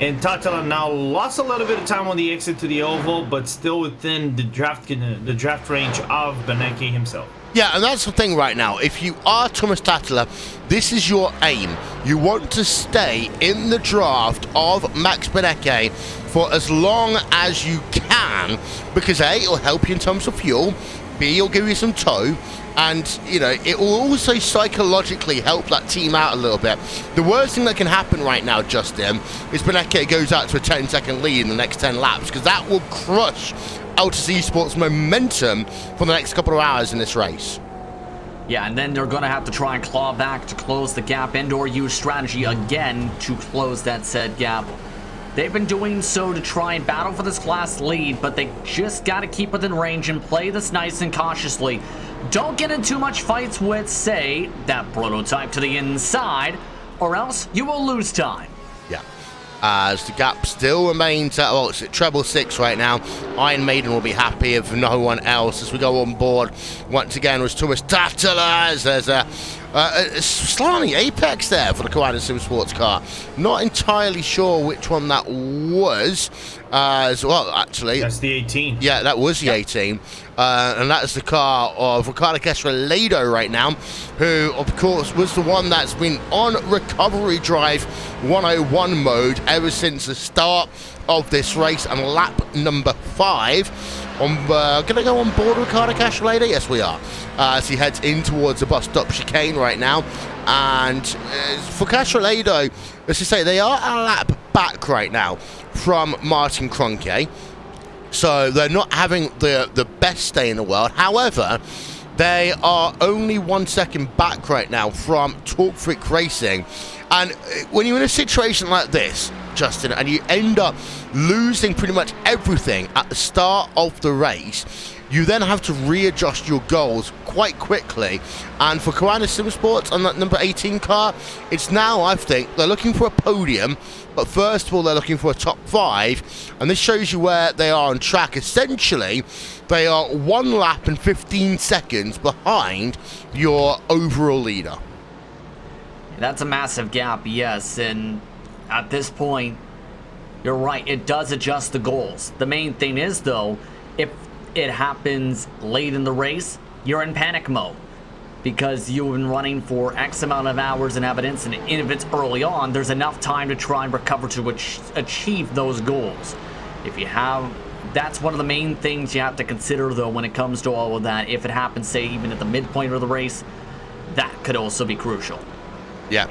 And Tatler now lost a little bit of time on the exit to the oval, but still within the draft range of Beneke himself. Yeah, and that's the thing right now. If you are Thomas Tatler, this is your aim. You want to stay in the draft of Max Beneke for as long as you can, because A, it'll help you in terms of fuel, B, it'll give you some tow, and, you know, it will also psychologically help that team out a little bit. The worst thing that can happen right now, Justin, is Beneke goes out to a 10-second lead in the next 10 laps, because that will crush Altus Esports' momentum for the next couple of hours in this race. Yeah, and then they're going to have to try and claw back to close the gap and/or use strategy again to close that said gap. They've been doing so to try and battle for this class lead, but they just got to keep within range and play this nice and cautiously. Don't get in too much fights with, say, that prototype to the inside, or else you will lose time. Yeah. As the gap still remains at, well, it's at treble 6 right now. Iron Maiden will be happy if no one else as we go on board. Once again, was Thomas Tattler as there's a slightly apex there for the Koala Sim Sports car. Not entirely sure which one that was. As well, actually. That's the 18. Yeah, that was the 18. And that is the car of Ricardo Castrolado right now, who, of course, was the one that's been on recovery drive 101 mode ever since the start of this race, and lap number 5. Going to go on board Ricardo Castrolado? Yes, we are. As he heads in towards the bus stop chicane right now. And for Castrolado, let's just say they are a lap back right now from Martin Kroenke. So they're not having the best day in the world. However, they are only 1 second back right now from Talk Freak Racing. And when you're in a situation like this, Justin, and you end up losing pretty much everything at the start of the race, you then have to readjust your goals quite quickly. And for Koala Sim Sports on that number 18 car, it's now, I think, they're looking for a podium, but first of all, they're looking for a top 5, and this shows you where they are on track. Essentially, they are 1 lap and 15 seconds behind your overall leader. That's a massive gap, yes, and at this point, you're right, it does adjust the goals. The main thing is, though, if it happens late in the race, you're in panic mode because you've been running for X amount of hours and have an incident. And if it's early on, there's enough time to try and recover to achieve those goals. If you have, that's one of the main things you have to consider, though, when it comes to all of that. If it happens, say, even at the midpoint of the race, that could also be crucial. Yeah,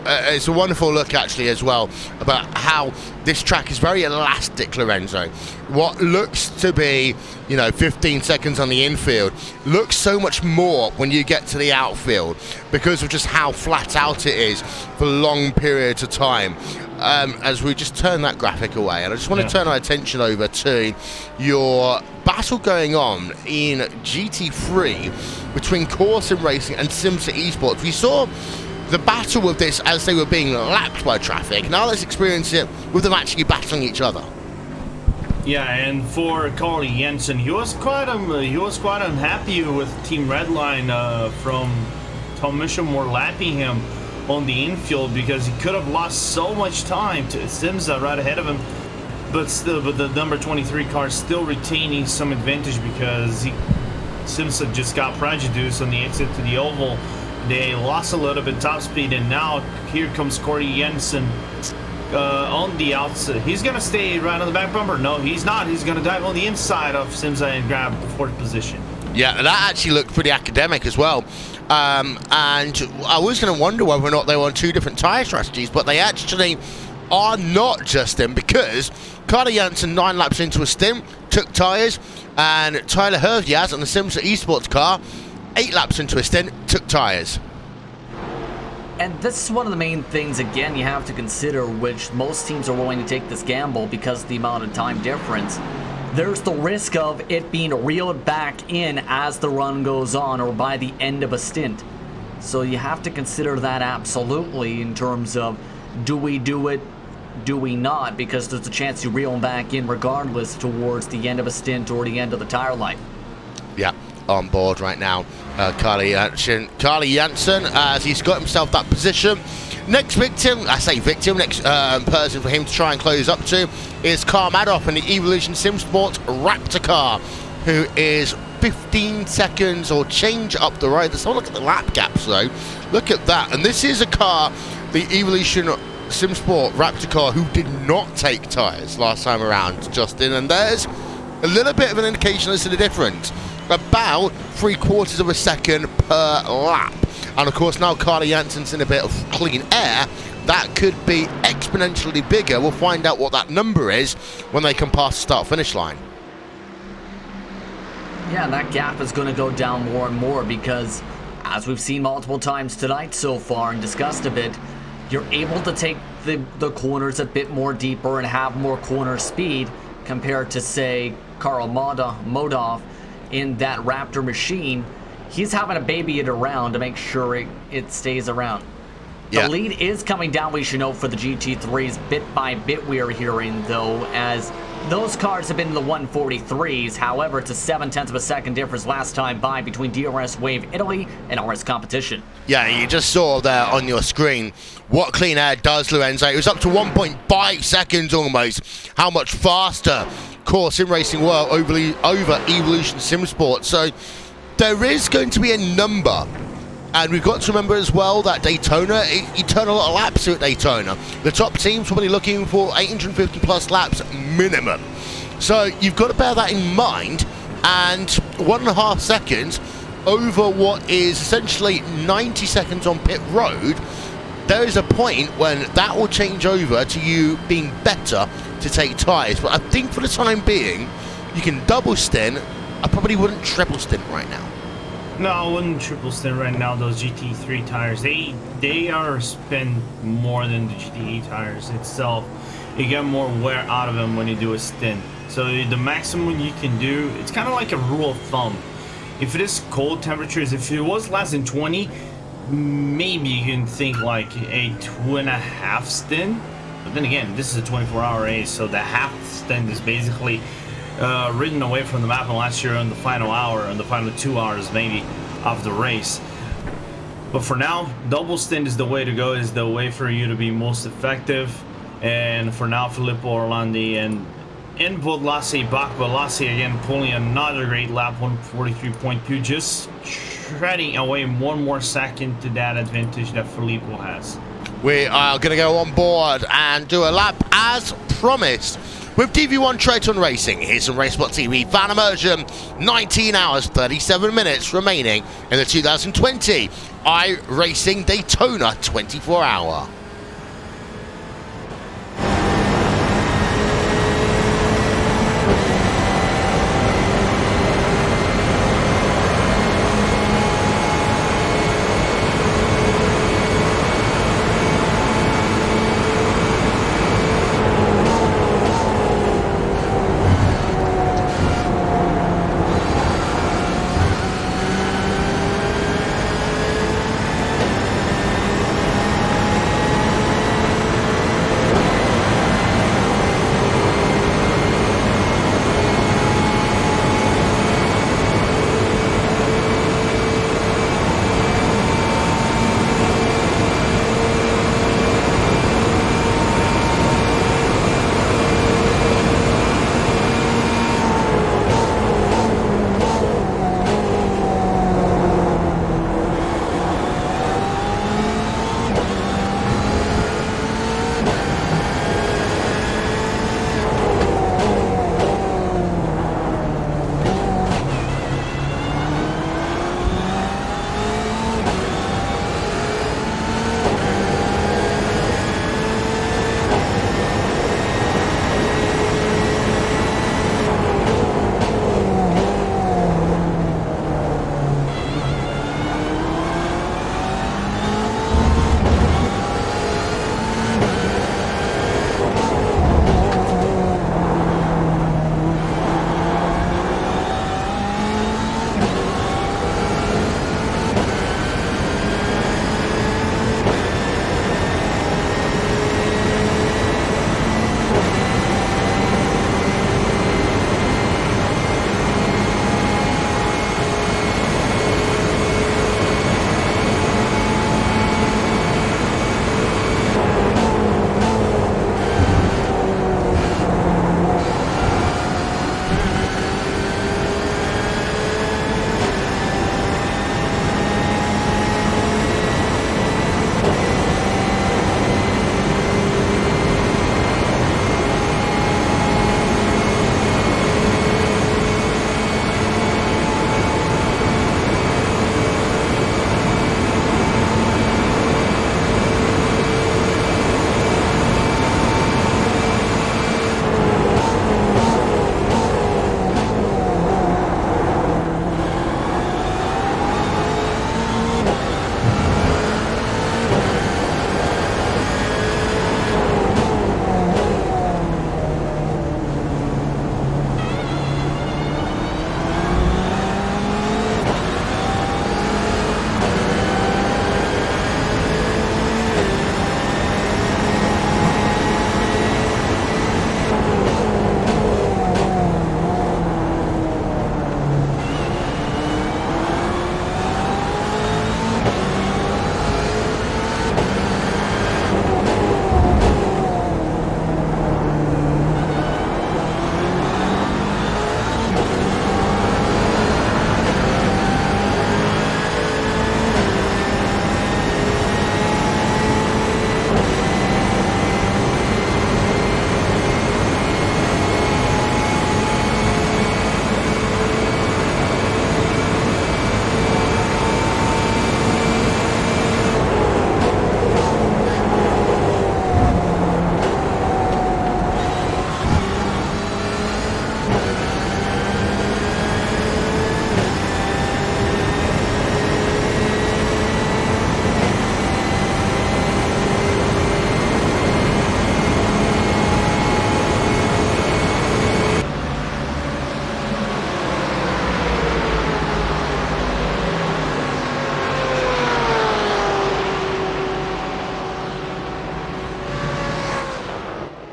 it's a wonderful look actually as well about how this track is very elastic, Lorenzo. What looks to be, 15 seconds on the infield looks so much more when you get to the outfield because of just how flat out it is for long periods of time. As we just turn that graphic away, and I just want to turn our attention over to your battle going on in GT3 between Core Sim Racing and SimCity Esports. We saw the battle with this as they were being lapped by traffic. Now let's experience it with them actually battling each other. Yeah, and for Carl Jensen, he was quite unhappy with Team Redline from Tom Mishamore lapping him on the infield because he could have lost so much time to Simza right ahead of him. But the number 23 car is still retaining some advantage because Simza just got prejudiced on the exit to the oval. They lost a little bit top speed, and now here comes Corey Jensen on the outside. He's going to stay right on the back bumper. No, he's not. He's going to dive on the inside of Simza and grab the 4th position. Yeah, that actually looked pretty academic as well. And I was going to wonder whether or not they were on 2 different tyre strategies, but they actually are not, Justin, because Carter Janssen 9 laps into a stint took tyres, and Tyler Hervias on the SimCity Esports car 8 laps into a stint took tyres. And this is one of the main things, again, you have to consider, which most teams are willing to take this gamble because of the amount of time difference. There's the risk of it being reeled back in as the run goes on or by the end of a stint. So you have to consider that absolutely in terms of, do we do it, do we not? Because there's a chance you reel them back in regardless towards the end of a stint or the end of the tire life. Yeah, on board right now. Carly Janssen, as he's got himself that position. Next victim, next person for him to try and close up to is Karl Madoff in the Evolution Sim Sports Raptor car, who is 15 seconds or change up the road. Let's have a look at the lap gaps though. Look at that. And this is a car the Evolution SimSport Raptor car who did not take tyres last time around, Justin, and there's a little bit of an indication as to the difference. About 3/4 of a second per lap. And of course now Carly Jansen's in a bit of clean air. That could be exponentially bigger. We'll find out what that number is when they come past the start-finish line. Yeah, that gap is going to go down more and more because, as we've seen multiple times tonight so far and discussed a bit, you're able to take the corners a bit more deeper and have more corner speed compared to, say, Karl Modov in that Raptor machine. He's having to baby it around to make sure it stays around. The lead is coming down, we should note, for the GT3s bit by bit, we are hearing, though, as those cars have been in the 143s. However, it's a 0.7 of a second difference last time by between DRS Wave Italy and RS Competition. Yeah, you just saw there on your screen what clean air does, Lorenzo. It was up to 1.5 seconds almost. How much faster Core Sim Racing were over Evolution SimSport. So there is going to be a number. And we've got to remember as well that Daytona, you turn a lot of laps at Daytona. The top team's probably looking for 850 plus laps minimum. So you've got to bear that in mind. And 1.5 seconds over what is essentially 90 seconds on pit road, there is a point when that will change over to you being better to take tyres. But I think for the time being, you can double stint. I probably wouldn't triple stint right now. No, I wouldn't triple stint right now. Those GT3 tires, they are spin more than the GTE tires itself. You get more wear out of them when you do a stint. So the maximum you can do, it's kind of like a rule of thumb. If it is cold temperatures, if it was less than 20, maybe you can think like a 2.5 stint. But then again, this is a 24-hour race, so the half stint is basically ridden away from the map unless you're in the final hour, and the final 2 hours maybe of the race. But for now, double stint is the way to go, is the way for you to be most effective. And for now, Filippo Orlandi and Vodlassi, Bakbalassi again pulling another great lap, 143.2, just treading away 1 more second to that advantage that Filippo has. We are going to go on board and do a lap as promised with TV1 Daytona Racing. Here's some Racesport TV fan immersion. 19 hours, 37 minutes remaining in the 2020 iRacing Daytona 24-hour.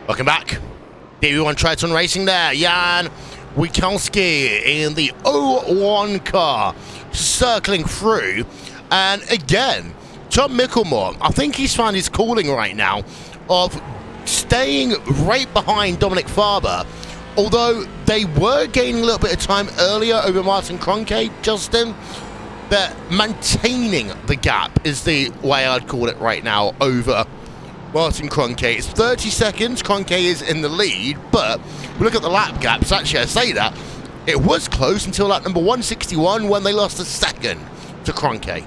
Welcome back. DB1 Triton Racing there. Jan Wikalski in the 01 car circling through. And again, Tom Mickelmore, I think he's found his calling right now of staying right behind Dominic Farber. Although they were gaining a little bit of time earlier over Martin Kroenke, Justin, that maintaining the gap is the way I'd call it right now over Martin Kroenke. It's 30 seconds. Kroenke is in the lead, but we look at the lap gaps. Actually, I say that it was close until lap number 161 when they lost a second to Kroenke.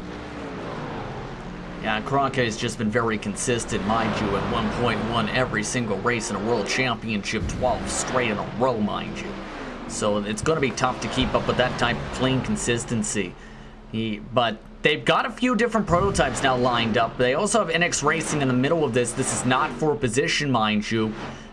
Yeah, Kroenke has just been very consistent, mind you, at 1.1 every single race in a world championship, 12 straight in a row, mind you. So it's going to be tough to keep up with that type of clean consistency. But they've got a few different prototypes now lined up. They also have NX Racing in the middle of this. This is not for position, mind you.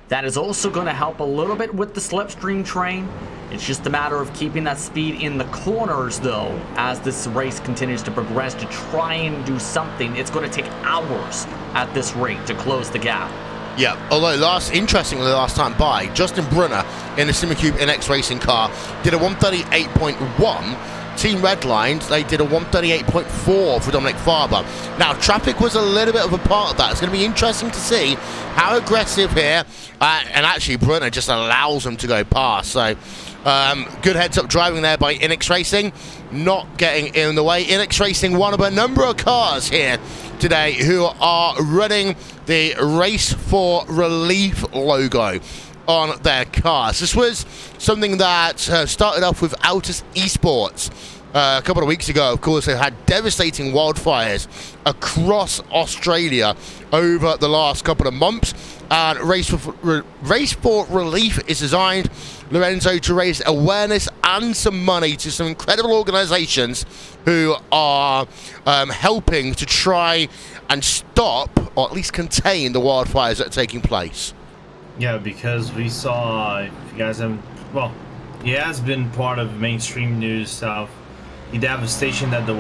That is also going to help a little bit with the slipstream train. It's just a matter of keeping that speed in the corners, though, as this race continues to progress to try and do something. It's going to take hours at this rate to close the gap. Yeah, although interestingly, last time by, Justin Brunner in the Simicube NX Racing car did a 138.1. Team Redlines, they did a 138.4 for Dominic Farber. Now, traffic was a little bit of a part of that. It's going to be interesting to see how aggressive here, and actually Brunner just allows them to go past. So, good heads-up driving there by INX Racing, not getting in the way. INX Racing, one of a number of cars here today who are running the Race for Relief logo on their cars. This was something that started off with Altus Esports a couple of weeks ago. Of course, they had devastating wildfires across Australia over the last couple of months. And Race for Relief is designed, Lorenzo, to raise awareness and some money to some incredible organizations who are helping to try and stop, or at least contain, the wildfires that are taking place. Yeah, because we saw, if you guys haven't, well, he has been part of mainstream news stuff. The devastation that the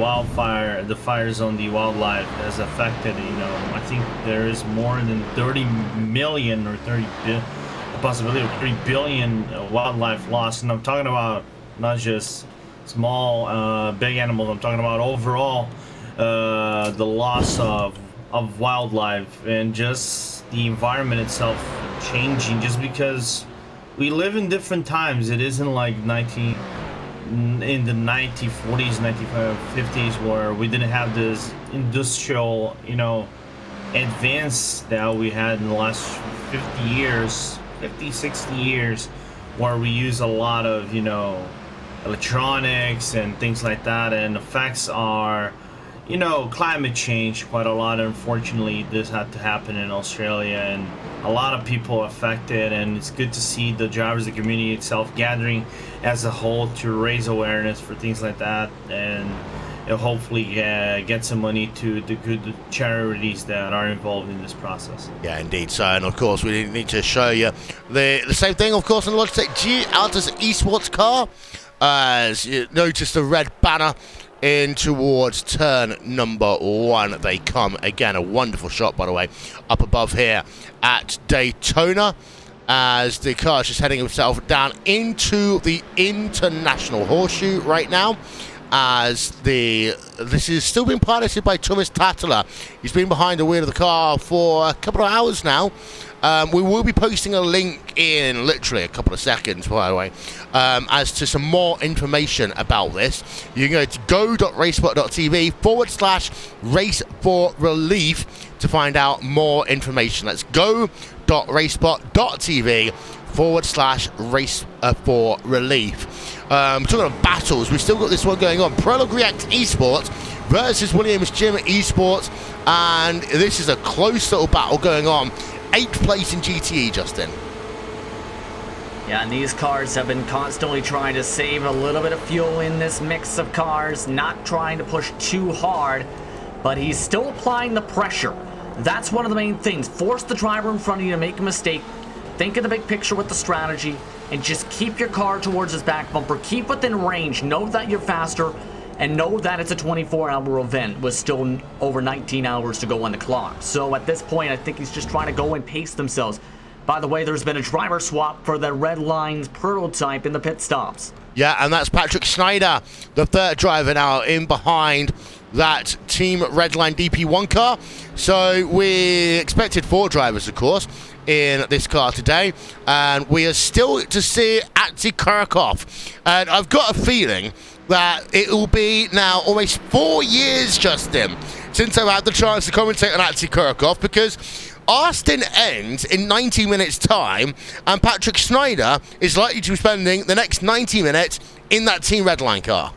fires on the wildlife has affected, I think there is more than 30 million or the possibility of 3 billion wildlife lost. And I'm talking about not just small, big animals. I'm talking about overall the loss of wildlife and just the environment itself changing, just because we live in different times. It isn't like in the 1940s, 1950s, where we didn't have this industrial, advance that we had in the last 60 years, where we use a lot of, electronics and things like that, and effects are, climate change quite a lot. Unfortunately, this had to happen in Australia, and a lot of people affected, and it's good to see the drivers, the community itself gathering as a whole to raise awareness for things like that, and hopefully get some money to the good charities that are involved in this process. Yeah, indeed. So, and of course, we need to show you the same thing, of course, in the Logitech G Altus Esports car. As you notice the red banner in towards turn number 1, they come again. A wonderful shot, by the way, up above here at Daytona, as the car is just heading himself down into the International Horseshoe right now, as this is still being piloted by Thomas Tattler. He's been behind the wheel of the car for a couple of hours now. We will be posting a link in literally a couple of seconds, by the way, as to some more information about this. You can go to go.racespot.tv/race for relief to find out more information. That's go.racespot.tv/race for relief. Talking of battles, we've still got this one going on. Prologue React Esports versus Williams Gym Esports, and this is a close little battle going on. 8th place in GTE, Justin. Yeah, and these cars have been constantly trying to save a little bit of fuel in this mix of cars, not trying to push too hard, but he's still applying the pressure. That's one of the main things. Force the driver in front of you to make a mistake. Think of the big picture with the strategy, and just keep your car towards his back bumper. Keep within range. Know that you're faster, and know that it's a 24-hour event with still over 19 hours to go on the clock. So at this point, I think he's just trying to go and pace themselves. By the way, there's been a driver swap for the Red Line's prototype in the pit stops. Yeah, and that's Patrick Schneider, the third driver now in behind that Team Redline DP1 car. So we expected 4 drivers, of course, in this car today, and we are still to see Atzi Kirchhoff. And I've got a feeling that it will be now almost 4 years, Justin, since I've had the chance to commentate on Atzi Kirchhoff, because our stint ends in 90 minutes time, and Patrick Schneider is likely to be spending the next 90 minutes in that Team Redline car.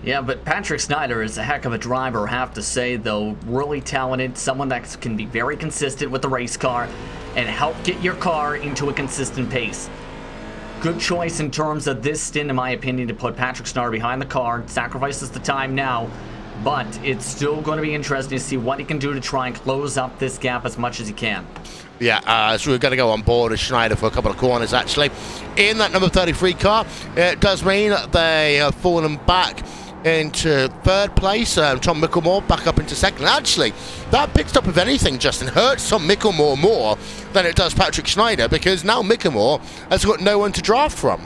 Yeah, but Patrick Schneider is a heck of a driver, I have to say, though. Really talented, someone that can be very consistent with the race car and help get your car into a consistent pace. Good choice in terms of this stint, in my opinion, to put Patrick Schneider behind the car. Sacrifices the time now, but it's still going to be interesting to see what he can do to try and close up this gap as much as he can. Yeah, so we're going to go on board with Schneider for a couple of corners, actually. In that number 33 car, it does mean they have fallen back into third place. Tom Mickelmore back up into second. Actually, that pit stop, if anything, Justin, hurts Tom Mickelmore more than it does Patrick Schneider, because now Mickelmore has got no one to draft from.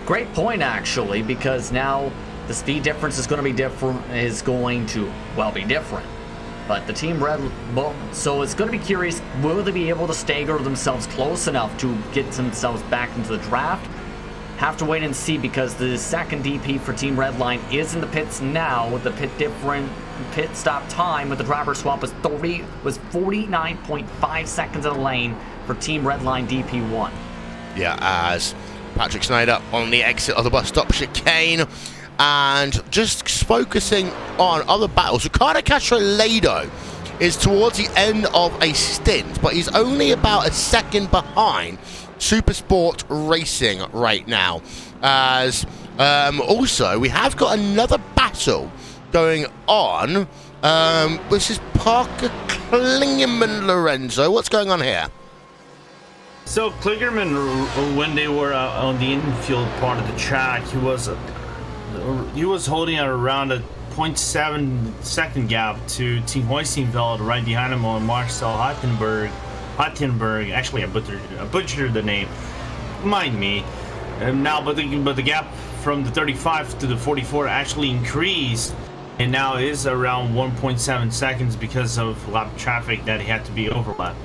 Great point, actually, because now the speed difference is going to be different. But the Team Red, well, so it's going to be curious, will they be able to stagger themselves close enough to get themselves back into the draft? Have to wait and see, because the second DP for Team Redline is in the pits now. The pit stop time with the driver swap was 49.5 seconds in the lane for Team Redline DP1. Yeah, as Patrick Schneider on the exit of the bus stop chicane, and just focusing on other battles. Ricardo Castro-Lado is towards the end of a stint, but he's only about a second behind Supersport Racing right now. As also, we have got another battle going on. This is Parker Klingerman Lorenzo. What's going on here? So Klingerman, when they were on the infield part of the track, he was holding around a 0.7 second gap to Team Hoistingveld right behind him on Marcel Hottenberg. Actually, I butchered the name. Mind me. Now, but the gap from the 35 to the 44 actually increased, and now is around 1.7 seconds because of lap traffic that he had to be overlapped.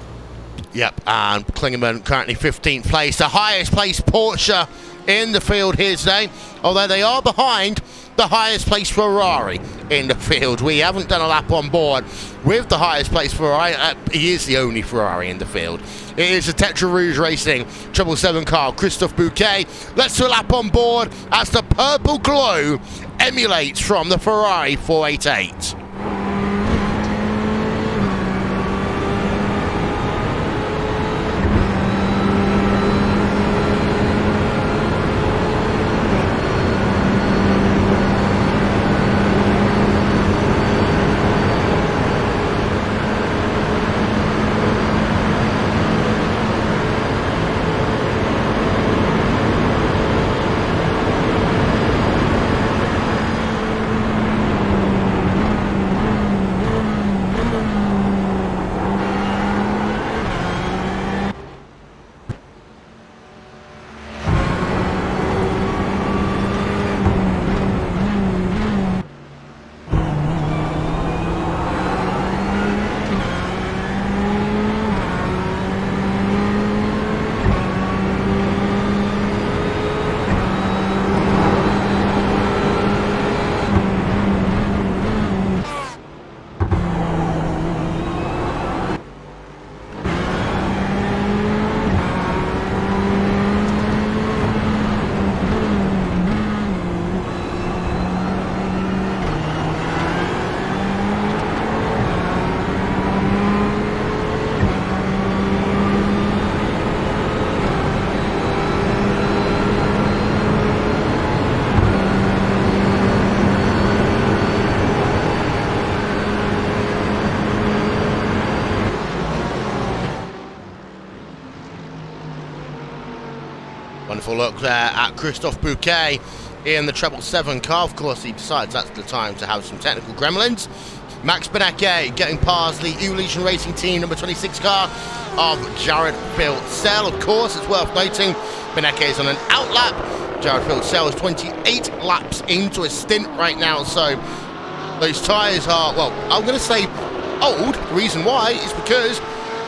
Yep, and Klingerman currently 15th place, the highest placed Porsche in the field here today, although they are behind the highest placed Ferrari in the field. We haven't done a lap on board with the highest placed Ferrari. He is the only Ferrari in the field. It is the Tetra Rouge Racing 777 car, Christophe Bouquet. Let's do a lap on board as the purple glow emulates from the Ferrari 488. Wonderful look there at Christophe Bouquet in the 777 car. Of course, he decides that's the time to have some technical gremlins. Max Benecke getting past the Evolution Racing Team number 26 car of Jared Phil-Sell. Of course, it's worth noting Benecke is on an out lap. Jared Phil-Sell is 28 laps into a stint right now, so those tyres are, well, I'm going to say old. The reason why is because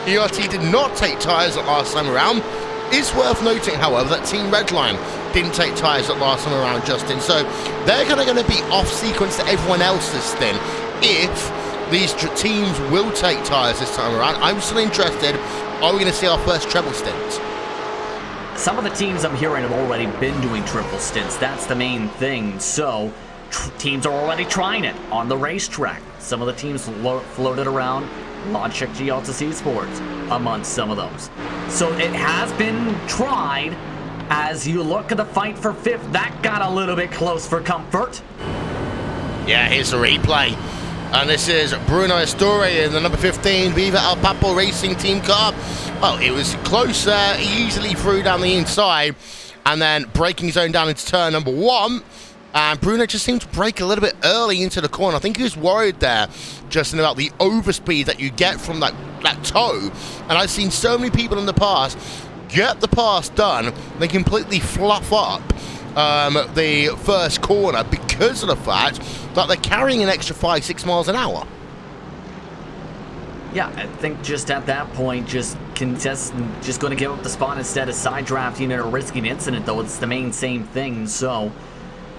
ERT did not take tyres that last time around. It's worth noting, however, that Team Redline didn't take tyres that last time around, Justin. So they're going to be off sequence to everyone else this stint if these teams will take tyres this time around. I'm still interested. Are we going to see our first treble stint? Some of the teams I'm hearing have already been doing triple stints. That's the main thing. So teams are already trying it on the racetrack. Some of the teams floated around Logic GL2C Sports amongst some of those. So it has been tried. As you look at the fight for fifth, that got a little bit close for comfort. Yeah, here's the replay. And this is Bruno Astore in the number 15 Viva El Papo Racing Team car. Well, it was closer. He easily threw down the inside and then breaking his own down into turn number 1. And Bruno just seemed to break a little bit early into the corner. I think he was worried there, Justin, about the overspeed that you get from that toe. And I've seen so many people in the past get the pass done, they completely fluff up the first corner because of the fact that they're carrying an extra 5-6 miles an hour. Yeah, I think just at that point, just going to give up the spot instead of side drafting it or risking incident, though it's the same thing. So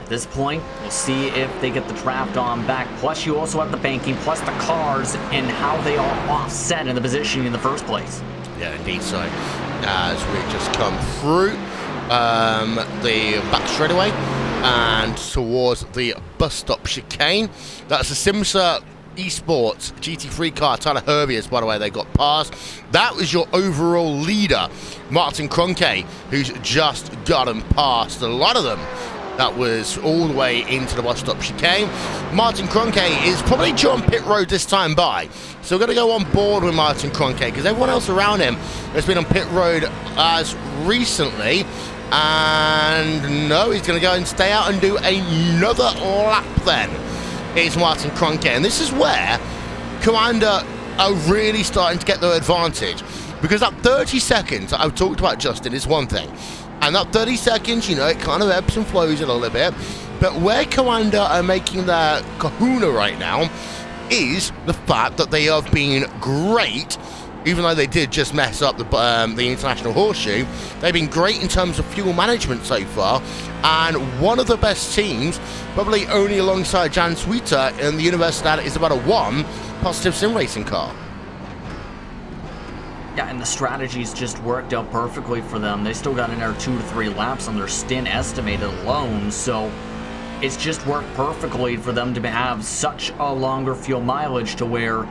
at this point, we'll see if they get the draft on back. Plus, you also have the banking, plus the cars and how they are offset in the positioning in the first place. Yeah, indeed. So as we just come through the back straightaway and towards the bus stop chicane, that's the Simsa Esports GT3 car. Tyler Herbius, by the way, they got past. That was your overall leader, Martin Kroenke, who's just gotten past a lot of them. That was all the way into the bus stop chicane. Martin Kroenke is probably due on pit road this time by. So we're going to go on board with Martin Kroenke because everyone else around him has been on pit road as recently. And no, he's going to go and stay out and do another lap then. Here's Martin Kroenke. And this is where Commander are really starting to get their advantage. Because that 30 seconds that I've talked about, Justin, is one thing. And that 30 seconds, you know, it kind of ebbs and flows a little bit. But where Commander are making their kahuna right now is the fact that they have been great, even though they did just mess up the International Horseshoe. They've been great in terms of fuel management so far. And one of the best teams, probably only alongside Jan Sweeter in the Universidad Isabella 1 Positive Sim Racing car. Yeah, and the strategies just worked out perfectly for them. They still got another 2 to 3 laps on their stint estimated alone, so it's just worked perfectly for them to have such a longer fuel mileage to where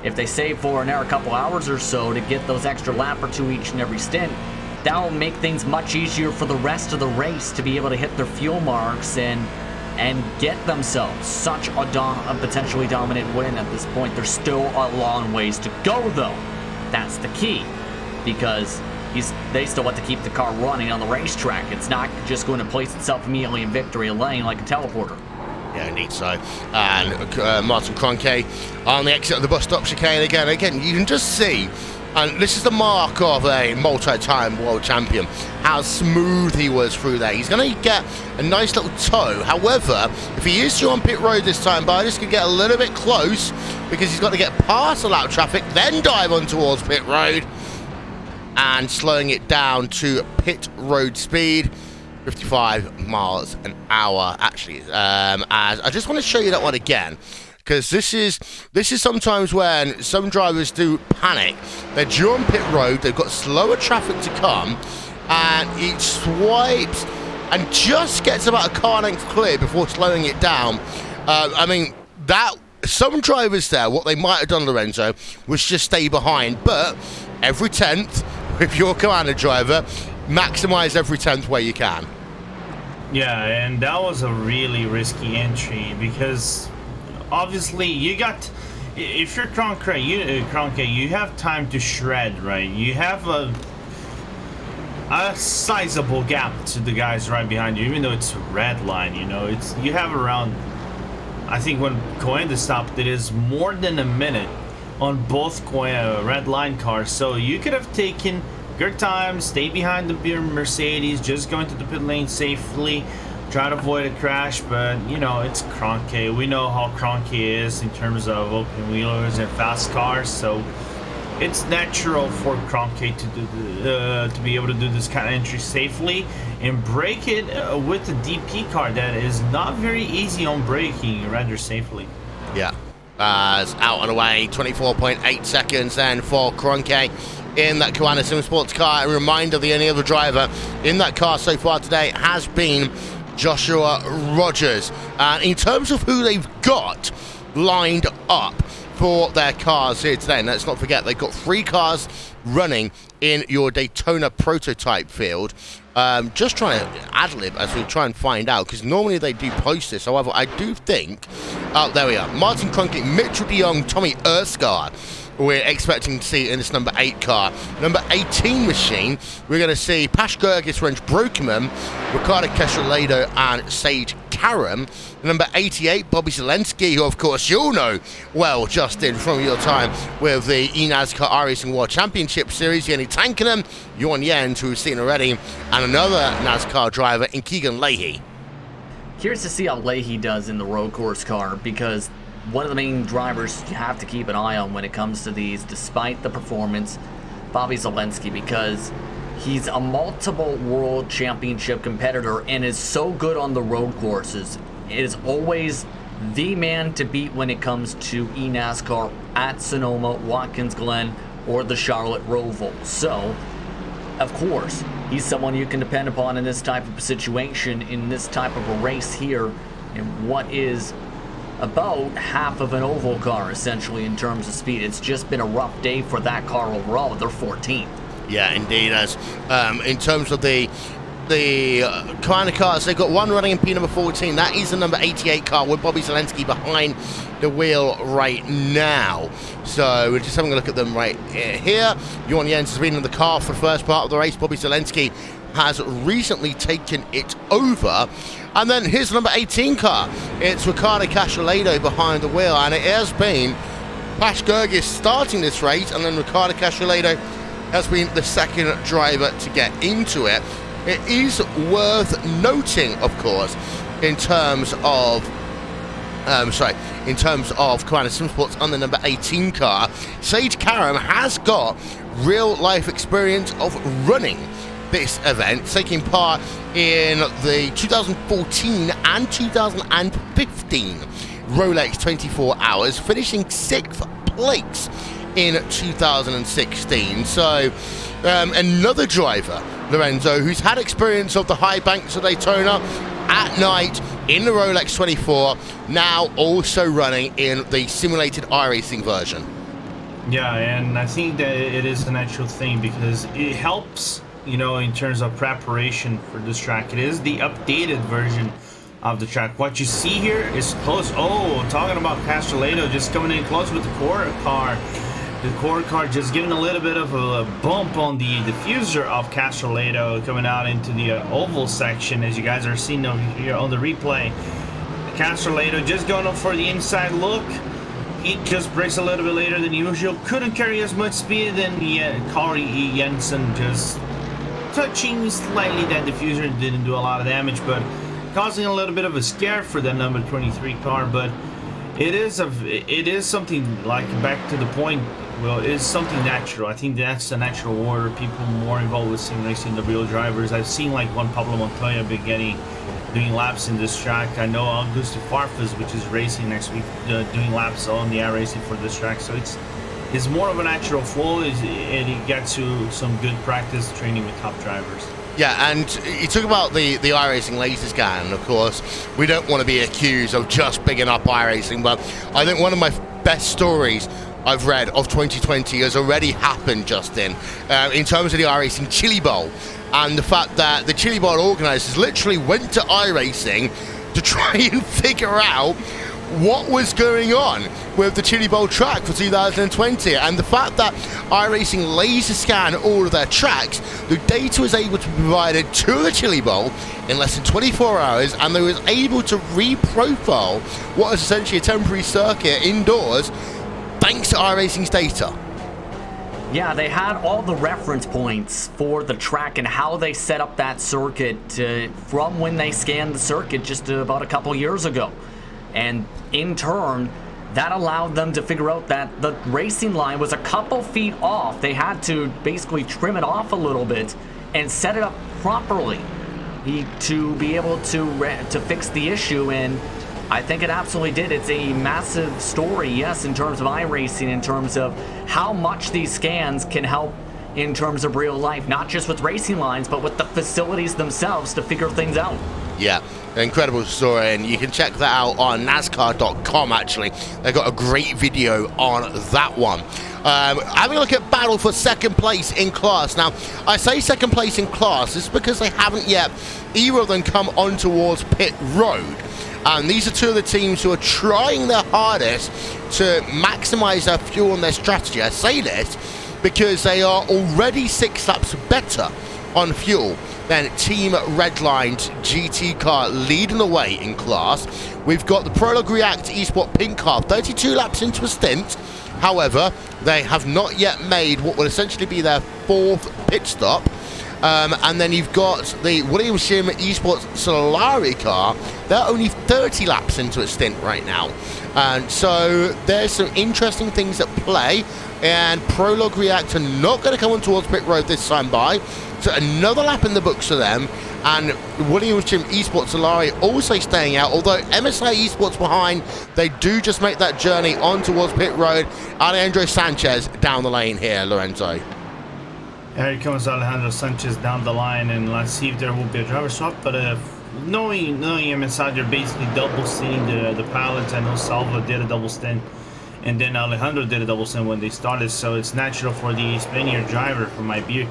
if they save for another couple hours or so to get those extra lap or two each and every stint, that'll make things much easier for the rest of the race to be able to hit their fuel marks and get themselves such a potentially dominant win at this point. There's still a long ways to go, though. That's the key, because they still want to keep the car running on the racetrack. It's not just going to place itself immediately in victory lane like a teleporter. Yeah, indeed so. And Martin Kroenke on the exit of the bus stop chicane again. You can just see, and this is the mark of a multi-time world champion, how smooth he was through there. He's going to get a nice little toe. However, if he is due on pit road this time, this could get a little bit close because he's got to get past the lap traffic, then dive on towards pit road and slowing it down to pit road speed. 55 miles an hour, actually. As I just want to show you that one again, because this is sometimes when some drivers do panic. They're due on pit road, they've got slower traffic to come, and he swipes and just gets about a car length clear before slowing it down. I mean, that some drivers there, what they might have done, Lorenzo, was just stay behind, but every 10th, if you're a Commander driver, maximize every 10th where you can. Yeah, and that was a really risky entry because obviously you got, if you're Kroenke, you have time to shred, right? You have a sizable gap to the guys right behind you, even though it's a red line, you know, you have around I think when Coenda stopped, it is more than a minute on both red line cars. So you could have taken your time, stay behind your Mercedes, just go into the pit lane safely, try to avoid a crash. But you know, it's Kroenke. We know how Kroenke is in terms of open wheelers and fast cars. So it's natural for Kroenke to be able to do this kind of entry safely and break it with the DP car that is not very easy on braking, rather safely. Yeah. Out and away, 24.8 seconds then for Kroenke in that Koana Sim Sports car. A reminder, the only other driver in that car so far today has been Joshua Rogers. In terms of who they've got lined up for their cars here today, and let's not forget they've got 3 cars running in your Daytona prototype field. Just trying to ad-lib as we try and find out, because normally they do post this. However, I do think, there we are, Martin Kroenke, Mitchell de Jong, Tommy Erskar we're expecting to see in this number 8 car. Number 18 machine, we're going to see Pash Gergis, Rench Brokeman, Ricardo Kestrelado and Sage Karam. Number 88, Bobby Zelensky, who of course you'll know well, Justin, from your time with the eNASCAR iRacing World Championship Series. Jenny Tankenham, Yuan Yens, who we've seen already, and another NASCAR driver in Keegan Leahy. Curious to see how Leahy does in the road course car, because one of the main drivers you have to keep an eye on when it comes to these, despite the performance, Bobby Zelensky, because he's a multiple world championship competitor and is so good on the road courses. It is always the man to beat when it comes to eNASCAR at Sonoma, Watkins Glen, or the Charlotte Roval. So, of course, he's someone you can depend upon in this type of situation, in this type of a race here, in what is about half of an oval car, essentially, in terms of speed. It's just been a rough day for that car overall. They're 14th. Yeah, indeed. As in terms of the kind of cars, they've got one running in P number 14. That is the number 88 car with Bobby Zelensky behind the wheel right now. So we're just having a look at them right here. Johan Jens has been in the car for the first part of the race. Bobby Zelensky has recently taken it over. And then here's the number 18 car. It's Ricardo Castrelado behind the wheel, and it has been Pash Gergis starting this race, and then Ricardo Castrelado has been the second driver to get into it. It is worth noting, of course, in terms of Koana Sim Sports on the number 18 car, Sage Karam has got real life experience of running this event, taking part in the 2014 and 2015 Rolex 24 Hours, finishing 6th place in 2016. So another driver, Lorenzo, who's had experience of the high banks of Daytona at night in the Rolex 24, now also running in the simulated iRacing version. Yeah, and I think that it is an actual thing, because it helps, you know, in terms of preparation for this track. It is the updated version of the track. What you see here is close. Oh, talking about Castrelado just coming in close with the core car. The core car just giving a little bit of a bump on the diffuser of Castrelado coming out into the oval section, as you guys are seeing here on the replay. Castrelado just going up for the inside look. He just brakes a little bit later than usual. Couldn't carry as much speed than Corey Jensen, just touching slightly that diffuser. Didn't do a lot of damage, but causing a little bit of a scare for the number 23 car. But it is something, like, back to the point, well, it is something natural. I think that's the natural order. People more involved with sim racing, the real drivers. I've seen like Juan Pablo Montoya doing laps in this track. I know Augusto Farfus, which is racing next week, doing laps on the iRacing for this track. So it's more of a natural flow, and it gets you some good practice training with top drivers. Yeah, and you talk about the iRacing latest guy, and of course, we don't want to be accused of just bigging up iRacing, but I think one of my best stories I've read of 2020 has already happened, Justin, in terms of the iRacing Chili Bowl, and the fact that the Chili Bowl organizers literally went to iRacing to try and figure out what was going on with the Chili Bowl track for 2020, and the fact that iRacing laser scanned all of their tracks, the data was able to be provided to the Chili Bowl in less than 24 hours, and they was able to reprofile what is essentially a temporary circuit indoors thanks to iRacing's data. Yeah, they had all the reference points for the track and how they set up that circuit from when they scanned the circuit just about a couple years ago. And in turn, that allowed them to figure out that the racing line was a couple feet off. They had to basically trim it off a little bit and set it up properly to be able to fix the issue, and I think it absolutely did. It's a massive story, yes, in terms of iRacing, in terms of how much these scans can help in terms of real life, not just with racing lines, but with the facilities themselves to figure things out. Yeah, incredible story, and you can check that out on NASCAR.com, actually. They've got a great video on that one. Having a look at battle for second place in class. Now, I say second place in class, it's because they haven't yet, either of them, come on towards pit road. And these are two of the teams who are trying their hardest to maximize their fuel and their strategy. I say this because they are already 6 laps better on fuel than Team Redline's GT car leading the way in class. We've got the Prologue React Esport Pink car 32 laps into a stint. However, they have not yet made what will essentially be their 4th pit stop. And then you've got the Williams Sim Esports Solari car. They're only 30 laps into a stint right now. And so there's some interesting things at play. And Prologue React are not going to come on towards pit road this time by. So another lap in the books for them. And Williams Sim Esports Solari also staying out. Although MSI Esports behind, they do just make that journey on towards pit road. Alejandro Sanchez down the lane here, Lorenzo. Here comes Alejandro Sanchez down the line, and let's see if there will be a driver swap. But knowing MSI, they're basically double stinting the pilots. I know Salva did a double stint, and then Alejandro did a double stint when they started. So it's natural for the Spaniard driver, for the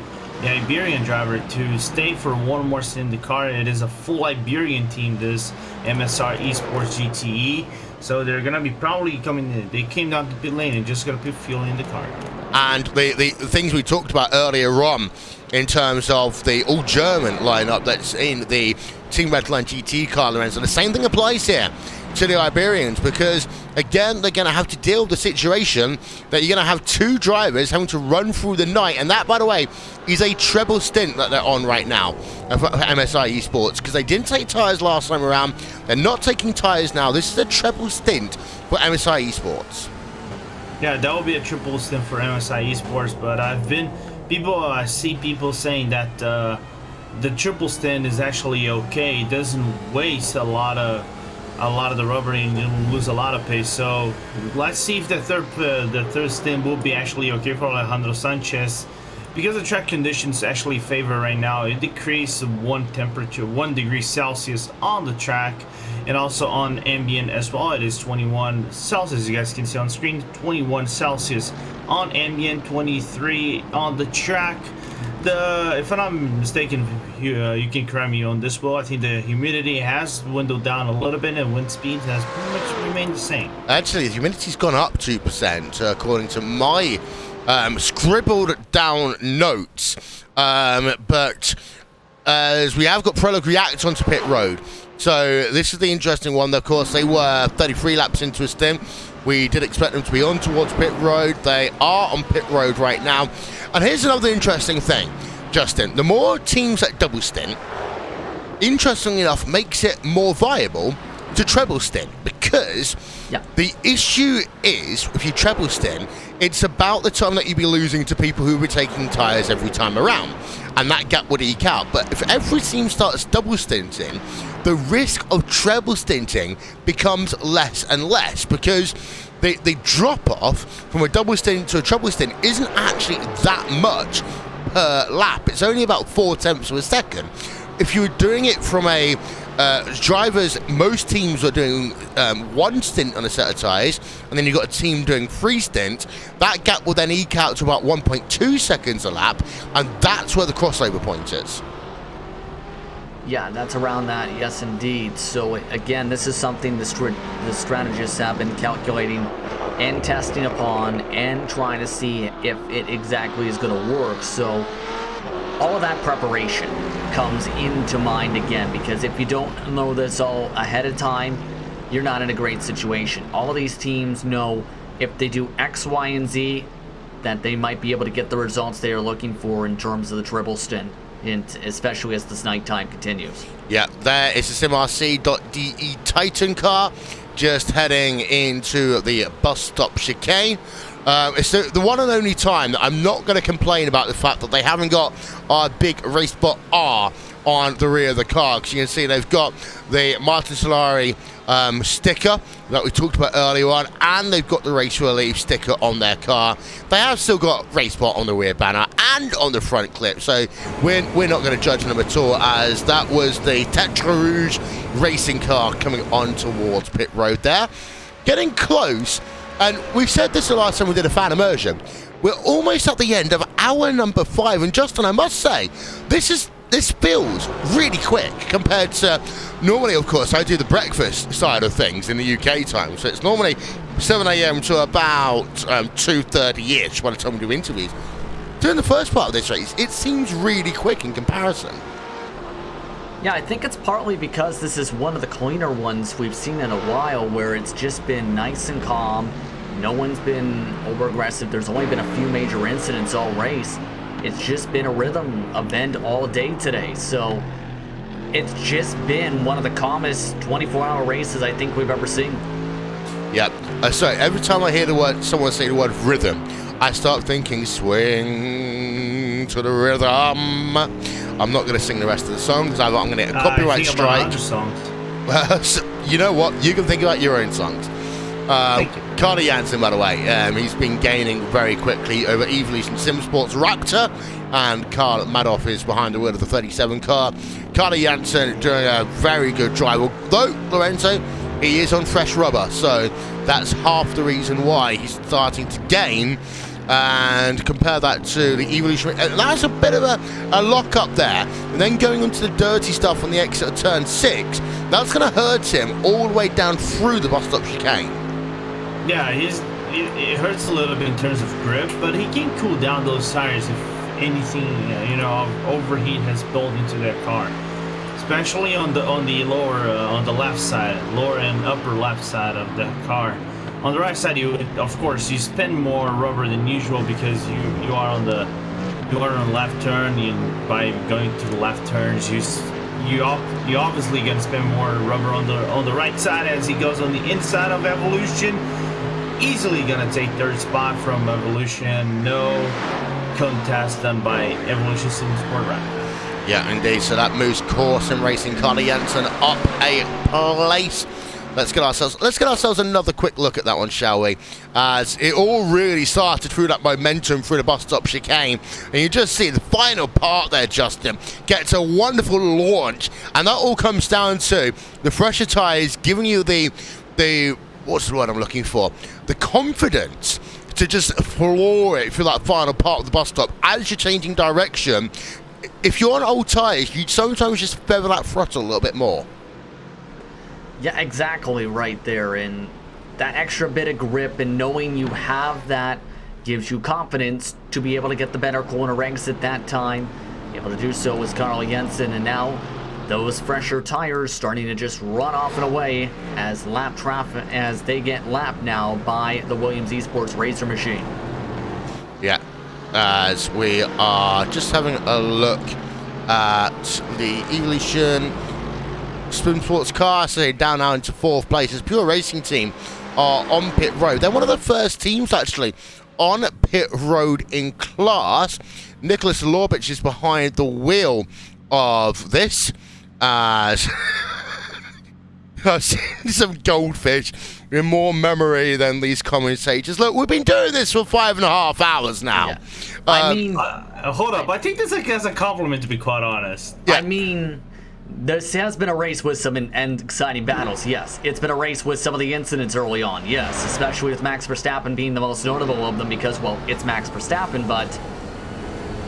Iberian driver, to stay for one more stint in the car. It is a full Iberian team, this MSR Esports GTE. So they're gonna be probably coming in. They came down to pit lane and just gonna put fuel in the car. And the things we talked about earlier on in terms of the all-German lineup that's in the Team Redline GT car, Lorenzo, the same thing applies here to the Iberians, because again they're going to have to deal with the situation that you're going to have 2 drivers having to run through the night, and that, by the way, is a treble stint that they're on right now for MSI Esports, because they didn't take tyres last time around. They're not taking tyres now. This is a treble stint for MSI Esports. Yeah, that will be a triple stint for MSI Esports, but I see people saying that the triple stint is actually okay. It doesn't waste a lot of the rubber and you lose a lot of pace. So let's see if the third stint will be actually okay for Alejandro Sanchez, because the track conditions actually favor right now. It decreased 1 degree Celsius on the track, and also on ambient as well. It is 21 Celsius, you guys can see on screen. 21 Celsius on ambient, 23 on the track. If I'm not mistaken, you can correct me on this, Will. I think the humidity has dwindled down a little bit, and wind speed has pretty much remained the same. Actually, the humidity's gone up 2%, according to my scribbled down notes. But as we have got Prologue React onto pit road. So this is the interesting one. Of course, they were 33 laps into a stint. We did expect them to be on towards pit road. They are on pit road right now. And here's another interesting thing, Justin. The more teams that double stint, interestingly enough, makes it more viable to treble stint, because the issue is, if you treble stint, it's about the time that you'd be losing to people who were taking tyres every time around, and that gap would eke out. But if every team starts double stinting, the risk of treble stinting becomes less and less, because the drop-off from a double stint to a treble stint isn't actually that much per lap. It's only about 0.4 of a second. If you were doing it from a drivers, most teams are doing 1 stint on a set of tyres, and then you've got a team doing 3 stints. That gap will then eke out to about 1.2 seconds a lap, and that's where the crossover point is. Yeah, that's around that, yes indeed. So again, this is something the strategists have been calculating and testing upon and trying to see if it exactly is going to work. So all of that preparation comes into mind again, because if you don't know this all ahead of time, you're not in a great situation. All of these teams know if they do X, Y, and Z, that they might be able to get the results they are looking for in terms of the triple stint, especially as this nighttime continues. Yeah, there is a SimRC.de Titan car just heading into the bus stop chicane. It's the one and only time that I'm not going to complain about the fact that they haven't got our big RaceBot R on the rear of the car, because you can see they've got the Martin Solari sticker that we talked about earlier on, and they've got the Race Relief sticker on their car. They have still got RaceBot on the rear banner and on the front clip, so we're not going to judge them at all, as that was the Tetra Rouge racing car coming on towards pit road there. Getting close, and we've said this the last time we did a fan immersion, we're almost at the end of hour number 5, and Justin, I must say, this feels really quick compared to normally. Of course, I do the breakfast side of things in the UK time, so it's normally 7 a.m. to about 2:30ish by the time we do interviews. During the first part of this race, it seems really quick in comparison. Yeah, I think it's partly because this is one of the cleaner ones we've seen in a while, where it's just been nice and calm. No one's been over aggressive. There's only been a few major incidents all race. It's just been a rhythm event all day today. So it's just been one of the calmest 24-hour races I think we've ever seen. Yep. Sorry, every time I hear someone say the word rhythm, I start thinking swing to the rhythm. I'm not going to sing the rest of the song because I'm going to get a copyright strike. You know what? You can think about your own songs. Thank you. Carter Jansen, by the way, he's been gaining very quickly over Evolution Simsports Raptor, and Karl Madoff is behind the wheel of the 37 car. Carter Jansen doing a very good drive, although, Lorenzo, he is on fresh rubber, so that's half the reason why he's starting to gain. And compare that to the Evolution, that's a bit of a lock up there, and then going onto the dirty stuff on the exit of turn 6, that's going to hurt him all the way down through the bus stop chicane. Yeah, it hurts a little bit in terms of grip, but he can cool down those tires if anything, overheat has built into their car, especially on the lower, on the left side, lower and upper left side of the car. On the right side, of course you spend more rubber than usual because you are on the left turn. By going to the left turns, you obviously gonna spend more rubber on the right side as he goes on the inside of Evolution. Easily gonna take third spot from Evolution. No contest done by Evolution Sport Raptor. Yeah, indeed. So that moves course and racing Carter Jansen up a place. Let's get ourselves another quick look at that one, shall we? As it all really started through that momentum through the bus stop chicane, and you just see the final part there, Justin, gets a wonderful launch, and that all comes down to the fresher tyres giving you the what's the word I'm looking for? The confidence to just floor it through that final part of the bus stop as you're changing direction. If you're on old tyres, you sometimes just feather that throttle a little bit more. Yeah, exactly right there, and that extra bit of grip and knowing you have that gives you confidence to be able to get the better corner exit that time. Able to do so was Carl Jensen, and now those fresher tires starting to just run off and away as they get lapped now by the Williams Esports Racer Machine. Yeah, as we are just having a look at the Evolution Sports car, so they're down now into 4th place as Pure Racing Team are on pit road. They're one of the first teams actually on pit road in class. Nicholas Lorbich is behind the wheel of this as I've seen some goldfish with more memory than these commentators. Look, we've been doing this for 5.5 hours now. Yeah. I mean, hold up. I think this is a compliment, to be quite honest. Yeah. I mean, this has been a race with some and exciting battles, yes. It's been a race with some of the incidents early on, yes, especially with Max Verstappen being the most notable of them because, well, it's Max Verstappen, but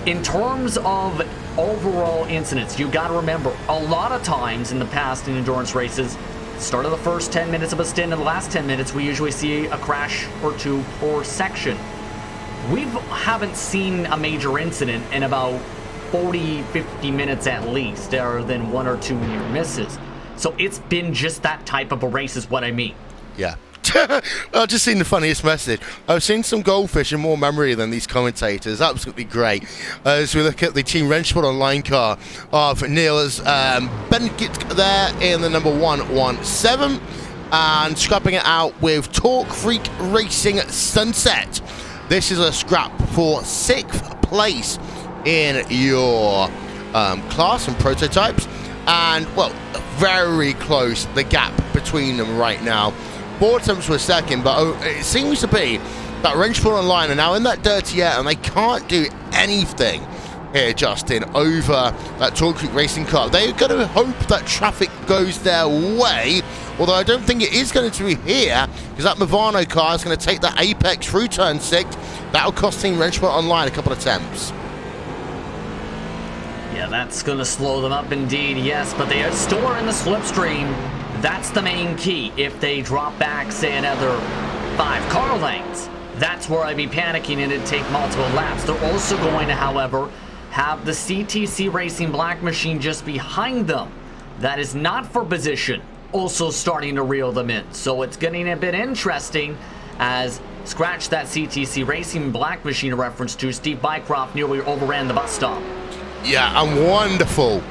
in terms of overall incidents, you got to remember, a lot of times in the past in endurance races, start of the first 10 minutes of a stint and the last 10 minutes, we usually see a crash or two per section. We haven't seen a major incident in about 40, 50 minutes at least, other than 1 or 2 near misses. So it's been just that type of a race is what I mean. Yeah. I've just seen the funniest message. I've seen some goldfish in more memory than these commentators. Absolutely great. As we look at the Team Wrenchford Online car of Niels Bennett there in the number 117 and scrapping it out with Torque Freak Racing Sunset. This is a scrap for 6th place in your class and prototypes. And, well, very close, the gap between them right now. 4 attempts for a second, but it seems to be that Wrenchford Online are now in that dirty air and they can't do anything here, Justin, over that Torque Creek Racing car. They're going to hope that traffic goes their way, although I don't think it is going to be here, because that Movano car is going to take that apex through turn 6. That'll cost Team Wrenchford Online a couple of attempts. Yeah, that's going to slow them up indeed, yes, but they are still in the slipstream. That's the main key. If they drop back, say, another 5 car lengths, that's where I'd be panicking and it'd take multiple laps. They're also going to, however, have the CTC Racing Black Machine just behind them. That is not for position, also starting to reel them in. So it's getting a bit interesting as scratch that CTC Racing Black Machine reference to Steve Bycroft nearly overran the bus stop. Yeah, and wonderful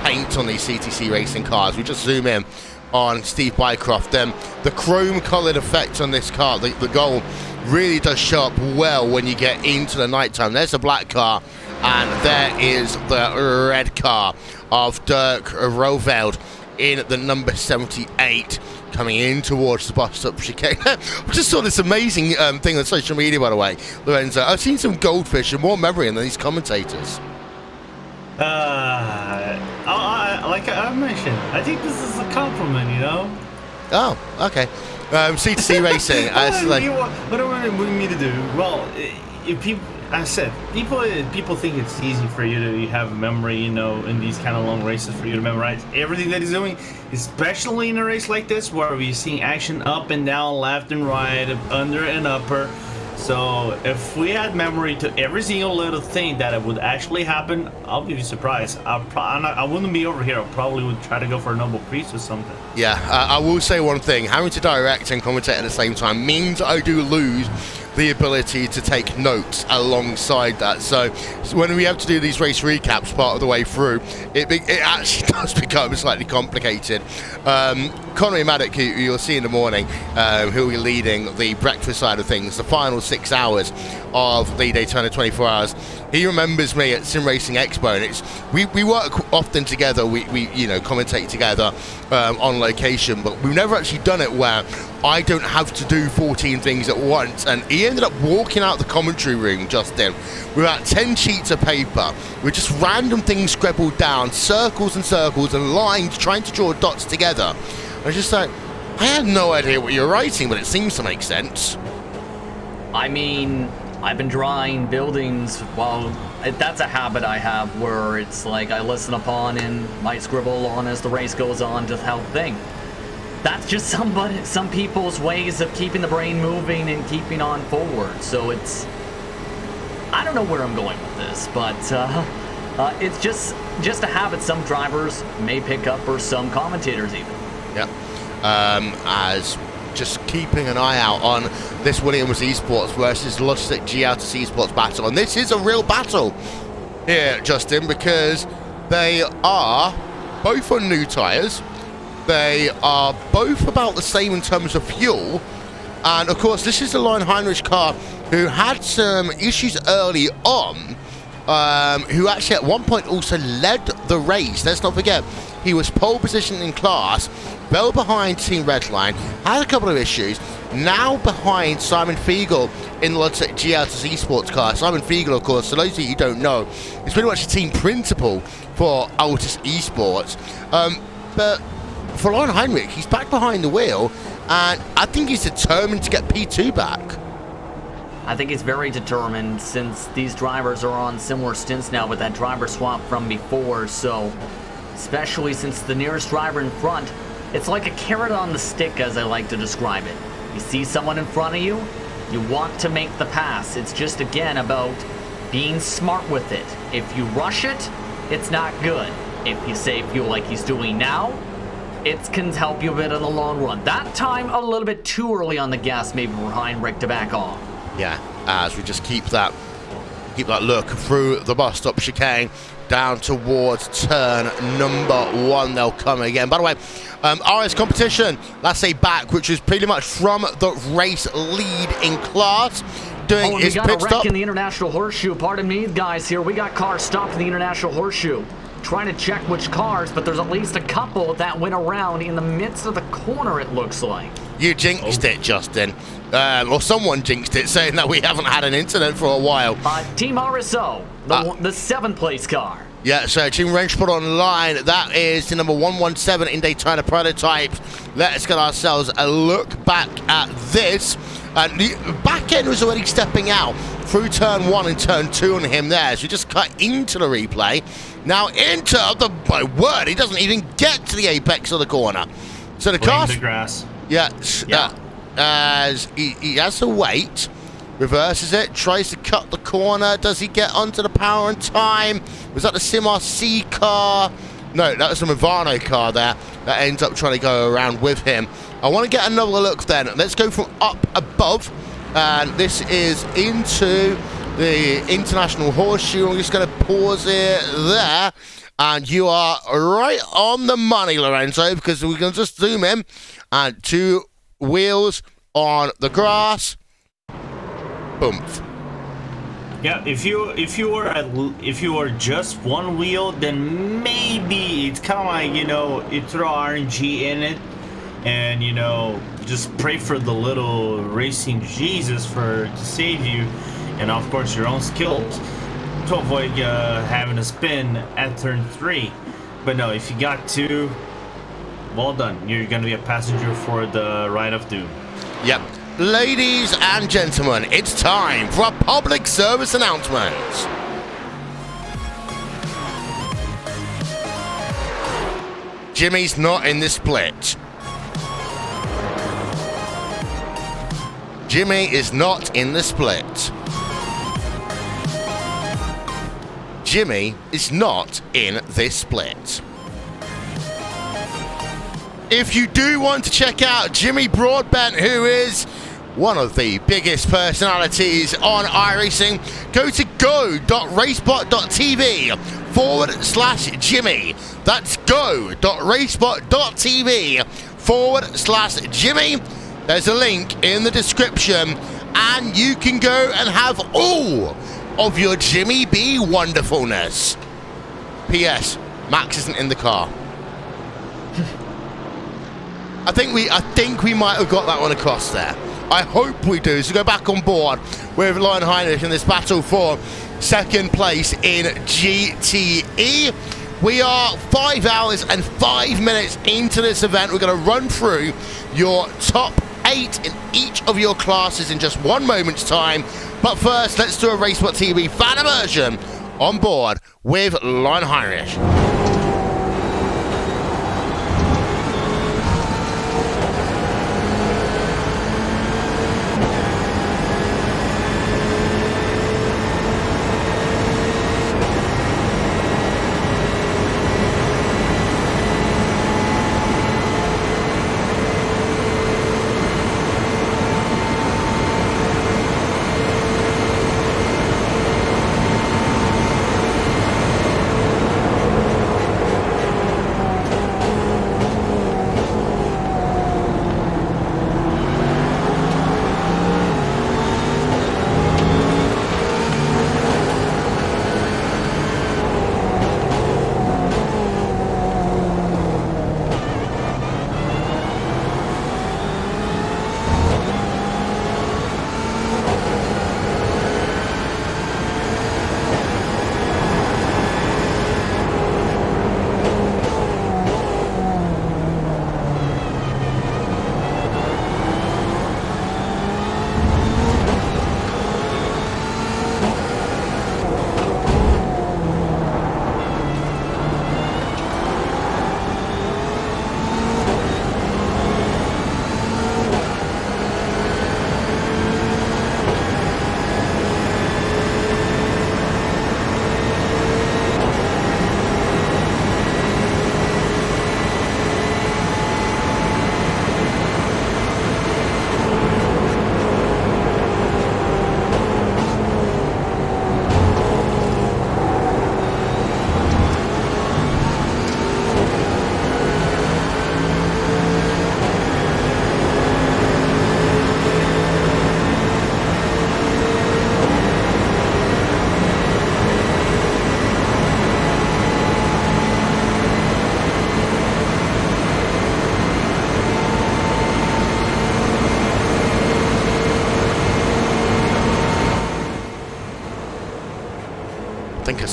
paint on these CTC racing cars. We just zoom in on Steve Bycroft. The chrome-coloured effect on this car, the gold, really does show up well when you get into the nighttime. There's a black car, and there is the red car of Dirk Roveld in the number 78. Coming in towards the bus stop chicane. I just saw this amazing thing on social media, by the way, Lorenzo. I've seen some goldfish and more memory than these commentators. Like I mentioned, I think this is a compliment, you know? Oh, okay. C2C Racing. What do you want me to do? Well, if people, I said, people think it's easy for you to have a memory, you know, in these kind of long races for you to memorize everything that he's doing, especially in a race like this where we're seeing action up and down, left and right, under and upper. So if we had memory to every single little thing that it would actually happen, I'll be surprised. I wouldn't be over here. I probably would try to go for a Noble Priest or something. Yeah, I will say one thing. Having to direct and commentate at the same time means I do lose the ability to take notes alongside that. So when we have to do these race recaps part of the way through, it actually does become slightly complicated. Connery Maddock, who you'll see in the morning, who will be leading the breakfast side of things, the final 6 hours of the Daytona 24 Hours, he remembers me at Sim Racing Expo, and it's we work often together. We commentate together on location, but we've never actually done it where I don't have to do 14 things at once. And he ended up walking out the commentary room, Justin, with about 10 sheets of paper with just random things scribbled down, circles and circles and lines, trying to draw dots together. I was just like, I had no idea what you're writing, but it seems to make sense. I mean, I've been drawing buildings. Well, that's a habit I have where it's like I listen upon and might scribble on as the race goes on to help think. That's just some people's ways of keeping the brain moving and keeping on forward. So I don't know where I'm going with this, but it's just a habit some drivers may pick up, or some commentators even. Yep. As just keeping an eye out on this Williams Esports versus Logitech G Autos Esports battle, and this is a real battle here, Justin, because they are both on new tyres. They are both about the same in terms of fuel. And, of course, this is the Laurin Heinrich car who had some issues early on, who actually at one point also led the race. Let's not forget, he was pole position in class, well behind Team Redline, had a couple of issues, now behind Simon Fiegel in the Logitech G Autos Esports car. Simon Fiegel, of course, for those of you who don't know, is pretty much the team principal for Autos Esports. But for Laurin Heinrich, he's back behind the wheel, and I think he's determined to get P2 back. I think he's very determined since these drivers are on similar stints now with that driver swap from before. So, especially since the nearest driver in front, it's like a carrot on the stick, as I like to describe it. You see someone in front of you, you want to make the pass. It's just, again, about being smart with it. If you rush it, it's not good. If you save fuel like he's doing now, it can help you a bit in the long run. That time, a little bit too early on the gas, maybe for Heinrich to back off. Yeah, as we just keep that look through the bus stop chicane down towards turn number 1. They'll come again. By the way, RS competition, let's say back, which is pretty much from the race lead in class, doing his pit stop. We got a wreck in the International Horseshoe. Pardon me, guys, here. We got cars stopped in the International Horseshoe. Trying to check which cars, but there's at least a couple that went around in the midst of the corner, it looks like. You jinxed it, Justin. Or someone jinxed it, saying that we haven't had an incident for a while. Team RSO, the 7th place car. Yeah, so Team Wrench put online. That is the number 117 in Daytona prototypes. Let's get ourselves a look back at this. And the back end was already stepping out through turn 1 and turn 2 on him there. So we just cut into the replay. Now into my word, he doesn't even get to the apex of the corner. So the car, the grass. Yeah. As he has to wait, reverses it, tries to cut the corner. Does he get onto the power in time? Was that the Sim RC car? No, that was the Movano car there that ends up trying to go around with him. I want to get another look then. Let's go from up above, and this is into the International Horseshoe. I'm just going to pause it there, and you are right on the money, Lorenzo, because we can just zoom in, and 2 wheels on the grass. Boom. Yeah, if you were just 1 wheel, then maybe it's kind of like, you throw RNG in it, and just pray for the little racing Jesus to save you, and of course your own skills to avoid having a spin at turn 3. But no, if you got 2, well done. You're gonna be a passenger for the Ride of Doom. Yep. Ladies and gentlemen, it's time for a public service announcement. Jimmy's not in the split. Jimmy is not in the split. Jimmy is not in this split. If you do want to check out Jimmy Broadbent, who is one of the biggest personalities on iRacing, go to go.racebot.tv/Jimmy. That's go.racebot.tv/Jimmy. There's a link in the description, and you can go and have all of your Jimmy B wonderfulness. P.S. Max isn't in the car. I think we might have got that one across there. I hope we do. So go back on board with Lion Heinrich in this battle for 2nd place in GTE. We are 5 hours and 5 minutes into this event. We're going to run through your top 8 in each of your classes in just 1 moment's time. But first, let's do a RaceBot TV fan immersion on board with Lion Heinrich.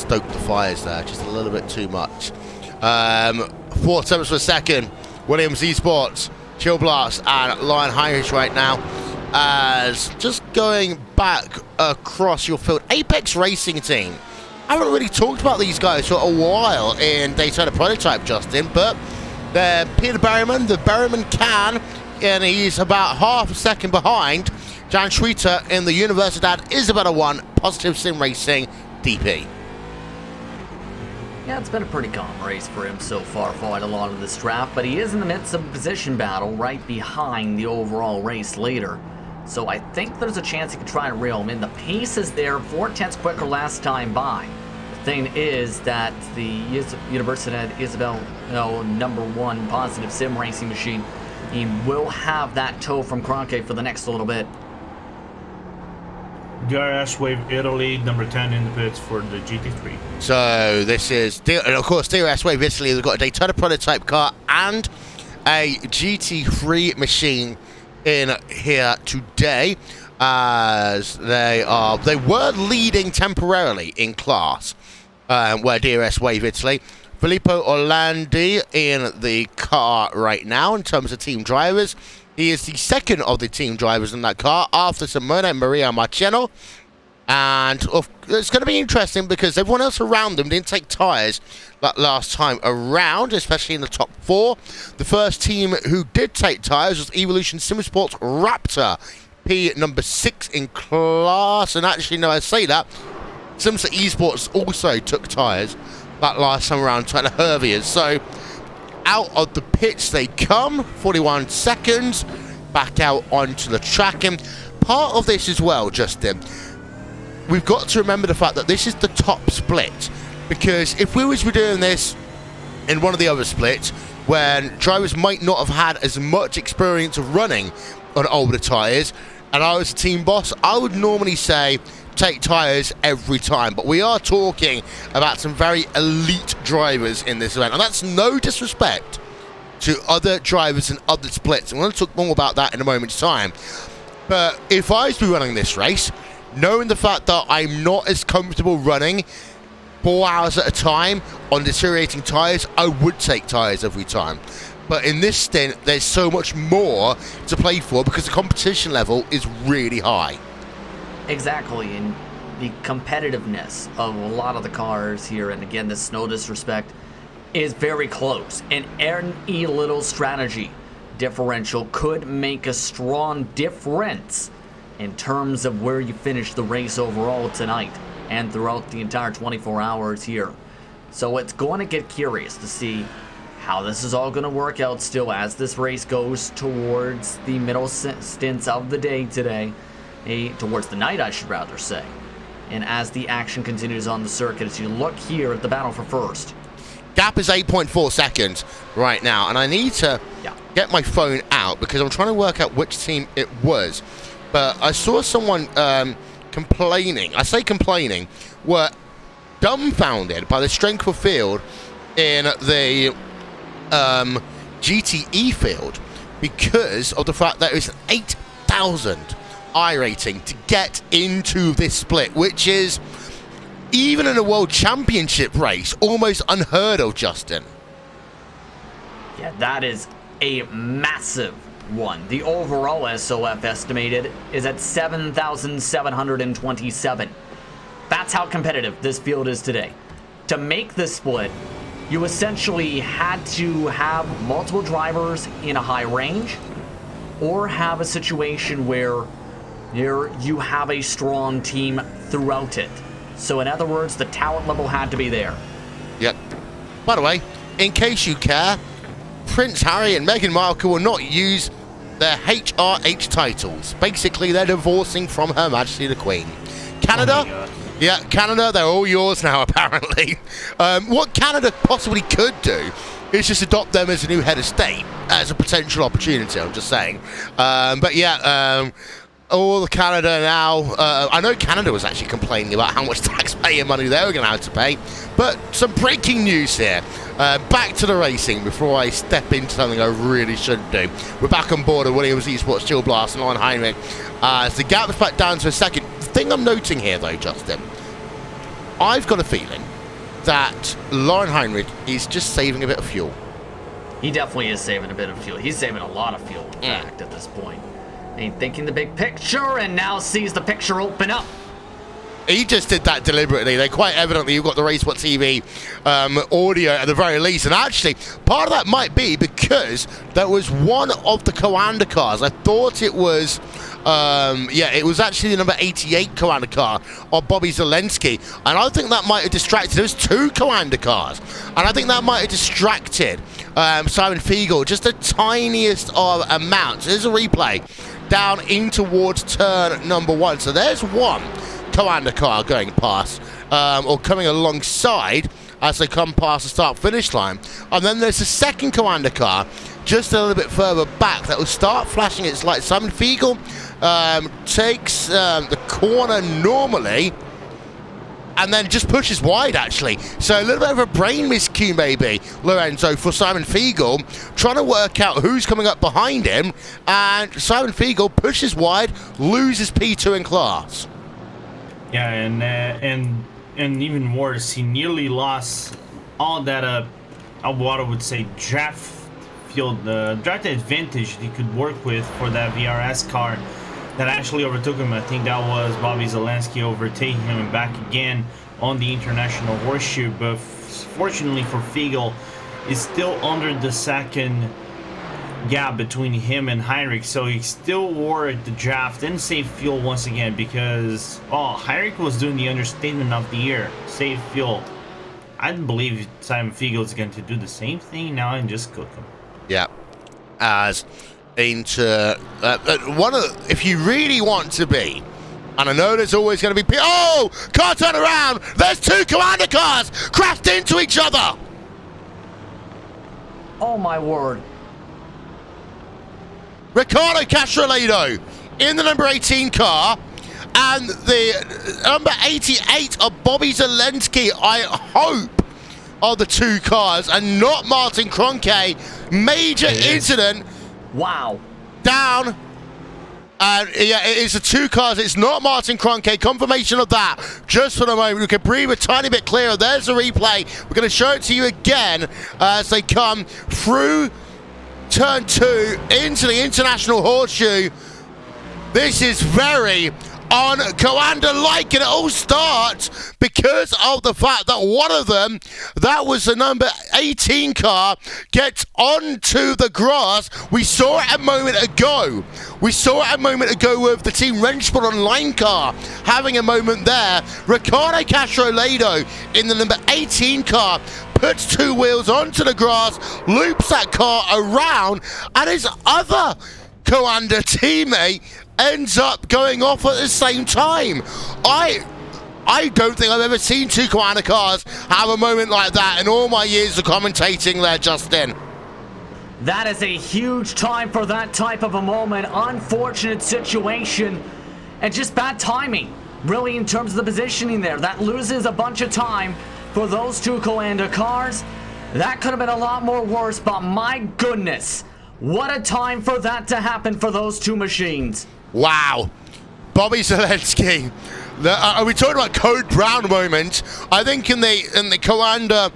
stoked the fires there, just a little bit too much. 4 tenths per second, Williams Esports, Chill Blast, and Lion Heinrich right now. As just going back across your field, Apex Racing Team. I haven't really talked about these guys for a while in Daytona Prototype, Justin, but they're Peter Berryman, the Berryman can, and he's about half a second behind Jan Schweiter in the Universidad Isabella 1 Positive Sim Racing DP. Yeah, it's been a pretty calm race for him so far, following along in this draft, but he is in the midst of a position battle right behind the overall race leader. So I think there's a chance he could try and reel him in. The pace is there, 4/10 quicker last time by. The thing is that the Universidad Isabel, #1 Positive Sim Racing machine, he will have that tow from Cronke for the next little bit. DRS Wave Italy, number 10 in the pits for the GT3. So this is, and of course, DRS Wave Italy, they've got a Daytona Prototype car and a GT3 machine in here today, as they were leading temporarily in class, where DRS Wave Italy. Filippo Orlandi in the car right now in terms of team drivers. He is the second of the team drivers in that car after Simone Maria Marciano. And it's going to be interesting because everyone else around them didn't take tyres that last time around, especially in the top 4. The first team who did take tyres was Evolution Simsports Raptor, P number 6 in class. And actually, no, I say that, Simsa Esports also took tyres that last time around, Tyler Herviers. So out of the pits they come, 41 seconds, back out onto the track. And part of this as well, Justin, we've got to remember the fact that this is the top split, because if we was doing this in one of the other splits, when drivers might not have had as much experience of running on older tyres, and I was a team boss, I would normally say take tyres every time. But we are talking about some very elite drivers in this event, and that's no disrespect to other drivers in other splits. I'm going to talk more about that in a moment's time. But if I was to be running this race, knowing the fact that I'm not as comfortable running 4 hours at a time on deteriorating tyres, I would take tyres every time. But in this stint, there's so much more to play for because the competition level is really high. Exactly, and the competitiveness of a lot of the cars here, and again, this no disrespect, is very close. And any little strategy differential could make a strong difference in terms of where you finish the race overall tonight and throughout the entire 24 hours here. So it's going to get curious to see how this is all going to work out still as this race goes towards the middle stints of the day today, towards the night I should rather say. And as the action continues on the circuit, as you look here at the battle for first. Gap is 8.4 seconds right now, and I need to get my phone out because I'm trying to work out which team it was. But I saw someone complaining, I say complaining, were dumbfounded by the strength of field in the GTE field because of the fact that it was an 8,000 iRating to get into this split, which is, even in a World Championship race, almost unheard of, Justin. Yeah, that is a massive one. The overall SOF estimated is at 7,727. That's how competitive this field is today. To make this split, you essentially had to have multiple drivers in a high range or have a situation where you have a strong team throughout it. So in other words, the talent level had to be there. Yep. By the way, in case you care, Prince Harry and Meghan Markle will not use their HRH titles. Basically, they're divorcing from Her Majesty the Queen. Canada? Yeah, Canada, they're all yours now, apparently. What Canada possibly could do is just adopt them as a new head of state as a potential opportunity, I'm just saying. But yeah, all of Canada now, I know Canada was actually complaining about how much taxpayer money they were going to have to pay, but some breaking news here. Back to the racing before I step into something I really shouldn't do. We're back on board at Williams Esports, Chill Blast, and Lion Heinrich. As the gap is back down to a second. The thing I'm noting here, though, Justin, I've got a feeling that Lauren Heinrich is just saving a bit of fuel. He definitely is saving a bit of fuel. He's saving a lot of fuel, in fact, at this point. Ain't thinking the big picture and now sees the picture open up. He just did that deliberately. They quite evidently, you've got the Racewhat TV audio at the very least. And actually, part of that might be because there was one of the Coanda cars. I thought it was, it was actually the number 88 Coanda car of Bobby Zelensky. And I think that might have distracted. There was two Coanda cars. And I think that might have distracted Simon Fiegel just the tiniest of amounts. There's a replay down in towards turn number 1. So there's one Coanda car going past, or coming alongside as they come past the start-finish line. And then there's a second Coanda car just a little bit further back that will start flashing its lights. Simon Fiegel takes the corner normally and then just pushes wide, actually. So a little bit of a brain miscue, maybe, Lorenzo, for Simon Fiegel, trying to work out who's coming up behind him. And Simon Fiegel pushes wide, loses P2 in class. Yeah, and even worse, he nearly lost all that what I would say draft field, draft advantage he could work with for that VRS car that actually overtook him. I think that was Bobby Zelensky overtaking him and back again on the International Horseshoe. But fortunately for Fiegel, is still under the second gap between him and Heinrich, so he still wore the draft and saved fuel once again, because Heinrich was doing the understatement of the year, save fuel. I believe Simon Fiegel is going to do the same thing now and just cook him. Yeah, as into one of if you really want to be, and I know there's always going to be car turn around, there's two Coanda cars crashed into each other. Oh my word. Ricardo Castroledo in the number 18 car, and the number 88 of Bobby Zelensky, I hope, are the two cars, and not Martin Kroenke. Major incident. Wow. Down. And yeah, it is the two cars. It's not Martin Kroenke. Confirmation of that. Just for the moment, we can breathe a tiny bit clearer. There's the replay. We're going to show it to you again as they come through turn 2 into the International Horseshoe. This is very un-Coanda-like, and it all starts because of the fact that one of them, that was the number 18 car, gets onto the grass. We saw it a moment ago. We saw it a moment ago with the Team Rennsport Online car having a moment there. Ricardo Castroledo in the number 18 car puts two wheels onto the grass, loops that car around, and his other Coanda teammate ends up going off at the same time. I don't think I've ever seen two Coanda cars have a moment like that in all my years of commentating there, Justin. That is a huge time for that type of a moment. Unfortunate situation and just bad timing, really, in terms of the positioning there. That loses a bunch of time for those two Coanda cars. That could have been a lot more worse, but my goodness, what a time for that to happen for those two machines. Wow. Bobby Zelensky. Are we talking about Code Brown moment? I think in the Coanda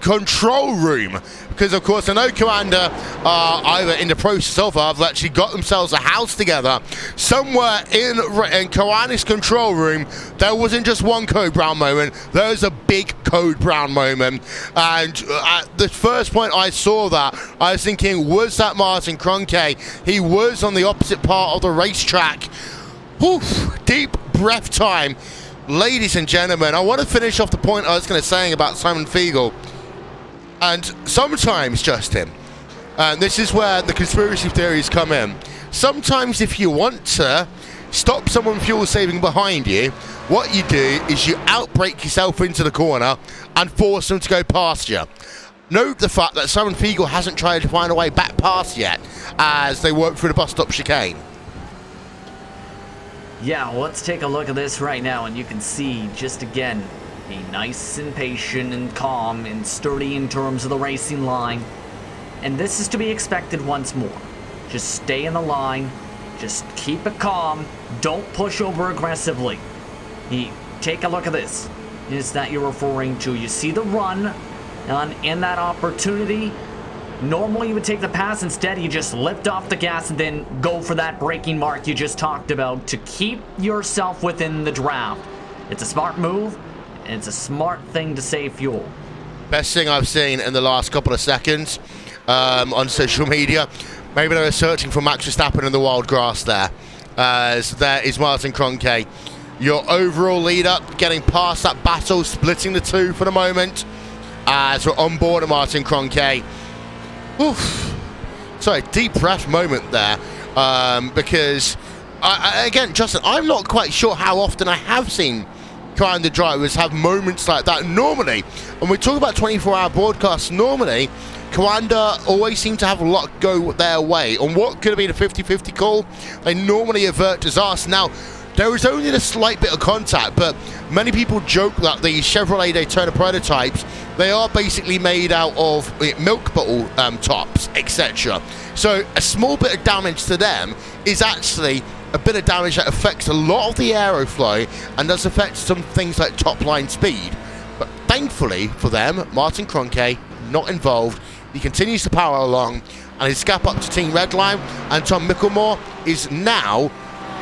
control room, because of course I know Coanda are either in the process of have actually got themselves a house together. Somewhere in Coanda's control room, there wasn't just one Code Brown moment, there was a big Code Brown moment. And at the first point I saw that, I was thinking, was that Martin Kroenke? He was on the opposite part of the racetrack. Oof, deep breath time. Ladies and gentlemen, I want to finish off the point I was going to say about Simon Fiegel. And sometimes, Justin, and this is where the conspiracy theories come in, sometimes if you want to stop someone fuel saving behind you, what you do is you outbrake yourself into the corner and force them to go past you. Note the fact that Simon Fiegel hasn't tried to find a way back past yet as they work through the bus stop chicane. Yeah, well, let's take a look at this right now, and you can see, just again, a nice and patient and calm and sturdy in terms of the racing line. And this is to be expected once more. Just stay in the line, just keep it calm, don't push over aggressively. Take a look at this. is that you're referring to? You see the run, and in that opportunity, normally you would take the pass. Instead, you just lift off the gas and then go for that braking mark you just talked about to keep yourself within the draft. It's a smart move, and it's a smart thing to save fuel. Best thing I've seen in the last couple of seconds on social media. Maybe they were searching for Max Verstappen in the wild grass there. So there is Martin Kroenke, your overall leader, getting past that battle, splitting the two for the moment. As we're on board of Martin Kroenke. Oof. Sorry, deep breath moment there. Because, again, Justin, I'm not quite sure how often I have seen kind of drivers have moments like that. Normally, when we talk about 24-hour broadcasts, normally, Coanda always seem to have a lot go their way. On what could have been a 50-50 call, they normally avert disaster. Now, there was only a slight bit of contact, but many people joke that the Chevrolet Daytona prototypes, they are basically made out of milk bottle tops, etc. So a small bit of damage to them is actually a bit of damage that affects a lot of the aeroflow and does affect some things like top line speed. But thankfully for them, Martin Kroenke not involved. He continues to power along, and his gap up to Team Redline and Tom Micklemore is now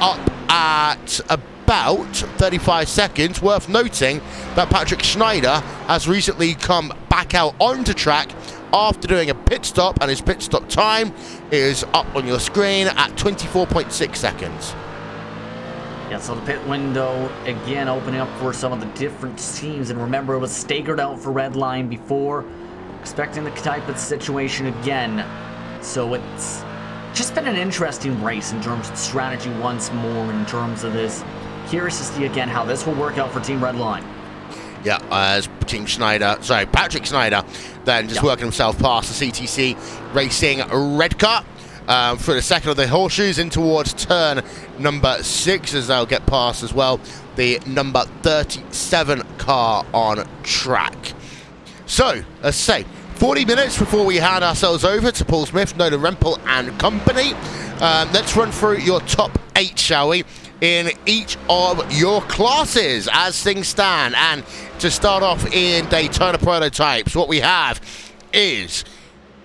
up at about 35 seconds. Worth noting that Patrick Schneider has recently come back out onto track after doing a pit stop, and his pit stop time is up on your screen at 24.6 seconds. Yeah, so the pit window again opening up for some of the different teams, and remember it was staggered out for Redline before, expecting the type of situation again. So it's just been an interesting race in terms of strategy once more in terms of this. Curious to see again how this will work out for Team Redline. Yeah, as Patrick Schneider then just working himself past the CTC Racing red car for the second of the horseshoes in towards turn number 6, as they'll get past as well the number 37 car on track. So, let's say 40 minutes before we hand ourselves over to Paul Smith, Nolan Rempel and company. Let's run through your top 8, shall we, in each of your classes as things stand. And to start off in Daytona prototypes, what we have is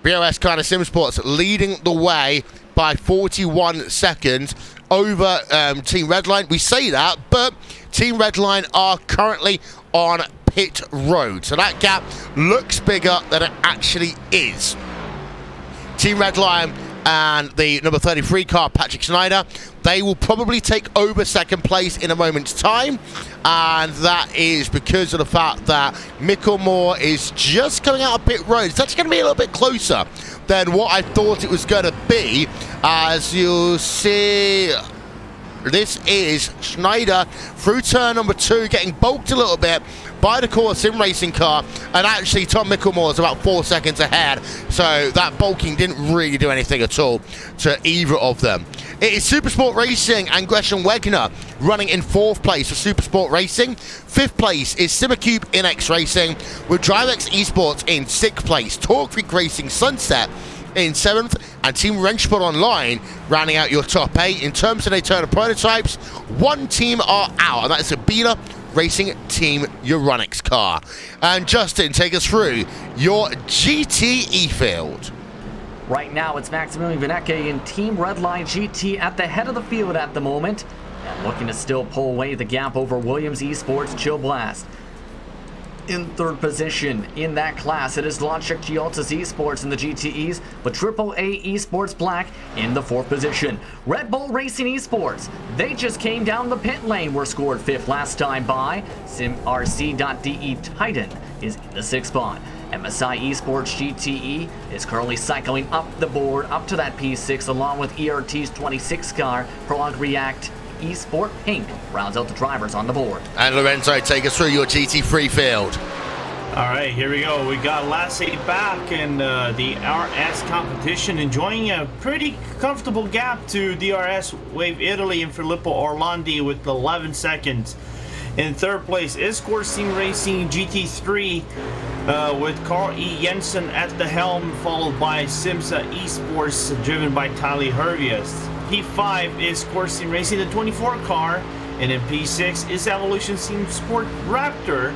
BOS Kind of Sim Sports leading the way by 41 seconds over Team Redline. We say that, but Team Redline are currently on pit road, so that gap looks bigger than it actually is. Team Redline and the number 33 car, Patrick Schneider, they will probably take over second place in a moment's time, and that is because of the fact that Micklemore is just coming out of pit road. It's actually going to be a little bit closer than what I thought it was going to be. As you'll see, this is Schneider through turn number 2, getting bulked a little bit by the core sim racing car, and actually Tom Micklemore is about 4 seconds ahead, so that bulking didn't really do anything at all to either of them. It is Supersport Racing and Gresham Wegner running in 4th place for Supersport Racing. 5th place is Simmercube InX Racing, with DriveX Esports in 6th place. Torque Freak Racing Sunset in 7th, and Team Wrenchpot Online rounding out your top 8. In terms of Daytona prototypes, 1 team are out, and that is Sabina Racing Team Euronics car. And Justin, take us through your GTE field. Right now, it's Maximilian Vinecke in Team Redline GT at the head of the field at the moment, and looking to still pull away the gap over Williams Esports Chill Blast. In 3rd position in that class, it is Logitech Gialtas Esports in the GTEs, but AAA Esports Black in the 4th position. Red Bull Racing Esports, they just came down the pit lane, were scored 5th last time by. SimRC.de Titan is in the 6th spot. MSI Esports GTE is currently cycling up the board, up to that P6, along with ERT's 26 car, Prolog React Esport Pink rounds out the drivers on the board. And Lorenzo, take us through your GT3 field. All right, here we go. We got Lassie back in the RS competition, enjoying a pretty comfortable gap to DRS Wave Italy and Filippo Orlandi with 11 seconds. In 3rd place is Corsim Racing GT3 with Carl E. Jensen at the helm, followed by Simsa Esports driven by Tali Hervias. P5 is Corsim Racing, the 24 car, and in P6 is Evolution Team Sport Raptor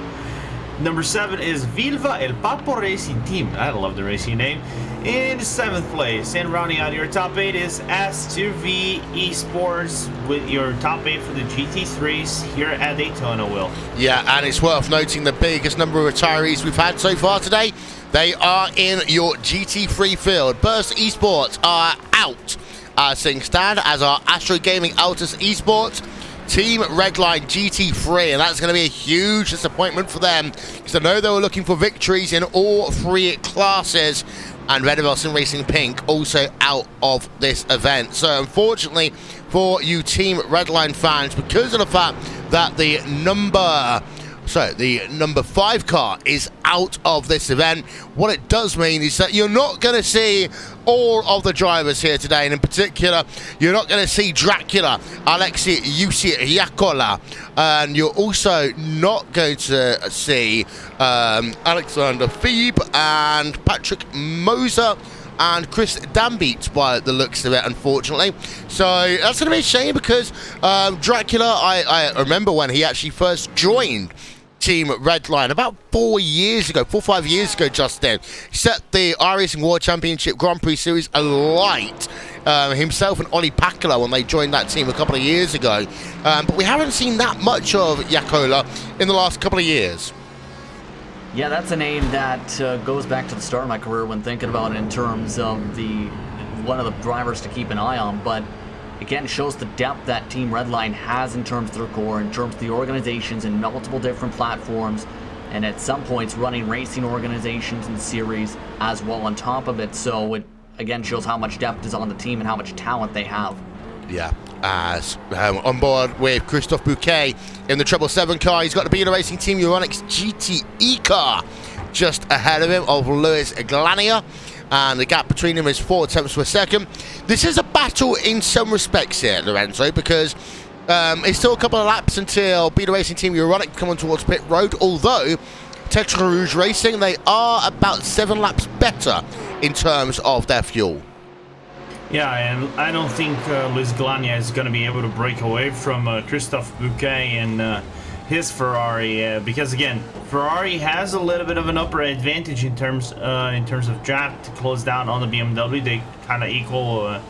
Number 7 is Vilva El Papo Racing Team. I love the racing name. In 7th place, and rounding out your top 8 is S2V Esports with your top 8 for the GT3s here at Daytona, Will. Yeah, and it's worth noting the biggest number of retirees we've had so far today. They are in your GT3 field. Burst Esports are out as things stand, as are Astro Gaming Altus Esports, Team Redline GT3, and that's going to be a huge disappointment for them because I know they were looking for victories in all 3 classes. And Red Velvet Racing Pink also out of this event. So unfortunately for you Team Redline fans, because of the fact that the number 5 car is out of this event, what it does mean is that you're not going to see all of the drivers here today, and in particular you're not going to see Dracula, Alexi Yusi Yakola, and you're also not going to see Alexander Phoebe and Patrick Moser and Chris Dambeat by the looks of it, unfortunately. So that's going to be a shame because Dracula, I remember when he actually first joined Team Redline about 4 or 5 years ago, Justin. He set the iRacing World Championship Grand Prix Series alight. Himself and Ollie Pakula when they joined that team a couple of years ago. But we haven't seen that much of Yakola in the last couple of years. Yeah, that's a name that goes back to the start of my career when thinking about it in terms of one of the drivers to keep an eye on. But again, shows the depth that Team Redline has in terms of their core, in terms of the organizations in multiple different platforms, and at some points running racing organizations and series as well on top of it. So it again shows how much depth is on the team and how much talent they have. Yeah, as on board with Christophe Bouquet in the 777 car. He's got the Beta Racing Team Euronics GTE car just ahead of him of Lewis Glania. And the gap between them is 4 tenths per second. This is a battle in some respects here, Lorenzo, because it's still a couple of laps until Beta Racing Team Euronic come on towards pit road, although Tetra Rouge Racing, they are about 7 laps better in terms of their fuel. Yeah, and I don't think Luis Glania is going to be able to break away from Christophe Bouquet and his Ferrari, because again, Ferrari has a little bit of an upper advantage in terms of draft to close down on the BMW. They kind of equal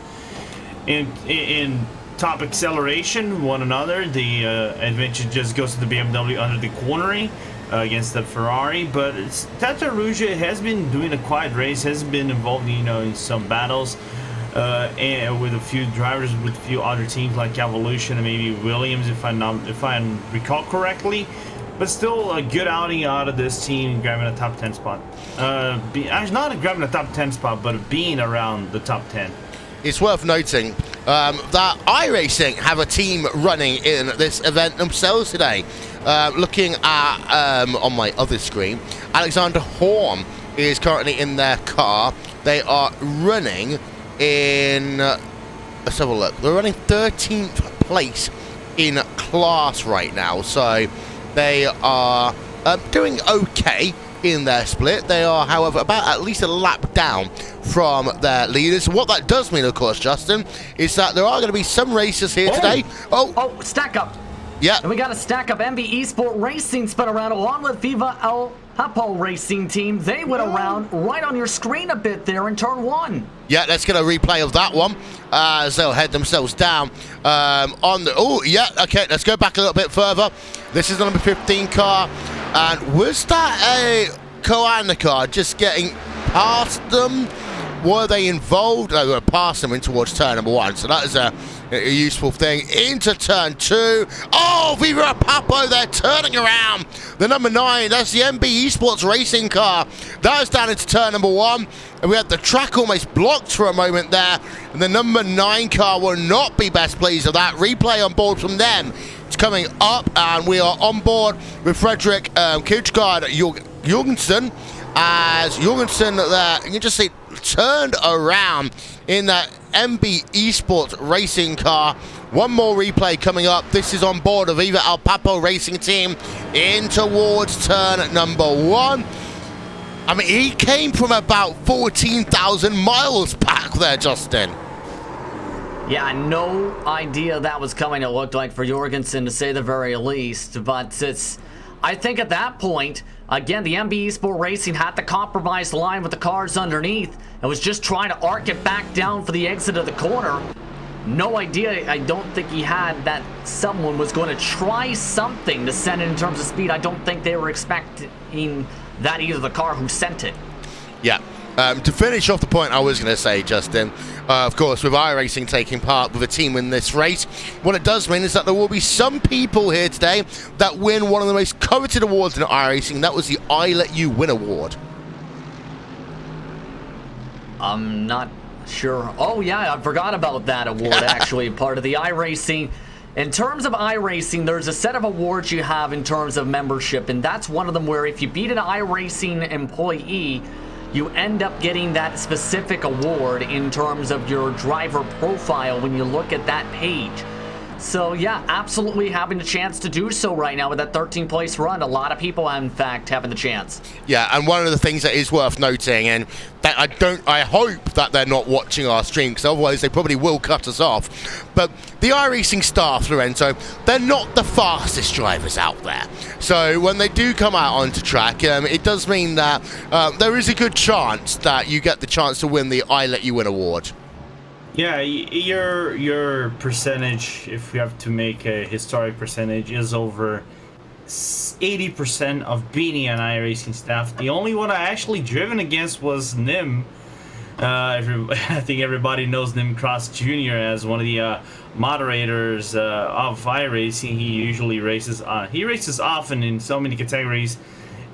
in top acceleration one another. The advantage just goes to the BMW under the cornering against the Ferrari. But Tata Rouge has been doing a quiet race, has been involved, in some battles. And with a few drivers with a few other teams like Evolution and maybe Williams, if I recall correctly, but still a good outing out of this team, grabbing a top 10 spot. Not grabbing a top 10 spot, but being around the top 10. It's worth noting that iRacing have a team running in this event themselves today. Looking at on my other screen, Alexander Horn is currently in their car. They are running in, let's have a look, they're running 13th place in class right now, so they are doing okay in their split. They are, however, about at least a lap down from their leaders. What that does mean, of course, Justin, is that there are going to be some races here today. Oh, stack up. Yeah. And we got a stack up. MB Esport Racing spun around along with Viva El Papo Racing Team. They went around right on your screen a bit there in turn 1. Yeah, let's get a replay of that one as they'll head themselves down on the... Oh, yeah, okay, let's go back a little bit further. This is the number 15 car. And was that a Koana car just getting past them? Were they involved? They were past them in towards turn number 1. So that is a useful thing. Into turn 2. Oh, Viva Papo, they're turning around. The number 9, that's the MB Esports racing car. That was down into turn number 1. And we had the track almost blocked for a moment there. And the number 9 car will not be best pleased with that. Replay on board from them. It's coming up, and we are on board with Frederick Kierkegaard Jorgensen. As Jorgensen there, you can just see, turned around in that MB Esports racing car. One more replay coming up. This is on board of Viva El Papo Racing Team in towards turn number 1. I mean, he came from about 14,000 miles back there, Justin. Yeah, no idea that was coming, it looked like, for Jorgensen, to say the very least. But I think at that point, again, the MB Esport Racing had the compromised line with the cars underneath and was just trying to arc it back down for the exit of the corner. No idea. I don't think he had that someone was going to try something to send it in terms of speed. I don't think they were expecting that either, the car who sent it. Yeah. To finish off the point I was going to say, Justin, of course, with iRacing taking part with a team in this race, what it does mean is that there will be some people here today that win one of the most coveted awards in iRacing, and that was the I Let You Win award. I'm not sure. Oh, yeah, I forgot about that award, actually, part of the iRacing. In terms of iRacing, there's a set of awards you have in terms of membership, and that's one of them where if you beat an iRacing employee, you end up getting that specific award in terms of your driver profile when you look at that page. So yeah, absolutely having the chance to do so right now with that 13th place run. A lot of people, in fact, having the chance. Yeah, and one of the things that is worth noting, and that I hope that they're not watching our stream, because otherwise they probably will cut us off. But the iRacing staff, Lorenzo, they're not the fastest drivers out there. So when they do come out onto track, it does mean that there is a good chance that you get the chance to win the I Let You Win award. Yeah, your percentage, if we have to make a historic percentage, is over 80% of beating an iRacing staff. The only one I actually driven against was Nim. I think everybody knows Nim Cross Jr. as one of the moderators of iRacing. He usually races. He races often in so many categories,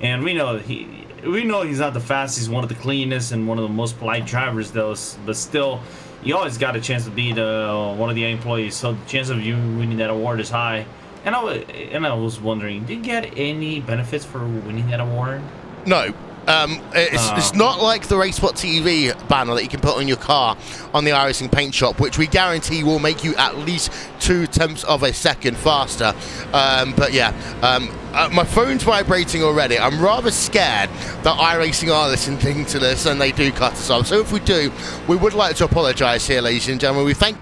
and we know he's not the fastest. He's one of the cleanest and one of the most polite drivers, though. But still, you always got a chance to beat one of the employees, so the chance of you winning that award is high. And I was wondering, did you get any benefits for winning that award? No. It's not like the RaceSpot TV banner that you can put on your car on the iRacing paint shop, which we guarantee will make you at least 0.2 of a second faster. But yeah, my phone's vibrating already. I'm rather scared that iRacing are listening to this and they do cut us off. So if we do, we would like to apologise here, ladies and gentlemen. We thank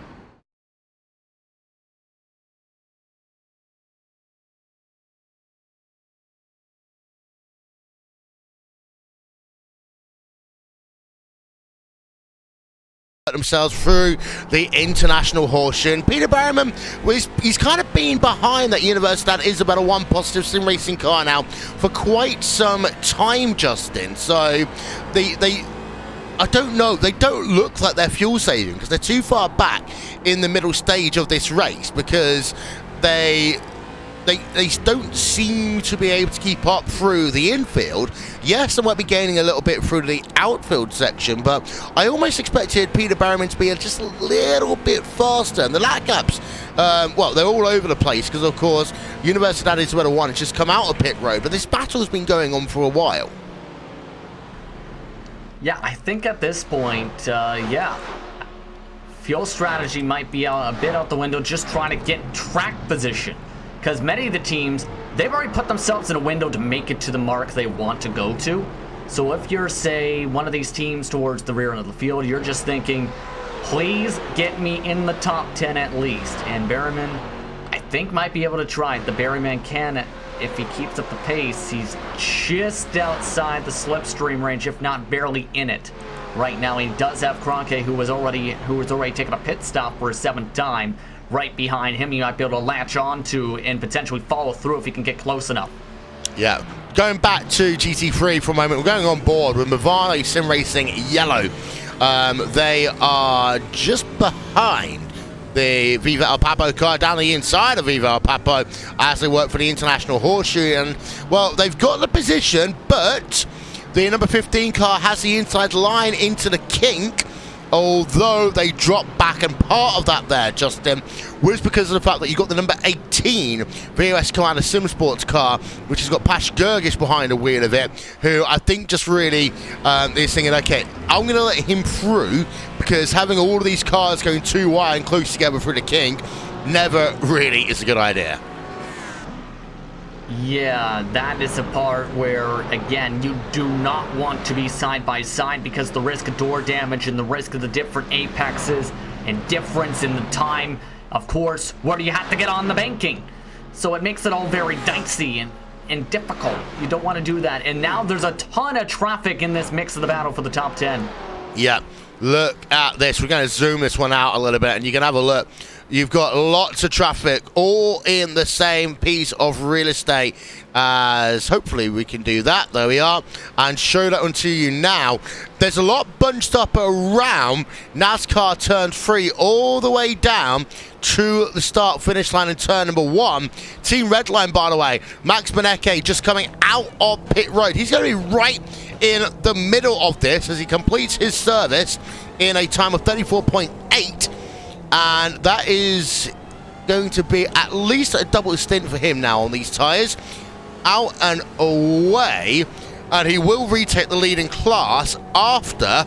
themselves through the international horseshoe. And Peter Berryman, he's kind of been behind that Universidad Isabel 1 positive sim racing car now for quite some time, Justin. So I don't know, they don't look like they're fuel saving because they're too far back in the middle stage of this race, because they don't seem to be able to keep up through the infield. Yes, they might be gaining a little bit through the outfield section, but I almost expected Peter Berryman to be just a little bit faster. And the lap gaps, well, they're all over the place because, of course, Universidad Isabel 1 has just come out of pit road, but this battle has been going on for a while. Yeah, I think at this point, yeah, fuel strategy might be a bit out the window, just trying to get track position. Because many of the teams, they've already put themselves in a window to make it to the mark they want to go to. So if you're, say, one of these teams towards the rear end of the field, you're just thinking, please get me in the top 10 at least. And Berryman, I think, might be able to try. The Berryman can, if he keeps up the pace. He's just outside the slipstream range, if not barely in it. Right now, he does have Kroenke, who was already taking a pit stop for his 7th time. Right behind him, he might be able to latch on to and potentially follow through if he can get close enough. Yeah, going back to GT3 for a moment, we're going on board with Movado Sim Racing Yellow. They are just behind the Viva El Papo car, down the inside of Viva El Papo, as they work for the International Horseshoe. And, well, they've got the position, but the number 15 car has the inside line into the kink, although they dropped back, and part of that there, Justin, was because of the fact that you got the number 18 VOS Commander Sim Sports car, which has got Pash Gergish behind the wheel of it, who I think just really is thinking, okay, I'm going to let him through, because having all of these cars going too wide and close together through the kink never really is a good idea. Yeah, that is a part where, again, you do not want to be side by side because the risk of door damage and the risk of the different apexes and difference in the time, of course, where do you have to get on the banking? So it makes it all very dicey, and difficult. You don't want to do that. And now there's a ton of traffic in this mix of the battle for the top 10. Yeah, look at this. We're going to zoom this one out a little bit, and you can have a look. You've got lots of traffic all in the same piece of real estate, as hopefully we can do that. There we are, and show that one to you now. There's a lot bunched up around NASCAR turn 3 all the way down to the start finish line in turn number 1. Team Redline, by the way, Max Benecke just coming out of pit road. He's going to be right in the middle of this as he completes his service in a time of 34.8. And that is going to be at least a double stint for him now on these tyres. Out and away. And he will retake the lead in class after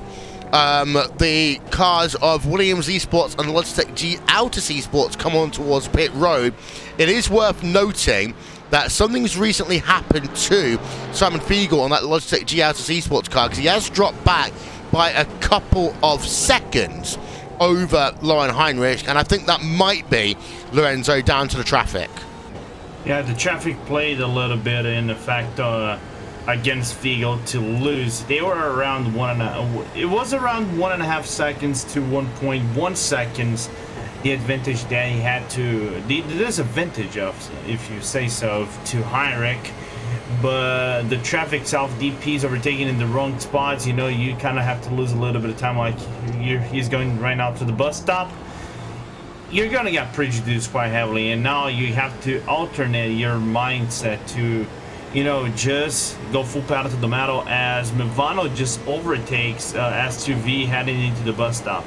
the cars of Williams Esports and Logitech G Autos Esports come on towards pit road. It is worth noting that something's recently happened to Simon Fiegel on that Logitech G Autos Esports car, because he has dropped back by a couple of seconds over Lauren Heinrich, and I think that might be Lorenzo down to the traffic. Yeah, the traffic played a little bit in effect against Fiegel to lose. They were around it was around 1.5 seconds to 1.1 seconds. The advantage that he had to, there's a vintage of, if you say so, to Heinrich. But the traffic south DP's overtaking in the wrong spots. You know, you kind of have to lose a little bit of time. Like he's going right now to the bus stop. You're gonna get prejudiced quite heavily, and now you have to alternate your mindset to, you know, just go full pedal to the metal as Movano just overtakes S2V heading into the bus stop.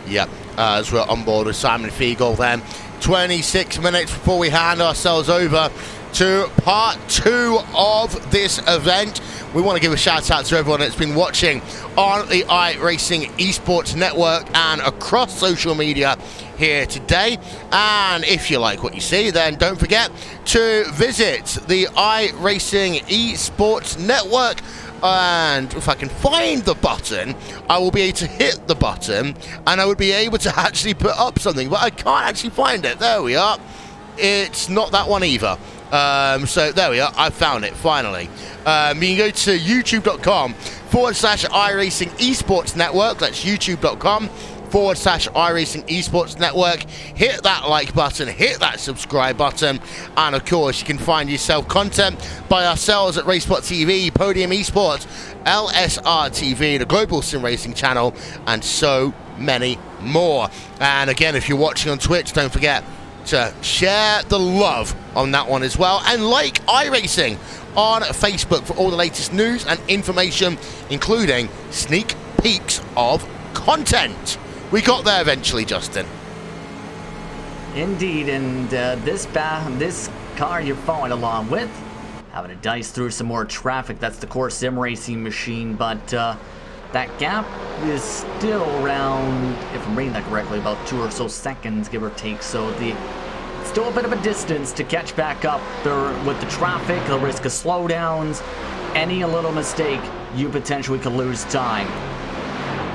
Yep, as we're on board with Simon Fiegel then. 26 minutes before we hand ourselves over to part 2 of this event. We want to give a shout out to everyone that's been watching on the iRacing Esports Network and across social media here today. And if you like what you see, then don't forget to visit the iRacing Esports Network. And if I can find the button, I will be able to hit the button and I would be able to actually put up something, but I can't actually find it. There we are. It's not that one either. So there we are. I found it finally. You can go to youtube.com/iRacing Esports Network. That's youtube.com/iRacing Esports Network. Hit that like button, hit that subscribe button, and of course you can find yourself content by ourselves at RaceSpot TV, Podium Esports, LSR TV, the Global Sim Racing channel, and so many more. And again, if you're watching on Twitch, don't forget to share the love on that one as well, and like iRacing on Facebook for all the latest news and information, including sneak peeks of content. We got there eventually, Justin. Indeed, and this car you're following along with, having to dice through some more traffic. That's the core sim racing machine, but that gap is still around, if I'm reading that correctly, about 2 or so seconds, give or take. So it's still a bit of a distance to catch back up there with the traffic, the risk of slowdowns. Any little mistake, you potentially could lose time.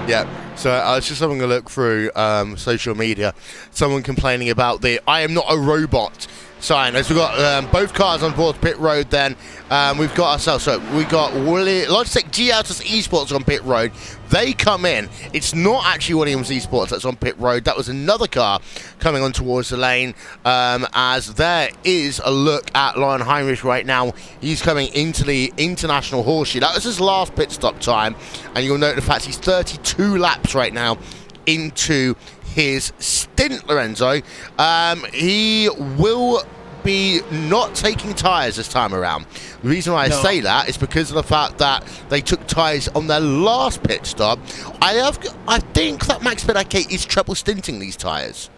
Yeah, so I was just having a look through social media. Someone complaining about the "I am not a robot" sign. As we've got both cars on board pit road, then we've got ourselves. So we got Logitech G Autos Esports on pit road. They come in. It's not actually Williams Esports that's on pit road. That was another car coming on towards the lane. As there is a look at Lauren Heinrich right now. He's coming into the International Horseshoe. That was his last pit stop time, and you'll note the fact he's 32 laps right now into his stint, Lorenzo. He will be not taking tyres this time around. The reason why I say that is because of the fact that they took tyres on their last pit stop. I think that Max Benecke is triple stinting these tyres.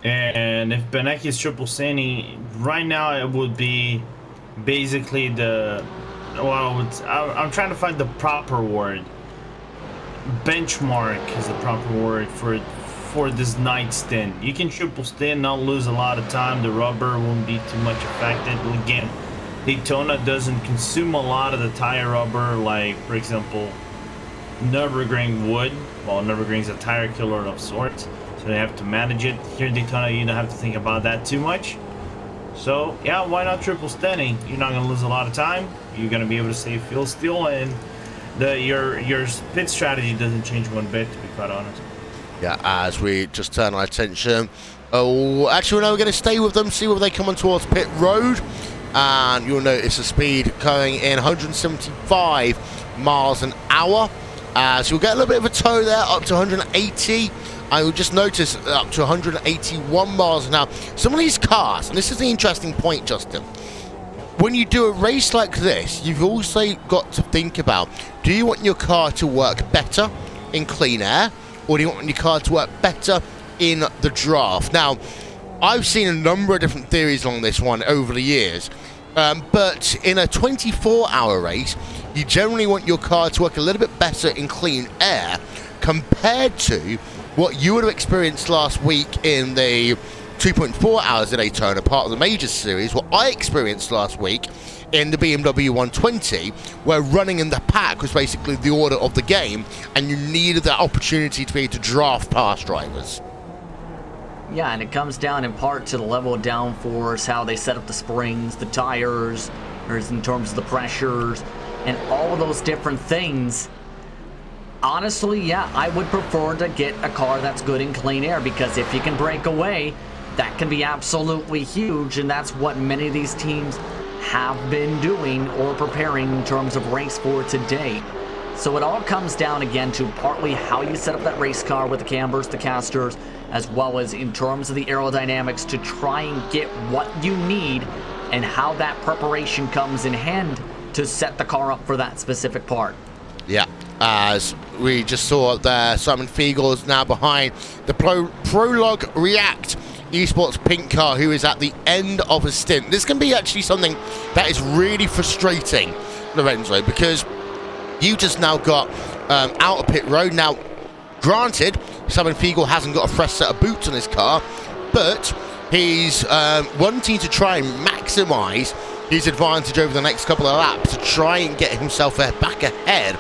And if Benecke is triple stinting, right now it would be basically I'm trying to find the proper word. Benchmark is the proper word for this night stint. You can triple stint, not lose a lot of time. The rubber won't be too much affected. Again, Daytona doesn't consume a lot of the tire rubber, like for example Nürburgring would. Well, Nürburgring's a tire killer of sorts, so they have to manage it. Here in Daytona, you don't have to think about that too much. So yeah, why not triple stunning? You're not gonna lose a lot of time. You're gonna be able to save fuel still, and your pit strategy doesn't change one bit, to be quite honest. Yeah, as we just turn our attention. Oh, actually, no, we're going to stay with them, see whether they come on towards pit road. And you'll notice the speed going in 175 miles an hour. So you'll get a little bit of a tow there, up to 180. I will just notice up to 181 miles an hour. Some of these cars, and this is the interesting point, Justin. When you do a race like this, you've also got to think about, do you want your car to work better in clean air, or do you want your car to work better in the draft? Now, I've seen a number of different theories on this one over the years, but in a 24-hour race, you generally want your car to work a little bit better in clean air compared to what you would have experienced last week in the 2.4 hours at Daytona, part of the Majors series. What I experienced last week in the BMW 120, where running in the pack was basically the order of the game, and you needed that opportunity to be able to draft past drivers. Yeah, and it comes down in part to the level of downforce, how they set up the springs, the tires, or in terms of the pressures, and all of those different things. Honestly, yeah, I would prefer to get a car that's good in clean air, because if you can break away, that can be absolutely huge, and that's what many of these teams have been doing or preparing in terms of race for today. So it all comes down again to partly how you set up that race car with the cambers, the casters, as well as in terms of the aerodynamics to try and get what you need, and how that preparation comes in hand to set the car up for that specific part. Yeah, as we just saw there, Simon Fiegel is now behind the Prologue React Esports pink car, who is at the end of a stint. This can be actually something that is really frustrating, Lorenzo, because you just now got out of pit road. Now, granted, Simon Fiegel hasn't got a fresh set of boots on his car, but he's wanting to try and maximize his advantage over the next couple of laps to try and get himself back ahead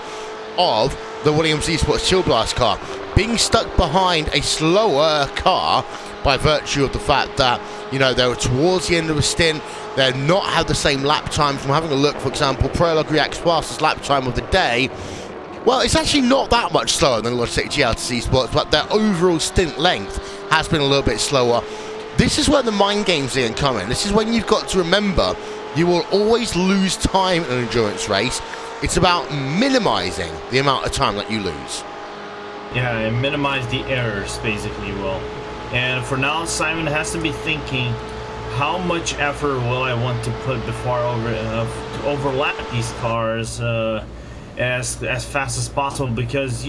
of the Williams Esports Chill Blast car, being stuck behind a slower car by virtue of the fact that, you know, they were towards the end of a stint. They're not had the same lap times. From having a look, for example, Prologue React's fastest lap time of the day, well, it's actually not that much slower than Logitech GLTC Sports, but their overall stint length has been a little bit slower. This is where the mind games come in. This is when you've got to remember you will always lose time in an endurance race. It's about minimizing the amount of time that you lose. Yeah, and minimize the errors, basically, Will. And for now, Simon has to be thinking, how much effort will I want to put before I overlap these cars as fast as possible? Because,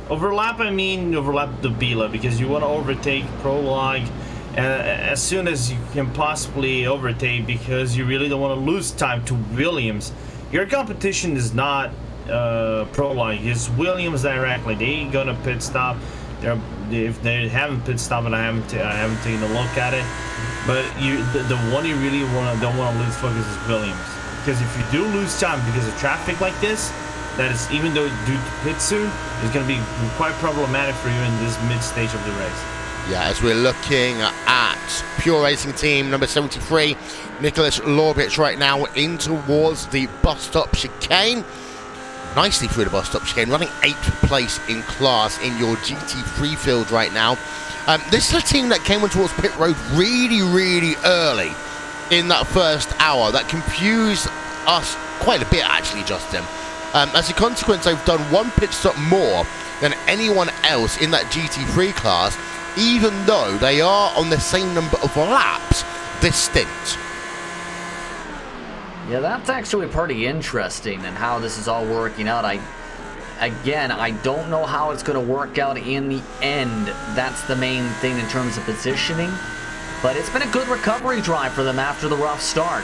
overlap, I mean overlap the Bila, because you want to overtake Prologue as soon as you can possibly overtake, because you really don't want to lose time to Williams. Your competition is not Prologue, it's Williams directly. They gonna pit stop. If they haven't pit stopped, and I haven't taken a look at it, but the one you really don't want to lose focus is Williams, because if you do lose time because of traffic like this, that is, even though due to pit soon, it's going to be quite problematic for you in this mid stage of the race. Yeah, as we're looking at Pure Racing Team number 73, Nicholas Lorbich right now in towards the bus stop chicane. Nicely through the bus stop chicane, running 8th place in class in your GT3 field right now. This is a team that came on towards pit road really, really early in that first hour. That confused us quite a bit, actually, Justin. As a consequence, they've done one pit stop more than anyone else in that GT3 class, even though they are on the same number of laps this stint. Yeah, that's actually pretty interesting, and how this is all working out. I don't know how it's going to work out in the end. That's the main thing in terms of positioning. But it's been a good recovery drive for them after the rough start.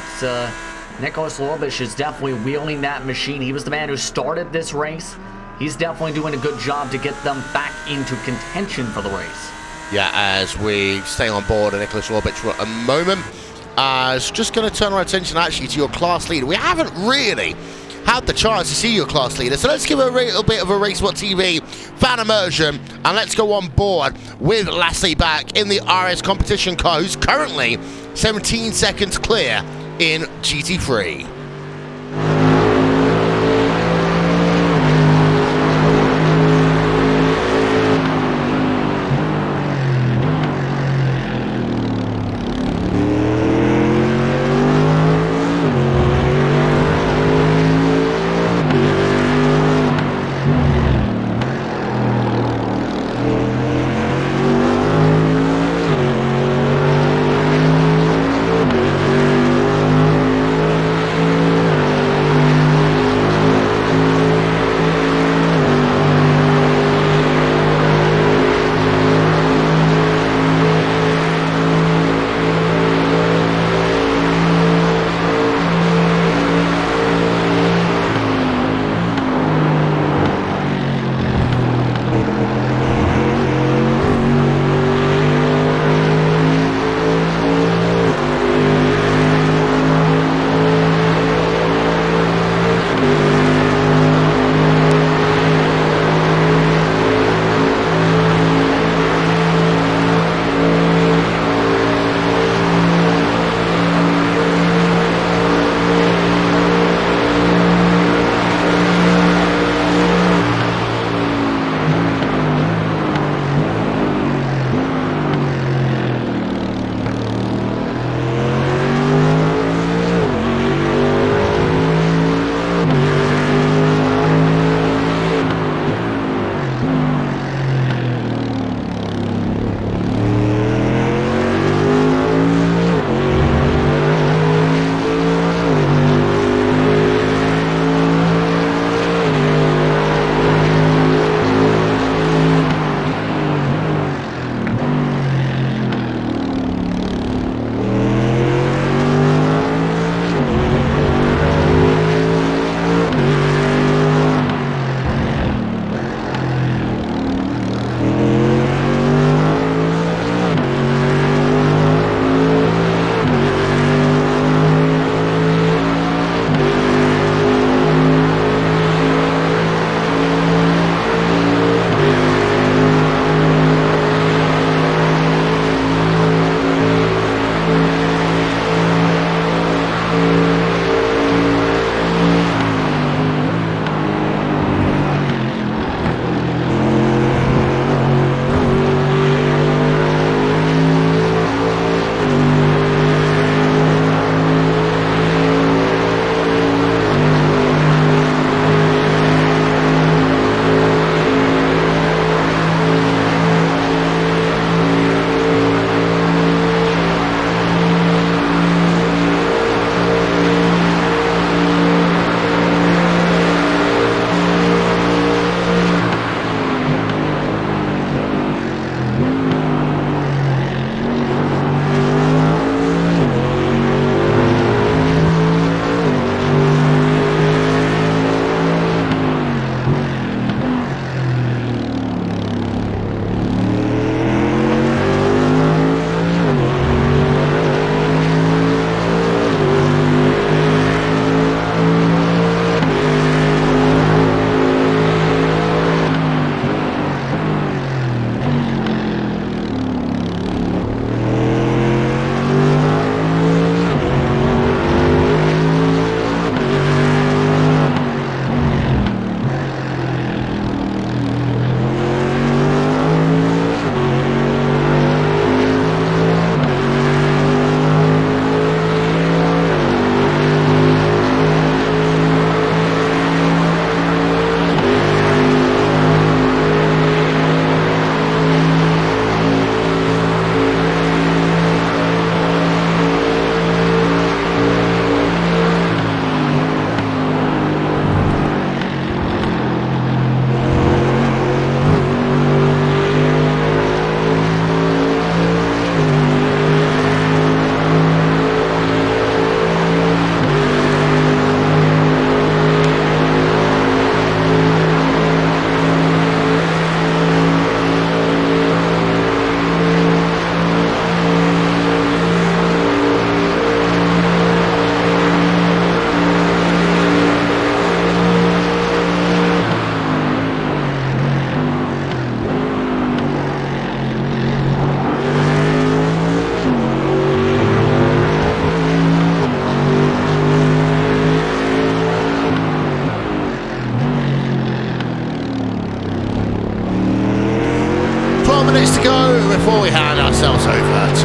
Nicholas Lorbich is definitely wheeling that machine. He was the man who started this race. He's definitely doing a good job to get them back into contention for the race. Yeah, as we stay on board Nicholas Lorbich for a moment. Just going to turn our attention actually to your class leader. We haven't really had the chance to see your class leader. So let's give a little bit of a RaceWhat TV fan immersion, and let's go on board with Lashley back in the RS competition car, who's currently 17 seconds clear in GT3.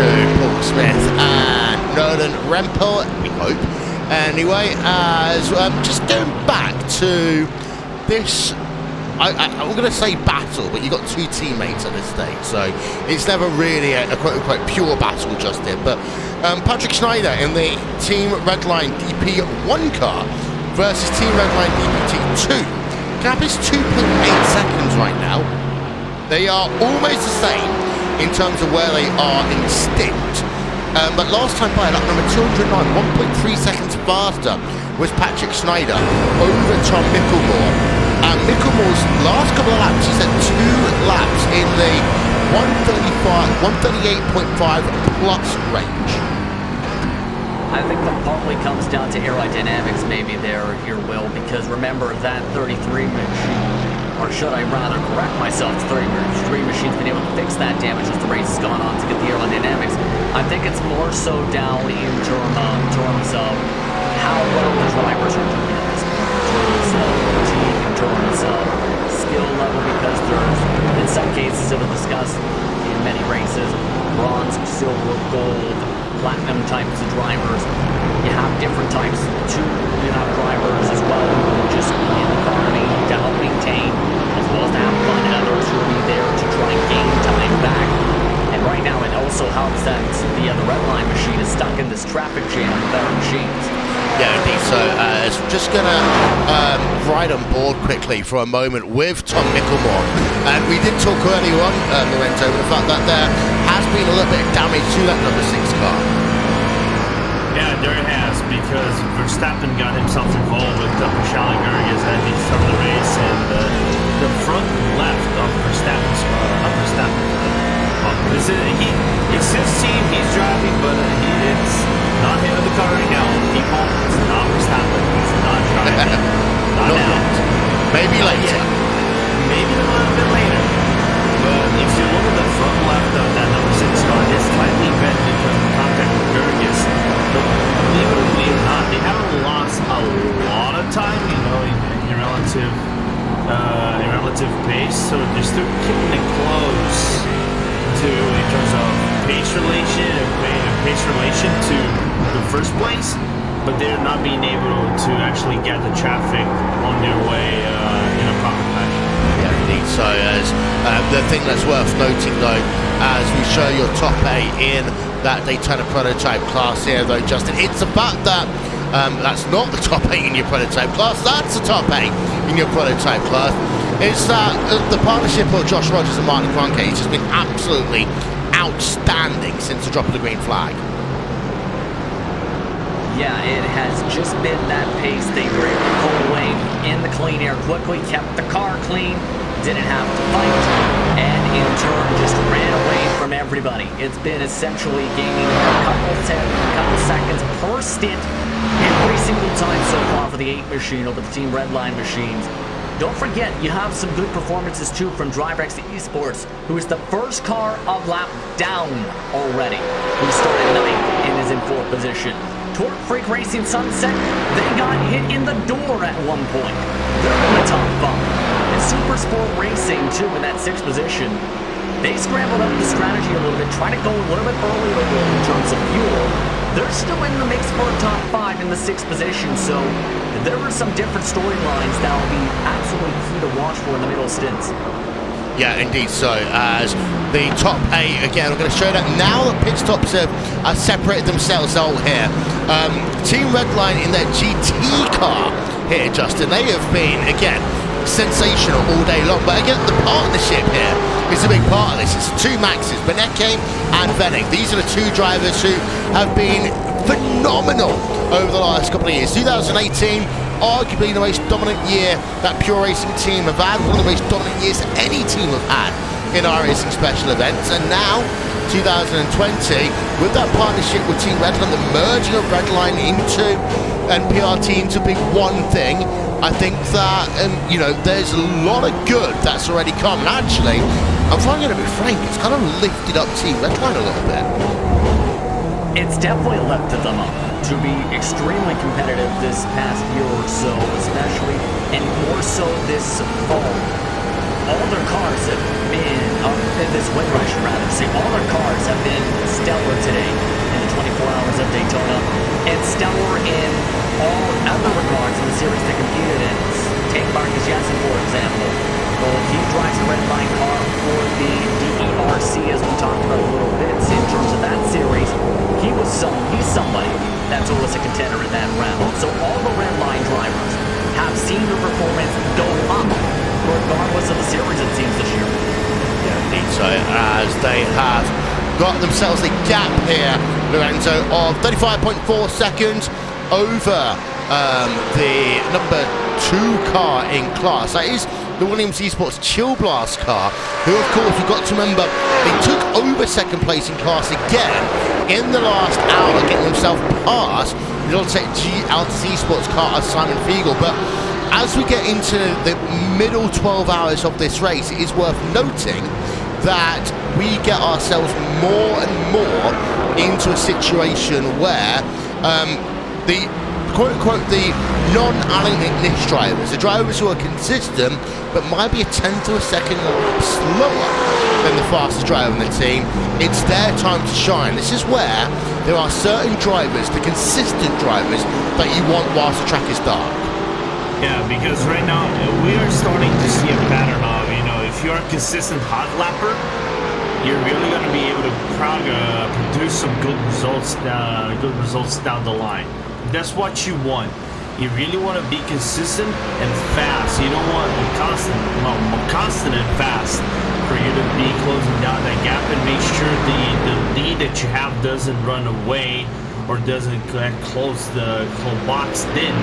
to Paul Smith and Nolan Rempel, we hope. Anyway, as just going back to this, I'm going to say battle, but you've got two teammates at this stage, so it's never really a quote-unquote pure battle just yet. But Patrick Schneider in the Team Redline DP1 car versus Team Redline DPT2. Gap is 2.8 seconds right now. They are almost the same in terms of where they are in stint. But last time by lap number 209, 1.3 seconds faster was Patrick Schneider over Tom Micklemore. And Micklemore's last couple of laps, he's at 2 laps in the 138.5 plus range. I think that partly comes down to aerodynamics maybe there here, Will, because remember that 33 machine, or should I rather correct myself, the 33 machine's been able to fix that damage as the race has gone on to get the aerodynamics. I think it's more so down in terms of how well the drivers are doing at this point, in terms of skill level, because there's, in some cases, it was discussed in many races, bronze, silver, gold, platinum types of drivers. You have different types too. You have drivers as well who just be in the car to help maintain as well as to have fun, and others who will be there to try and gain time back. And right now it also helps that the Redline machine is stuck in this traffic jam with other machines. Yeah, indeed. So just going to ride on board quickly for a moment with Tom Micklemore. And we did talk earlier on, Lorenzo, the fact that there has been a little bit of damage to that number 6 car. Yeah, there has, because Verstappen got himself involved with Charlie Gerges at the start of the race, and the front left of Verstappen's it's his team, he's driving, but it's not him in the car right now. People, it's not Verstappen, he's not driving. Not now. Maybe later. Yeah, maybe a little bit later. But if you look at the front left of that number 6 car, it's slightly bent because of contact with Gerges. But believe it or not, they haven't lost a lot of time, in relative pace. So they're still keeping it close in terms of pace relation to the first place, but they're not being able to actually get the traffic on their way in a proper fashion. Yeah, indeed. So as the thing that's worth noting though, as we show your top 8 in that Daytona prototype class here though, Justin, it's the fact that that's not the top 8 in your prototype class, that's the top 8 in your prototype class. It's that the partnership of Josh Rogers and Martin Kroenke has just been absolutely outstanding since the drop of the green flag. Yeah, it has just been that pace. They were able to pull away in the clean air quickly, kept the car clean, didn't have to fight, and in turn just ran away from everybody. It's been essentially gaining a couple seconds per stint every single time so far for the 8 machine over the Team Redline machines. Don't forget, you have some good performances too from DriveX Esports, who is the first car of lap down already, who started 9th and is in 4th position. Torque Freak Racing Sunset, they got hit in the door at one point. They're in the top 5. And Super Sport Racing too in that 6th position. They scrambled up the strategy a little bit, trying to go a little bit earlier in terms of fuel. They're still in the mix for a top 5 in the 6th position, so there are some different storylines that will be absolutely key to watch for in the middle stints. Yeah, indeed. So as the top 8, again, I'm going to show that now the pit stops have separated themselves out here. Team Redline in their GT car here, Justin, they have been, again, sensational all day long. But again, the partnership here is a big part of this. It's 2 Maxes, Beneke and Venning. These are the 2 drivers who have been phenomenal over the last couple of years. 2018, arguably the most dominant year that Pure Racing team have had, one of the most dominant years any team have had in iRacing special events. And now 2020, with that partnership with Team Redline, the merging of Redline into NPRT into big one thing, I think that there's a lot of good that's already come. And actually, if I'm going to be frank, it's kind of lifted up Team Redline a little bit. It's definitely lifted them up to be extremely competitive this past year or so, especially, and more so this fall. all their cars have been, this win rush rather, say all their cars have been stellar today in the 24 hours of Daytona, and stellar in all other regards in the series they competed in. Take Marcus Jensen, for example. Well, he drives a red line car for the DERC, as we talked about a little bit. In terms of that series, he's somebody that's always a contender in that round. So all the red line drivers have seen their performance go up, regardless of the series, it seems, this year. Yeah, indeed so, as they have got themselves a gap here, Lorenzo, of 35.4 seconds over the number 2 car in class. That is the Williams Esports Chill Blast car, who, of course, we've got to remember, they took over second place in class again in the last hour, getting themselves past the Logitech Altus Esports car of Simon Fiegel. But as we get into the middle 12 hours of this race, it is worth noting that we get ourselves more and more into a situation where the quote-unquote the non-Alan Nish drivers, the drivers who are consistent but might be a tenth of a second slower than the fastest driver in the team, it's their time to shine. This is where there are certain drivers, the consistent drivers, that you want whilst the track is dark. Yeah, because right now we are starting to see a pattern of, if you're a consistent hot lapper, you're really going to be able to produce some good results down the line. That's what you want. You really want to be consistent and fast. You don't want constant and fast for you to be closing down that gap and make sure the lead that you have doesn't run away or doesn't close the box in.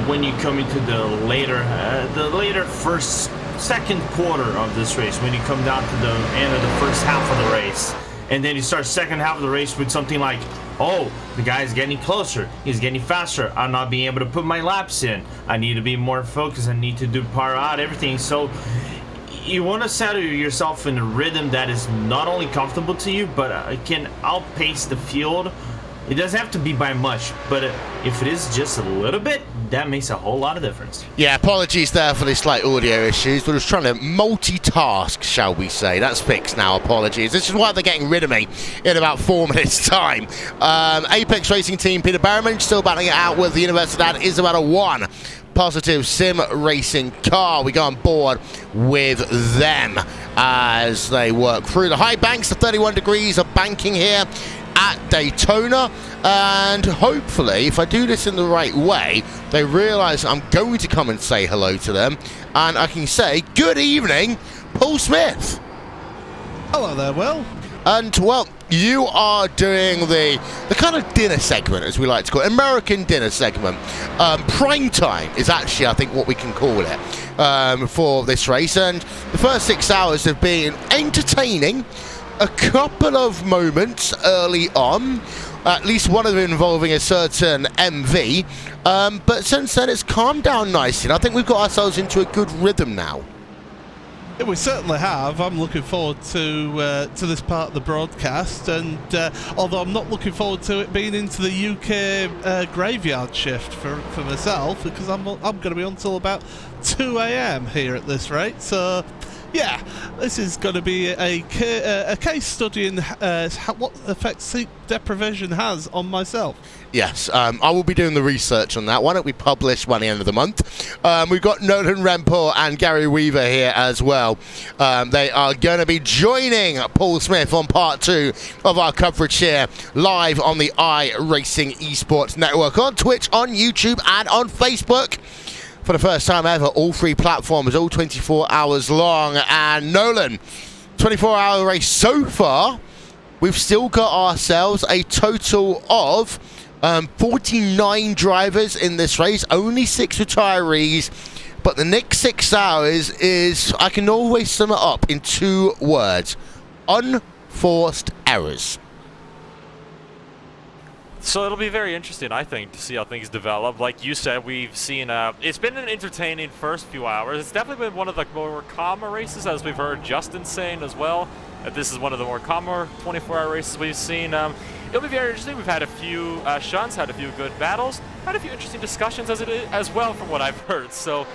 When you come into the later second quarter of this race, when you come down to the end of the first half of the race, and then you start second half of the race with something like, oh, the guy's getting closer, he's getting faster, I'm not being able to put my laps in, I need to be more focused, I need to do power out, everything. So you want to settle yourself in a rhythm that is not only comfortable to you, but can outpace the field. It doesn't have to be by much, but if it is just a little bit, that makes a whole lot of difference. Yeah, apologies there for the slight audio issues. We're just trying to multitask, shall we say. That's fixed now, apologies. This is why they're getting rid of me in about 4 minutes' time. Apex Racing Team, Peter Berriman, still battling it out with the Universidad Isabella 1. Positive Sim Racing car. We go on board with them as they work through the high banks. The 31 degrees of banking here at Daytona, and hopefully, if I do this in the right way, they realize I'm going to come and say hello to them, and I can say good evening, Paul Smith. Hello there, Will. And well, you are doing the kind of dinner segment, as we like to call it, American dinner segment. Prime time is actually, I think, what we can call it for this race, and the first 6 hours have been entertaining. A couple of moments early on, at least one of them involving a certain MV, but since then it's calmed down nicely, and I think we've got ourselves into a good rhythm now. Yeah, we certainly have. I'm looking forward to this part of the broadcast, and although I'm not looking forward to it being into the UK graveyard shift for myself, because I'm going to be on till about 2 AM here at this rate, so yeah, this is going to be a case study in what effect sleep deprivation has on myself. Yes, I will be doing the research on that. Why don't we publish by the end of the month? We've got Nolan Rempel and Gary Weaver here as well. They are going to be joining Paul Smith on part 2 of our coverage here, live on the iRacing Esports Network, on Twitch, on YouTube, and on Facebook. For the first time ever, all 3 platforms, all 24 hours long. And Nolan, 24-hour race so far. We've still got ourselves a total of 49 drivers in this race, only 6 retirees. But the next 6 hours is, I can always sum it up in 2 words: unforced errors. So it'll be very interesting, I think, to see how things develop. Like you said, we've seen, it's been an entertaining first few hours. It's definitely been one of the more calmer races, as we've heard Justin saying as well. This is one of the more calmer 24-hour races we've seen. It'll be very interesting. We've had a few shunts, had a few good battles, had a few interesting discussions as well, from what I've heard. So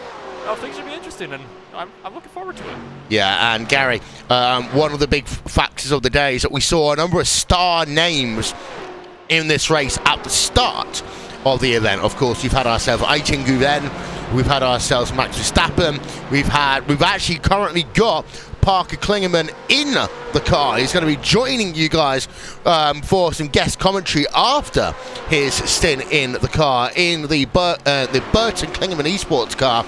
things should be interesting, and I'm looking forward to it. Yeah, and Gary, one of the big factors of the day is that we saw a number of star names in this race at the start of the event. Of course, we've had ourselves Aichen Guven, we've had ourselves Max Verstappen, we've actually currently got Parker Klingerman in the car. He's going to be joining you guys for some guest commentary after his stint in the car in the Burton Klingerman Esports car.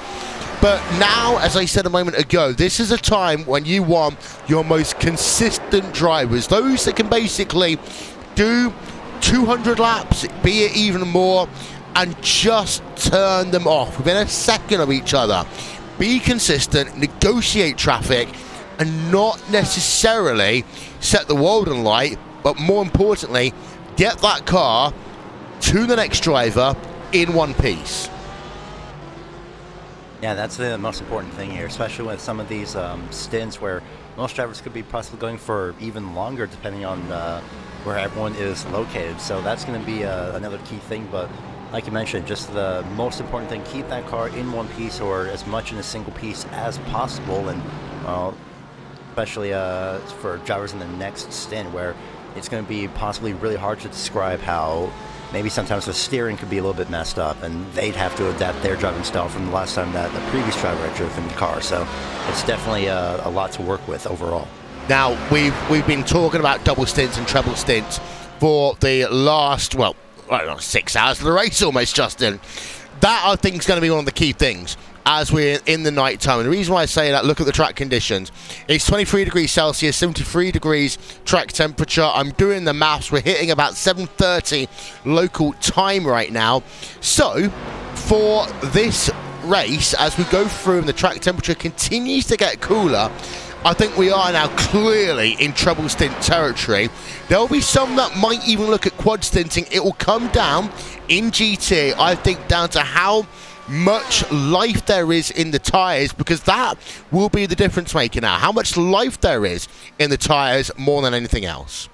But now, as I said a moment ago, this is a time when you want your most consistent drivers, those that can basically do 200 laps, be it even more, and just turn them off within a second of each other. Be consistent, negotiate traffic, and not necessarily set the world on light, but more importantly, get that car to the next driver in one piece. Yeah, that's the most important thing here, especially with some of these stints where most drivers could be possibly going for even longer depending on where everyone is located. So that's going to be another key thing. But like you mentioned, just the most important thing, keep that car in one piece or as much in a single piece as possible. And especially for drivers in the next stint where it's going to be possibly really hard to describe how maybe sometimes the steering could be a little bit messed up and they'd have to adapt their driving style from the last time that the previous driver had driven the car. So it's definitely a lot to work with overall. Now, we've been talking about double stints and treble stints for the last, 6 hours of the race almost, Justin. That, I think, is going to be one of the key things as we're in the night time. And the reason why I say that, look at the track conditions. It's 23 degrees Celsius, 73 degrees track temperature. I'm doing the maths. We're hitting about 7:30 local time right now. So, for this race, as we go through and the track temperature continues to get cooler, I think we are now clearly in treble stint territory. There will be some that might even look at quad stinting. It will come down in GT, I think, down to how much life there is in the tyres, because that will be the difference maker now. How much life there is in the tyres more than anything else.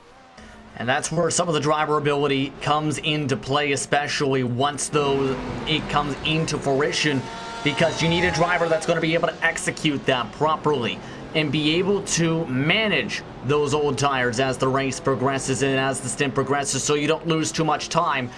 And that's where some of the driver ability comes into play, especially once it comes into fruition, because you need a driver that's going to be able to execute that properly and be able to manage those old tires as the race progresses and as the stint progresses, so you don't lose too much time.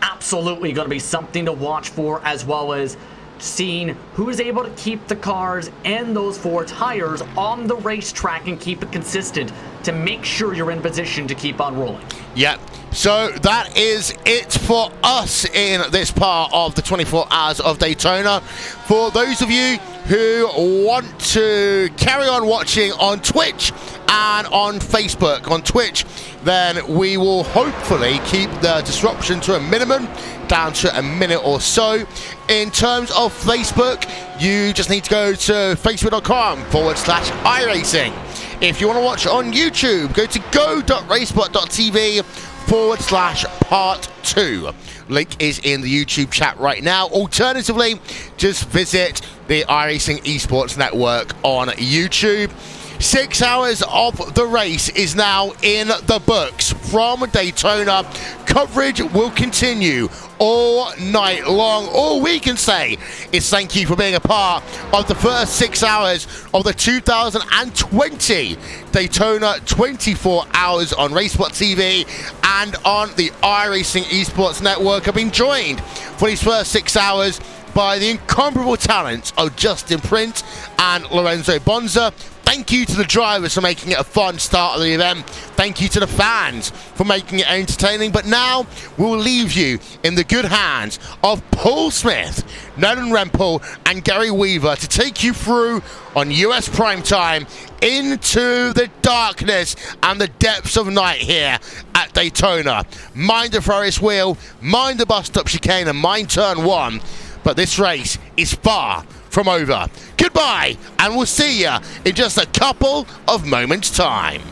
Absolutely going to be something to watch for, as well as seeing who is able to keep the cars and those four tires on the racetrack and keep it consistent to make sure you're in position to keep on rolling. Yep. So that is it for us in this part of the 24 Hours of Daytona. For those of you who want to carry on watching on Twitch and on Facebook, on Twitch, then we will hopefully keep the disruption to a minimum, down to a minute or so. In terms of Facebook, you just need to go to facebook.com/iRacing. If you want to watch on YouTube, go to go.racebot.tv/part 2. Link is in the YouTube chat right now. Alternatively, just visit the iRacing Esports Network on YouTube. 6 hours of the race is now in the books from Daytona. Coverage will continue all night long. All we can say is thank you for being a part of the first 6 hours of the 2020 Daytona 24 Hours on Racebot TV and on the iRacing Esports Network. I've been joined for these first 6 hours by the incomparable talents of Justin Print and Lorenzo Bonza. Thank you to the drivers for making it a fun start of the event. Thank you to the fans for making it entertaining. But now we'll leave you in the good hands of Paul Smith, Nolan Rempel, and Gary Weaver to take you through on US Primetime into the darkness and the depths of night here at Daytona. Mind the Ferris wheel, mind the bus stop chicane, and mind turn one. But this race is far from over. Goodbye, and we'll see you in just a couple of moments' time.